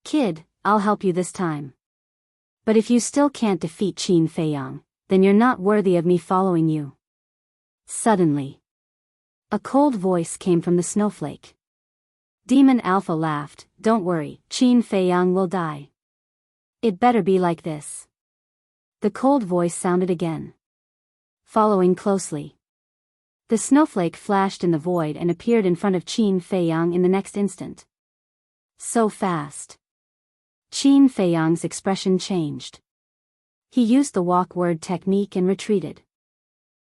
Kid, I'll help you this time. But if you still can't defeat Qin Feiyang, then you're not worthy of me following you. Suddenly, a cold voice came from the snowflake. Demon Alpha laughed. Don't worry, Qin Feiyang will die. It better be like this. The cold voice sounded again. Following closely, the snowflake flashed in the void and appeared in front of Qin Feiyang in the next instant. So fast. Qin Feiyang's expression changed. He used the walk word technique and retreated.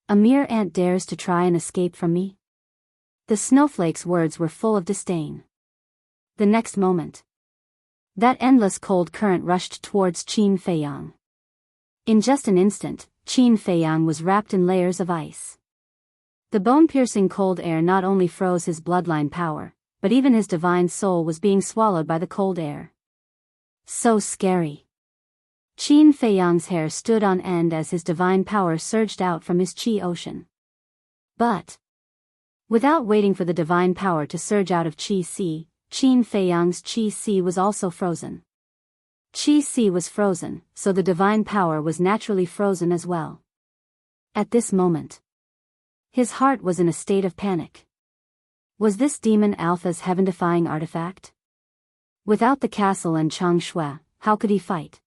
A mere ant dares to try and escape from me? The snowflake's words were full of disdain. The next moment, that endless cold current rushed towards Qin Feiyang. In just an instant, Qin Feiyang was wrapped in layers of ice. The bone-piercing cold air not only froze his bloodline power, but even his divine soul was being swallowed by the cold air. So scary. Qin Feiyang's hair stood on end as his divine power surged out from his qi ocean. But, without waiting for the divine power to surge out of Qi Si, Qin Feiyang's Qi Si was also frozen. Qi Si was frozen, so the divine power was naturally frozen as well. At this moment, his heart was in a state of panic. Was this Demon Alpha's heaven-defying artifact? Without the castle and Chang Shui, how could he fight?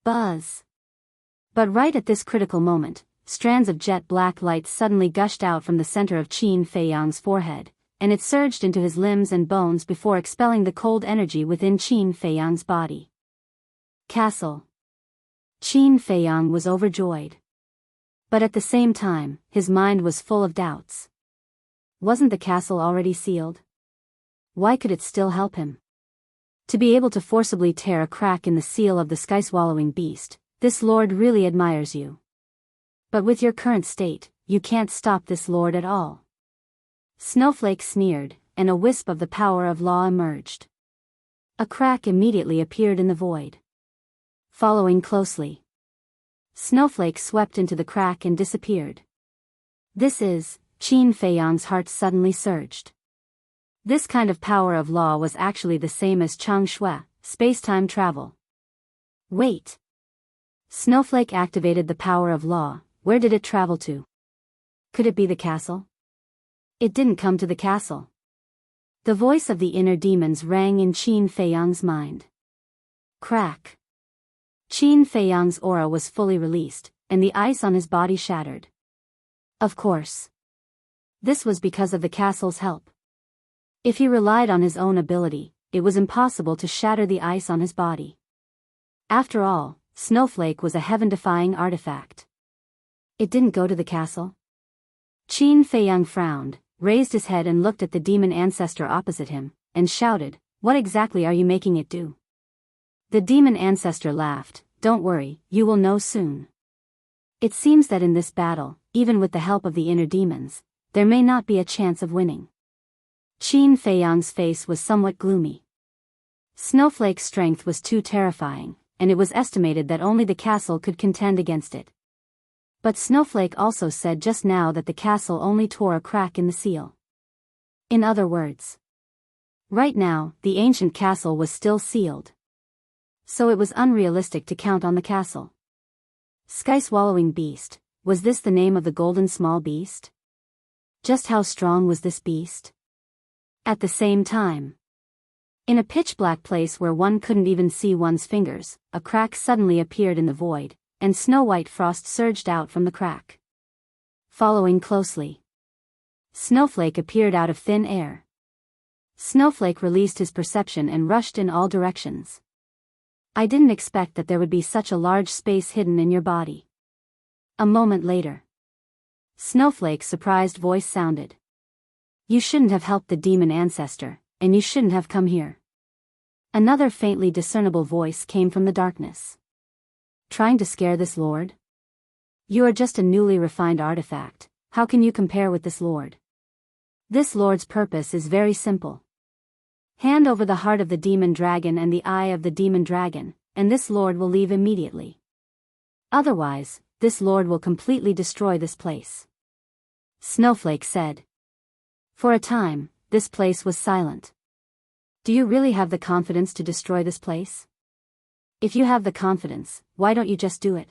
Buzz. But right at this critical moment, strands of jet black light suddenly gushed out from the center of Qin Feiyang's forehead, and it surged into his limbs and bones before expelling the cold energy within Qin Feiyang's body. Castle. Qin Feiyang was overjoyed. But at the same time, his mind was full of doubts. Wasn't the castle already sealed? Why could it still help him? To be able to forcibly tear a crack in the seal of the sky-swallowing beast, this lord really admires you. But with your current state, you can't stop this lord at all. Snowflake sneered, and a wisp of the power of law emerged. A crack immediately appeared in the void. Following closely, Snowflake swept into the crack and disappeared. This is, Qin Feiyang's heart suddenly surged. This kind of power of law was actually the same as Chang Shui, space-time travel. Wait. Snowflake activated the power of law. Where did it travel to? Could it be the castle? It didn't come to the castle. The voice of the inner demons rang in Qin Feiyang's mind. Crack. Qin Feiyang's aura was fully released, and the ice on his body shattered. Of course. This was because of the castle's help. If he relied on his own ability, it was impossible to shatter the ice on his body. After all, Snowflake was a heaven-defying artifact. It didn't go to the castle? Qin Feiyang frowned, raised his head and looked at the demon ancestor opposite him, and shouted, "What exactly are you making it do?" The demon ancestor laughed, "Don't worry, you will know soon. It seems that in this battle, even with the help of the inner demons, there may not be a chance of winning." Qin Feiyang's face was somewhat gloomy. Snowflake's strength was too terrifying, and it was estimated that only the castle could contend against it. But Snowflake also said just now that the castle only tore a crack in the seal. In other words, right now, the ancient castle was still sealed. So it was unrealistic to count on the castle. Sky-swallowing beast, was this the name of the golden small beast? Just how strong was this beast? At the same time, in a pitch-black place where one couldn't even see one's fingers, a crack suddenly appeared in the void, and snow-white frost surged out from the crack. Following closely, Snowflake appeared out of thin air. Snowflake released his perception and rushed in all directions. "I didn't expect that there would be such a large space hidden in your body." A moment later, Snowflake's surprised voice sounded. "You shouldn't have helped the demon ancestor, and you shouldn't have come here." Another faintly discernible voice came from the darkness. "Trying to scare this lord? You are just a newly refined artifact, how can you compare with this lord? This lord's purpose is very simple. Hand over the heart of the demon dragon and the eye of the demon dragon, and this lord will leave immediately. Otherwise, this lord will completely destroy this place." Snowflake said. For a time, this place was silent. "Do you really have the confidence to destroy this place? If you have the confidence, why don't you just do it?"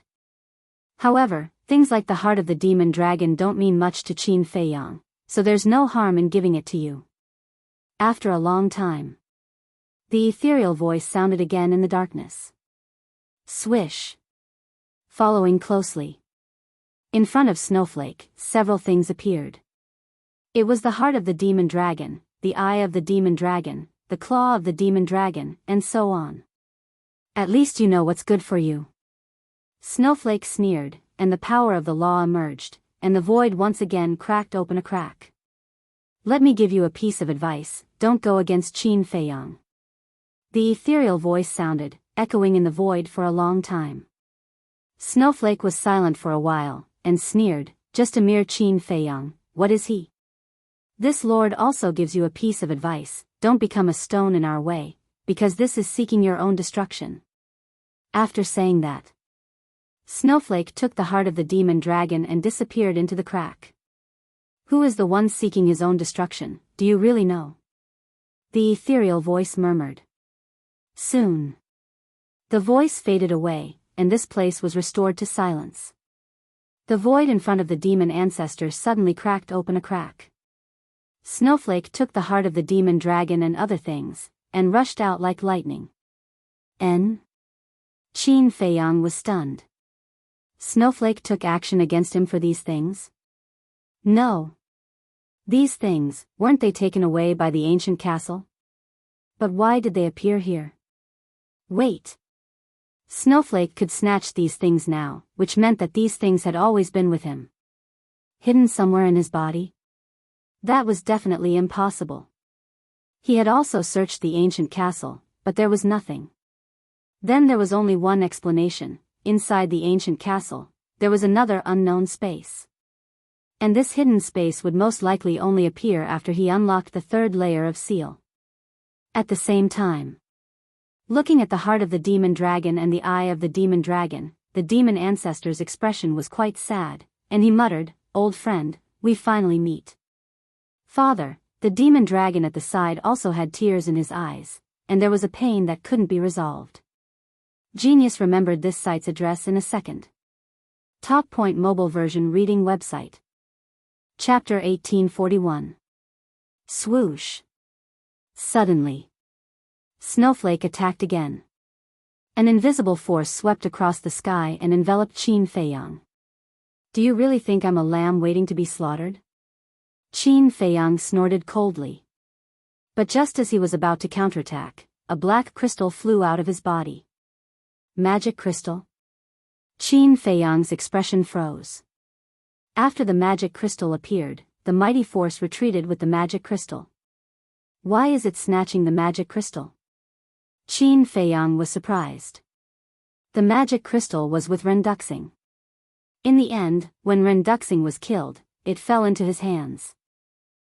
However, things like the heart of the demon dragon don't mean much to Qin Feiyang, so there's no harm in giving it to you. After a long time, the ethereal voice sounded again in the darkness. Swish. Following closely, in front of Snowflake, several things appeared. It was the heart of the demon dragon, the eye of the demon dragon, the claw of the demon dragon, and so on. "At least you know what's good for you." Snowflake sneered, and the power of the law emerged, and the void once again cracked open a crack. "Let me give you a piece of advice, don't go against Qin Feiyang." The ethereal voice sounded, echoing in the void for a long time. Snowflake was silent for a while, and sneered, "Just a mere Qin Feiyang, what is he? This lord also gives you a piece of advice, don't become a stone in our way, because this is seeking your own destruction." After saying that, Snowflake took the heart of the demon dragon and disappeared into the crack. "Who is the one seeking his own destruction, do you really know?" The ethereal voice murmured. Soon, the voice faded away, and this place was restored to silence. The void in front of the demon ancestor suddenly cracked open a crack. Snowflake took the heart of the demon dragon and other things, and rushed out like lightning. Qin Feiyang was stunned. Snowflake took action against him for these things? No. These things, weren't they taken away by the ancient castle? But why did they appear here? Wait. Snowflake could snatch these things now, which meant that these things had always been with him. Hidden somewhere in his body? That was definitely impossible. He had also searched the ancient castle, but there was nothing. Then there was only one explanation: inside the ancient castle, there was another unknown space. And this hidden space would most likely only appear after he unlocked the third layer of seal. At the same time, looking at the heart of the demon dragon and the eye of the demon dragon, the demon ancestor's expression was quite sad, and he muttered, "Old friend, we finally meet." "Father," the demon dragon at the side also had tears in his eyes, and there was a pain that couldn't be resolved. Genius remembered this site's address in a second. Top Point mobile version reading website. Chapter 1841. Swoosh. Suddenly, Snowflake attacked again. An invisible force swept across the sky and enveloped Qin Feiyang. "Do you really think I'm a lamb waiting to be slaughtered?" Qin Feiyang snorted coldly. But just as he was about to counterattack, a black crystal flew out of his body. Magic crystal? Qin Feiyang's expression froze. After the magic crystal appeared, the mighty force retreated with the magic crystal. Why is it snatching the magic crystal? Qin Feiyang was surprised. The magic crystal was with Ren Duxing. In the end, when Ren Duxing was killed, it fell into his hands.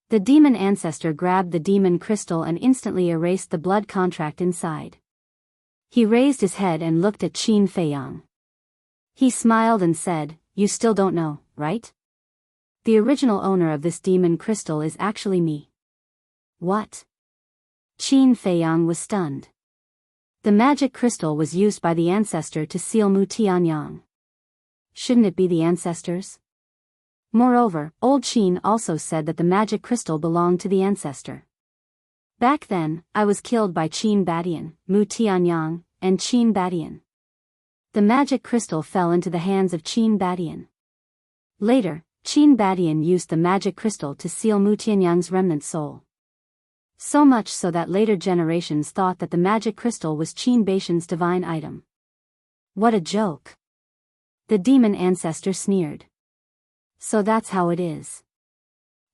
The demon ancestor grabbed the demon crystal and instantly erased the blood contract inside. He raised his head and looked at Qin Feiyang. He smiled and said, "You still don't know, right? The original owner of this demon crystal is actually me." What? Qin Feiyang was stunned. The magic crystal was used by the ancestor to seal Mu Tianyang. Shouldn't it be the ancestors? Moreover, old Qin also said that the magic crystal belonged to the ancestor. Back then, I was killed by Qin Badian, Mu Tianyang, and Qin Badian. The magic crystal fell into the hands of Qin Badian. Later, Qin Badian used the magic crystal to seal Mu Tianyang's remnant soul. So much so that later generations thought that the magic crystal was Qin Baishan's divine item. What a joke! The demon ancestor sneered. So that's how it is.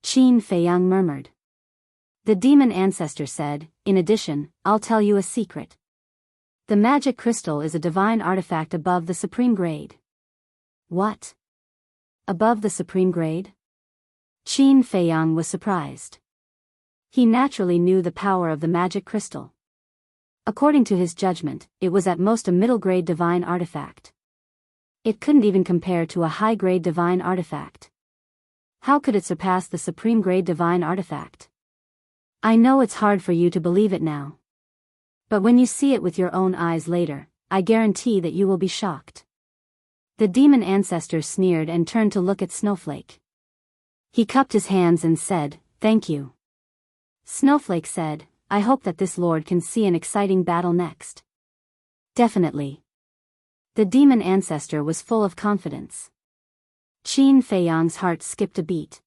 Qin Feiyang murmured. The demon ancestor said, "In addition, I'll tell you a secret. The magic crystal is a divine artifact above the supreme grade." What? Above the supreme grade? Qin Feiyang was surprised. He naturally knew the power of the magic crystal. According to his judgment, it was at most a middle-grade divine artifact. It couldn't even compare to a high-grade divine artifact. How could it surpass the supreme-grade divine artifact? I know it's hard for you to believe it now. But when you see it with your own eyes later, I guarantee that you will be shocked. The demon ancestor sneered and turned to look at Snowflake. He cupped his hands and said, "Thank you." Snowflake said, "I hope that this lord can see an exciting battle next." Definitely. The demon ancestor was full of confidence. Qin Feiyang's heart skipped a beat.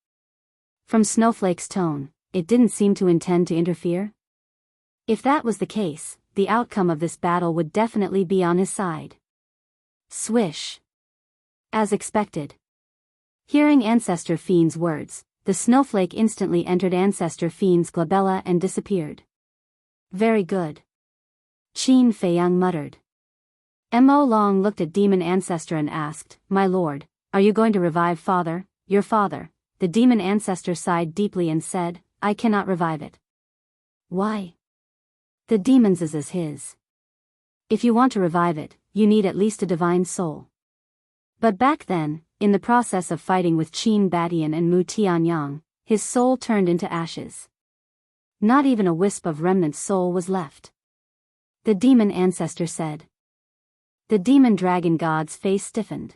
From Snowflake's tone, it didn't seem to intend to interfere. If that was the case, the outcome of this battle would definitely be on his side. Swish. As expected. Hearing Ancestor Fiend's words, the snowflake instantly entered Ancestor Fiend's glabella and disappeared. Very good. Qin Feiyang muttered. Mo Long looked at Demon Ancestor and asked, "My lord, are you going to revive father, your father?" The Demon Ancestor sighed deeply and said, "I cannot revive it." Why? The demon's is his. If you want to revive it, you need at least a divine soul. But back then, in the process of fighting with Qin Badian and Mu Tianyang, his soul turned into ashes. Not even a wisp of remnant soul was left. The demon ancestor said. The demon dragon god's face stiffened.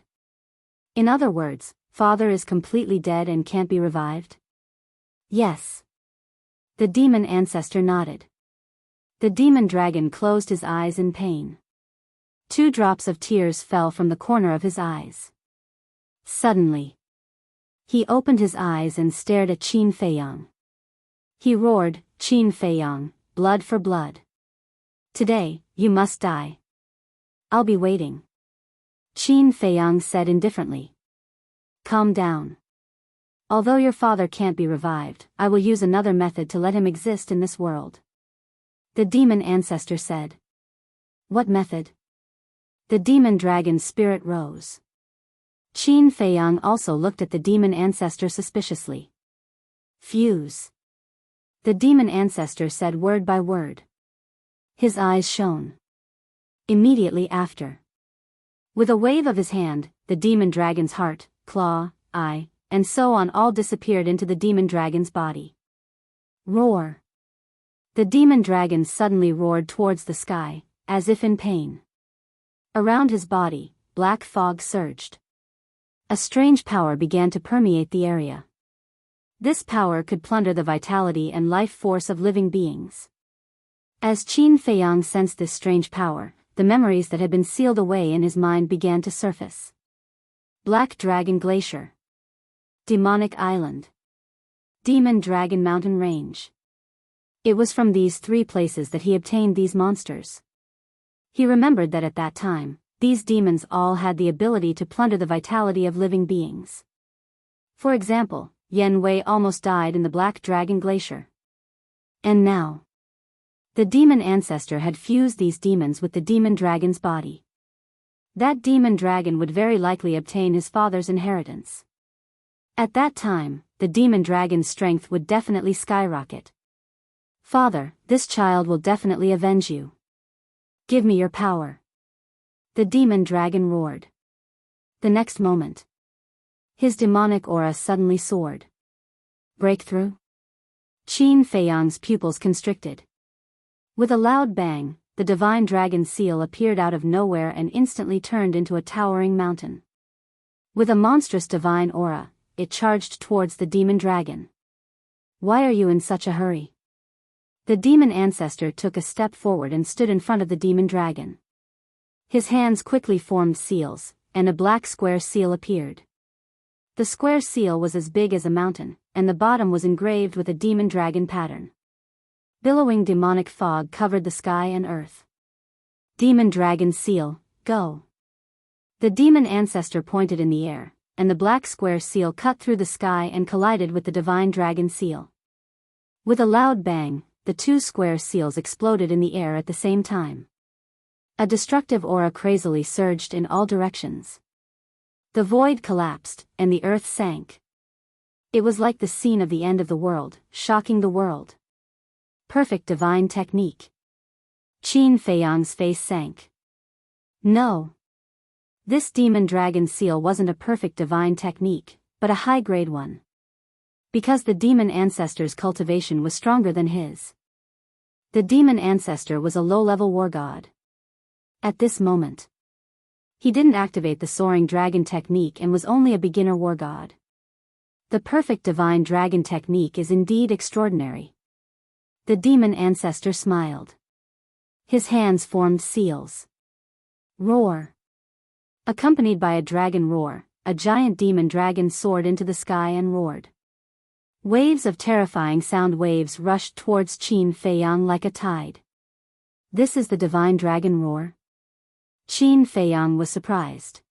In other words, father is completely dead and can't be revived? Yes. The demon ancestor nodded. The demon dragon closed his eyes in pain. 2 drops of tears fell from the corner of his eyes. Suddenly, he opened his eyes and stared at Qin Feiyang. He roared, "Qin Feiyang, blood for blood. Today, you must die. I'll be waiting." Qin Feiyang said indifferently. Calm down. Although your father can't be revived, I will use another method to let him exist in this world. The demon ancestor said. What method? The demon dragon's spirit rose. Qin Feiyang also looked at the demon ancestor suspiciously. Fuse. The demon ancestor said word by word. His eyes shone. Immediately after. With a wave of his hand, the demon dragon's heart, claw, eye, and so on all disappeared into the demon dragon's body. Roar. The demon dragon suddenly roared towards the sky, as if in pain. Around his body, black fog surged. A strange power began to permeate the area. This power could plunder the vitality and life force of living beings. As Qin Feiyang sensed this strange power, the memories that had been sealed away in his mind began to surface. Black Dragon Glacier. Demonic Island. Demon Dragon Mountain Range. It was from these 3 places that he obtained these monsters. He remembered that at that time, these demons all had the ability to plunder the vitality of living beings. For example, Yen Wei almost died in the Black Dragon Glacier. And now, the demon ancestor had fused these demons with the demon dragon's body. That demon dragon would very likely obtain his father's inheritance. At that time, the demon dragon's strength would definitely skyrocket. Father, this child will definitely avenge you. Give me your power. The demon dragon roared. The next moment, his demonic aura suddenly soared. Breakthrough? Qin Feiyang's pupils constricted. With a loud bang, the divine dragon seal appeared out of nowhere and instantly turned into a towering mountain. With a monstrous divine aura, it charged towards the demon dragon. Why are you in such a hurry? The demon ancestor took a step forward and stood in front of the demon dragon. His hands quickly formed seals, and a black square seal appeared. The square seal was as big as a mountain, and the bottom was engraved with a demon dragon pattern. Billowing demonic fog covered the sky and earth. Demon dragon seal, go. The demon ancestor pointed in the air, and the black square seal cut through the sky and collided with the divine dragon seal. With a loud bang, the two square seals exploded in the air at the same time. A destructive aura crazily surged in all directions. The void collapsed, and the earth sank. It was like the scene of the end of the world, shocking the world. Perfect divine technique. Qin Feiyang's face sank. No. This demon dragon seal wasn't a perfect divine technique, but a high-grade one. Because the demon ancestor's cultivation was stronger than his. The demon ancestor was a low-level war god. At this moment, he didn't activate the soaring dragon technique and was only a beginner war god. The perfect divine dragon technique is indeed extraordinary. The demon ancestor smiled. His hands formed seals. Roar. Accompanied by a dragon roar, a giant demon dragon soared into the sky and roared. Waves of terrifying sound waves rushed towards Qin Feiyang like a tide. This is the divine dragon roar? Qin Feiyang was surprised.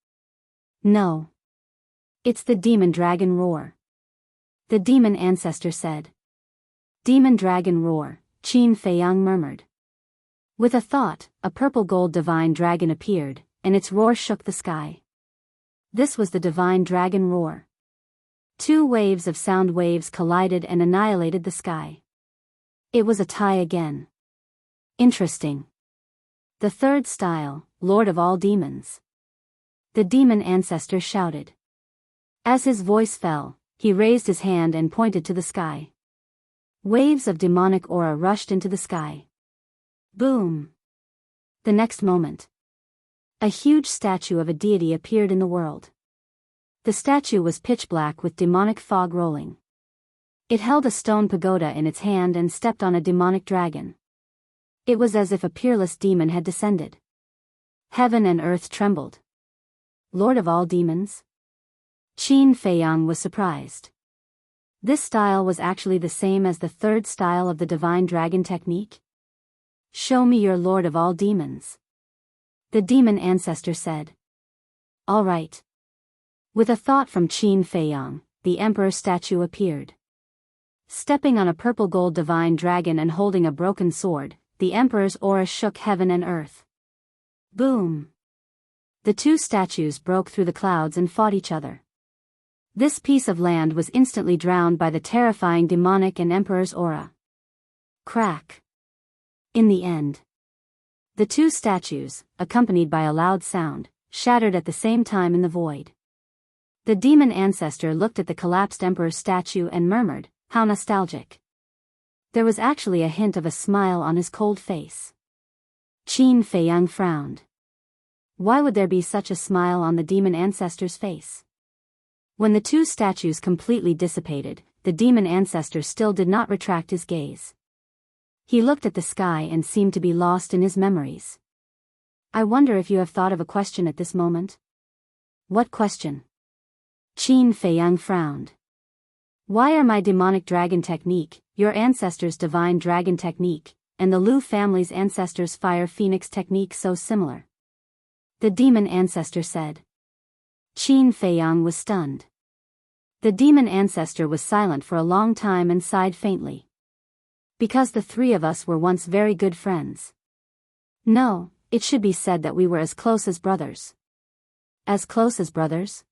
No. It's the demon dragon roar. The demon ancestor said. Demon dragon roar, Qin Feiyang murmured. With a thought, a purple gold divine dragon appeared, and its roar shook the sky. This was the divine dragon roar. Two waves of sound waves collided and annihilated the sky. It was a tie again. Interesting. The third style, Lord of all demons. The demon ancestor shouted. As his voice fell, he raised his hand and pointed to the sky. Waves of demonic aura rushed into the sky. Boom! The next moment, a huge statue of a deity appeared in the world. The statue was pitch black with demonic fog rolling. It held a stone pagoda in its hand and stepped on a demonic dragon. It was as if a peerless demon had descended. Heaven and earth trembled. Lord of all demons? Qin Feiyang was surprised. This style was actually the same as the third style of the divine dragon technique. Show me your Lord of all demons. The demon ancestor said. All right. With a thought from Qin Feiyang, the emperor statue appeared. Stepping on a purple gold divine dragon and holding a broken sword, the emperor's aura shook heaven and earth. Boom! The two statues broke through the clouds and fought each other. This piece of land was instantly drowned by the terrifying demonic and emperor's aura. Crack. In the end, the two statues, accompanied by a loud sound, shattered at the same time in the void. The demon ancestor looked at the collapsed emperor's statue and murmured, "How nostalgic." There was actually a hint of a smile on his cold face. Qin Feiyang frowned. Why would there be such a smile on the demon ancestor's face? When the two statues completely dissipated, the demon ancestor still did not retract his gaze. He looked at the sky and seemed to be lost in his memories. I wonder if you have thought of a question at this moment? What question? Qin Feiyang frowned. Why are my demonic dragon technique, your ancestors' divine dragon technique, and the Lu family's ancestors' fire phoenix technique so similar? The demon ancestor said. Qin Feiyang was stunned. The demon ancestor was silent for a long time and sighed faintly. Because the three of us were once very good friends. No, it should be said that we were as close as brothers. As close as brothers?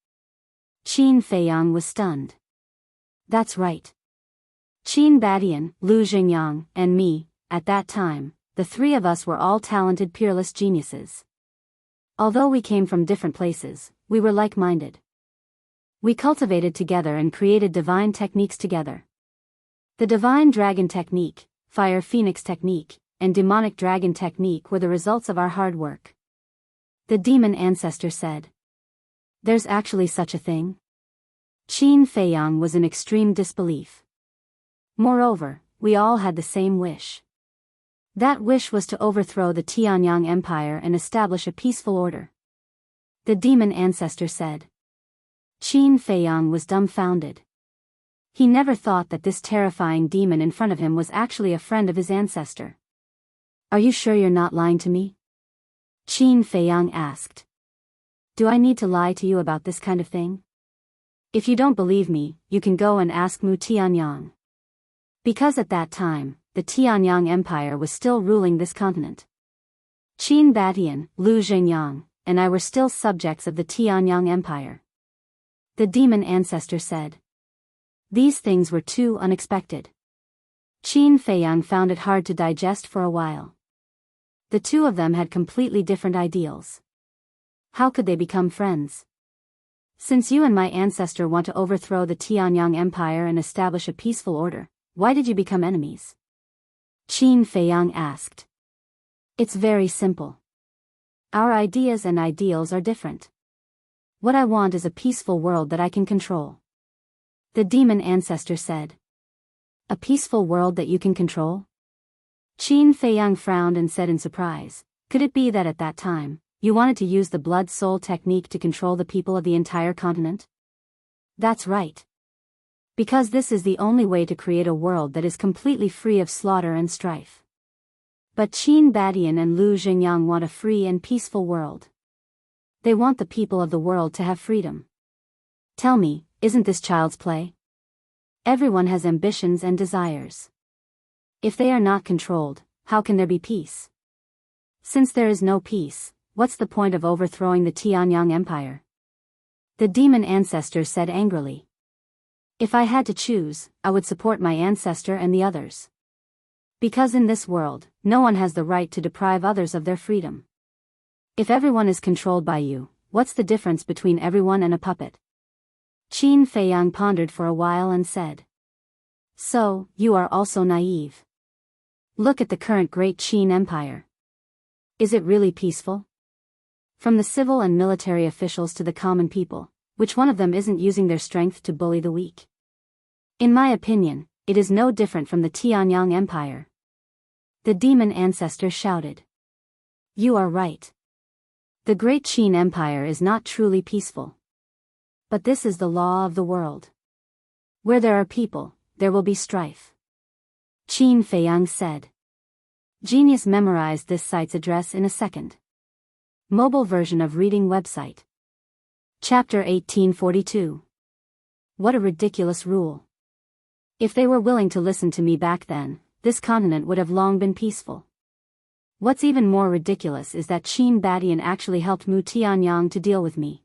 Qin Feiyang was stunned. That's right. Qin Badian, Lu Xingyang, and me, at that time, the three of us were all talented peerless geniuses. Although we came from different places, we were like-minded. We cultivated together and created divine techniques together. The Divine Dragon Technique, Fire Phoenix Technique, and Demonic Dragon Technique were the results of our hard work. The demon ancestor said. There's actually such a thing? Qin Feiyang was in extreme disbelief. Moreover, we all had the same wish. That wish was to overthrow the Tianyang Empire and establish a peaceful order. The demon ancestor said. Qin Feiyang was dumbfounded. He never thought that this terrifying demon in front of him was actually a friend of his ancestor. Are you sure you're not lying to me? Qin Feiyang asked. Do I need to lie to you about this kind of thing? If you don't believe me, you can go and ask Mu Tianyang. Because at that time, the Tianyang Empire was still ruling this continent. Qin Badian, Lu Xingyang, and I were still subjects of the Tianyang Empire. The demon ancestor said. These things were too unexpected. Qin Feiyang found it hard to digest for a while. The two of them had completely different ideals. How could they become friends? Since you and my ancestor want to overthrow the Tianyang Empire and establish a peaceful order, why did you become enemies? Qin Feiyang asked. It's very simple. Our ideas and ideals are different. What I want is a peaceful world that I can control. The demon ancestor said. A peaceful world that you can control? Qin Feiyang frowned and said in surprise, could it be that at that time, you wanted to use the blood-soul technique to control the people of the entire continent? That's right. Because this is the only way to create a world that is completely free of slaughter and strife. But Qin Badian and Lu Xingyang want a free and peaceful world. They want the people of the world to have freedom. Tell me, isn't this child's play? Everyone has ambitions and desires. If they are not controlled, how can there be peace? Since there is no peace, what's the point of overthrowing the Tianyang Empire? The demon ancestor said angrily. If I had to choose, I would support my ancestor and the others. Because in this world, no one has the right to deprive others of their freedom. If everyone is controlled by you, what's the difference between everyone and a puppet? Qin Feiyang pondered for a while and said. So, you are also naive. Look at the current Great Qin Empire. Is it really peaceful? From the civil and military officials to the common people, which one of them isn't using their strength to bully the weak? In my opinion, it is no different from the Tianyang Empire. The demon ancestor shouted. You are right. The Great Qin Empire is not truly peaceful. But this is the law of the world. Where there are people, there will be strife. Qin Feiyang said. Genius memorized this site's address in a second. Mobile version of reading website. Chapter 1842. What a ridiculous rule. If they were willing to listen to me back then, this continent would have long been peaceful. What's even more ridiculous is that Qin Badian actually helped Mu Tianyang to deal with me.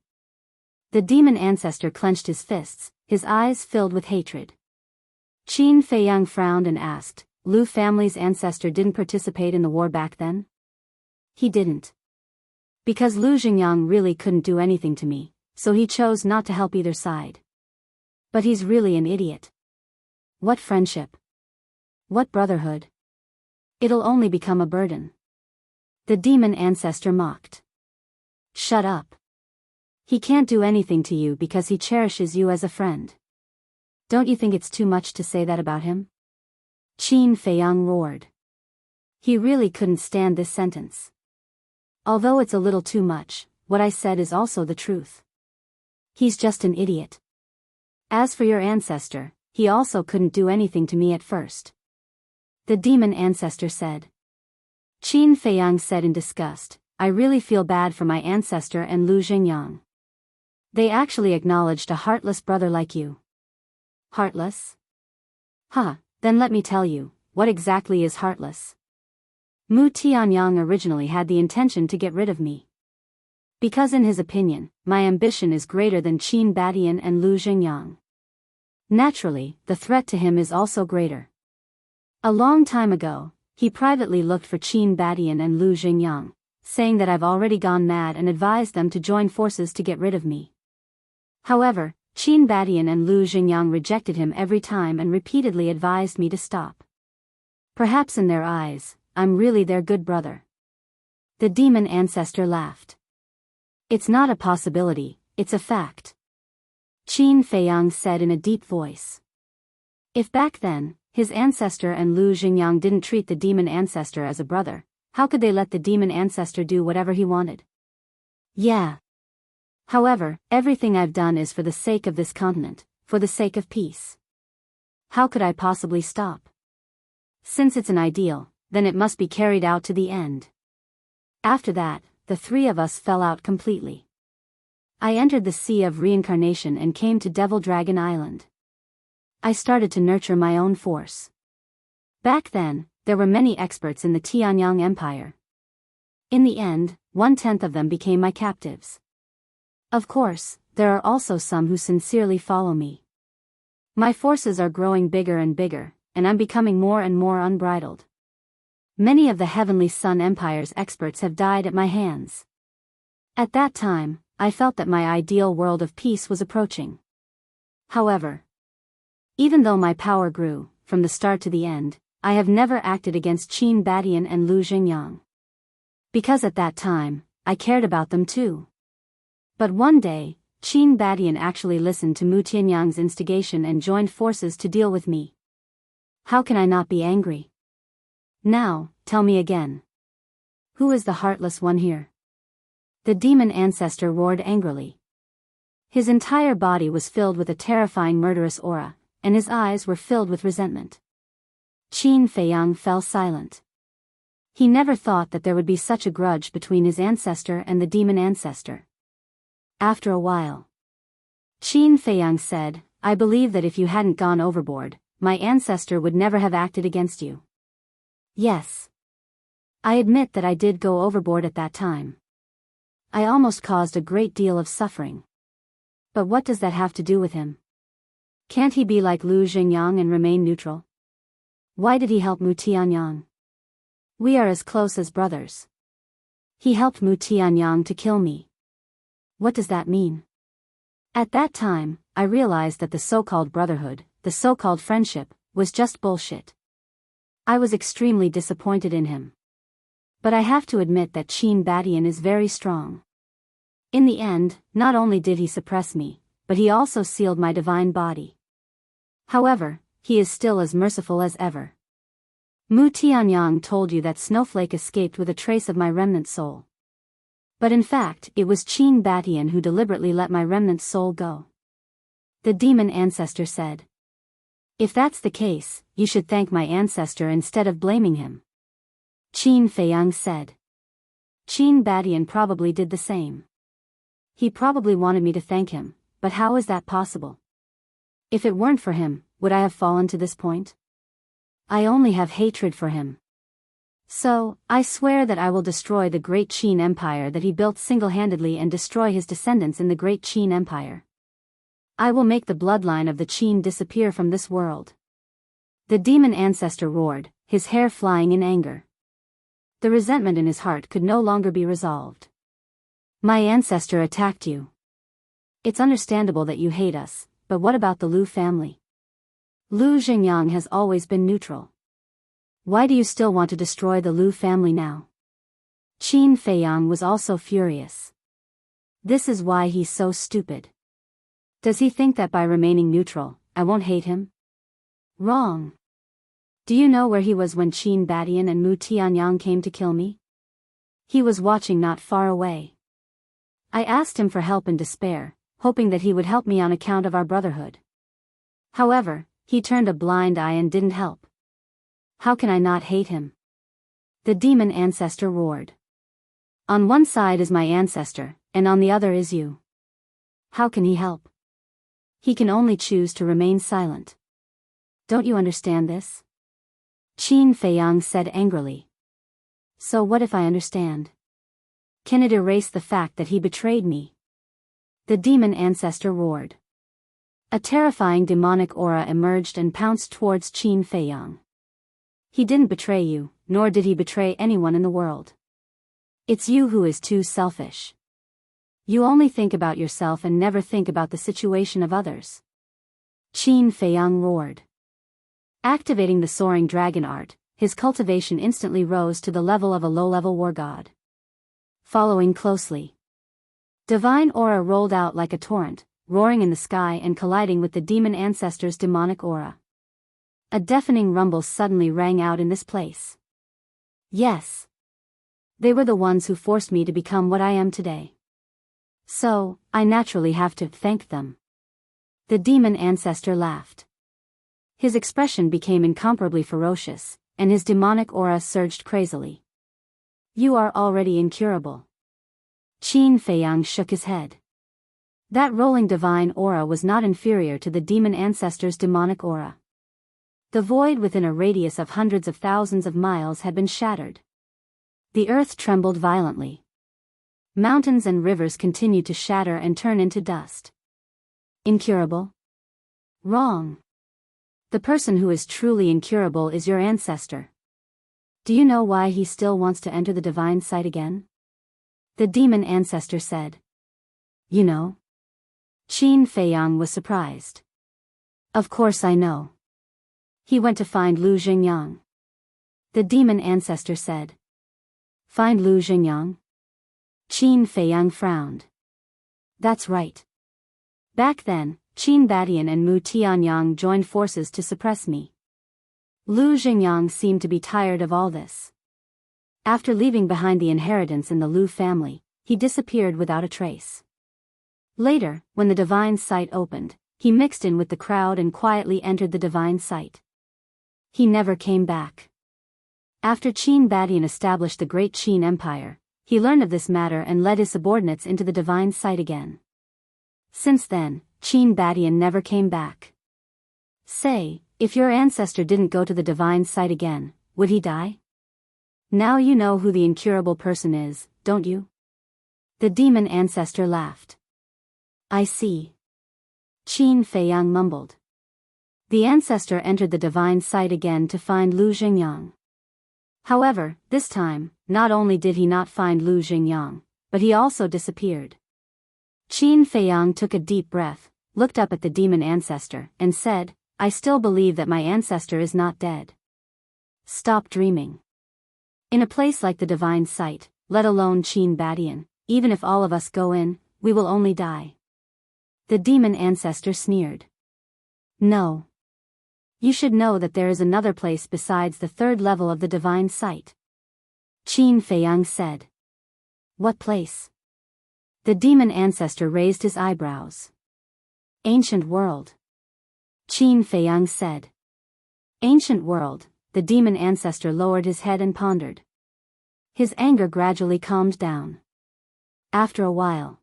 The demon ancestor clenched his fists, his eyes filled with hatred. Qin Feiyang frowned and asked, Lu family's ancestor didn't participate in the war back then? He didn't. Because Lu Xingyang really couldn't do anything to me, so he chose not to help either side. But he's really an idiot. What friendship? What brotherhood? It'll only become a burden. The demon ancestor mocked. Shut up. He can't do anything to you because he cherishes you as a friend. Don't you think it's too much to say that about him? Qin Feiyang roared. He really couldn't stand this sentence. Although it's a little too much, what I said is also the truth. He's just an idiot. As for your ancestor, he also couldn't do anything to me at first. The demon ancestor said. Qin Feiyang said in disgust, I really feel bad for my ancestor and Lu Xingyang. They actually acknowledged a heartless brother like you. Heartless? Huh, then let me tell you, what exactly is heartless? Mu Tianyang originally had the intention to get rid of me. Because in his opinion, my ambition is greater than Qin Badian and Lu Xingyang. Naturally, the threat to him is also greater. A long time ago, he privately looked for Qin Badian and Lu Xingyang, saying that I've already gone mad and advised them to join forces to get rid of me. However, Qin Badian and Lu Xingyang rejected him every time and repeatedly advised me to stop. Perhaps in their eyes, I'm really their good brother. The demon ancestor laughed. It's not a possibility, it's a fact. Qin Feiyang said in a deep voice. If back then, his ancestor and Lu Xingyang didn't treat the demon ancestor as a brother, how could they let the demon ancestor do whatever he wanted? Yeah. However, everything I've done is for the sake of this continent, for the sake of peace. How could I possibly stop? Since it's an ideal, then it must be carried out to the end. After that, the three of us fell out completely. I entered the Sea of Reincarnation and came to Devil Dragon Island. I started to nurture my own force. Back then, there were many experts in the Tianyang Empire. In the end, 1/10 of them became my captives. Of course, there are also some who sincerely follow me. My forces are growing bigger and bigger, and I'm becoming more and more unbridled. Many of the Heavenly Sun Empire's experts have died at my hands. At that time, I felt that my ideal world of peace was approaching. However, even though my power grew, from the start to the end, I have never acted against Qin Badian and Lu Xingyang. Because at that time, I cared about them too. But one day, Qin Badian actually listened to Mu Tianyang's instigation and joined forces to deal with me. How can I not be angry? Now, tell me again. Who is the heartless one here? The demon ancestor roared angrily. His entire body was filled with a terrifying murderous aura, and his eyes were filled with resentment. Qin Feiyang fell silent. He never thought that there would be such a grudge between his ancestor and the demon ancestor. After a while, Qin Feiyang said, I believe that if you hadn't gone overboard, my ancestor would never have acted against you. Yes. I admit that I did go overboard at that time. I almost caused a great deal of suffering. But what does that have to do with him? Can't he be like Lu Xingyang and remain neutral? Why did he help Mu Tianyang? We are as close as brothers. He helped Mu Tianyang to kill me. What does that mean? At that time, I realized that the so-called brotherhood, the so-called friendship, was just bullshit. I was extremely disappointed in him. But I have to admit that Qin Badian is very strong. In the end, not only did he suppress me, but he also sealed my divine body. However, he is still as merciful as ever. Mu Tianyang told you that Snowflake escaped with a trace of my remnant soul. But in fact, it was Qin Badian who deliberately let my remnant soul go. The demon ancestor said. If that's the case, you should thank my ancestor instead of blaming him. Qin Feiyang said. Qin Badian probably did the same. He probably wanted me to thank him, but how is that possible? If it weren't for him, would I have fallen to this point? I only have hatred for him. So, I swear that I will destroy the great Qin Empire that he built single-handedly and destroy his descendants in the great Qin Empire. I will make the bloodline of the Qin disappear from this world. The demon ancestor roared, his hair flying in anger. The resentment in his heart could no longer be resolved. My ancestor attacked you. It's understandable that you hate us, but what about the Lu family? Lu Xingyang has always been neutral. Why do you still want to destroy the Lu family now? Qin Feiyang was also furious. This is why he's so stupid. Does he think that by remaining neutral, I won't hate him? Wrong. Do you know where he was when Qin Badian and Mu Tianyang came to kill me? He was watching not far away. I asked him for help in despair, hoping that he would help me on account of our brotherhood. However, he turned a blind eye and didn't help. How can I not hate him? The demon ancestor roared. On one side is my ancestor, and on the other is you. How can he help? He can only choose to remain silent. Don't you understand this? Qin Feiyang said angrily. So what if I understand? Can it erase the fact that he betrayed me? The demon ancestor roared. A terrifying demonic aura emerged and pounced towards Qin Feiyang. He didn't betray you, nor did he betray anyone in the world. It's you who is too selfish. You only think about yourself and never think about the situation of others. Qin Feiyang roared. Activating the soaring dragon art, his cultivation instantly rose to the level of a low-level war god. Following closely, divine aura rolled out like a torrent, roaring in the sky and colliding with the demon ancestor's demonic aura. A deafening rumble suddenly rang out in this place. Yes. They were the ones who forced me to become what I am today. So, I naturally have to thank them. The demon ancestor laughed. His expression became incomparably ferocious, and his demonic aura surged crazily. You are already incurable. Qin Feiyang shook his head. That rolling divine aura was not inferior to the demon ancestor's demonic aura. The void within a radius of hundreds of thousands of miles had been shattered. The earth trembled violently. Mountains and rivers continued to shatter and turn into dust. Incurable? Wrong. The person who is truly incurable is your ancestor. Do you know why he still wants to enter the divine sight again? The demon ancestor said. You know? Qin Feiyang was surprised. Of course I know. He went to find Lu Xingyang. The demon ancestor said. Find Lu Xingyang? Qin Feiyang frowned. That's right. Back then, Qin Badian and Mu Tianyang joined forces to suppress me. Lu Xingyang seemed to be tired of all this. After leaving behind the inheritance in the Lu family, he disappeared without a trace. Later, when the divine sight opened, he mixed in with the crowd and quietly entered the divine sight. He never came back. After Qin Badian established the Great Qin Empire, he learned of this matter and led his subordinates into the divine sight again. Since then, Qin Badian never came back. Say, if your ancestor didn't go to the divine sight again, would he die? Now you know who the incurable person is, don't you? The demon ancestor laughed. I see. Qin Feiyang mumbled. The ancestor entered the divine sight again to find Lu Xingyang. However, this time, not only did he not find Lu Xingyang, but he also disappeared. Qin Feiyang took a deep breath, looked up at the demon ancestor, and said, I still believe that my ancestor is not dead. Stop dreaming. In a place like the divine sight, let alone Qin Badian, even if all of us go in, we will only die. The demon ancestor sneered. No. You should know that there is another place besides the third level of the divine sight. Qin Feiyang said. What place? The demon ancestor raised his eyebrows. Ancient world. Qin Feiyang said. Ancient world, the demon ancestor lowered his head and pondered. His anger gradually calmed down. After a while,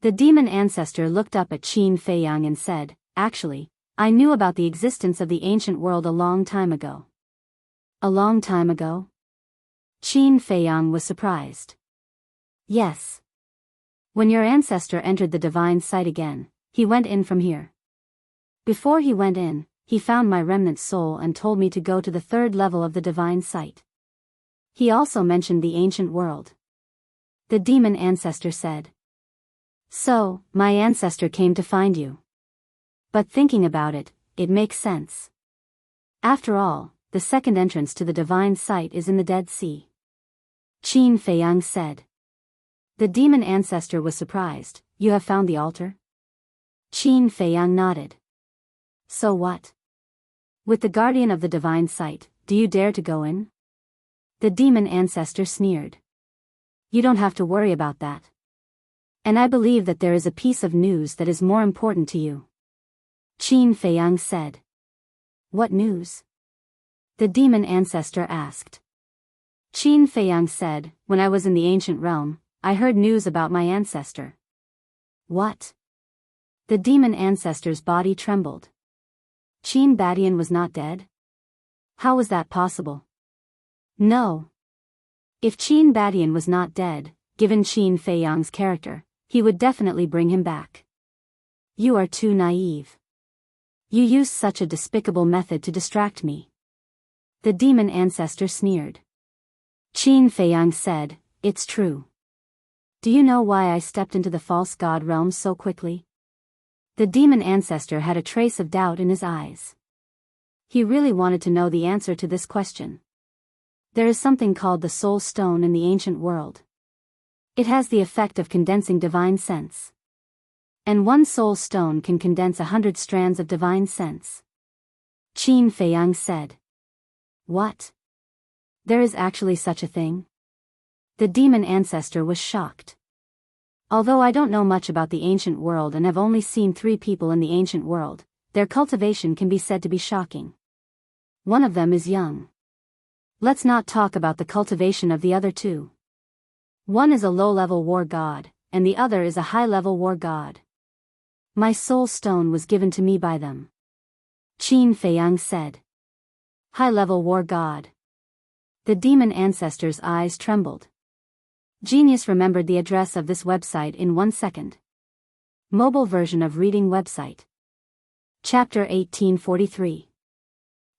the demon ancestor looked up at Qin Feiyang and said, Actually, I knew about the existence of the ancient world a long time ago. A long time ago? Qin Feiyang was surprised. Yes. When your ancestor entered the divine sight again, he went in from here. Before he went in, he found my remnant soul and told me to go to the third level of the divine sight. He also mentioned the ancient world. The demon ancestor said. So, my ancestor came to find you. But thinking about it, it makes sense. After all, the second entrance to the divine sight is in the Dead Sea. Qin Feiyang said. The demon ancestor was surprised. You have found the altar? Qin Feiyang nodded. So what? With the guardian of the divine sight, do you dare to go in? The demon ancestor sneered. You don't have to worry about that. And I believe that there is a piece of news that is more important to you. Qin Feiyang said. What news? The demon ancestor asked. Qin Feiyang said, When I was in the ancient realm, I heard news about my ancestor. What? The demon ancestor's body trembled. Qin Badian was not dead? How was that possible? No. If Qin Badian was not dead, given Qin Feiyang's character, he would definitely bring him back. You are too naive. You used such a despicable method to distract me. The demon ancestor sneered. Qin Feiyang said, "It's true. Do you know why I stepped into the false god realm so quickly?" The demon ancestor had a trace of doubt in his eyes. He really wanted to know the answer to this question. There is something called the Soul Stone in the ancient world. It has the effect of condensing divine sense. And one soul stone can condense 100 strands of divine sense. Qin Feiyang said. What? There is actually such a thing? The demon ancestor was shocked. Although I don't know much about the ancient world and have only seen 3 people in the ancient world, their cultivation can be said to be shocking. One of them is young. Let's not talk about the cultivation of the other 2. One is a low-level war god, and the other is a high-level war god. My soul stone was given to me by them. Qin Feiyang said. High-level war god. The demon ancestor's eyes trembled. Genius remembered the address of this website in 1 second. Mobile version of reading website. Chapter 1843.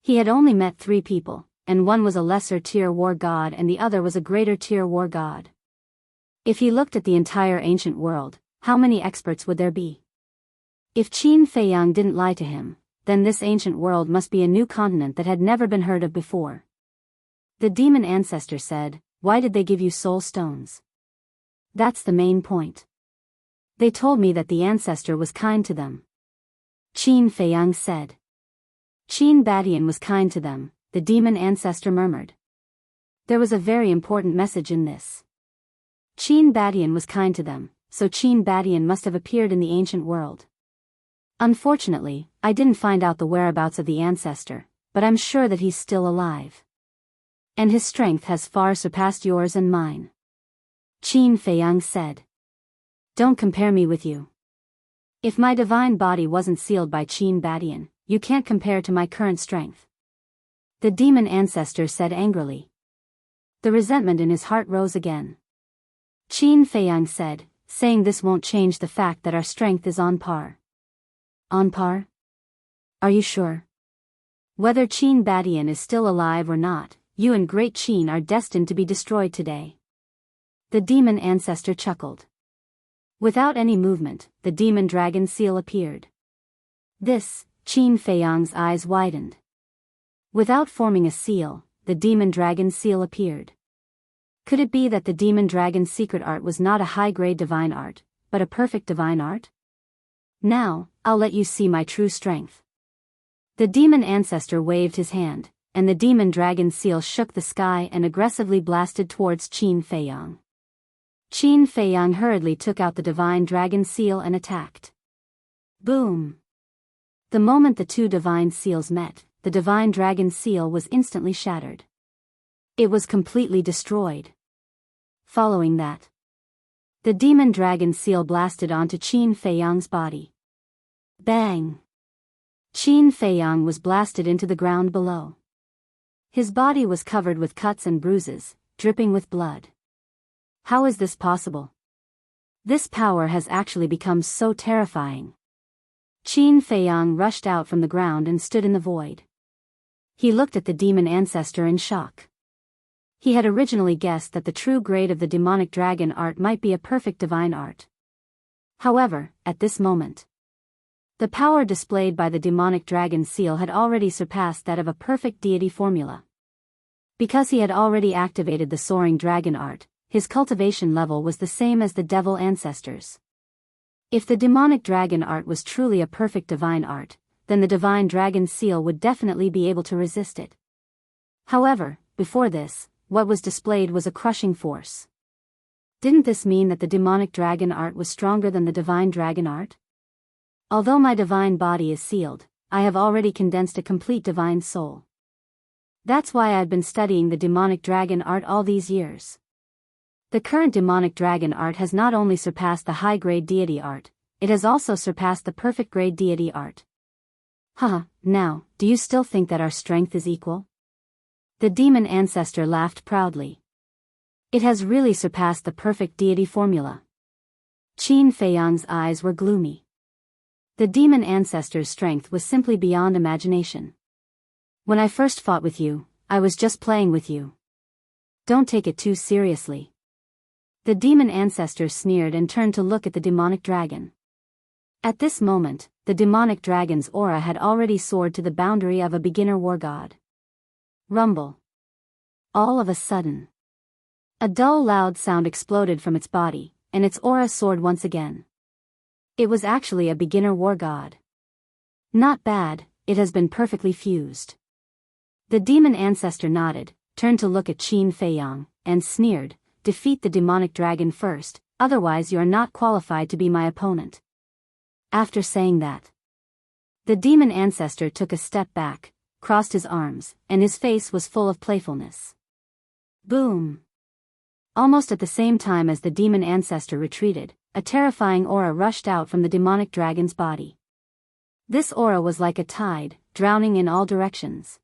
He had only met 3 people, and one was a lesser tier war god and the other was a greater tier war god. If he looked at the entire ancient world, how many experts would there be? If Qin Feiyang didn't lie to him, then this ancient world must be a new continent that had never been heard of before. The demon ancestor said, "Why did they give you soul stones?" That's the main point. They told me that the ancestor was kind to them. Qin Feiyang said. Qin Badian was kind to them, the demon ancestor murmured. There was a very important message in this. Qin Badian was kind to them, so Qin Badian must have appeared in the ancient world. Unfortunately, I didn't find out the whereabouts of the ancestor, but I'm sure that he's still alive. And his strength has far surpassed yours and mine. Qin Feiyang said. Don't compare me with you. If my divine body wasn't sealed by Qin Badian, you can't compare to my current strength. The demon ancestor said angrily. The resentment in his heart rose again. Qin Feiyang said, saying this won't change the fact that our strength is on par. On par? Are you sure? Whether Qin Badian is still alive or not, you and Great Qin are destined to be destroyed today. The demon ancestor chuckled. Without any movement, the demon dragon seal appeared. This, Qin Feiyang's eyes widened. Without forming a seal, the demon dragon seal appeared. Could it be that the demon dragon's secret art was not a high-grade divine art, but a perfect divine art? Now, I'll let you see my true strength. The demon ancestor waved his hand, and the demon dragon seal shook the sky and aggressively blasted towards Qin Feiyang. Qin Feiyang hurriedly took out the divine dragon seal and attacked. Boom! The moment the 2 divine seals met, the divine dragon seal was instantly shattered. It was completely destroyed. Following that, the demon dragon seal blasted onto Qin Feiyang's body. Bang! Qin Feiyang was blasted into the ground below. His body was covered with cuts and bruises, dripping with blood. How is this possible? This power has actually become so terrifying. Qin Feiyang rushed out from the ground and stood in the void. He looked at the demon ancestor in shock. He had originally guessed that the true grade of the demonic dragon art might be a perfect divine art. However, at this moment, the power displayed by the demonic dragon seal had already surpassed that of a perfect deity formula. Because he had already activated the soaring dragon art, his cultivation level was the same as the devil ancestors. If the demonic dragon art was truly a perfect divine art, then the divine dragon seal would definitely be able to resist it. However, before this, what was displayed was a crushing force. Didn't this mean that the demonic dragon art was stronger than the divine dragon art? Although my divine body is sealed, I have already condensed a complete divine soul. That's why I've been studying the demonic dragon art all these years. The current demonic dragon art has not only surpassed the high-grade deity art, it has also surpassed the perfect grade deity art. Haha, now, do you still think that our strength is equal? The demon ancestor laughed proudly. It has really surpassed the perfect deity formula. Qin Feiyang's eyes were gloomy. The demon ancestor's strength was simply beyond imagination. When I first fought with you, I was just playing with you. Don't take it too seriously. The demon ancestor sneered and turned to look at the demonic dragon. At this moment, the demonic dragon's aura had already soared to the boundary of a beginner war god. Rumble. All of a sudden, a dull loud sound exploded from its body, and its aura soared once again. It was actually a beginner war god. Not bad, it has been perfectly fused. The demon ancestor nodded, turned to look at Qin Feiyang, and sneered, defeat the demonic dragon first, otherwise you are not qualified to be my opponent. After saying that, the demon ancestor took a step back, crossed his arms, and his face was full of playfulness. Boom! Almost at the same time as the demon ancestor retreated, a terrifying aura rushed out from the demonic dragon's body. This aura was like a tide, drowning in all directions.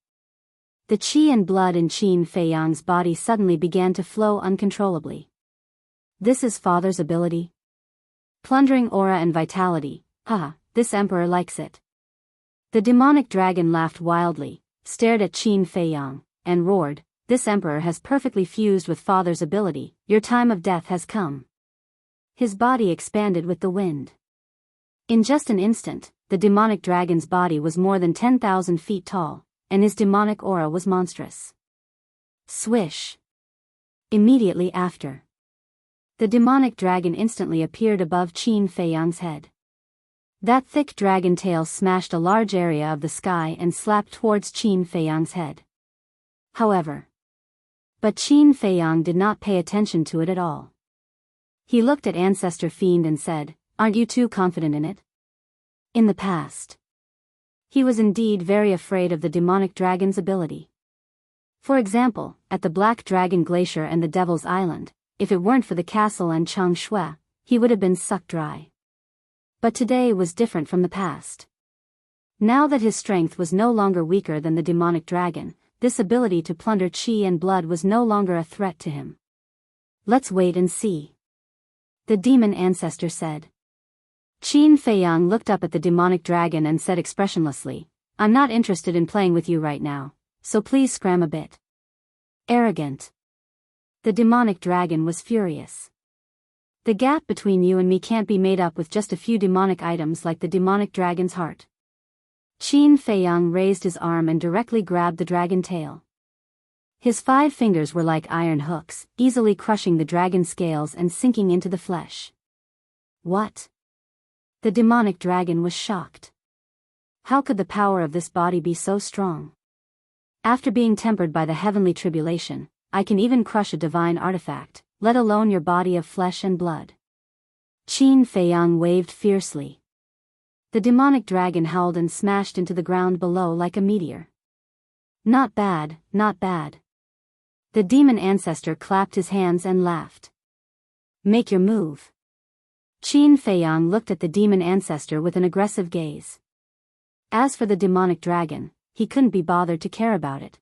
The qi and blood in Qin Feiyang's body suddenly began to flow uncontrollably. This is father's ability? Plundering aura and vitality, haha, this emperor likes it. The demonic dragon laughed wildly, stared at Qin Feiyang, and roared, this emperor has perfectly fused with father's ability, your time of death has come. His body expanded with the wind. In just an instant, the demonic dragon's body was more than 10,000 feet tall, and his demonic aura was monstrous. Swish! Immediately after, the demonic dragon instantly appeared above Qin Feiyang's head. That thick dragon tail smashed a large area of the sky and slapped towards Qin Feiyang's head. But Qin Feiyang did not pay attention to it at all. He looked at Ancestor Fiend and said, aren't you too confident in it? In the past, he was indeed very afraid of the demonic dragon's ability. For example, at the Black Dragon Glacier and the Devil's Island, if it weren't for the castle and Changshui, he would have been sucked dry. But today was different from the past. Now that his strength was no longer weaker than the demonic dragon, this ability to plunder qi and blood was no longer a threat to him. Let's wait and see, the demon ancestor said. Qin Feiyang looked up at the demonic dragon and said expressionlessly, I'm not interested in playing with you right now, so please scram a bit. Arrogant. The demonic dragon was furious. The gap between you and me can't be made up with just a few demonic items like the demonic dragon's heart. Qin Feiyang raised his arm and directly grabbed the dragon tail. His 5 fingers were like iron hooks, easily crushing the dragon's scales and sinking into the flesh. What? The demonic dragon was shocked. How could the power of this body be so strong? After being tempered by the heavenly tribulation, I can even crush a divine artifact, let alone your body of flesh and blood. Qin Feiyang waved fiercely. The demonic dragon howled and smashed into the ground below like a meteor. Not bad, not bad. The demon ancestor clapped his hands and laughed. Make your move. Qin Feiyang looked at the demon ancestor with an aggressive gaze. As for the demonic dragon, he couldn't be bothered to care about it.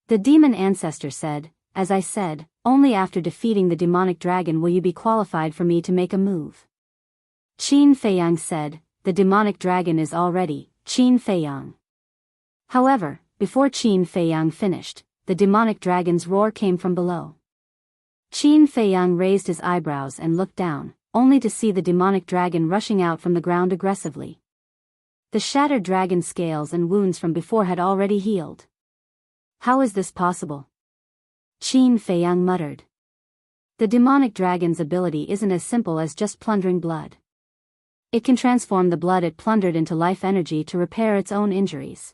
The demon ancestor said, as I said, only after defeating the demonic dragon will you be qualified for me to make a move. Qin Feiyang said, the demonic dragon is all ready, Qin Feiyang. However, before Qin Feiyang finished, the demonic dragon's roar came from below. Qin Feiyang raised his eyebrows and looked down, only to see the demonic dragon rushing out from the ground aggressively. The shattered dragon scales and wounds from before had already healed. How is this possible? Qin Feiyang muttered. The demonic dragon's ability isn't as simple as just plundering blood. It can transform the blood it plundered into life energy to repair its own injuries.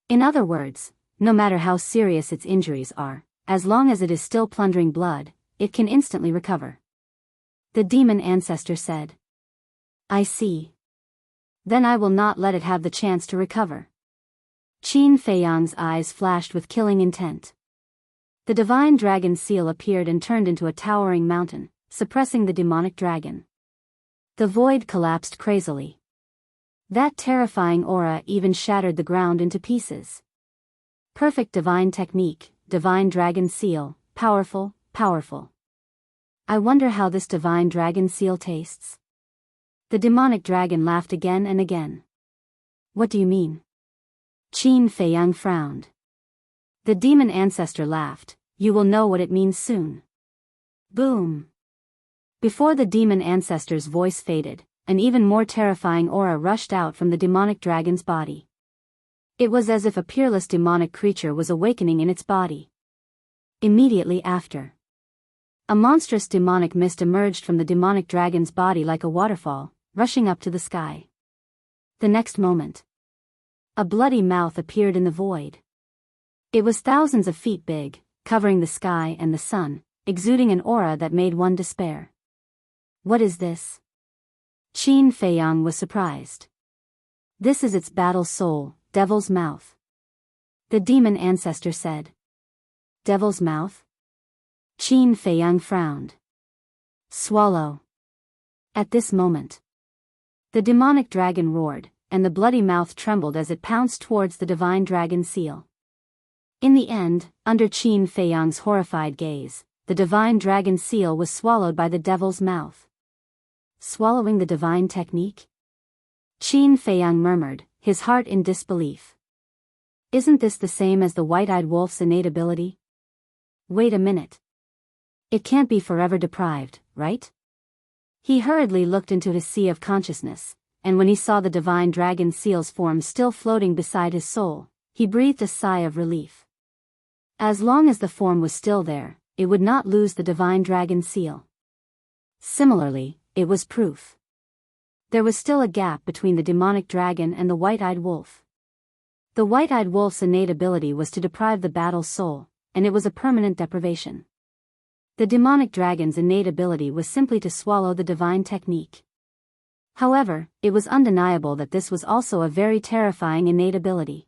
In other words, no matter how serious its injuries are, as long as it is still plundering blood, it can instantly recover. The demon ancestor said. I see. Then I will not let it have the chance to recover. Qin Feiyang's eyes flashed with killing intent. The divine dragon seal appeared and turned into a towering mountain, suppressing the demonic dragon. The void collapsed crazily. That terrifying aura even shattered the ground into pieces. Perfect divine technique, divine dragon seal, powerful, powerful. I wonder how this divine dragon seal tastes. The demonic dragon laughed again and again. What do you mean? Qin Feiyang frowned. The demon ancestor laughed. You will know what it means soon. Boom. Before the demon ancestor's voice faded, an even more terrifying aura rushed out from the demonic dragon's body. It was as if a peerless demonic creature was awakening in its body. Immediately after, a monstrous demonic mist emerged from the demonic dragon's body like a waterfall, rushing up to the sky. The next moment, a bloody mouth appeared in the void. It was thousands of feet big, covering the sky and the sun, exuding an aura that made one despair. What is this? Qin Feiyang was surprised. This is its battle soul, Devil's Mouth. The demon ancestor said. Devil's Mouth? Qin Feiyang frowned. Swallow. At this moment, the demonic dragon roared, and the bloody mouth trembled as it pounced towards the divine dragon seal. In the end, under Qin Feiyang's horrified gaze, the divine dragon seal was swallowed by the devil's mouth. Swallowing the divine technique? Qin Feiyang murmured, his heart in disbelief. Isn't this the same as the white-eyed wolf's innate ability? Wait a minute. It can't be forever deprived, right? He hurriedly looked into his sea of consciousness, and when he saw the divine dragon seal's form still floating beside his soul, he breathed a sigh of relief. As long as the form was still there, it would not lose the divine dragon seal. Similarly, it was proof. There was still a gap between the demonic dragon and the white-eyed wolf. The white-eyed wolf's innate ability was to deprive the battle's soul, and it was a permanent deprivation. The demonic dragon's innate ability was simply to swallow the divine technique. However, it was undeniable that this was also a very terrifying innate ability.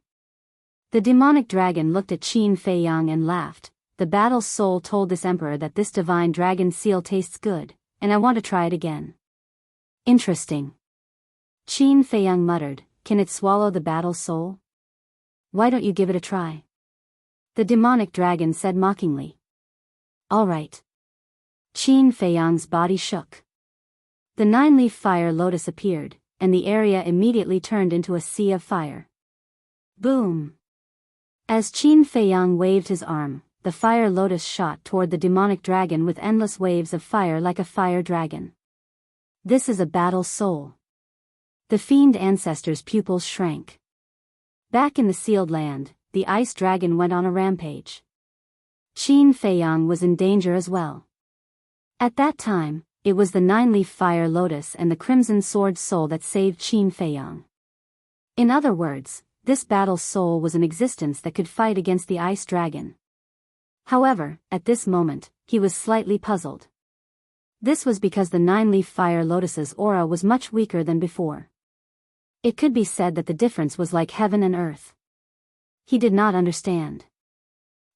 The demonic dragon looked at Qin Feiyang and laughed. The battle's soul told this emperor that this divine dragon seal tastes good, and I want to try it again. Interesting. Qin Feiyang muttered, can it swallow the battle's soul? Why don't you give it a try? The demonic dragon said mockingly. All right. Qin Feiyang's body shook. The nine-leaf fire lotus appeared, and the area immediately turned into a sea of fire. Boom! As Qin Feiyang waved his arm, the fire lotus shot toward the demonic dragon with endless waves of fire like a fire dragon. This is a battle soul. The fiend ancestor's pupils shrank. Back in the sealed land, the ice dragon went on a rampage. Qin Feiyang was in danger as well. At that time, it was the nine-leaf fire lotus and the crimson sword soul that saved Qin Feiyang. In other words, this battle soul was an existence that could fight against the ice dragon. However, at this moment, he was slightly puzzled. This was because the nine-leaf fire lotus's aura was much weaker than before. It could be said that the difference was like heaven and earth. He did not understand.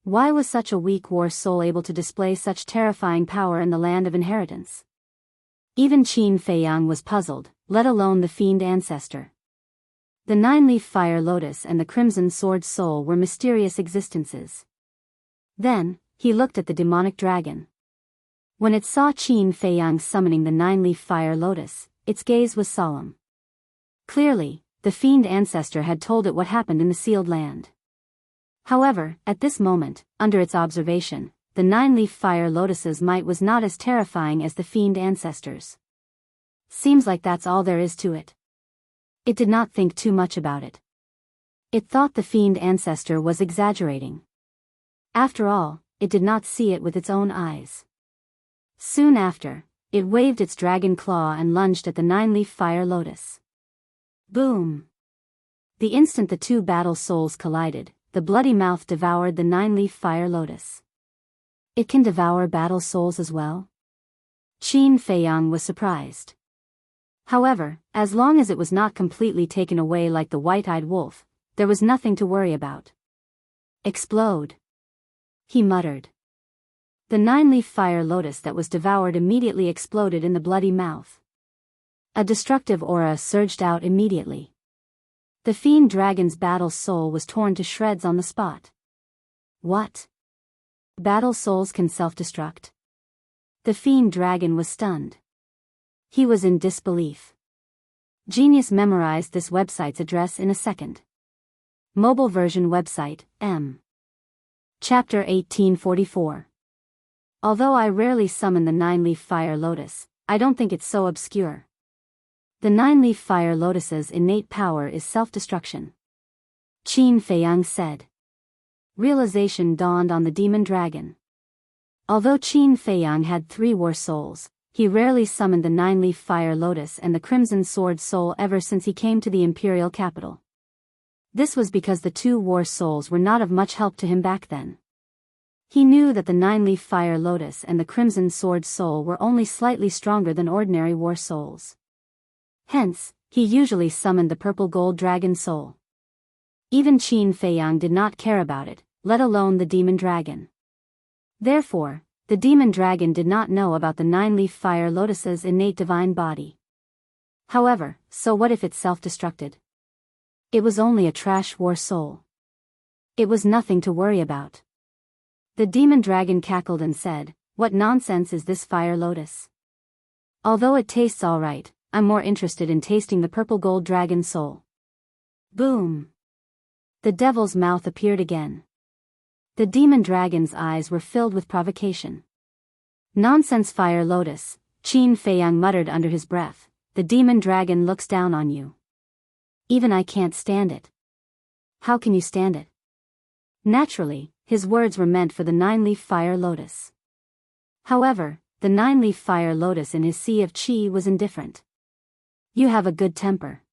Why was such a weak war soul able to display such terrifying power in the land of inheritance? Even Qin Feiyang was puzzled, let alone the fiend ancestor. The nine-leaf fire lotus and the crimson sword soul were mysterious existences. Then, he looked at the demonic dragon. When it saw Qin Feiyang summoning the nine-leaf fire lotus, its gaze was solemn. Clearly, the fiend ancestor had told it what happened in the sealed land. However, at this moment, under its observation, the nine-leaf fire lotus's might was not as terrifying as the fiend ancestor's. Seems like that's all there is to it. It did not think too much about it. It thought the fiend ancestor was exaggerating. After all, it did not see it with its own eyes. Soon after, it waved its dragon claw and lunged at the nine-leaf fire lotus. Boom! The instant the two battle souls collided, the bloody mouth devoured the nine-leaf fire lotus. It can devour battle souls as well? Qin Feiyang was surprised. However, as long as it was not completely taken away like the white-eyed wolf, there was nothing to worry about. Explode! He muttered. The nine-leaf fire lotus that was devoured immediately exploded in the bloody mouth. A destructive aura surged out immediately. The fiend dragon's battle soul was torn to shreds on the spot. What? Battle souls can self-destruct? The fiend dragon was stunned. He was in disbelief. Genius memorized this website's address in a second. Mobile version website, M. Chapter 1844. Although I rarely summon the nine-leaf fire lotus, I don't think it's so obscure. The nine-leaf fire lotus's innate power is self-destruction. Qin Feiyang said. Realization dawned on the demon dragon. Although Qin Feiyang had 3 war souls, he rarely summoned the nine-leaf fire lotus and the crimson sword soul ever since he came to the imperial capital. This was because the 2 war souls were not of much help to him back then. He knew that the nine-leaf fire lotus and the crimson sword soul were only slightly stronger than ordinary war souls. Hence, he usually summoned the purple gold dragon soul. Even Qin Feiyang did not care about it, let alone the demon dragon. Therefore, the demon dragon did not know about the nine-leaf fire lotus's innate divine body. However, so what if it self-destructed? It was only a trash war soul. It was nothing to worry about. The demon dragon cackled and said, "What nonsense is this fire lotus? Although it tastes alright, I'm more interested in tasting the purple gold dragon soul." Boom! The devil's mouth appeared again. The demon dragon's eyes were filled with provocation. "Nonsense fire lotus," Qin Feiyang muttered under his breath, "the demon dragon looks down on you. Even I can't stand it." "How can you stand it?" Naturally, his words were meant for the nine-leaf fire lotus. However, the nine-leaf fire lotus in his sea of qi was indifferent. "You have a good temper.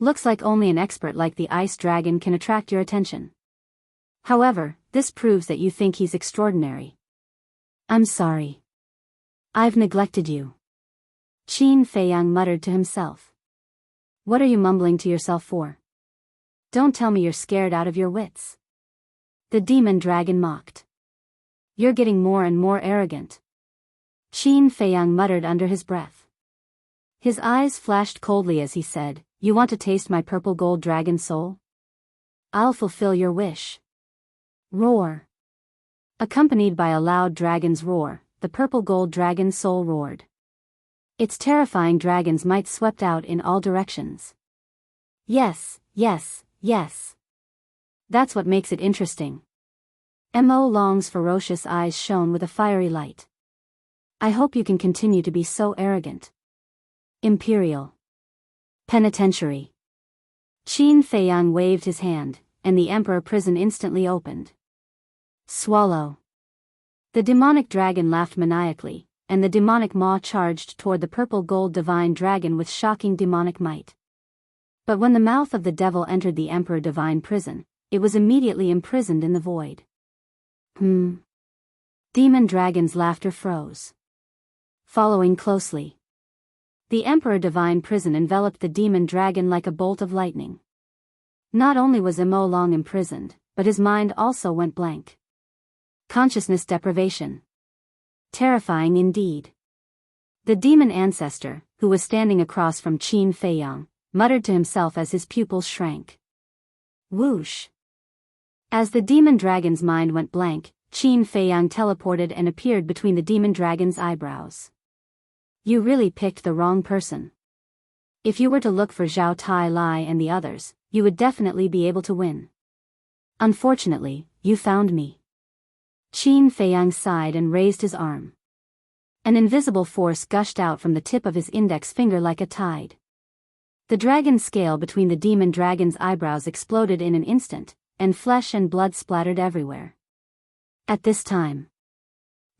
Looks like only an expert like the ice dragon can attract your attention. However, this proves that you think he's extraordinary." "I'm sorry. I've neglected you," Qin Feiyang muttered to himself. "What are you mumbling to yourself for? Don't tell me you're scared out of your wits." The demon dragon mocked. "You're getting more and more arrogant," Qin Feiyang muttered under his breath. His eyes flashed coldly as he said, "You want to taste my purple gold dragon soul? I'll fulfill your wish." Roar. Accompanied by a loud dragon's roar, the purple gold dragon soul roared. Its terrifying dragon's might swept out in all directions. "Yes, yes, yes. That's what makes it interesting." Mo Long's ferocious eyes shone with a fiery light. "I hope you can continue to be so arrogant." Imperial Penitentiary. Qin Feiyang waved his hand, and the Emperor prison instantly opened. Swallow. The demonic dragon laughed maniacally, and the demonic maw charged toward the purple gold divine dragon with shocking demonic might. But when the mouth of the devil entered the Emperor divine prison, it was immediately imprisoned in the void. Demon dragon's laughter froze. Following closely, the Emperor divine prison enveloped the demon dragon like a bolt of lightning. Not only was Mo Long imprisoned, but his mind also went blank. Consciousness deprivation. Terrifying indeed. The demon ancestor, who was standing across from Qin Feiyang, muttered to himself as his pupils shrank. Whoosh! As the demon dragon's mind went blank, Qin Feiyang teleported and appeared between the demon dragon's eyebrows. "You really picked the wrong person. If you were to look for Zhao Tai Lai and the others, you would definitely be able to win. Unfortunately, you found me." Qin Feiyang sighed and raised his arm. An invisible force gushed out from the tip of his index finger like a tide. The dragon scale between the demon dragon's eyebrows exploded in an instant, and flesh and blood splattered everywhere. At this time,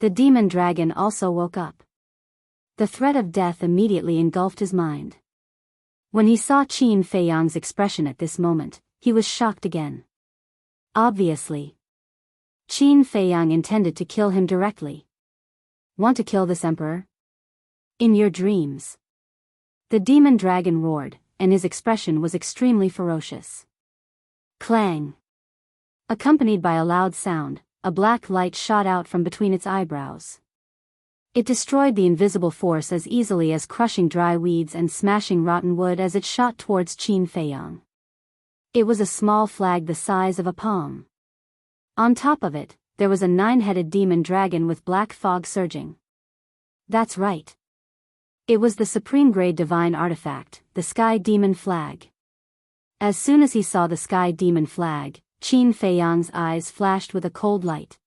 the demon dragon also woke up. The threat of death immediately engulfed his mind. When he saw Qin Feiyang's expression at this moment, he was shocked again. Obviously, Qin Feiyang intended to kill him directly. "Want to kill this emperor? In your dreams." The demon dragon roared, and his expression was extremely ferocious. Clang! Accompanied by a loud sound, a black light shot out from between its eyebrows. It destroyed the invisible force as easily as crushing dry weeds and smashing rotten wood as it shot towards Qin Feiyang. It was a small flag the size of a palm. On top of it, there was a 9-headed demon dragon with black fog surging. That's right. It was the supreme grade divine artifact, the Sky Demon Flag. As soon as he saw the Sky Demon Flag, Qin Feiyang's eyes flashed with a cold light.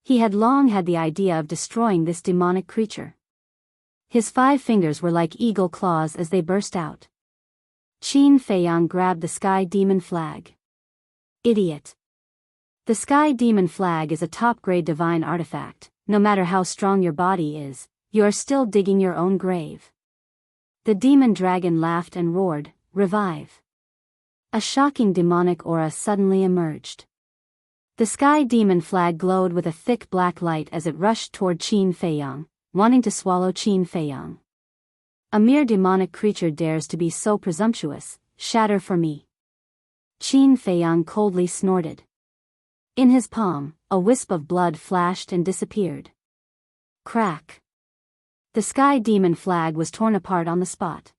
He had long had the idea of destroying this demonic creature. His 5 fingers were like eagle claws as they burst out. Qin Feiyang grabbed the Sky Demon Flag. Idiot. The Sky Demon Flag is a top-grade divine artifact. No matter how strong your body is, you are still digging your own grave. The demon dragon laughed and roared, "Revive." A shocking demonic aura suddenly emerged. The Sky Demon Flag glowed with a thick black light as it rushed toward Qin Feiyang, wanting to swallow Qin Feiyang. A mere demonic creature dares to be so presumptuous. Shatter for me. Qin Feiyang coldly snorted. In his palm, a wisp of blood flashed and disappeared. Crack. The Sky Demon Flag was torn apart on the spot.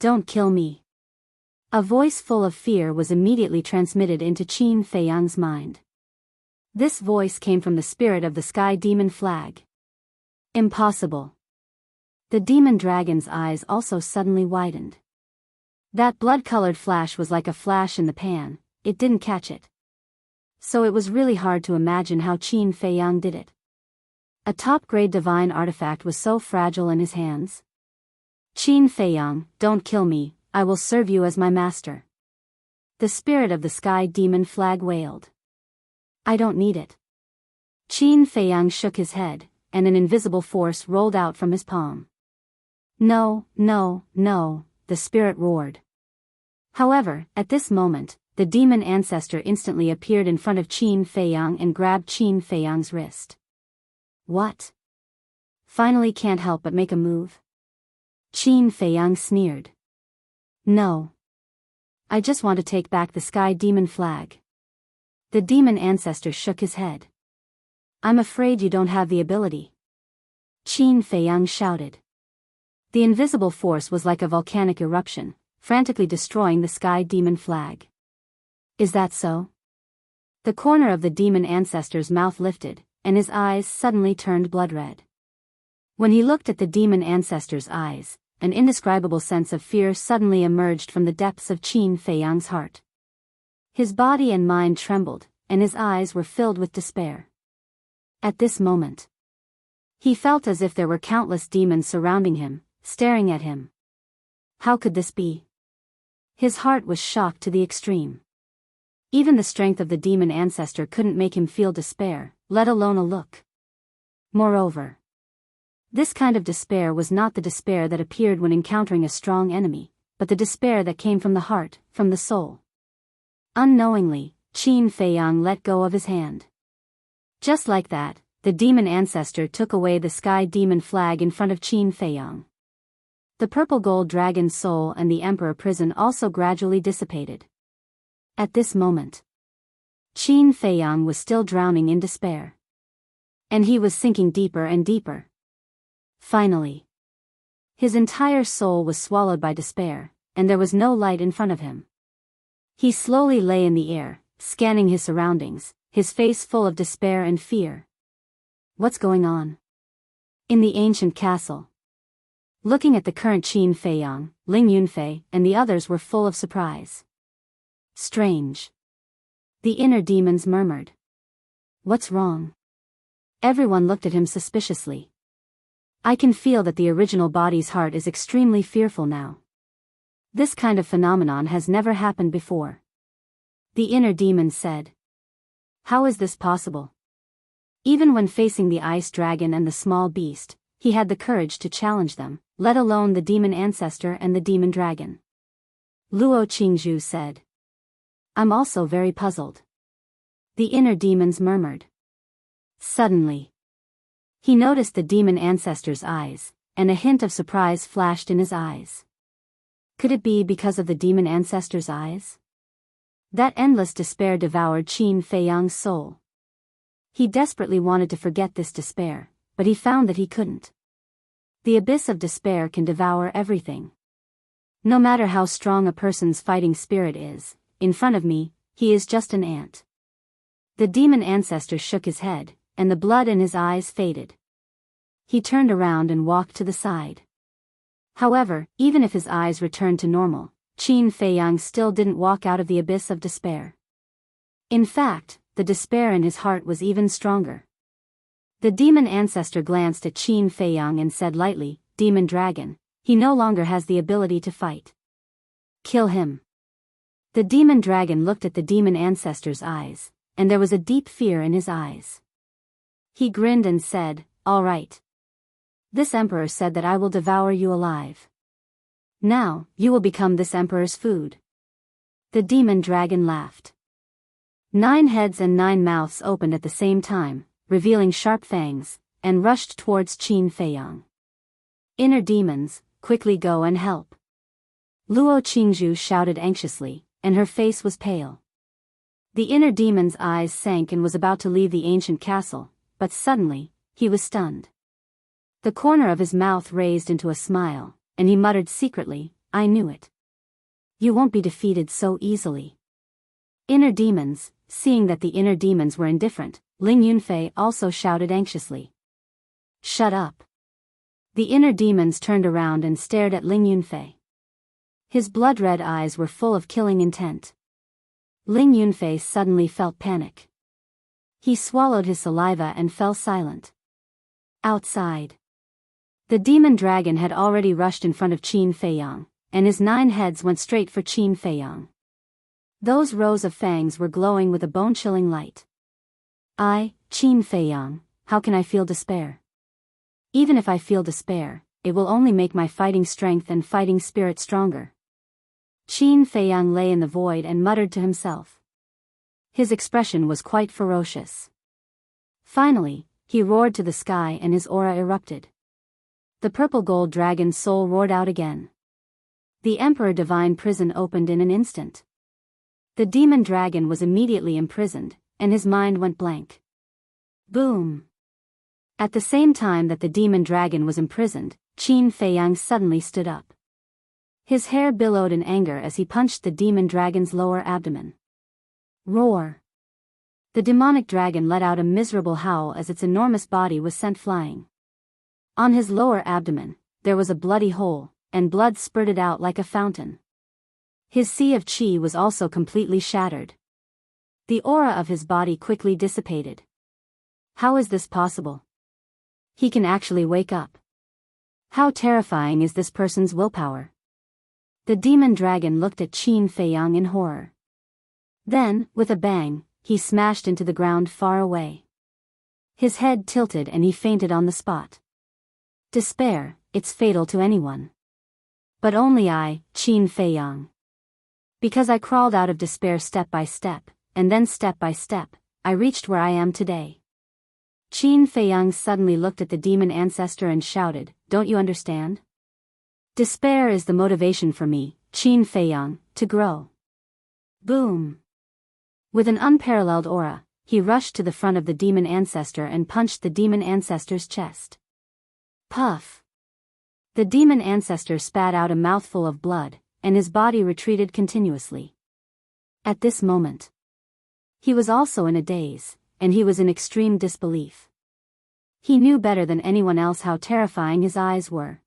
Don't kill me. A voice full of fear was immediately transmitted into Qin Feiyang's mind. This voice came from the spirit of the Sky Demon Flag. Impossible. The demon dragon's eyes also suddenly widened. That blood-colored flash was like a flash in the pan, it didn't catch it. So it was really hard to imagine how Qin Feiyang did it. A top-grade divine artifact was so fragile in his hands. Qin Feiyang, don't kill me, I will serve you as my master. The spirit of the Sky Demon Flag wailed. I don't need it. Qin Feiyang shook his head, and an invisible force rolled out from his palm. No, no, no, the spirit roared. However, at this moment, the demon ancestor instantly appeared in front of Qin Feiyang and grabbed Qin Feiyang's wrist. What? Finally can't help but make a move? Qin Feiyang sneered. No. I just want to take back the Sky Demon Flag. The demon ancestor shook his head. I'm afraid you don't have the ability. Qin Feiyang shouted. The invisible force was like a volcanic eruption, frantically destroying the Sky Demon Flag. Is that so? The corner of the demon ancestor's mouth lifted, and his eyes suddenly turned blood-red. When he looked at the demon ancestor's eyes, an indescribable sense of fear suddenly emerged from the depths of Qin Feiyang's heart. His body and mind trembled, and his eyes were filled with despair. At this moment, he felt as if there were countless demons surrounding him, staring at him. How could this be? His heart was shocked to the extreme. Even the strength of the demon ancestor couldn't make him feel despair, let alone a look. Moreover, this kind of despair was not the despair that appeared when encountering a strong enemy, but the despair that came from the heart, from the soul. Unknowingly, Qin Feiyang let go of his hand. Just like that, the demon ancestor took away the Sky Demon Flag in front of Qin Feiyang. The purple gold dragon's soul and the emperor prison also gradually dissipated. At this moment, Qin Feiyang was still drowning in despair. And he was sinking deeper and deeper. Finally, his entire soul was swallowed by despair, and there was no light in front of him. He slowly lay in the air, scanning his surroundings, his face full of despair and fear. What's going on? In the ancient castle. Looking at the current Qin Feiyang, Ling Yunfei, and the others were full of surprise. Strange. The inner demons murmured. What's wrong? Everyone looked at him suspiciously. I can feel that the original body's heart is extremely fearful now. This kind of phenomenon has never happened before. The inner demon said. How is this possible? Even when facing the ice dragon and the small beast, he had the courage to challenge them, let alone the demon ancestor and the demon dragon. Luo Qingzhu said. I'm also very puzzled. The inner demons murmured. Suddenly, he noticed the demon ancestor's eyes, and a hint of surprise flashed in his eyes. Could it be because of the demon ancestor's eyes? That endless despair devoured Qin Feiyang's soul. He desperately wanted to forget this despair, but he found that he couldn't. The abyss of despair can devour everything. No matter how strong a person's fighting spirit is, in front of me, he is just an ant. The demon ancestor shook his head, and the blood in his eyes faded. He turned around and walked to the side. However, even if his eyes returned to normal, Qin Feiyang still didn't walk out of the abyss of despair. In fact, the despair in his heart was even stronger. The demon ancestor glanced at Qin Feiyang and said lightly, "Demon dragon, he no longer has the ability to fight. Kill him." The demon dragon looked at the demon ancestor's eyes, and there was a deep fear in his eyes. He grinned and said, "All right. This emperor said that I will devour you alive. Now, you will become this emperor's food." The demon dragon laughed. 9 heads and 9 mouths opened at the same time, revealing sharp fangs, and rushed towards Qin Feiyang. "Inner demons, quickly go and help." Luo Qingzhu shouted anxiously, and her face was pale. The inner demon's eyes sank and was about to leave the ancient castle, but suddenly, he was stunned. The corner of his mouth raised into a smile, and he muttered secretly, "I knew it. You won't be defeated so easily." Inner demons, seeing that the inner demons were indifferent, Ling Yunfei also shouted anxiously, "Shut up." The inner demons turned around and stared at Ling Yunfei. His blood-red eyes were full of killing intent. Ling Yunfei suddenly felt panic. He swallowed his saliva and fell silent. Outside, the demon dragon had already rushed in front of Qin Feiyang, and his 9 heads went straight for Qin Feiyang. Those rows of fangs were glowing with a bone-chilling light. Qin Feiyang, how can I feel despair? Even if I feel despair, it will only make my fighting strength and fighting spirit stronger. Qin Feiyang lay in the void and muttered to himself. His expression was quite ferocious. Finally, he roared to the sky and his aura erupted. The purple gold dragon's soul roared out again. The Emperor Divine prison opened in an instant. The demon dragon was immediately imprisoned, and his mind went blank. Boom! At the same time that the demon dragon was imprisoned, Qin Feiyang suddenly stood up. His hair billowed in anger as he punched the demon dragon's lower abdomen. Roar! The demonic dragon let out a miserable howl as its enormous body was sent flying. On his lower abdomen, there was a bloody hole, and blood spurted out like a fountain. His sea of qi was also completely shattered. The aura of his body quickly dissipated. How is this possible? He can actually wake up. How terrifying is this person's willpower? The demon dragon looked at Qin Feiyang in horror. Then, with a bang, he smashed into the ground far away. His head tilted and he fainted on the spot. Despair, it's fatal to anyone. But only I, Qin Feiyang. Because I crawled out of despair step by step, and then step by step, I reached where I am today. Qin Feiyang suddenly looked at the demon ancestor and shouted, "Don't you understand? Despair is the motivation for me, Qin Feiyang, to grow." Boom! With an unparalleled aura, he rushed to the front of the demon ancestor and punched the demon ancestor's chest. Puff! The demon ancestor spat out a mouthful of blood, and his body retreated continuously. At this moment, he was also in a daze, and he was in extreme disbelief. He knew better than anyone else how terrifying his eyes were.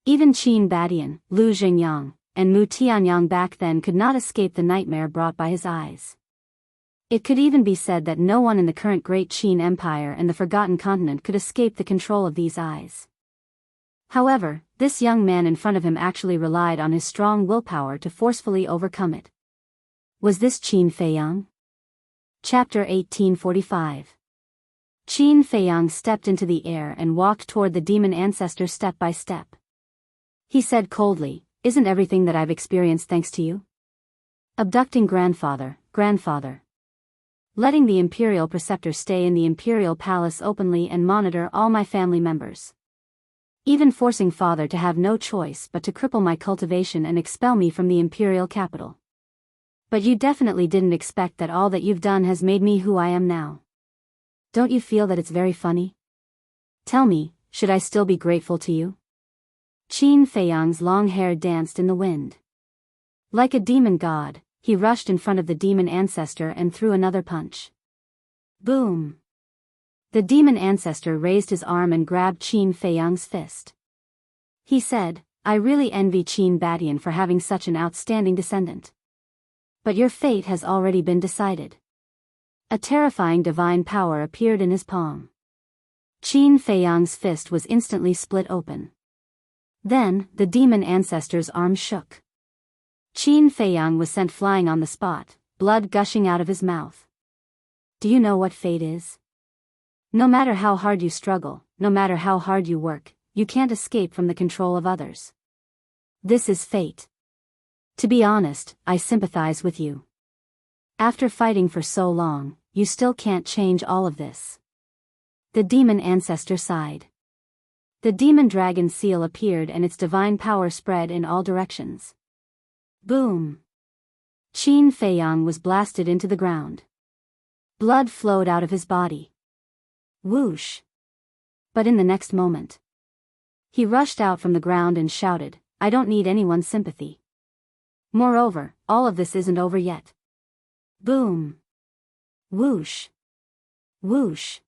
Even Qin Badian, Lu Xingyang, and Mu Tianyang back then could not escape the nightmare brought by his eyes. It could even be said that no one in the current Great Qin Empire and the Forgotten Continent could escape the control of these eyes. However, this young man in front of him actually relied on his strong willpower to forcefully overcome it. Was this Qin Feiyang? Chapter 1845. Qin Feiyang stepped into the air and walked toward the demon ancestor step by step. He said coldly, "Isn't everything that I've experienced thanks to you? Abducting grandfather. Letting the imperial preceptor stay in the imperial palace openly and monitor all my family members. Even forcing father to have no choice but to cripple my cultivation and expel me from the imperial capital. But you definitely didn't expect that all that you've done has made me who I am now. Don't you feel that it's very funny? Tell me, should I still be grateful to you?" Qin Feiyang's long hair danced in the wind. Like a demon god, he rushed in front of the demon ancestor and threw another punch. Boom! The demon ancestor raised his arm and grabbed Qin Feiyang's fist. He said, I really envy Qin Batian for having such an outstanding descendant. But your fate has already been decided. A terrifying divine power appeared in his palm. Qin Feiyang's fist was instantly split open. Then, the demon ancestor's arm shook. Qin Feiyang was sent flying on the spot, blood gushing out of his mouth. Do you know what fate is? No matter how hard you struggle, no matter how hard you work, you can't escape from the control of others. This is fate. To be honest, I sympathize with you. After fighting for so long, you still can't change all of this. The demon ancestor sighed. The demon dragon seal appeared and its divine power spread in all directions. Boom! Qin Feiyang was blasted into the ground. Blood flowed out of his body. Whoosh! But in the next moment, he rushed out from the ground and shouted, I don't need anyone's sympathy. Moreover, all of this isn't over yet. Boom! Whoosh! Whoosh!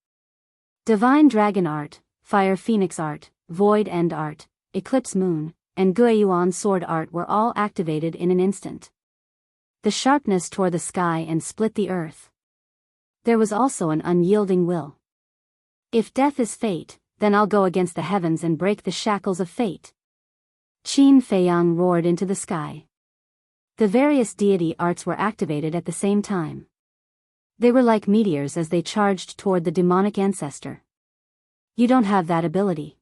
Divine Dragon Art, Fire Phoenix Art, Void End Art, Eclipse Moon, and Guiyuan Sword Art were all activated in an instant. The sharpness tore the sky and split the earth. There was also an unyielding will. If death is fate, then I'll go against the heavens and break the shackles of fate. Qin Feiyang roared into the sky. The various deity arts were activated at the same time. They were like meteors as they charged toward the demonic ancestor. You don't have that ability.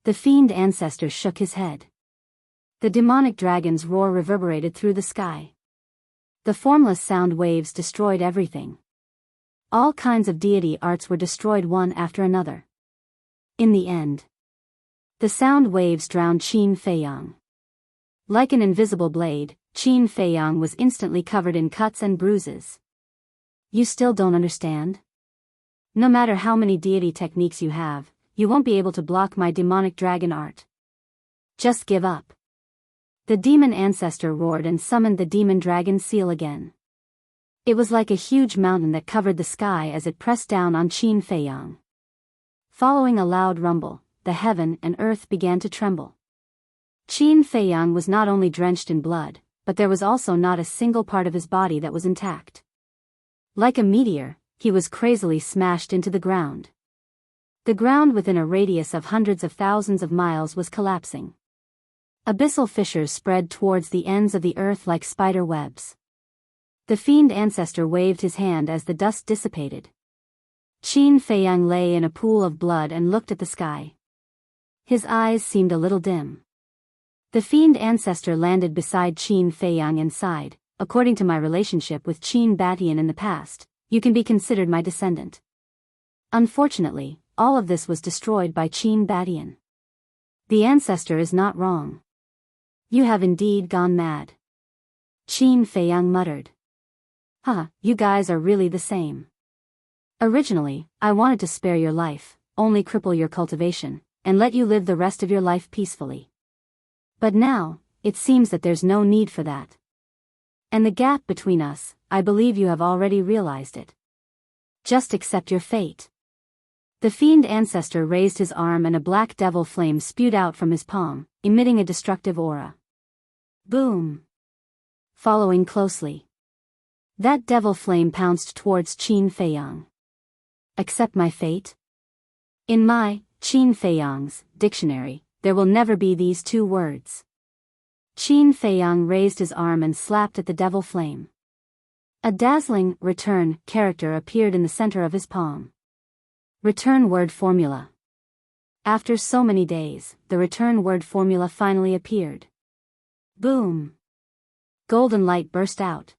The fiend ancestor shook his head. The demonic dragon's roar reverberated through the sky. The formless sound waves destroyed everything. All kinds of deity arts were destroyed one after another. In the end, the sound waves drowned Qin Feiyang. Like an invisible blade, Qin Feiyang was instantly covered in cuts and bruises. You still don't understand? No matter how many deity techniques you have, you won't be able to block my demonic dragon art. Just give up. The demon ancestor roared and summoned the demon dragon seal again. It was like a huge mountain that covered the sky as it pressed down on Qin Feiyang. Following a loud rumble, the heaven and earth began to tremble. Qin Feiyang was not only drenched in blood, but there was also not a single part of his body that was intact. Like a meteor, he was crazily smashed into the ground. The ground within a radius of hundreds of thousands of miles was collapsing. Abyssal fissures spread towards the ends of the earth like spider webs. The fiend ancestor waved his hand as the dust dissipated. Qin Feiyang lay in a pool of blood and looked at the sky. His eyes seemed a little dim. The fiend ancestor landed beside Qin Feiyang and sighed, according to my relationship with Qin Batian in the past, you can be considered my descendant. Unfortunately, all of this was destroyed by Qin Batian. The ancestor is not wrong. You have indeed gone mad. Qin Feiyang muttered. You guys are really the same. Originally, I wanted to spare your life, only cripple your cultivation, and let you live the rest of your life peacefully. But now, it seems that there's no need for that. And the gap between us, I believe you have already realized it. Just accept your fate. The fiend ancestor raised his arm and a black devil flame spewed out from his palm, emitting a destructive aura. Boom! Following closely, that devil flame pounced towards Qin Feiyang. Accept my fate? In my, Qin Feiyang's, dictionary, there will never be these two words. Qin Feiyang raised his arm and slapped at the devil flame. A dazzling return character appeared in the center of his palm. Return word formula. After so many days, the return word formula finally appeared. Boom! Golden light burst out.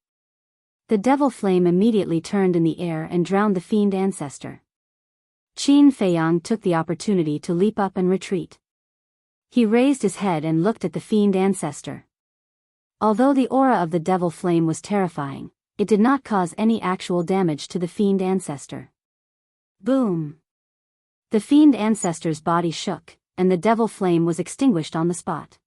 The devil flame immediately turned in the air and drowned the fiend ancestor. Qin Feiyang took the opportunity to leap up and retreat. He raised his head and looked at the fiend ancestor. Although the aura of the devil flame was terrifying, it did not cause any actual damage to the fiend ancestor. Boom! The fiend ancestor's body shook, and the devil flame was extinguished on the spot.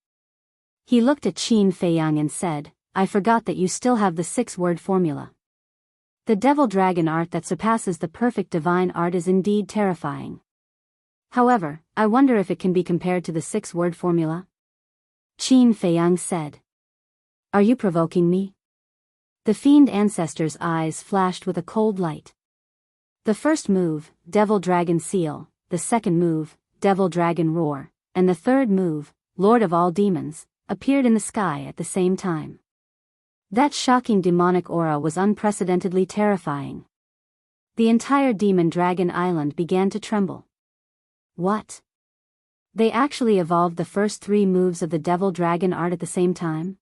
He looked at Qin Feiyang and said, I forgot that you still have the 6-word formula. The devil dragon art that surpasses the perfect divine art is indeed terrifying. However, I wonder if it can be compared to the 6-word formula? Qin Feiyang said. Are you provoking me? The fiend ancestor's eyes flashed with a cold light. The first move, Devil Dragon Seal, the second move, Devil Dragon Roar, and the third move, Lord of all Demons, appeared in the sky at the same time. That shocking demonic aura was unprecedentedly terrifying. The entire Demon Dragon Island began to tremble. What? They actually evolved the first 3 moves of the Devil Dragon art at the same time?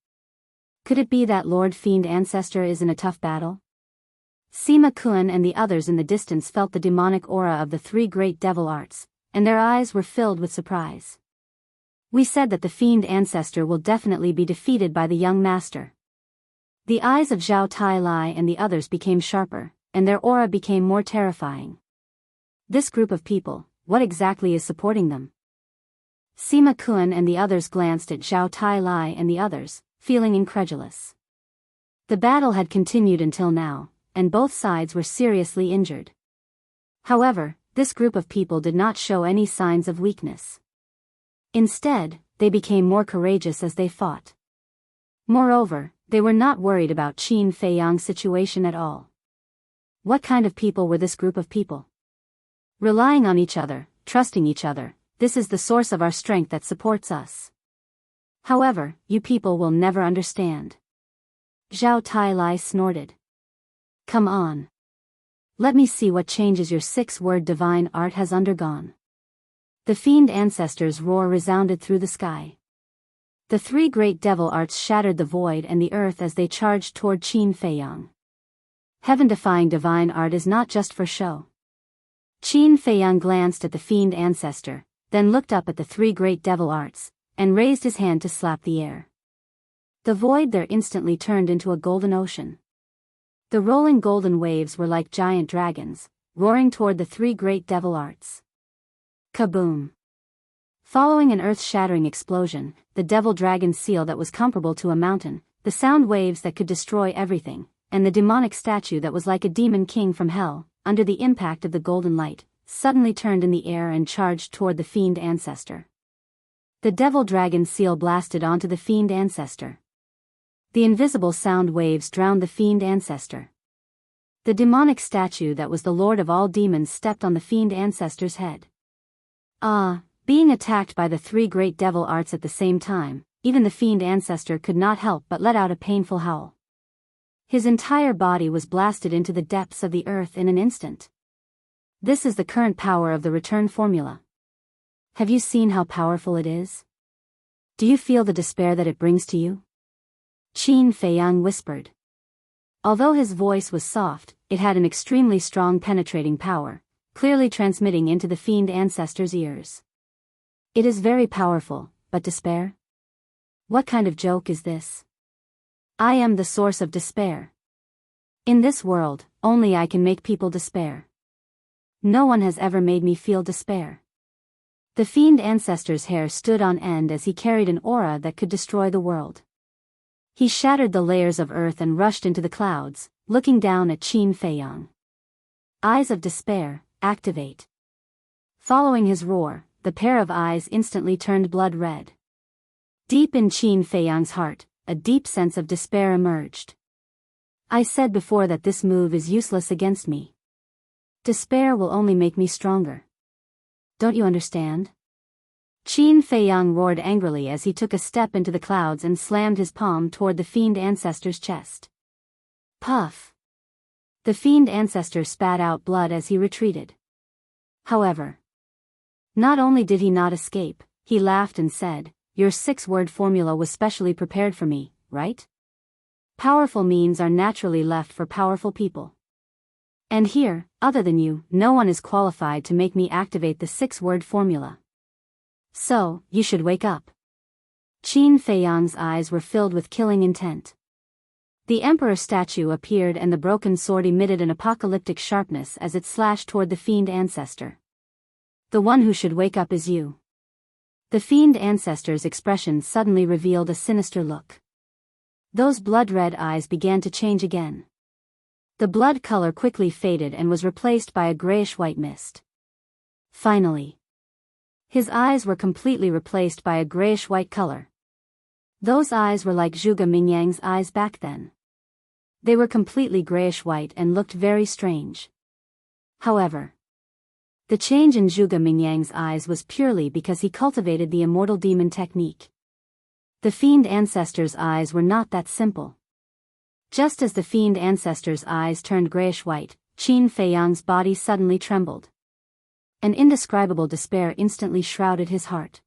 Could it be that Lord Fiend Ancestor is in a tough battle? Sima Kun and the others in the distance felt the demonic aura of the 3 great devil arts, and their eyes were filled with surprise. We said that the Fiend Ancestor will definitely be defeated by the young master. The eyes of Zhao Tai and the others became sharper, and their aura became more terrifying. This group of people, what exactly is supporting them? Sima Kun and the others glanced at Zhao Tai and the others, feeling incredulous. The battle had continued until now, and both sides were seriously injured. However, this group of people did not show any signs of weakness. Instead, they became more courageous as they fought. Moreover, they were not worried about Qin Feiyang's situation at all. What kind of people were this group of people? Relying on each other, trusting each other, this is the source of our strength that supports us. However, you people will never understand. Zhao Tai snorted. Come on. Let me see what changes your 6-word divine art has undergone. The Fiend Ancestor's roar resounded through the sky. The 3 great devil arts shattered the void and the earth as they charged toward Qin Feiyang. Heaven-defying divine art is not just for show. Qin Feiyang glanced at the Fiend Ancestor, then looked up at the 3 great devil arts, and raised his hand to slap the air. The void there instantly turned into a golden ocean. The rolling golden waves were like giant dragons, roaring toward the 3 great devil arts. Kaboom! Following an earth-shattering explosion, the devil dragon seal that was comparable to a mountain, the sound waves that could destroy everything, and the demonic statue that was like a demon king from hell, under the impact of the golden light, suddenly turned in the air and charged toward the Fiend Ancestor. The devil dragon seal blasted onto the Fiend Ancestor. The invisible sound waves drowned the Fiend Ancestor. The demonic statue that was the Lord of all Demons stepped on the Fiend Ancestor's head. Being attacked by the 3 great devil arts at the same time, even the Fiend Ancestor could not help but let out a painful howl. His entire body was blasted into the depths of the earth in an instant. This is the current power of the return formula. Have you seen how powerful it is? Do you feel the despair that it brings to you? Qin Feiyang whispered. Although his voice was soft, it had an extremely strong penetrating power, clearly transmitting into the Fiend Ancestor's ears. It is very powerful, but despair? What kind of joke is this? I am the source of despair. In this world, only I can make people despair. No one has ever made me feel despair. The Fiend Ancestor's hair stood on end as he carried an aura that could destroy the world. He shattered the layers of earth and rushed into the clouds, looking down at Qin Feiyang. Eyes of despair, activate. Following his roar, the pair of eyes instantly turned blood red. Deep in Qin Feiyang's heart, a deep sense of despair emerged. I said before that this move is useless against me. Despair will only make me stronger. Don't you understand? Qin Feiyang roared angrily as he took a step into the clouds and slammed his palm toward the Fiend Ancestor's chest. Puff! The Fiend Ancestor spat out blood as he retreated. However, not only did he not escape, he laughed and said, Your 6-word formula was specially prepared for me, right? Powerful means are naturally left for powerful people. And here, other than you, no one is qualified to make me activate the 6-word formula. So, you should wake up. Qin Feiyang's eyes were filled with killing intent. The Emperor statue appeared and the broken sword emitted an apocalyptic sharpness as it slashed toward the Fiend Ancestor. The one who should wake up is you. The Fiend Ancestor's expression suddenly revealed a sinister look. Those blood-red eyes began to change again. The blood color quickly faded and was replaced by a grayish-white mist. Finally, his eyes were completely replaced by a grayish-white color. Those eyes were like Zhuge Mingyang's eyes back then. They were completely grayish-white and looked very strange. However, the change in Zhuge Mingyang's eyes was purely because he cultivated the immortal demon technique. The fiend ancestor's eyes were not that simple. Just as the fiend ancestor's eyes turned grayish-white, Qin Feiyang's body suddenly trembled. An indescribable despair instantly shrouded his heart.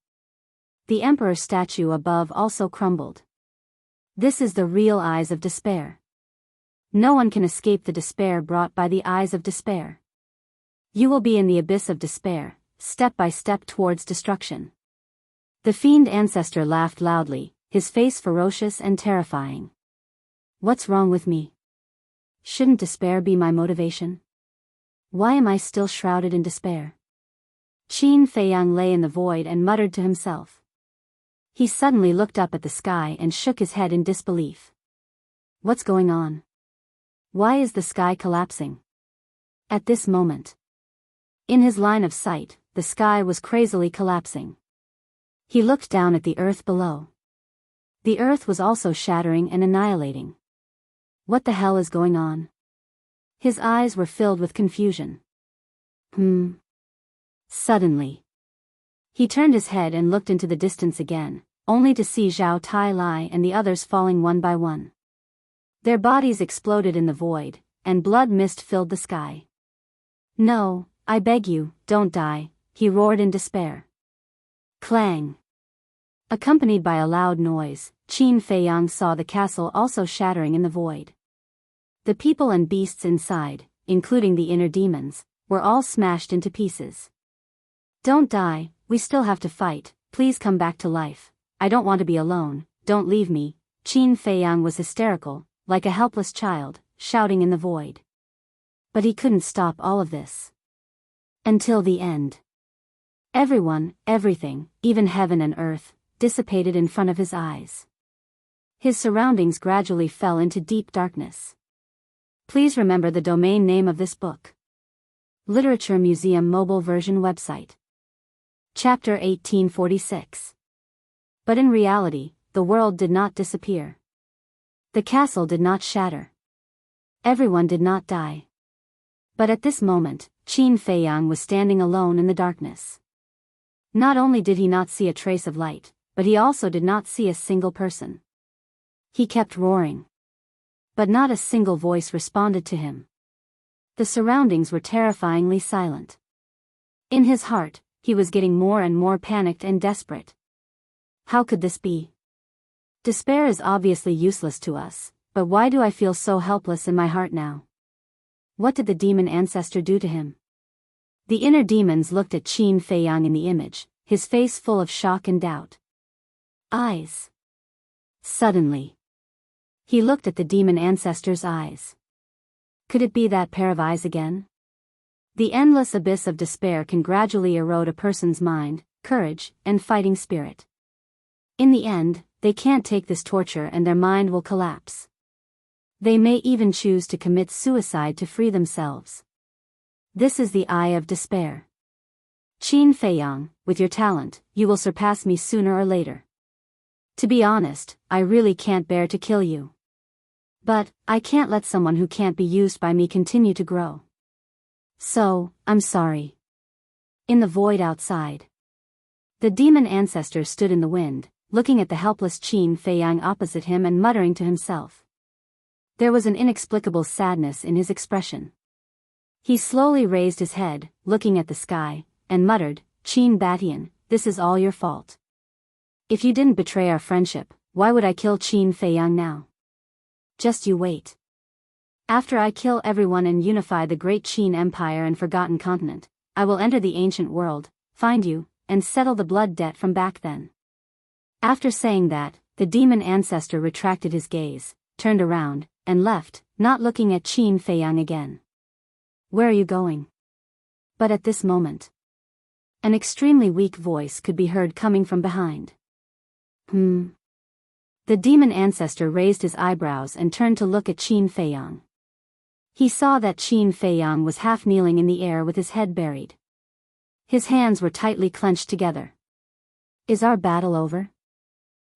The emperor's statue above also crumbled. This is the real eyes of despair. No one can escape the despair brought by the eyes of despair. You will be in the abyss of despair, step by step towards destruction. The fiend ancestor laughed loudly, his face ferocious and terrifying. What's wrong with me? Shouldn't despair be my motivation? Why am I still shrouded in despair? Qin Feiyang lay in the void and muttered to himself. He suddenly looked up at the sky and shook his head in disbelief. What's going on? Why is the sky collapsing? At this moment, in his line of sight, the sky was crazily collapsing. He looked down at the earth below. The earth was also shattering and annihilating. What the hell is going on? His eyes were filled with confusion. Suddenly, he turned his head and looked into the distance again, only to see Zhao Tai and the others falling one by one. Their bodies exploded in the void, and blood mist filled the sky. No, I beg you, don't die, he roared in despair. Clang! Accompanied by a loud noise, Qin Feiyang saw the castle also shattering in the void. The people and beasts inside, including the inner demons, were all smashed into pieces. Don't die, we still have to fight, please come back to life, I don't want to be alone, don't leave me. Qin Feiyang was hysterical, like a helpless child, shouting in the void. But he couldn't stop all of this. Until the end. Everyone, everything, even heaven and earth, dissipated in front of his eyes. His surroundings gradually fell into deep darkness. Please remember the domain name of this book. Literature Museum mobile version website. Chapter 1846. But in reality, the world did not disappear. The castle did not shatter. Everyone did not die. But at this moment, Qin Feiyang was standing alone in the darkness. Not only did he not see a trace of light, but he also did not see a single person. He kept roaring. But not a single voice responded to him. The surroundings were terrifyingly silent. In his heart, he was getting more and more panicked and desperate. How could this be? Despair is obviously useless to us, but why do I feel so helpless in my heart now? What did the demon ancestor do to him? The inner demons looked at Qin Feiyang in the image, his face full of shock and doubt. Eyes. Suddenly, he looked at the demon ancestor's eyes. Could it be that pair of eyes again? The endless abyss of despair can gradually erode a person's mind, courage, and fighting spirit. In the end, they can't take this torture and their mind will collapse. They may even choose to commit suicide to free themselves. This is the eye of despair. Qin Feiyang, with your talent, you will surpass me sooner or later. To be honest, I really can't bear to kill you. But, I can't let someone who can't be used by me continue to grow. So, I'm sorry. In the void outside. The demon ancestor stood in the wind, looking at the helpless Qin Feiyang opposite him and muttering to himself. There was an inexplicable sadness in his expression. He slowly raised his head, looking at the sky, and muttered, Qin Batian, this is all your fault. If you didn't betray our friendship, why would I kill Qin Feiyang now? Just you wait. After I kill everyone and unify the great Qin Empire and Forgotten Continent, I will enter the ancient world, find you, and settle the blood debt from back then. After saying that, the demon ancestor retracted his gaze, turned around, and left, not looking at Qin Feiyang again. Where are you going? But at this moment, an extremely weak voice could be heard coming from behind. The demon ancestor raised his eyebrows and turned to look at Qin Feiyang. He saw that Qin Feiyang was half kneeling in the air with his head buried. His hands were tightly clenched together. Is our battle over?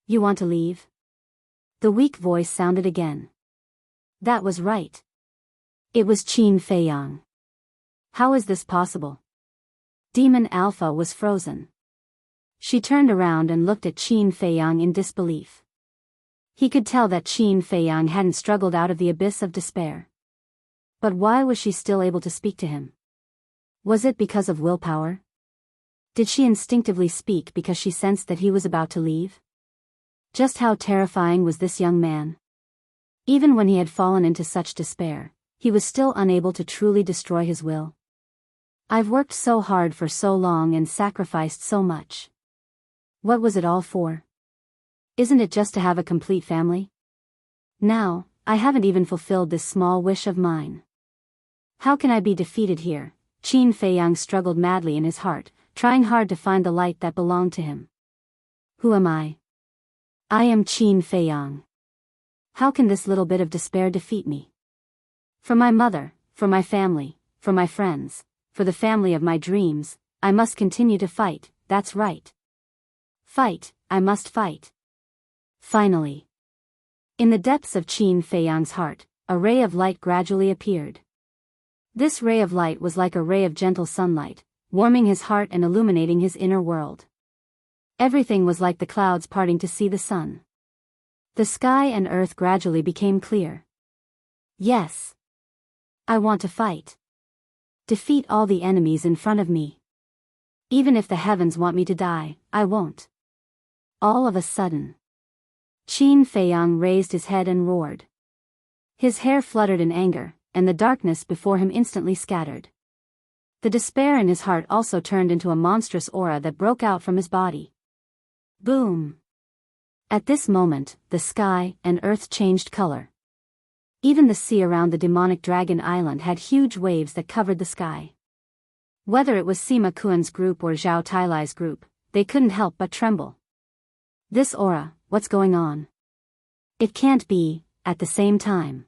You want to leave? The weak voice sounded again. That was right. It was Qin Feiyang. How is this possible? Demon Alpha was frozen. She turned around and looked at Qin Feiyang in disbelief. He could tell that Qin Feiyang hadn't struggled out of the abyss of despair. But why was she still able to speak to him? Was it because of willpower? Did she instinctively speak because she sensed that he was about to leave? Just how terrifying was this young man? Even when he had fallen into such despair, he was still unable to truly destroy his will. I've worked so hard for so long and sacrificed so much. What was it all for? Isn't it just to have a complete family? Now, I haven't even fulfilled this small wish of mine. How can I be defeated here? Qin Feiyang struggled madly in his heart, trying hard to find the light that belonged to him. Who am I? I am Qin Feiyang. How can this little bit of despair defeat me? For my mother, for my family, for my friends, for the family of my dreams, I must continue to fight, that's right. Fight, I must fight. Finally. In the depths of Qin Feiyang's heart, a ray of light gradually appeared. This ray of light was like a ray of gentle sunlight, warming his heart and illuminating his inner world. Everything was like the clouds parting to see the sun. The sky and earth gradually became clear. Yes. I want to fight. Defeat all the enemies in front of me. Even if the heavens want me to die, I won't. All of a sudden, Qin Feiyang raised his head and roared. His hair fluttered in anger, and the darkness before him instantly scattered. The despair in his heart also turned into a monstrous aura that broke out from his body. Boom! At this moment, the sky and earth changed color. Even the sea around the demonic dragon island had huge waves that covered the sky. Whether it was Sima Qian's group or Zhao Tailai's group, they couldn't help but tremble. This aura, what's going on? It can't be, at the same time.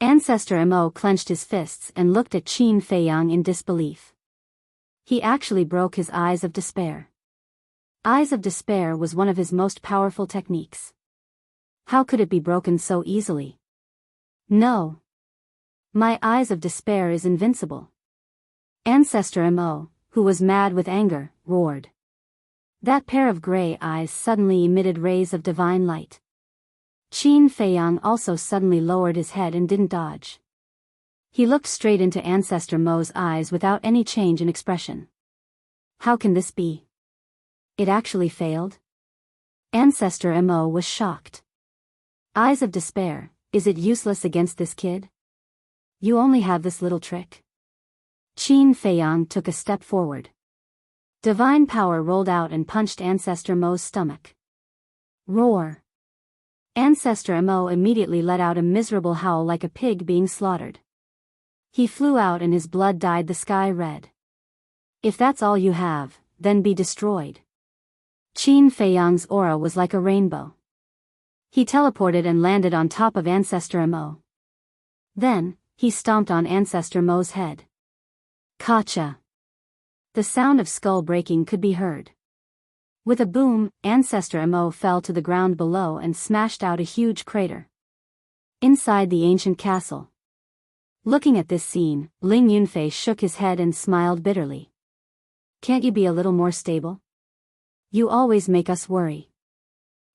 Ancestor Mo clenched his fists and looked at Qin Feiyang in disbelief. He actually broke his eyes of despair. Eyes of despair was one of his most powerful techniques. How could it be broken so easily? No. My eyes of despair is invincible. Ancestor Mo, who was mad with anger, roared. That pair of gray eyes suddenly emitted rays of divine light. Qin Feiyang also suddenly lowered his head and didn't dodge. He looked straight into Ancestor Mo's eyes without any change in expression. How can this be? It actually failed? Ancestor Mo was shocked. Eyes of despair, is it useless against this kid? You only have this little trick? Qin Feiyang took a step forward. Divine power rolled out and punched Ancestor Mo's stomach. Roar! Ancestor Mo immediately let out a miserable howl like a pig being slaughtered. He flew out and his blood dyed the sky red. If that's all you have, then be destroyed. Qin Feiyang's aura was like a rainbow. He teleported and landed on top of Ancestor Mo. Then, he stomped on Ancestor Mo's head. Kacha! The sound of skull breaking could be heard. With a boom, Ancestor Mo fell to the ground below and smashed out a huge crater. Inside the ancient castle. Looking at this scene, Ling Yunfei shook his head and smiled bitterly. Can't you be a little more stable? You always make us worry.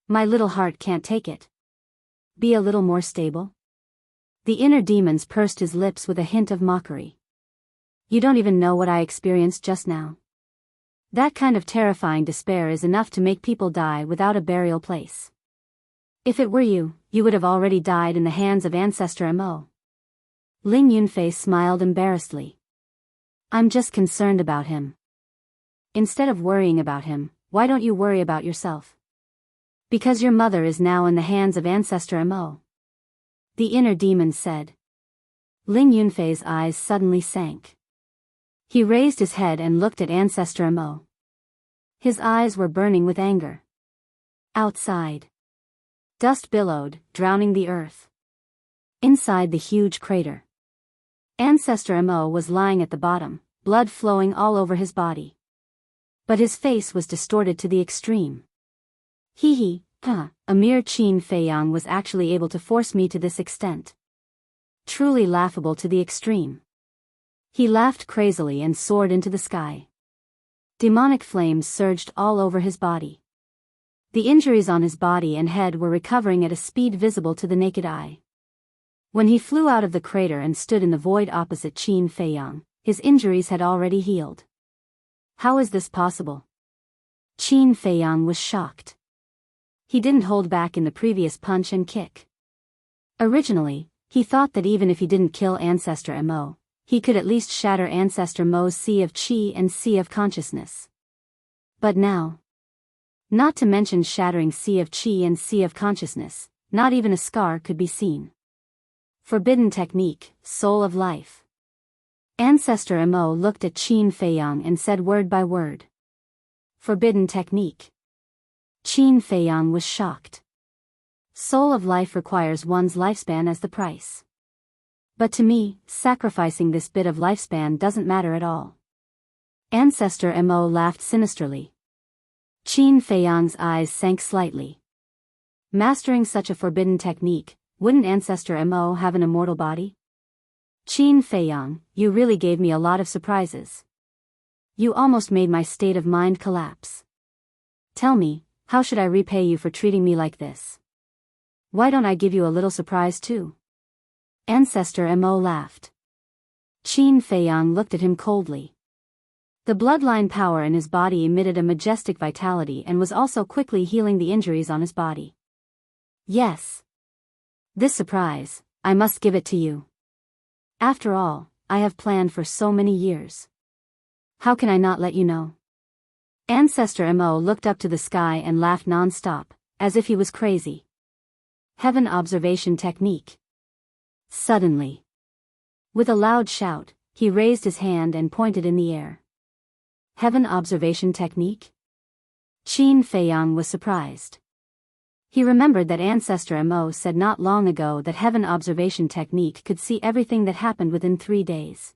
My little heart can't take it. Be a little more stable? The inner demons pursed his lips with a hint of mockery. You don't even know what I experienced just now. That kind of terrifying despair is enough to make people die without a burial place. If it were you, you would have already died in the hands of Ancestor Mo. Ling Yunfei smiled embarrassedly. I'm just concerned about him. Instead of worrying about him, why don't you worry about yourself? Because your mother is now in the hands of Ancestor Mo. The inner demon said. Ling Yunfei's eyes suddenly sank. He raised his head and looked at Ancestor Mo. His eyes were burning with anger. Outside. Dust billowed, drowning the earth. Inside the huge crater. Ancestor Mo was lying at the bottom, blood flowing all over his body. But his face was distorted to the extreme. A mere Qin Feiyang was actually able to force me to this extent. Truly laughable to the extreme. He laughed crazily and soared into the sky. Demonic flames surged all over his body. The injuries on his body and head were recovering at a speed visible to the naked eye. When he flew out of the crater and stood in the void opposite Qin Feiyang, his injuries had already healed. How is this possible? Qin Feiyang was shocked. He didn't hold back in the previous punch and kick. Originally, he thought that even if he didn't kill Ancestor Mo, he could at least shatter Ancestor Mo's Sea of Qi and Sea of Consciousness. But now, not to mention shattering Sea of Qi and Sea of Consciousness, not even a scar could be seen. Forbidden technique, soul of life. Ancestor Mo looked at Qin Feiyang and said word by word. Forbidden technique. Qin Feiyang was shocked. Soul of life requires one's lifespan as the price. But to me, sacrificing this bit of lifespan doesn't matter at all. Ancestor Mo laughed sinisterly. Qin Feiyang's eyes sank slightly. Mastering such a forbidden technique, wouldn't Ancestor Mo have an immortal body? Qin Feiyang, you really gave me a lot of surprises. You almost made my state of mind collapse. Tell me, how should I repay you for treating me like this? Why don't I give you a little surprise too? Ancestor Mo laughed. Qin Feiyang looked at him coldly. The bloodline power in his body emitted a majestic vitality and was also quickly healing the injuries on his body. Yes. This surprise, I must give it to you. After all, I have planned for so many years. How can I not let you know? Ancestor Mo looked up to the sky and laughed non-stop, as if he was crazy. Heaven observation technique. Suddenly, with a loud shout, he raised his hand and pointed in the air. Heaven observation technique? Qin Feiyang was surprised. He remembered that Ancestor Mo said not long ago that heaven observation technique could see everything that happened within 3 days.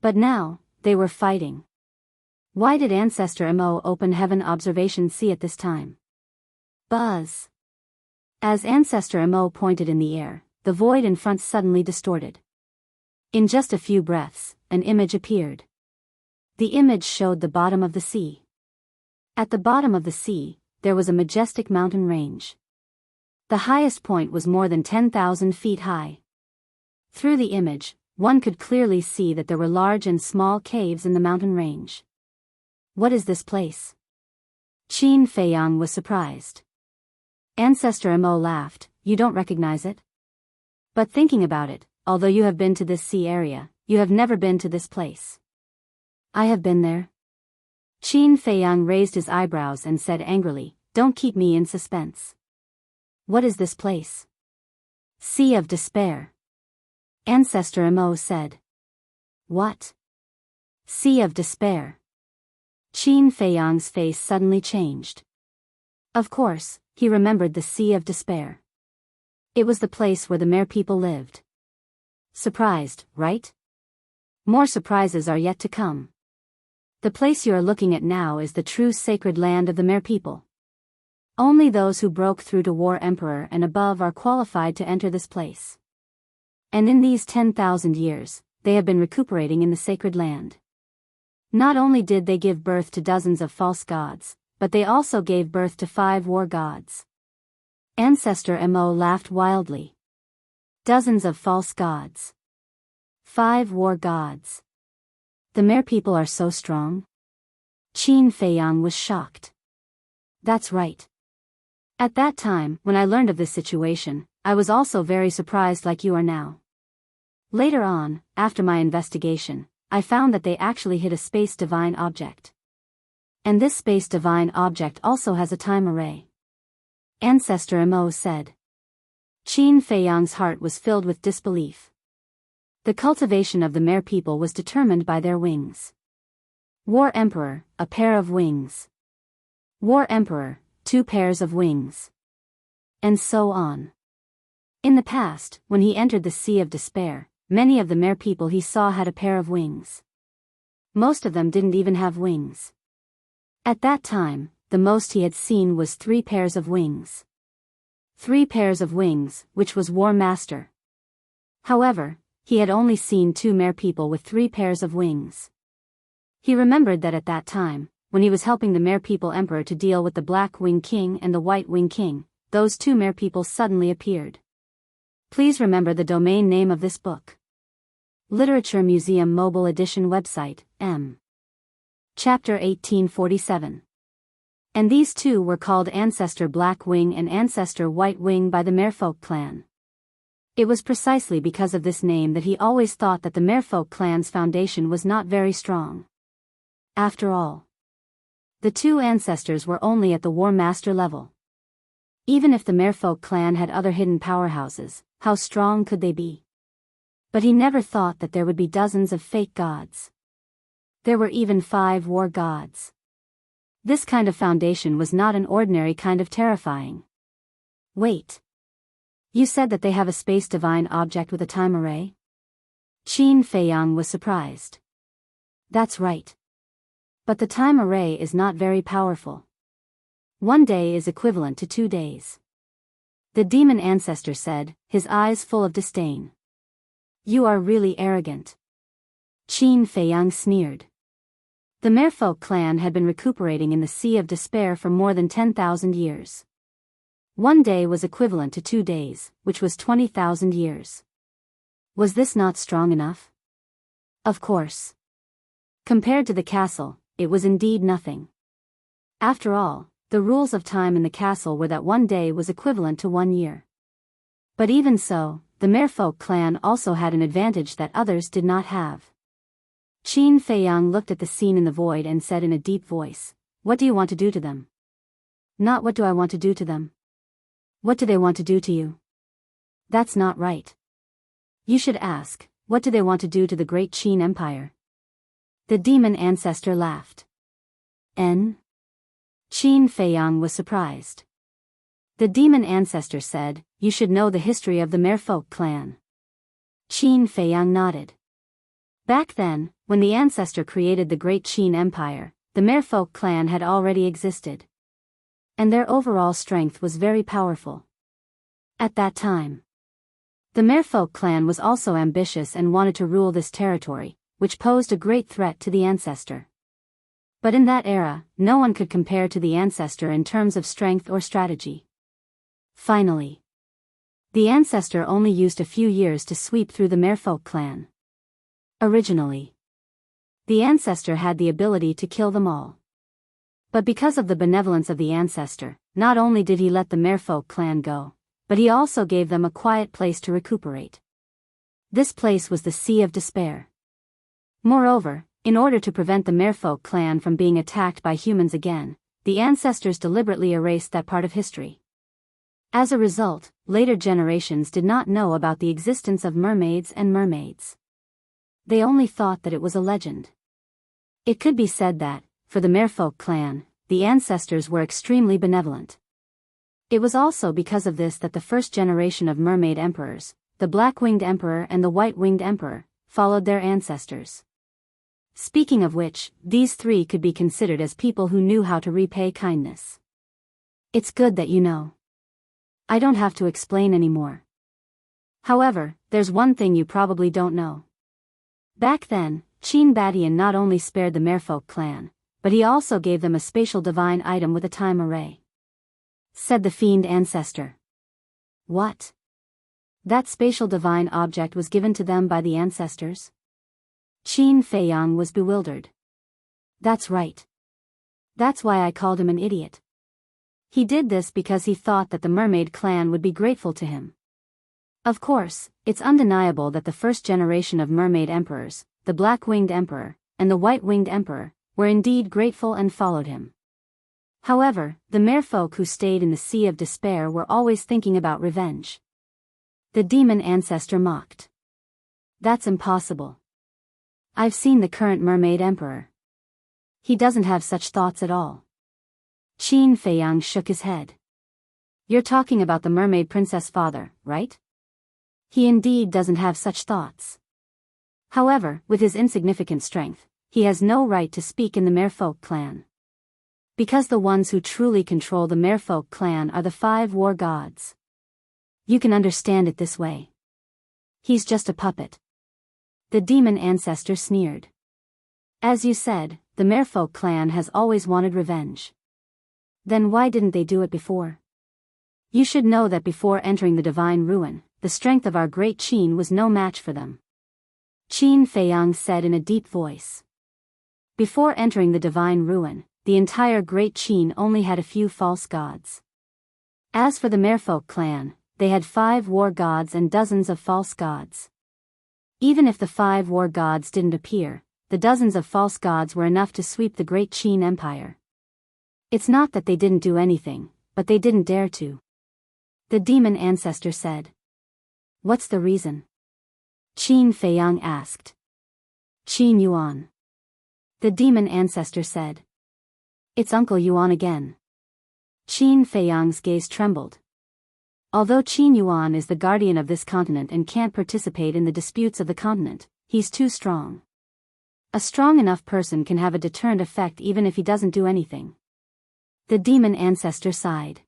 But now, they were fighting. Why did Ancestor Mo open heaven observation see at this time? Buzz. As Ancestor Mo pointed in the air, the void in front suddenly distorted. In just a few breaths, an image appeared. The image showed the bottom of the sea. At the bottom of the sea, there was a majestic mountain range. The highest point was more than 10,000 feet high. Through the image, one could clearly see that there were large and small caves in the mountain range. What is this place? Qin Feiyang was surprised. Ancestor Mo laughed, you don't recognize it? But thinking about it, although you have been to this sea area, you have never been to this place. I have been there. Qin Feiyang raised his eyebrows and said angrily, don't keep me in suspense. What is this place? Sea of Despair. Ancestor Mo said. What? Sea of Despair. Qin Feiyang's face suddenly changed. Of course, he remembered the Sea of Despair. It was the place where the Mer people lived. Surprised, right? More surprises are yet to come. The place you are looking at now is the true sacred land of the Mer people. Only those who broke through to War Emperor and above are qualified to enter this place. And in these 10,000 years, they have been recuperating in the sacred land. Not only did they give birth to dozens of false gods, but they also gave birth to 5 war gods. Ancestor Mo laughed wildly. Dozens of false gods. 5 war gods. The Mer people are so strong? Qin Feiyang was shocked. That's right. At that time, when I learned of this situation, I was also very surprised like you are now. Later on, after my investigation, I found that they actually hit a space divine object. And this space divine object also has a time array. Ancestor Mo said. Qin Feiyang's heart was filled with disbelief. The cultivation of the Mer people was determined by their wings. War Emperor, a pair of wings. War Emperor, 2 pairs of wings. And so on. In the past, when he entered the Sea of Despair, many of the mer people he saw had a pair of wings. Most of them didn't even have wings. At that time, the most he had seen was 3 pairs of wings. 3 pairs of wings, which was War Master. However, he had only seen 2 mer people with 3 pairs of wings. He remembered that at that time, when he was helping the mer people emperor to deal with the Black Wing King and the White Wing King, those 2 mer people suddenly appeared. Please remember the domain name of this book. Literature Museum Mobile Edition website, M. Chapter 1847. And these 2 were called Ancestor Black Wing and Ancestor White Wing by the Merfolk clan. It was precisely because of this name that he always thought that the Merfolk clan's foundation was not very strong. After all, the 2 ancestors were only at the War Master level. Even if the Merfolk clan had other hidden powerhouses, how strong could they be? But he never thought that there would be dozens of fake gods. There were even 5 war gods. This kind of foundation was not an ordinary kind of terrifying. Wait. You said that they have a space divine object with a time array? Qin Feiyang was surprised. That's right. But the time array is not very powerful. 1 day is equivalent to 2 days. The demon ancestor said, his eyes full of disdain. You are really arrogant. Qin Feiyang sneered. The Merfolk clan had been recuperating in the Sea of Despair for more than 10,000 years. 1 day was equivalent to 2 days, which was 20,000 years. Was this not strong enough? Of course. Compared to the castle, it was indeed nothing. After all, the rules of time in the castle were that 1 day was equivalent to 1 year. But even so, the Merfolk clan also had an advantage that others did not have. Qin Feiyang looked at the scene in the void and said in a deep voice, "What do you want to do to them?" Not what do I want to do to them. What do they want to do to you? That's not right. You should ask, what do they want to do to the great Qin Empire? The demon ancestor laughed. Qin Feiyang was surprised. The demon ancestor said, you should know the history of the Merfolk clan. Qin Feiyang nodded. Back then, when the ancestor created the great Qin Empire, the Merfolk clan had already existed. And their overall strength was very powerful. At that time, the Merfolk clan was also ambitious and wanted to rule this territory, which posed a great threat to the ancestor. But in that era, no one could compare to the ancestor in terms of strength or strategy. Finally, the ancestor only used a few years to sweep through the Merfolk clan. Originally, the ancestor had the ability to kill them all. But because of the benevolence of the ancestor, not only did he let the Merfolk clan go, but he also gave them a quiet place to recuperate. This place was the Sea of Despair. Moreover, in order to prevent the Merfolk clan from being attacked by humans again, the ancestors deliberately erased that part of history. As a result, later generations did not know about the existence of mermaids and mermaids. They only thought that it was a legend. It could be said that, for the Merfolk clan, the ancestors were extremely benevolent. It was also because of this that the first generation of mermaid emperors, the Black-Winged Emperor and the White-Winged Emperor, followed their ancestors. Speaking of which, these 3 could be considered as people who knew how to repay kindness. It's good that you know. I don't have to explain anymore. However, there's one thing you probably don't know. Back then, Qin Badian not only spared the Merfolk clan, but he also gave them a spatial divine item with a time array. Said the fiend ancestor. What? That spatial divine object was given to them by the ancestors? Qin Feiyang was bewildered. That's right. That's why I called him an idiot. He did this because he thought that the mermaid clan would be grateful to him. Of course, it's undeniable that the first generation of mermaid emperors, the Black-Winged Emperor, and the White-Winged Emperor, were indeed grateful and followed him. However, the merfolk who stayed in the Sea of Despair were always thinking about revenge. The demon ancestor mocked. That's impossible. I've seen the current mermaid emperor. He doesn't have such thoughts at all. Qin Feiyang shook his head. You're talking about the mermaid princess father, right? He indeed doesn't have such thoughts. However, with his insignificant strength, he has no right to speak in the Merfolk clan. Because the ones who truly control the Merfolk clan are the 5 war gods. You can understand it this way. He's just a puppet. The demon ancestor sneered. As you said, the Merfolk clan has always wanted revenge. Then why didn't they do it before? You should know that before entering the Divine Ruin, the strength of our great Qin was no match for them. Qin Feiyang said in a deep voice. Before entering the Divine Ruin, the entire Great Qin only had a few false gods. As for the Merfolk clan, they had 5 war gods and dozens of false gods. Even if the 5 war gods didn't appear, the dozens of false gods were enough to sweep the Great Qin Empire. It's not that they didn't do anything, but they didn't dare to. The demon ancestor said. What's the reason? Qin Feiyang asked. Qin Yuan. The demon ancestor said. It's Uncle Yuan again. Qin Feiyang's gaze trembled. Although Qin Yuan is the guardian of this continent and can't participate in the disputes of the continent, he's too strong. A strong enough person can have a deterrent effect even if he doesn't do anything. The demon ancestor sighed.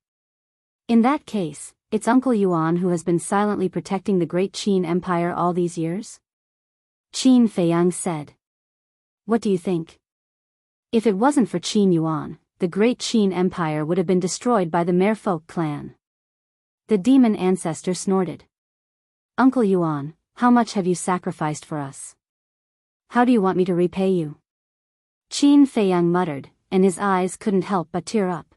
In that case, it's Uncle Yuan who has been silently protecting the Great Qin Empire all these years? Qin Feiyang said. What do you think? If it wasn't for Qin Yuan, the Great Qin Empire would have been destroyed by the Merfolk clan. The demon ancestor snorted. Uncle Yuan, how much have you sacrificed for us? How do you want me to repay you? Qin Feiyang muttered, and his eyes couldn't help but tear up.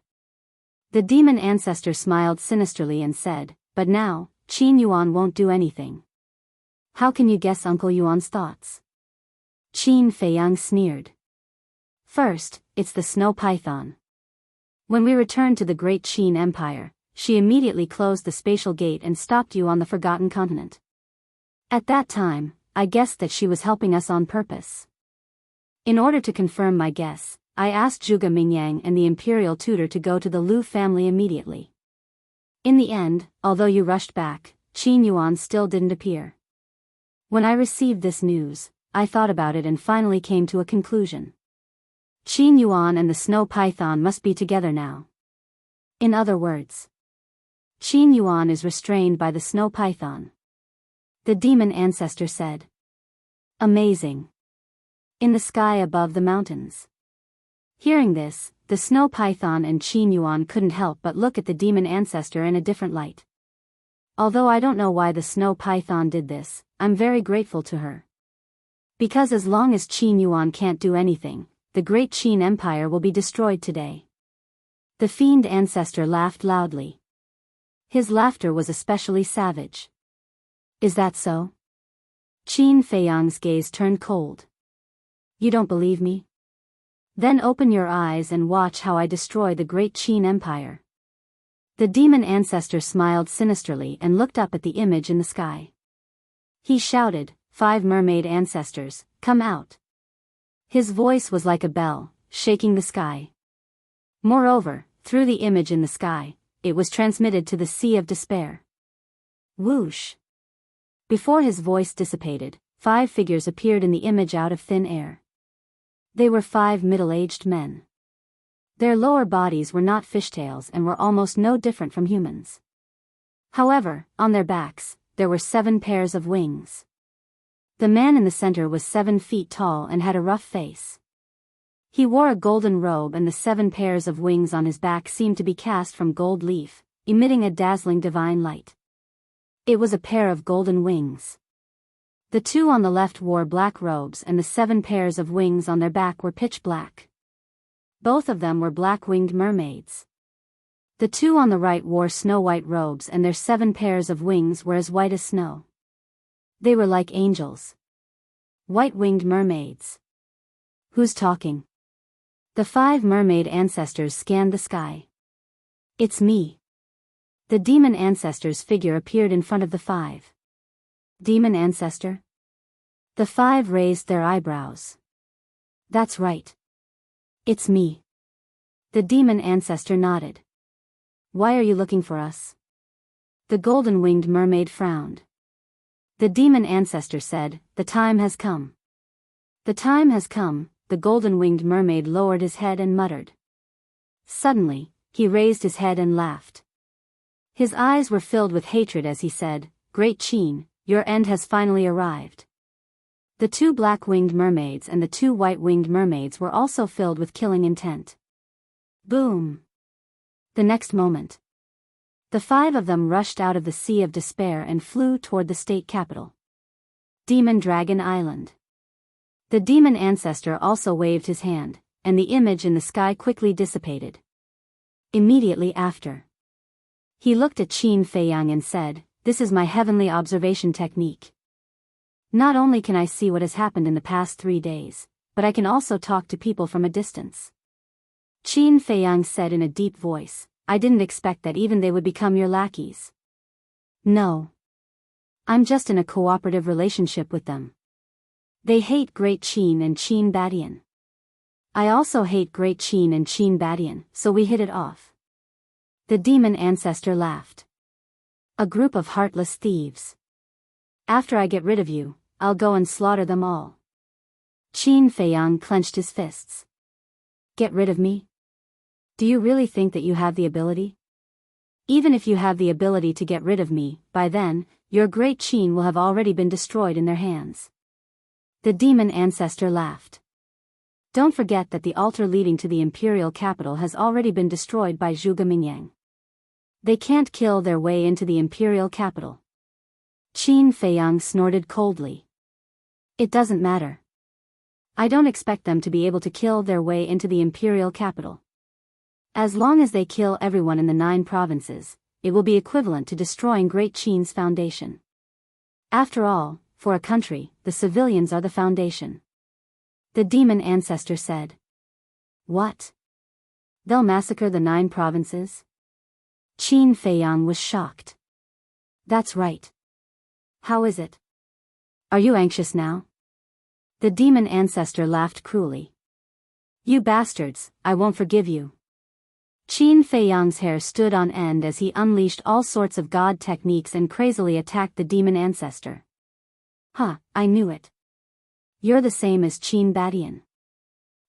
The demon ancestor smiled sinisterly and said, but now, Qin Yuan won't do anything. How can you guess Uncle Yuan's thoughts? Qin Feiyang sneered. First, it's the snow python. When we returned to the Great Qin Empire, she immediately closed the spatial gate and stopped you on the Forgotten Continent. At that time, I guessed that she was helping us on purpose. In order to confirm my guess, I asked Zhuge Mingyang and the imperial tutor to go to the Lu family immediately. In the end, although you rushed back, Qin Yuan still didn't appear. When I received this news, I thought about it and finally came to a conclusion. Qin Yuan and the snow python must be together now. In other words, Qin Yuan is restrained by the snow python. The demon ancestor said. Amazing. In the sky above the mountains. Hearing this, the snow python and Qin Yuan couldn't help but look at the demon ancestor in a different light. Although I don't know why the snow python did this, I'm very grateful to her. Because as long as Qin Yuan can't do anything, the Great Qin Empire will be destroyed today. The fiend ancestor laughed loudly. His laughter was especially savage. Is that so? Qin Feiyang's gaze turned cold. You don't believe me? Then open your eyes and watch how I destroy the Great Qin Empire. The demon ancestor smiled sinisterly and looked up at the image in the sky. He shouted, 5 mermaid ancestors, come out. His voice was like a bell, shaking the sky. Moreover, through the image in the sky, it was transmitted to the Sea of Despair. Whoosh! Before his voice dissipated, 5 figures appeared in the image out of thin air. They were 5 middle-aged men. Their lower bodies were not fishtails and were almost no different from humans. However, on their backs, there were 7 pairs of wings. The man in the center was 7 feet tall and had a rough face. He wore a golden robe and the 7 pairs of wings on his back seemed to be cast from gold leaf, emitting a dazzling divine light. It was a pair of golden wings. The 2 on the left wore black robes and the 7 pairs of wings on their back were pitch black. Both of them were black-winged mermaids. The 2 on the right wore snow-white robes and their 7 pairs of wings were as white as snow. They were like angels. White-winged mermaids. Who's talking? The 5 mermaid ancestors scanned the sky. It's me. The demon ancestor's figure appeared in front of the 5. Demon ancestor? The 5 raised their eyebrows. That's right. It's me. The demon ancestor nodded. Why are you looking for us? The golden-winged mermaid frowned. The demon ancestor said, "The time has come." The time has come, the golden-winged mermaid lowered his head and muttered. Suddenly, he raised his head and laughed. His eyes were filled with hatred as he said, "Great Qin, your end has finally arrived." The two black-winged mermaids and the two white-winged mermaids were also filled with killing intent. Boom! The next moment, the five of them rushed out of the Sea of Despair and flew toward the state capital, Demon Dragon Island. The demon ancestor also waved his hand, and the image in the sky quickly dissipated. Immediately after, he looked at Qin Feiyang and said, "This is my heavenly observation technique. Not only can I see what has happened in the past 3 days, but I can also talk to people from a distance." Qin Feiyang said in a deep voice, "I didn't expect that even they would become your lackeys. No. I'm just in a cooperative relationship with them. They hate Great Qin and Qin Badian. I also hate Great Qin and Qin Badian, so we hit it off." The demon ancestor laughed. "A group of heartless thieves. After I get rid of you, I'll go and slaughter them all." Qin Feiyang clenched his fists. "Get rid of me? Do you really think that you have the ability? Even if you have the ability to get rid of me, by then, your Great Qin will have already been destroyed in their hands." The demon ancestor laughed. "Don't forget that the altar leading to the imperial capital has already been destroyed by Zhuge Mingyang. They can't kill their way into the imperial capital." Qin Feiyang snorted coldly. "It doesn't matter. I don't expect them to be able to kill their way into the imperial capital. As long as they kill everyone in the 9 provinces, it will be equivalent to destroying Great Qin's foundation. After all, for a country, the civilians are the foundation." The demon ancestor said. "What? They'll massacre the 9 provinces?" Qin Feiyang was shocked. "That's right. How is it? Are you anxious now?" The demon ancestor laughed cruelly. "You bastards, I won't forgive you." Qin Feiyang's hair stood on end as he unleashed all sorts of god techniques and crazily attacked the demon ancestor. "Huh, I knew it. You're the same as Qin Badian.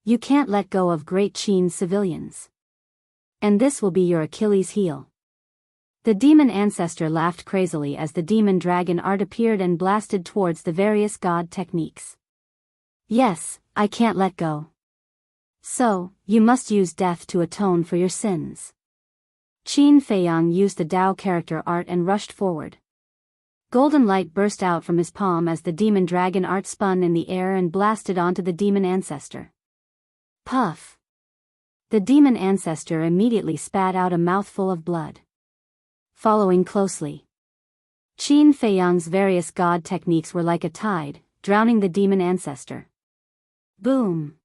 You can't let go of Great Qin's civilians. And this will be your Achilles heel." The demon ancestor laughed crazily as the demon dragon art appeared and blasted towards the various god techniques. "Yes, I can't let go. So, you must use death to atone for your sins." Qin Feiyang used the Dao character art and rushed forward. Golden light burst out from his palm as the demon dragon art spun in the air and blasted onto the demon ancestor. Puff! The demon ancestor immediately spat out a mouthful of blood. Following closely, Qin Feiyang's various god techniques were like a tide, drowning the demon ancestor. Boom!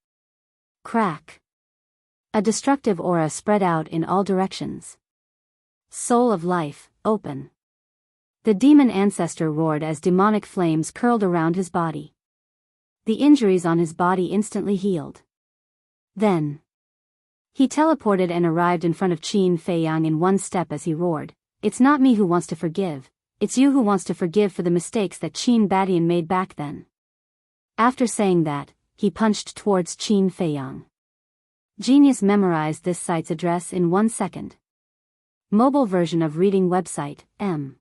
Crack! A destructive aura spread out in all directions. Soul of life, open! The demon ancestor roared as demonic flames curled around his body. The injuries on his body instantly healed. Then, he teleported and arrived in front of Qin Feiyang in one step as he roared, "It's not me who wants to forgive, it's you who wants to forgive for the mistakes that Qin Badian made back then." After saying that, he punched towards Qin Feiyang. Genius memorized this site's address in 1 second. Mobile version of reading website, M.